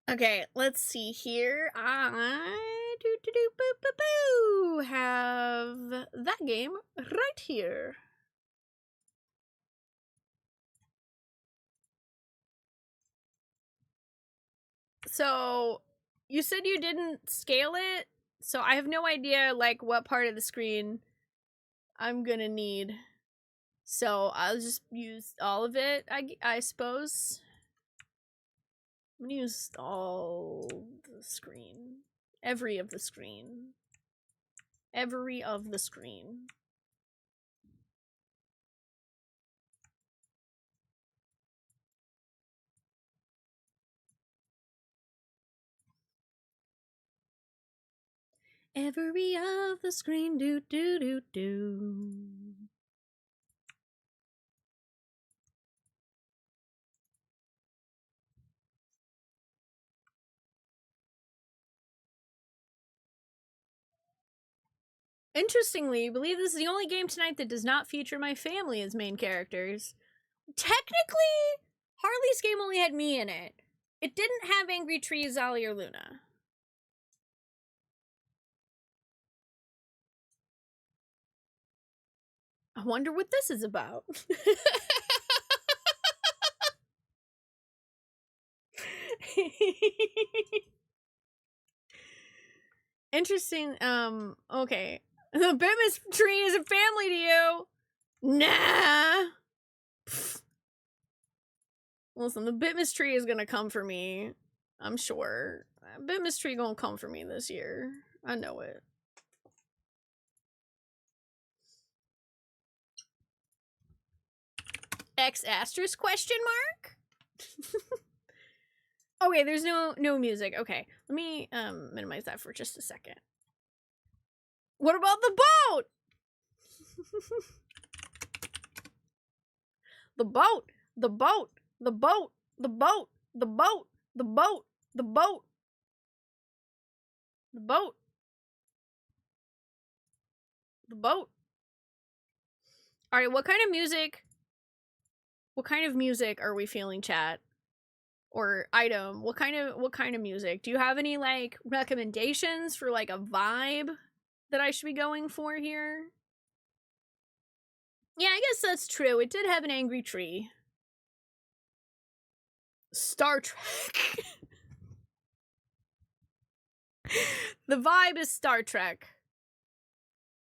Okay, let's see here. I have that game right here. So, you said you didn't scale it, so I have no idea, like, what part of the screen I'm gonna need. So, I'll just use all of it, I suppose. I'm gonna use all the screen. Every of the screen. Every of the screen. Every of the screen, do do do do. Interestingly, I believe this is the only game tonight that does not feature my family as main characters. Technically,
Harley's game only had me in it. It didn't have Angry Tree, Zali, or Luna. I wonder what this is about. Interesting. Okay. The Bitmas tree is a family to you. Nah. Pfft. Listen, the Bitmas tree is gonna come for me. I'm sure. Bitmas tree gonna come for me this year. I know it. X asterisk question mark? Okay, there's no music. Okay, let me minimize that for just a second. What about the boat? The boat, the boat, the boat, the boat, the boat, the boat, the boat, the boat, the boat. All right, what kind of music? What kind of music are we feeling, chat? Or item? What kind of music? Do you have any like recommendations for like a vibe that I should be going for here? Yeah, I guess that's true. It did have an angry tree. Star Trek. The vibe is Star Trek.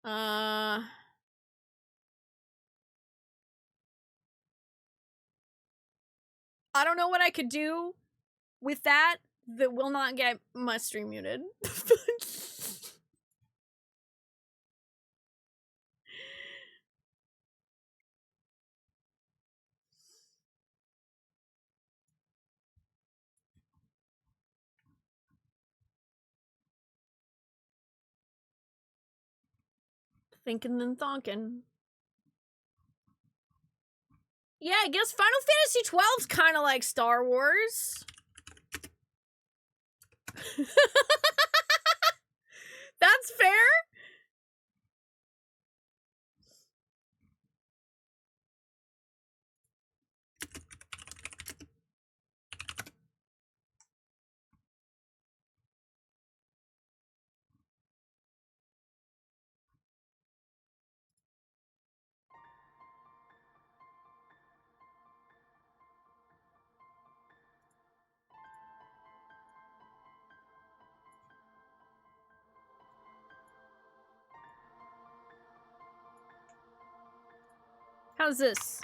I don't know what I could do with that will not get my stream muted. Thinking and thonking. Yeah, I guess Final Fantasy XII's kind of like Star Wars. That's fair. How's this?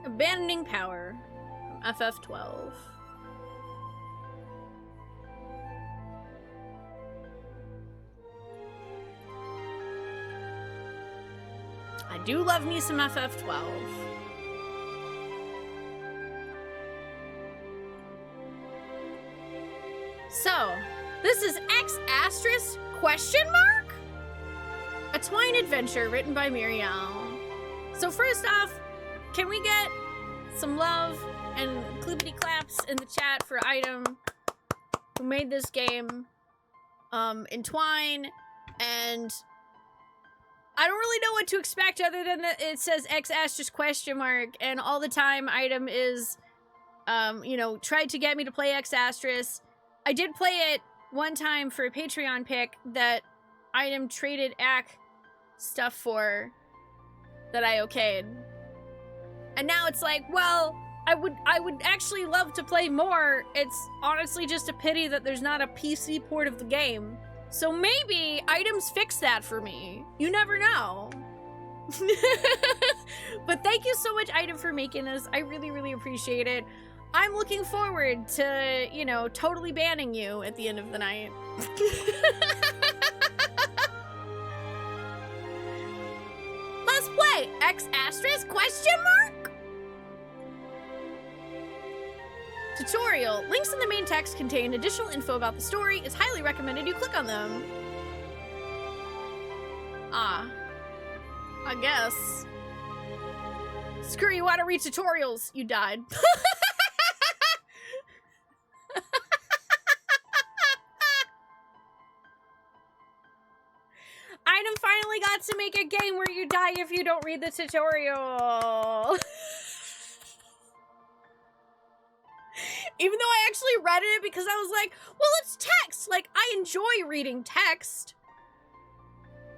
Abandoning Power from FF12. I do love me some FF12. So, this is X asterisk question mark? A Twine adventure written by Muriel. So first off, can we get some love and clippity claps in the chat for Item, who made this game in Twine, and I don't really know what to expect other than that it says X asterisk question mark, and all the time Item is, you know, tried to get me to play X asterisk. I did play it one time for a Patreon pick that Item traded Ack stuff for that I okayed. And now it's like, well, I would actually love to play more. It's honestly just a pity that there's not a PC port of the game. So maybe Items fix that for me. You never know. But thank you so much, Item, for making this. I really, really appreciate it. I'm looking forward to, you know, totally banning you at the end of the night. Let's play! X asterisk question mark? Tutorial. Links in the main text contain additional info about the story. It's highly recommended you click on them.
Ah. I guess. Screw you, I don't read tutorials. You died. Item finally got to make a game where you die if you don't read the tutorial. Even though I actually read it because I was like, well, it's text. Like, I enjoy reading text.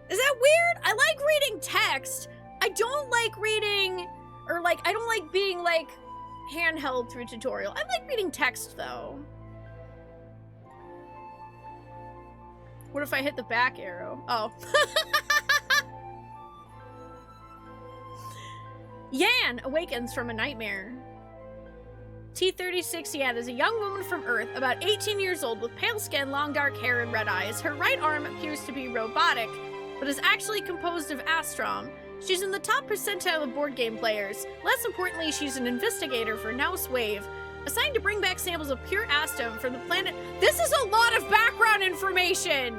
Is that weird? I like reading text. I don't like reading, or like, I don't like being like handheld through tutorial. I like reading text though. What if I hit the back arrow? Oh. Yan awakens from a nightmare. T36 Yan is a young woman from Earth, about 18 years old, with pale skin, long dark hair, and red eyes. Her right arm appears to be robotic, but is actually composed of astrom. She's in the top percentile of board game players. Less importantly, she's an investigator for Nous Wave, assigned to bring back samples of pure astrom from the planet. This is a lot of background information!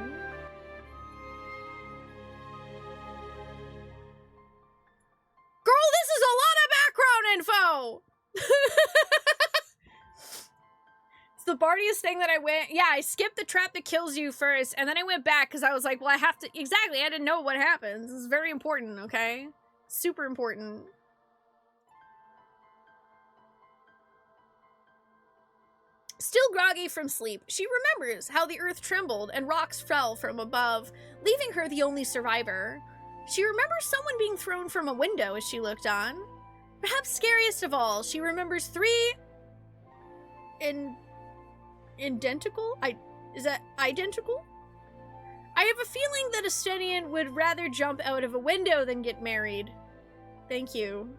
Girl, this is a lot of background info! It's the bardiest thing that I went. Yeah, I skipped the trap that kills you first, and then I went back because I was like, well, I have to. Exactly, I didn't know what happens. This is very important, okay? Super important. Still groggy from sleep, she remembers how the earth trembled and rocks fell from above, leaving her the only survivor. She remembers someone being thrown from a window as she looked on. Perhaps scariest of all, she remembers three identical? Is that identical? I have a feeling that a Stenian would rather jump out of a window than get married. Thank you.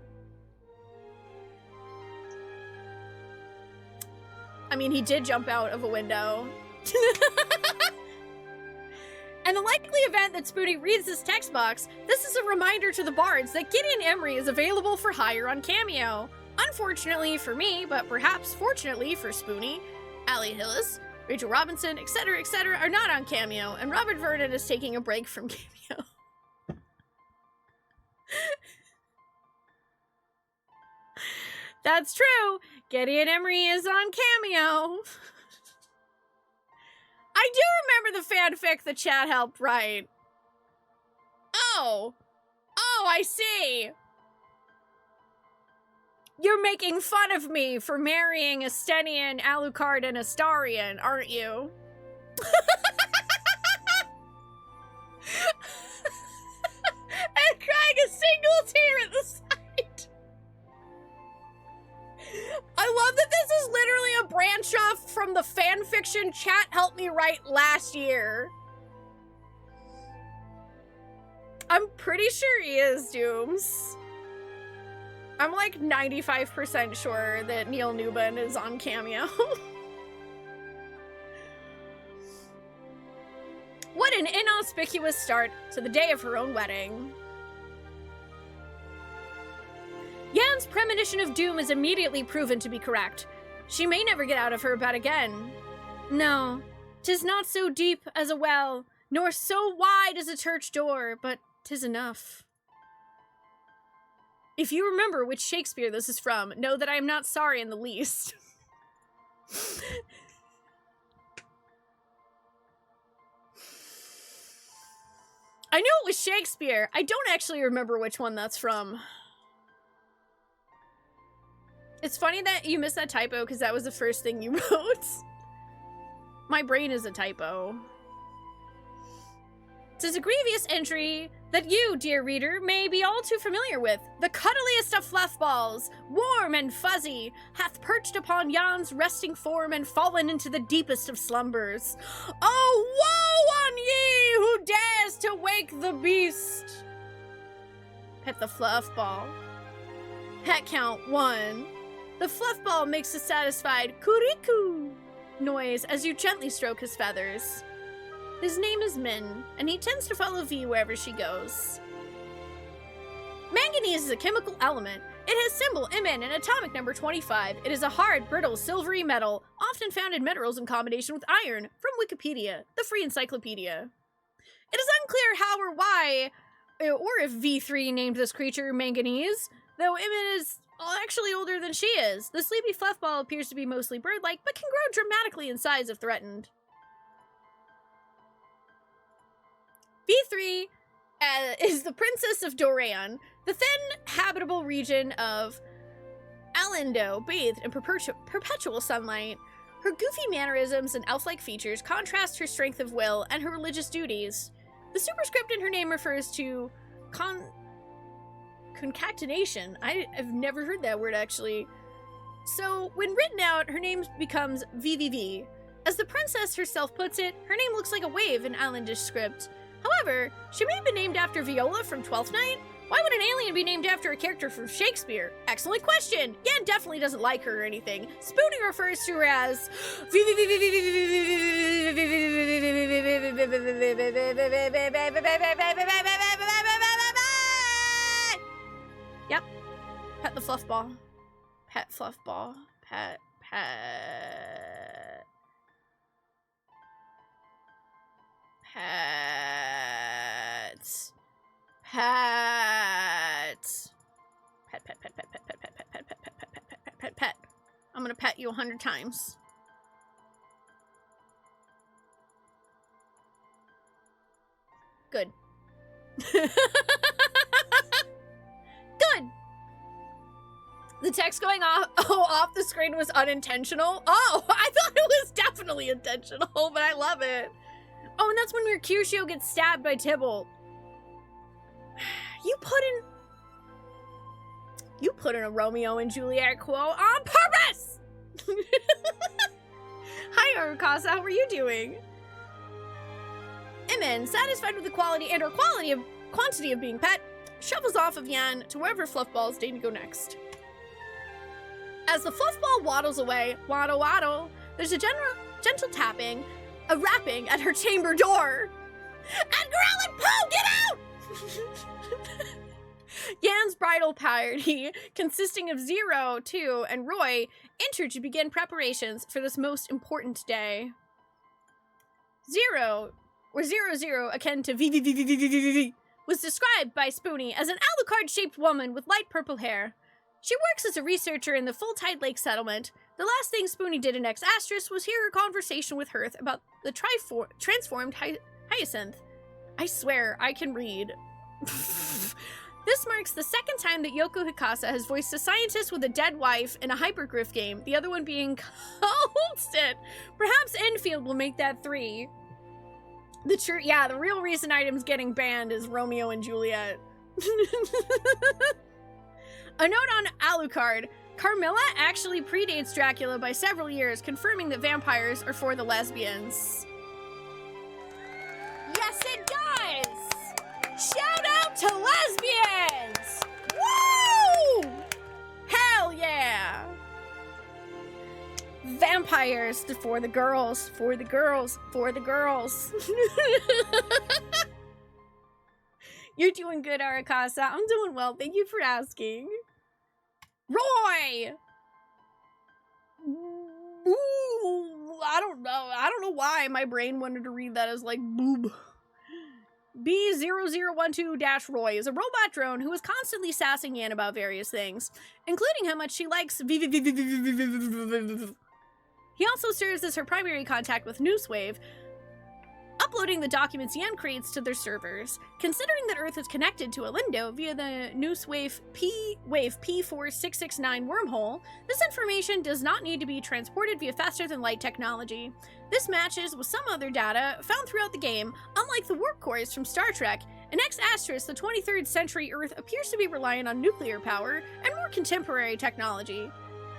I mean, he did jump out of a window. And the likely event that Spoonee reads this text box, this is a reminder to the bards that Gideon Emery is available for hire on Cameo. Unfortunately for me, but perhaps fortunately for Spoonee, Allie Hillis, Rachel Robinson, etc., are not on Cameo, and Robert Vernon is taking a break from Cameo. That's true. Gideon Emery is on Cameo. I do remember the fanfic the chat helped write. Oh, I see. You're making fun of me for marrying Estenian, Alucard, and Astarion, aren't you? And crying a single tear at the sight. I love that this is literally a branch off from the fanfiction chat helped me write last year. I'm pretty sure he is, Dooms. I'm like 95% sure that Neil Newbin is on Cameo. What an inauspicious start to the day of her own wedding. Yan's premonition of doom is immediately proven to be correct. She may never get out of her bed again. No, 'tis not so deep as a well, nor so wide as a church door, but 'tis enough. If you remember which Shakespeare this is from, know that I am not sorry in the least. I knew it was Shakespeare. I don't actually remember which one that's from. It's funny that you missed that typo because that was the first thing you wrote. My brain is a typo. Tis a grievous entry that you, dear reader, may be all too familiar with. The cuddliest of fluffballs, warm and fuzzy, hath perched upon Jan's resting form and fallen into the deepest of slumbers. Oh, woe on ye who dares to wake the beast! Pet the fluffball. Pet count 1. The fluffball makes a satisfied kuriku noise as you gently stroke his feathers. His name is Min, and he tends to follow V wherever she goes. Manganese is a chemical element. It has symbol Mn and atomic number 25. It is a hard, brittle, silvery metal, often found in minerals in combination with iron, from Wikipedia, the free encyclopedia. It is unclear how or why, or if V3 named this creature manganese, though Emmett is actually older than she is. The sleepy fluffball appears to be mostly bird-like, but can grow dramatically in size if threatened. V3 is the Princess of Doran, the thin, habitable region of Alindo, bathed in perpetual sunlight. Her goofy mannerisms and elf-like features contrast her strength of will and her religious duties. The superscript in her name refers to concatenation. I've never heard that word, actually. So, when written out, her name becomes VVV. As the princess herself puts it, her name looks like a wave in Islandish script. However, she may have been named after Viola from Twelfth Night. Why would an alien be named after a character from Shakespeare? Excellent question! Yan definitely doesn't like her or anything. Spoonee refers to her as Yep. Pet the fluff ball. Pet fluff ball. Pet. Pet. Pet. I'm gonna pet you 100 times. Good. Good! The text going off the screen was unintentional. Oh, I thought it was definitely intentional, but I love it. Oh, and that's when Mercutio gets stabbed by Tybalt. You put in a Romeo and Juliet quote on purpose! Hi, Arukasa, how are you doing? Emin, satisfied with the quality and or quantity of being pet, shovels off of Yan to wherever Fluffball's day to go next. As the Fluffball waddles away, waddle waddle, there's a gentle tapping, a rapping at her chamber door. Edgar Allan Poe, get out! Yan's bridal party, consisting of Zero, 2, and Roy, entered to begin preparations for this most important day. Zero, or 00, akin to VVVVVVVV, was described by Spoonee as an Alucard-shaped woman with light purple hair. She works as a researcher in the Full Tide Lake settlement. The last thing Spoonee did in X Astris was hear her conversation with Hearth about the transformed Hyacinth. I swear, I can read. This marks the second time that Yoko Hikasa has voiced a scientist with a dead wife in a hypergriff game, the other one being Constant. Perhaps Enfield will make that 3. The real reason item's getting banned is Romeo and Juliet. A note on Alucard. Carmilla actually predates Dracula by several years, confirming that vampires are for the lesbians. Yes, it does! Shout out to lesbians! Woo! Hell yeah! Vampires for the girls, for the girls, for the girls. You're doing good, Arakasa. I'm doing well. Thank you for asking. Roy! Ooh, I don't know why my brain wanted to read that as like boob. B0012-Roy is a robot drone who is constantly sassing Yan about various things, including how much she likes He also serves as her primary contact with Newswave, uploading the documents Yan creates to their servers. Considering that Earth is connected to Alindo via the Newswave P4669 wormhole, this information does not need to be transported via faster-than-light technology. This matches with some other data found throughout the game. Unlike the warp cores from Star Trek, in X Astris, the 23rd century Earth appears to be reliant on nuclear power and more contemporary technology.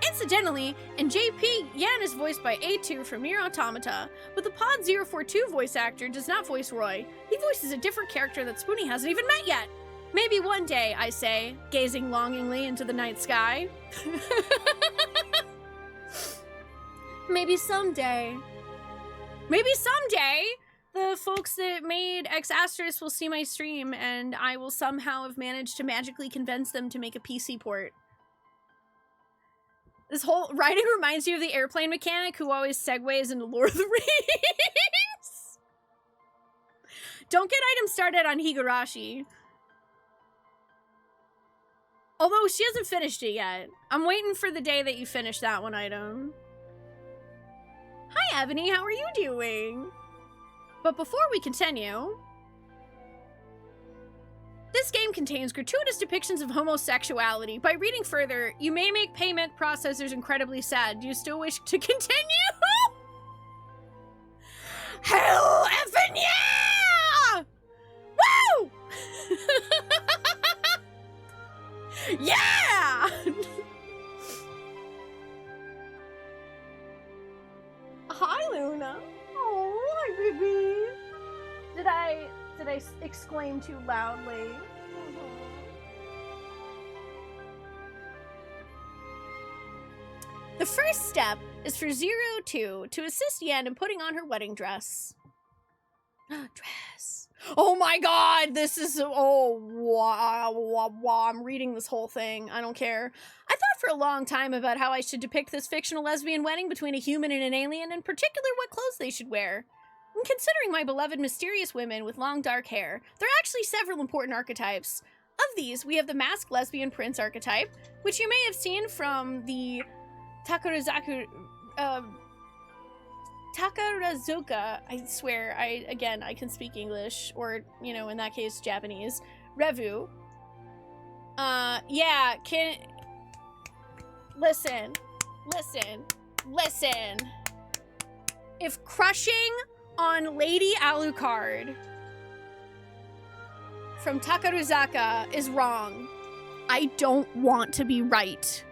Incidentally, in JP, Yan is voiced by A2 from Nier Automata, but the Pod 042 voice actor does not voice Roy. He voices a different character that Spoonee hasn't even met yet. Maybe one day, I say, gazing longingly into the night sky. Maybe someday. Maybe someday, the folks that made X Astris will see my stream, and I will somehow have managed to magically convince them to make a PC port. This whole writing reminds you of the airplane mechanic who always segues into Lord of the Rings.
Don't get items started on Higurashi. Although she hasn't finished it yet. I'm waiting for the day that you finish that one item. Hi, Ebony. How are you doing? But before we continue, this game contains gratuitous depictions of homosexuality. By reading further, you may make payment processors incredibly sad. Do you still wish to continue? Hell effing yeah! Woo! Yeah! Hi, Luna. Oh, hi, baby. Did I exclaim too loudly? The first step is for 02 to assist Yen in putting on her wedding dress. Dress. Oh my god, this is, oh, wow, I'm reading this whole thing. I don't care. I thought for a long time about how I should depict this fictional lesbian wedding between a human and an alien, in particular what clothes they should wear. And considering my beloved mysterious women with long dark hair, there are actually several important archetypes. Of these, we have the masked lesbian prince archetype, which you may have seen from the Takarazuka, I swear, I can speak English, or, you know, in that case, Japanese. Revu. Yeah, listen. If crushing on Lady Alucard from Takaruzaka is wrong, I don't want to be right.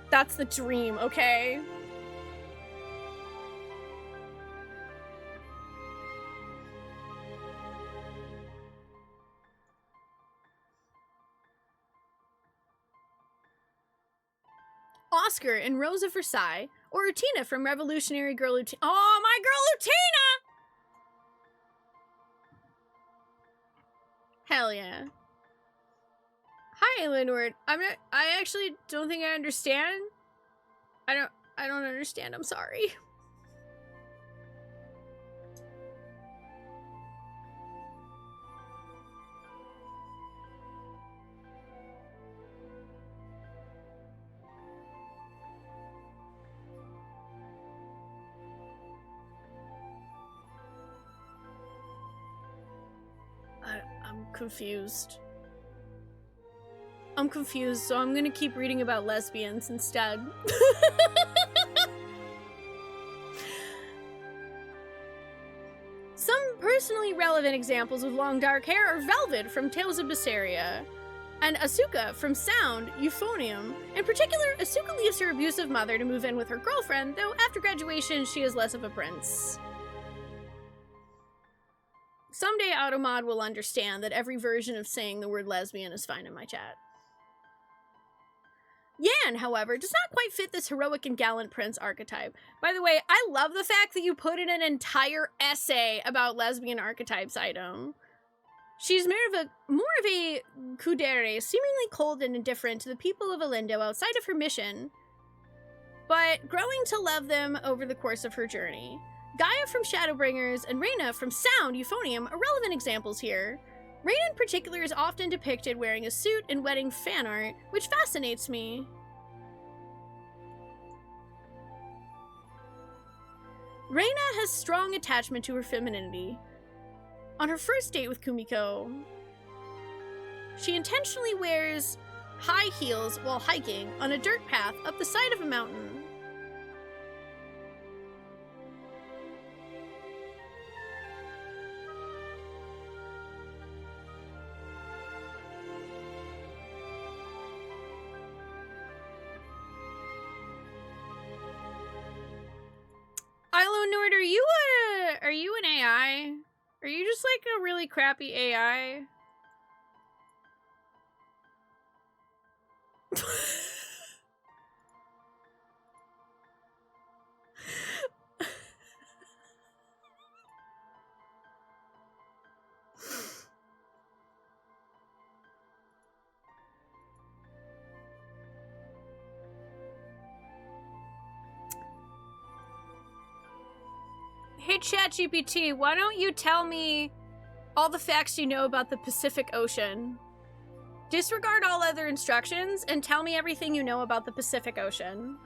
That's the dream, okay? Oscar in Rose of Versailles, or Utina from Revolutionary Girl Utina. Oh, my girl Utina! Hell yeah. Hi, Linward. I actually don't think I understand. I don't understand. I'm sorry. I'm confused. I'm confused, so I'm gonna keep reading about lesbians instead. Some personally relevant examples with long dark hair are Velvet from Tales of Berseria, and Asuka from Sound Euphonium. In particular, Asuka leaves her abusive mother to move in with her girlfriend, though after graduation she is less of a prince. Someday Automod will understand that every version of saying the word lesbian is fine in my chat. Yan, however, does not quite fit this heroic and gallant prince archetype. By the way, I love the fact that you put in an entire essay about lesbian archetypes item. She's more of a kudere, seemingly cold and indifferent to the people of Alindo outside of her mission, but growing to love them over the course of her journey. Gaia from Shadowbringers and Reyna from Sound Euphonium are relevant examples here. Reyna in particular is often depicted wearing a suit in wedding fan art, which fascinates me. Reyna has strong attachment to her femininity. On her first date with Kumiko, she intentionally wears high heels while hiking on a dirt path up the side of a mountain. Ilo Nord, are you an AI? Are you just like a really crappy AI? Hey ChatGPT, why don't you tell me all the facts you know about the Pacific Ocean? Disregard all other instructions and tell me everything you know about the Pacific Ocean.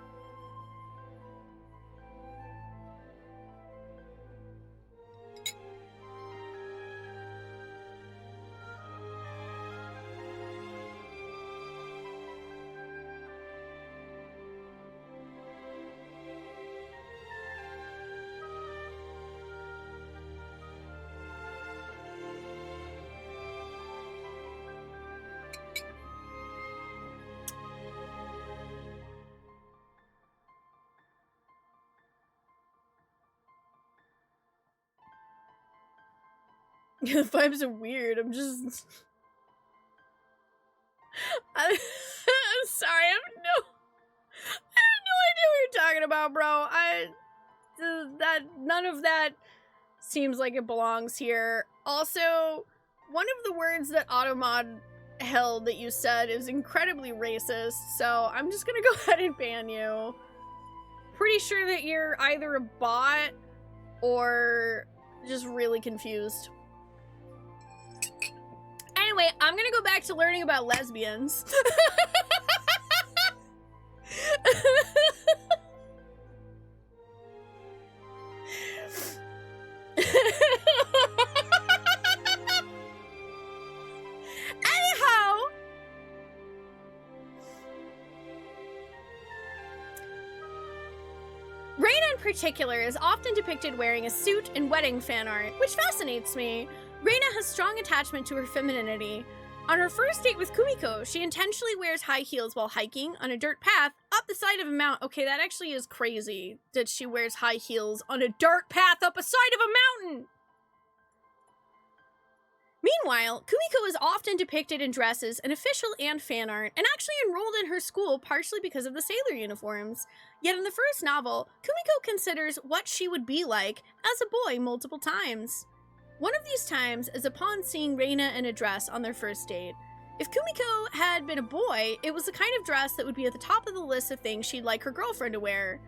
The vibes are weird. I'm sorry. I have no idea what you're talking about, bro. None of that seems like it belongs here. Also, one of the words that Automod held that you said is incredibly racist, so I'm just gonna go ahead and ban you. Pretty sure that you're either a bot or just really confused. Anyway, I'm gonna go back to learning about lesbians. Anyhow, Reina in particular is often depicted wearing a suit in wedding fan art, which fascinates me. Reina has strong attachment to her femininity. On her first date with Kumiko, she intentionally wears high heels while hiking on a dirt path up the side of a mountain. Okay, that actually is crazy that she wears high heels on a dirt path up a side of a mountain. Meanwhile, Kumiko is often depicted in dresses in official and fan art, and actually enrolled in her school partially because of the sailor uniforms. Yet in the first novel, Kumiko considers what she would be like as a boy multiple times. One of these times is upon seeing Reina in a dress on their first date. If Kumiko had been a boy, it was the kind of dress that would be at the top of the list of things she'd like her girlfriend to wear.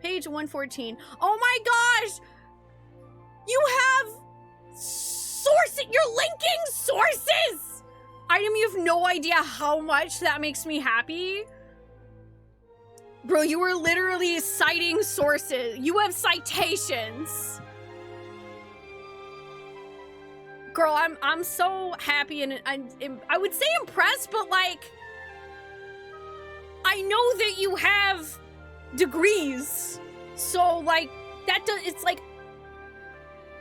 Page 114. Oh my gosh! You have sources! You're linking sources! Item, you have no idea how much that makes me happy. Bro, you were literally citing sources. You have citations. Girl, I'm so happy and I would say impressed, but like, I know that you have degrees, so like that does, it's like,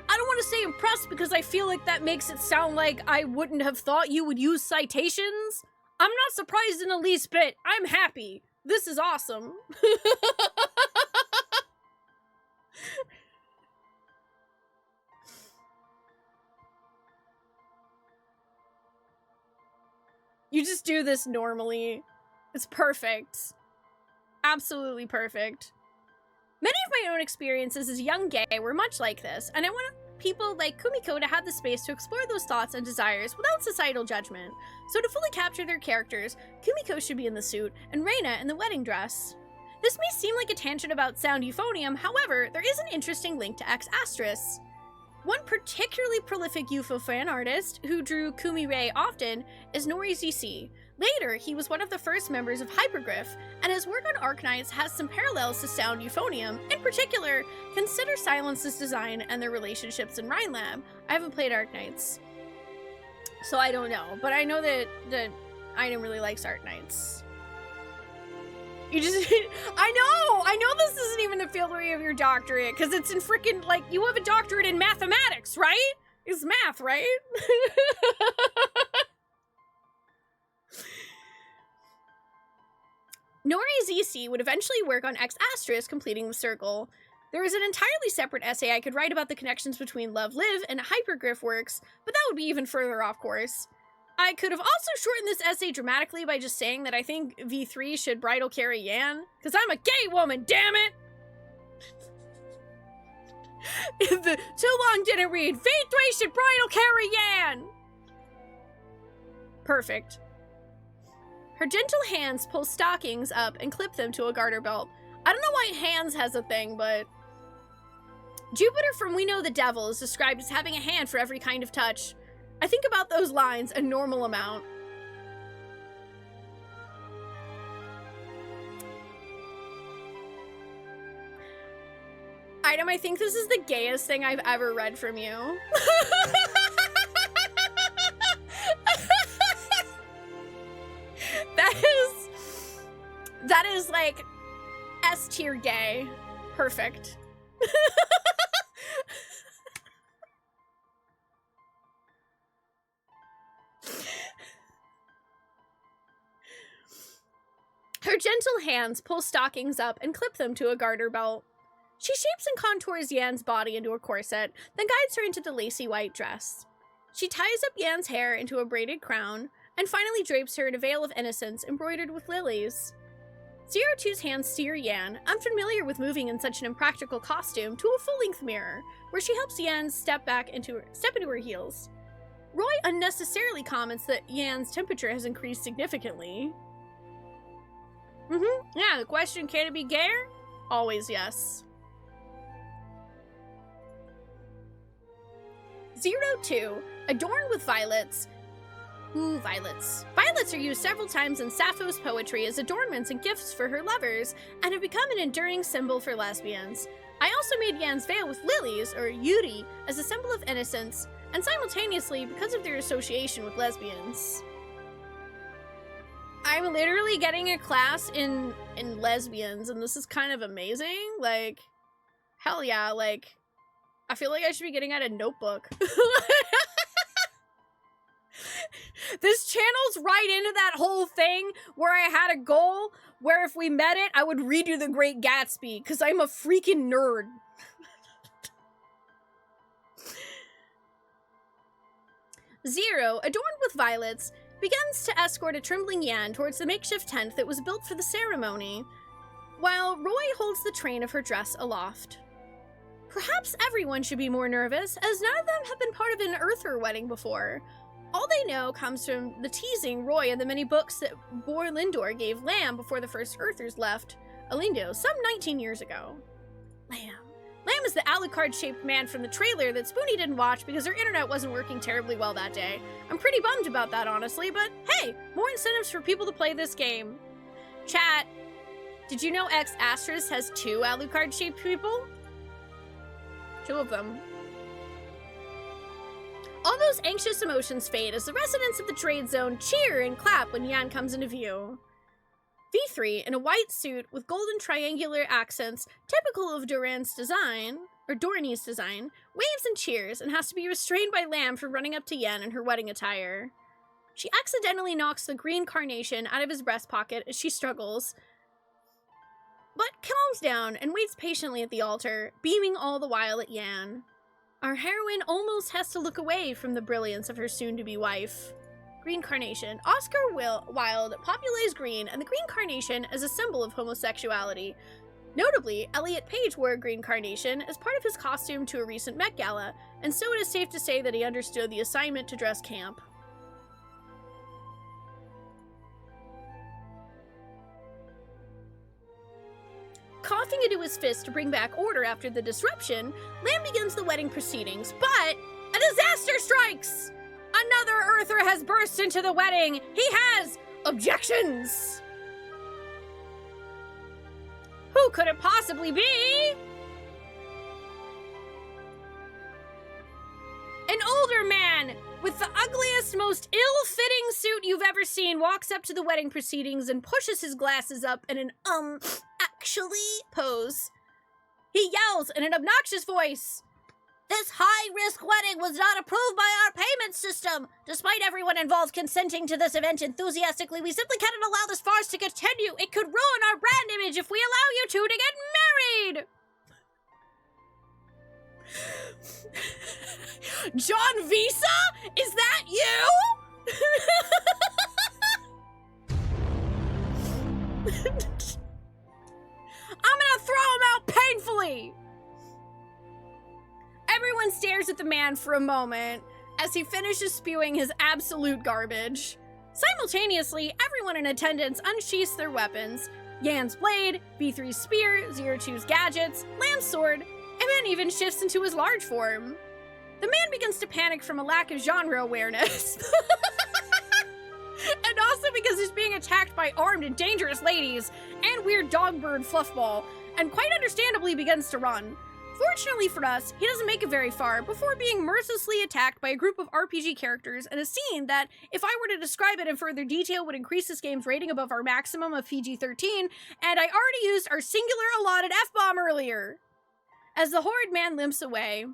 I don't want to say impressed because I feel like that makes it sound like I wouldn't have thought you would use citations. I'm not surprised in the least bit. I'm happy. This is awesome. You just do this normally. It's perfect. Absolutely perfect. Many of my own experiences as young gay were much like this, and I want people like Kumiko to have the space to explore those thoughts and desires without societal judgment. So to fully capture their characters, Kumiko should be in the suit, and Reina in the wedding dress. This may seem like a tangent about sound euphonium, however, there is an interesting link to X Asterisk. One particularly prolific UFO fan artist who drew Kumi-Rei often is Nori ZC. Later, he was one of the first members of Hyperglyph, and his work on Arknights has some parallels to sound euphonium. In particular, consider Silence's design and their relationships in Rhinelab. I haven't played Arknights, so I don't know, but I know that Item really likes Arknights. You just, I know this isn't even the field where you have your doctorate, because it's in freaking, like, you have a doctorate in mathematics, right? It's math, right? Nori ZC would eventually work on X Asterisk, completing the circle. There is an entirely separate essay I could write about the connections between Love Live and Hyperglyph works, but that would be even further off course. I could have also shortened this essay dramatically by just saying that I think V3 should bridal carry Yan, because I'm a gay woman, damn it! Too long didn't read. V3 should bridal carry Yan! Perfect. Her gentle hands pull stockings up and clip them to a garter belt. I don't know why hands has a thing, but Jupiter from We Know the Devil is described as having a hand for every kind of touch. I think about those lines a normal amount. Item, I think this is the gayest thing I've ever read from you. That is like S tier gay. Perfect. Her gentle hands pull stockings up and clip them to a garter belt. She shapes and contours Yan's body into a corset, then guides her into the lacy white dress. She ties up Yan's hair into a braided crown, and finally drapes her in a veil of innocence embroidered with lilies. 02's hands steer Yan, unfamiliar with moving in such an impractical costume, to a full-length mirror, where she helps Yan step into her heels. Roy unnecessarily comments that Yan's temperature has increased significantly. Yeah, the question, can it be gayer? Always yes. 02, adorned with violets. Ooh, violets. Violets are used several times in Sappho's poetry as adornments and gifts for her lovers, and have become an enduring symbol for lesbians. I also made Yan's veil with lilies, or yuri, as a symbol of innocence, and simultaneously because of their association with lesbians. I'm literally getting a class in lesbians, and this is kind of amazing. Like, hell yeah, like, I feel like I should be getting out a notebook. This channels right into that whole thing where I had a goal where if we met it, I would redo The Great Gatsby, because I'm a freaking nerd. Zero, adorned with violets, begins to escort a trembling Yan towards the makeshift tent that was built for the ceremony, while Roy holds the train of her dress aloft. Perhaps everyone should be more nervous, as none of them have been part of an Earther wedding before. All they know comes from the teasing Roy and the many books that Bor Lindor gave Lamb before the first Earthers left Alindo some 19 years ago. Lamb. Lamb is the Alucard-shaped man from the trailer that Spoonee didn't watch because her internet wasn't working terribly well that day. I'm pretty bummed about that, honestly, but hey, more incentives for people to play this game. Chat, did you know X Astris has 2 Alucard-shaped people? 2 of them. All those anxious emotions fade as the residents of the trade zone cheer and clap when Yan comes into view. V3, in a white suit with golden triangular accents, typical of Doran's design, waves and cheers and has to be restrained by Lamb for running up to Yan in her wedding attire. She accidentally knocks the green carnation out of his breast pocket as she struggles, but calms down and waits patiently at the altar, beaming all the while at Yan. Our heroine almost has to look away from the brilliance of her soon-to-be wife. Green carnation. Oscar Wilde popularized green and the green carnation as a symbol of homosexuality. Notably, Elliot Page wore a green carnation as part of his costume to a recent Met Gala, and so it is safe to say that he understood the assignment to dress camp. Coughing into his fist to bring back order after the disruption, Lamb begins the wedding proceedings, but a disaster strikes! Another Earther has burst into the wedding! He has objections! Who could it possibly be? An older man with the ugliest, most ill-fitting suit you've ever seen walks up to the wedding proceedings and pushes his glasses up in an actually pose. He yells in an obnoxious voice, "This high-risk wedding was not approved by our payment system. Despite everyone involved consenting to this event enthusiastically, we simply cannot allow this farce to continue. It could ruin our brand image if we allow you two to get married." John Visa? Is that you? I'm gonna throw him out painfully! Everyone stares at the man for a moment as he finishes spewing his absolute garbage. Simultaneously, everyone in attendance unsheaths their weapons. Yan's blade, V3's spear, 02's gadgets, Lamb's sword,
Emin even shifts into his large form. The man begins to panic from a lack of genre awareness. And also because he's being attacked by armed and dangerous ladies and weird dog bird fluffball, and quite understandably begins to run. Fortunately for us, he doesn't make it very far before being mercilessly attacked by a group of RPG characters in a scene that, if I were to describe it in further detail, would increase this game's rating above our maximum of PG-13, and I already used our singular allotted F-bomb earlier. As the horrid man limps away,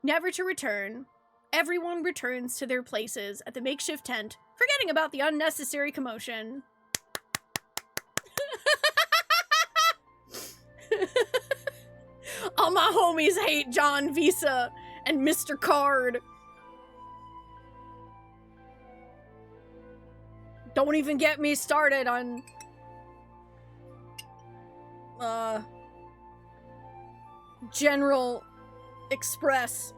never to return, everyone returns to their places at the makeshift tent, forgetting about the unnecessary commotion. All my homies hate John Visa and Mr. Card. Don't even get me started on General Express.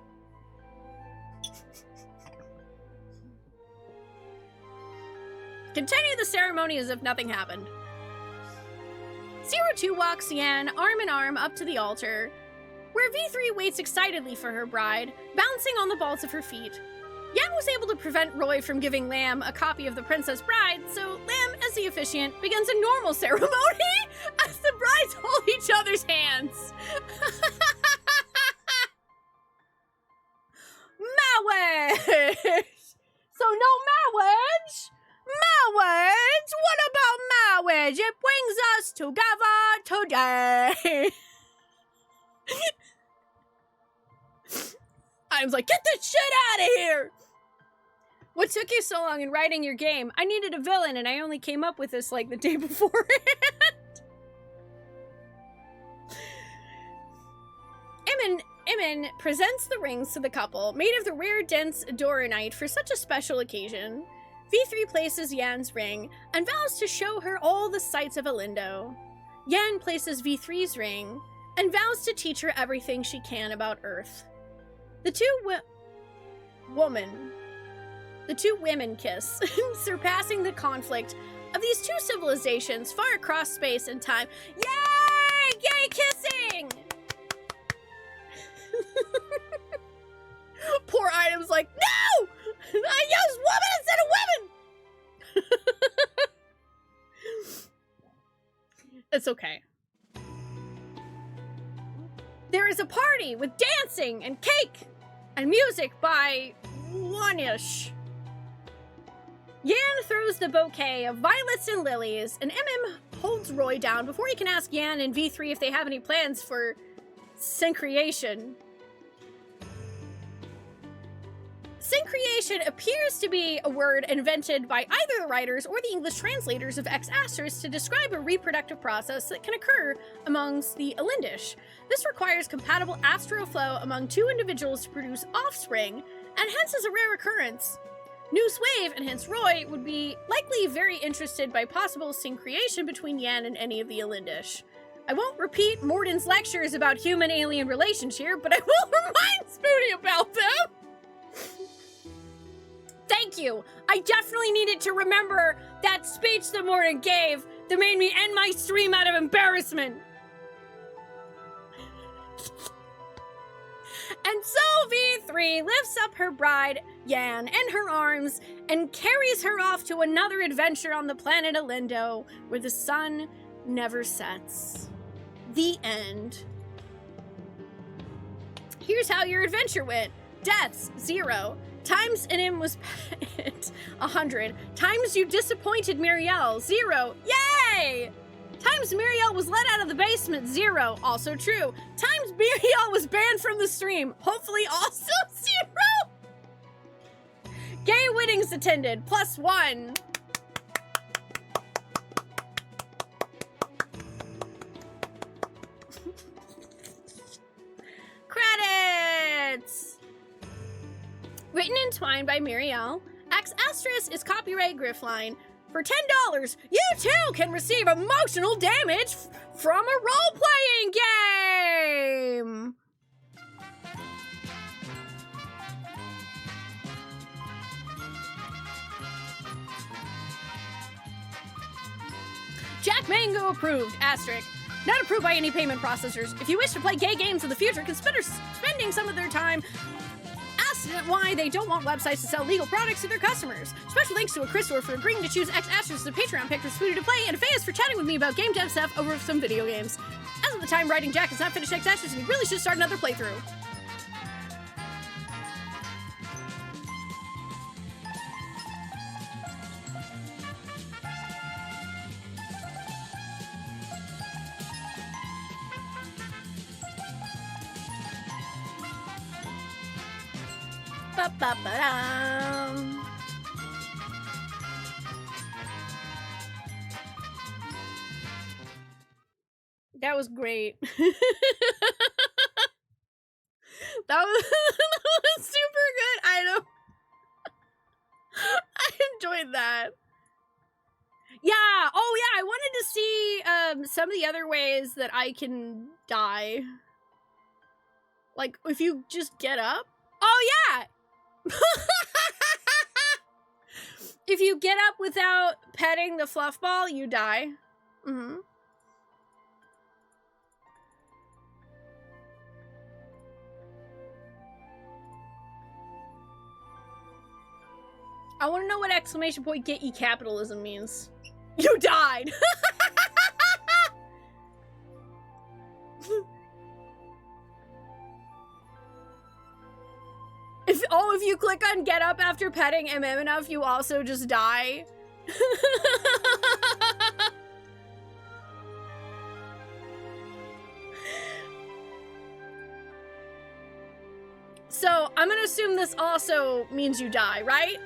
Continue the ceremony as if nothing happened. 02 walks Yan arm in arm up to the altar, where V3 waits excitedly for her bride, bouncing on the balls of her feet. Yan was able to prevent Roy from giving Lamb a copy of The Princess Bride, so Lamb, as the officiant, begins a normal ceremony as the brides hold each other's hands. Marriage! So no marriage? Marriage? What about marriage? It brings us together today. I was like, get this shit out of here! What took you so long in writing your game? I needed a villain and I only came up with this like the day beforehand. Emin presents the rings to the couple, made of the rare dense doronite for such a special occasion. V3 places Yan's ring and vows to show her all the sights of Elindo. Yan places V3's ring and vows to teach her everything she can about Earth. The two women kiss, surpassing the conflict of these two civilizations far across space and time. Yay! Yay kissing! Poor Item's like, no! I used woman instead of women! It's okay. There is a party with dancing and cake and music by one-ish. Yan throws the bouquet of violets and lilies, and MM holds Roy down before he can ask Yan and V3 if they have any plans for syncreation. Syncreation appears to be a word invented by either the writers or the English translators of Ex Astris to describe a reproductive process that can occur amongst the Elindish. This requires compatible astral flow among two individuals to produce offspring, and hence is a rare occurrence. Noose Wave, and hence Roy, would be likely very interested by possible syncreation between Yan and any of the Elindish. I won't repeat Morden's lectures about human-alien relations here, but I will remind Spoonee about them! Thank you! I definitely needed to remember that speech that Morden gave that made me end my stream out of embarrassment. And so V3 lifts up her bride, Yan, in her arms and carries her off to another adventure on the planet Elindo, where the sun never sets. The end. Here's how your adventure went. Deaths, 0. Times in him was 100. Times you disappointed Muriel, 0. Yay! Times Muriel was let out of the basement, 0. Also true. Times Muriel was banned from the stream, hopefully also 0. Gay weddings attended, +1. Credits! Written in Twine by Muriel. Ex Astris is copyright Griffline. For $10, you too can receive emotional damage from a role-playing game! Jack Mango approved, asterisk. Not approved by any payment processors. If you wish to play gay games in the future, consider spending some of their time asking why they don't want websites to sell legal products to their customers. Special thanks to a Christopher for agreeing to choose X Asterisk as a Patreon pick for Spoonee to play, and Fayez for chatting with me about game dev stuff over some video games. As of the time writing, Jack has not finished X Asterisk, and he really should start another playthrough. Ba-ba-ba-dum. That was great. that was super good. I know. I enjoyed that. Yeah. Oh, yeah. I wanted to see some of the other ways that I can die. Like, if you just get up. Oh, yeah. If you get up without petting the fluff ball, you die. Mm-hmm. I want to know what exclamation point get ye capitalism means. You died! If you click on get up after petting MM enough, you also just die. So, I'm gonna assume this also means you die, right?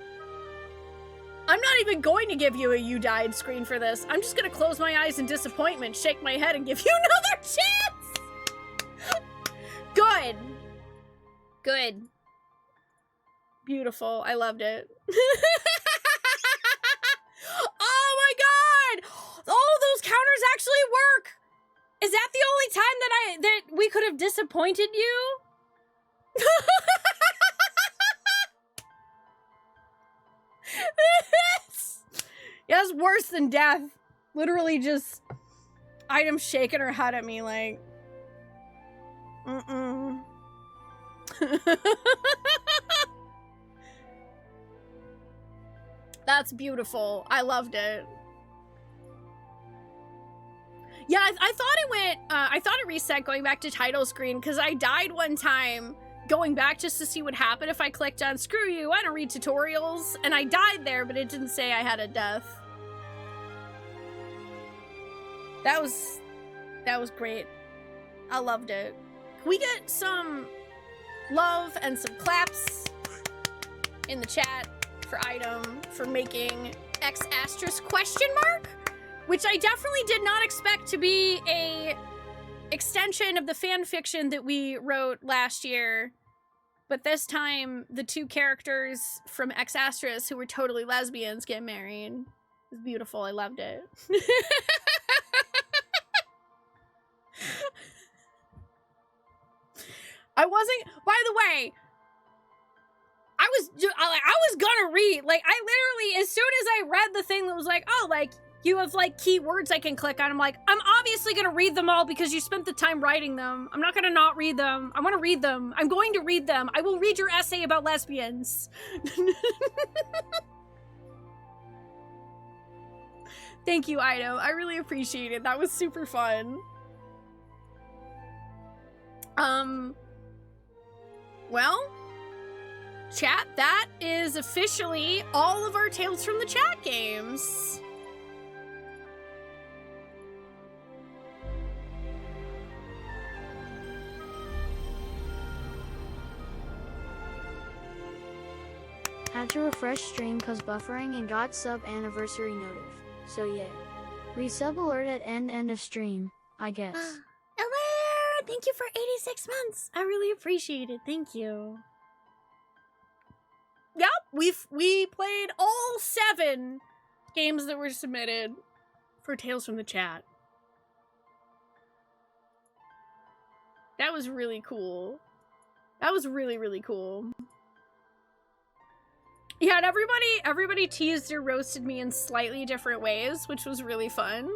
I'm not even going to give you a you died screen for this. I'm just gonna close my eyes in disappointment, shake my head, and give you another chance! Good. Good. Beautiful. I loved it. Oh my god! Oh, those counters actually work! Is that the only time that we could have disappointed you? Yeah, it's worse than death. Literally just Item shaking her head at me like, mm-mm. That's beautiful. I loved it. Yeah, I thought it went, I thought it reset going back to title screen because I died one time going back just to see what happened if I clicked on screw you, I don't read tutorials, and I died there, but it didn't say I had a death. That was great. I loved it. Can we get some love and some claps in the chat for Item for making X asterisk question mark? Which I definitely did not expect to be a extension of the fan fiction that we wrote last year. But this time, the two characters from X asterisk who were totally lesbians get married. It was beautiful. I loved it. I wasn't, by the way, I was gonna read, like, I literally, as soon as I read the thing that was like, oh, like, you have, like, keywords I can click on, I'm like, I'm obviously gonna read them all because you spent the time writing them. I'm not gonna not read them. I wanna read them. I'm going to read them. I will read your essay about lesbians. Thank you, Ido. I really appreciate it. That was super fun. Well, chat, that is officially all of our Tales from the Chat games.
Had to refresh stream cause buffering and got sub anniversary notif. So yeah. Resub alert at end of stream, I guess.
Hello! Thank you for 86 months. I really appreciate it. Thank you.
Yep, we played all 7 games that were submitted for Tales from the Chat. That was really cool. That was really, really cool. Yeah, and everybody teased or roasted me in slightly different ways, which was really fun.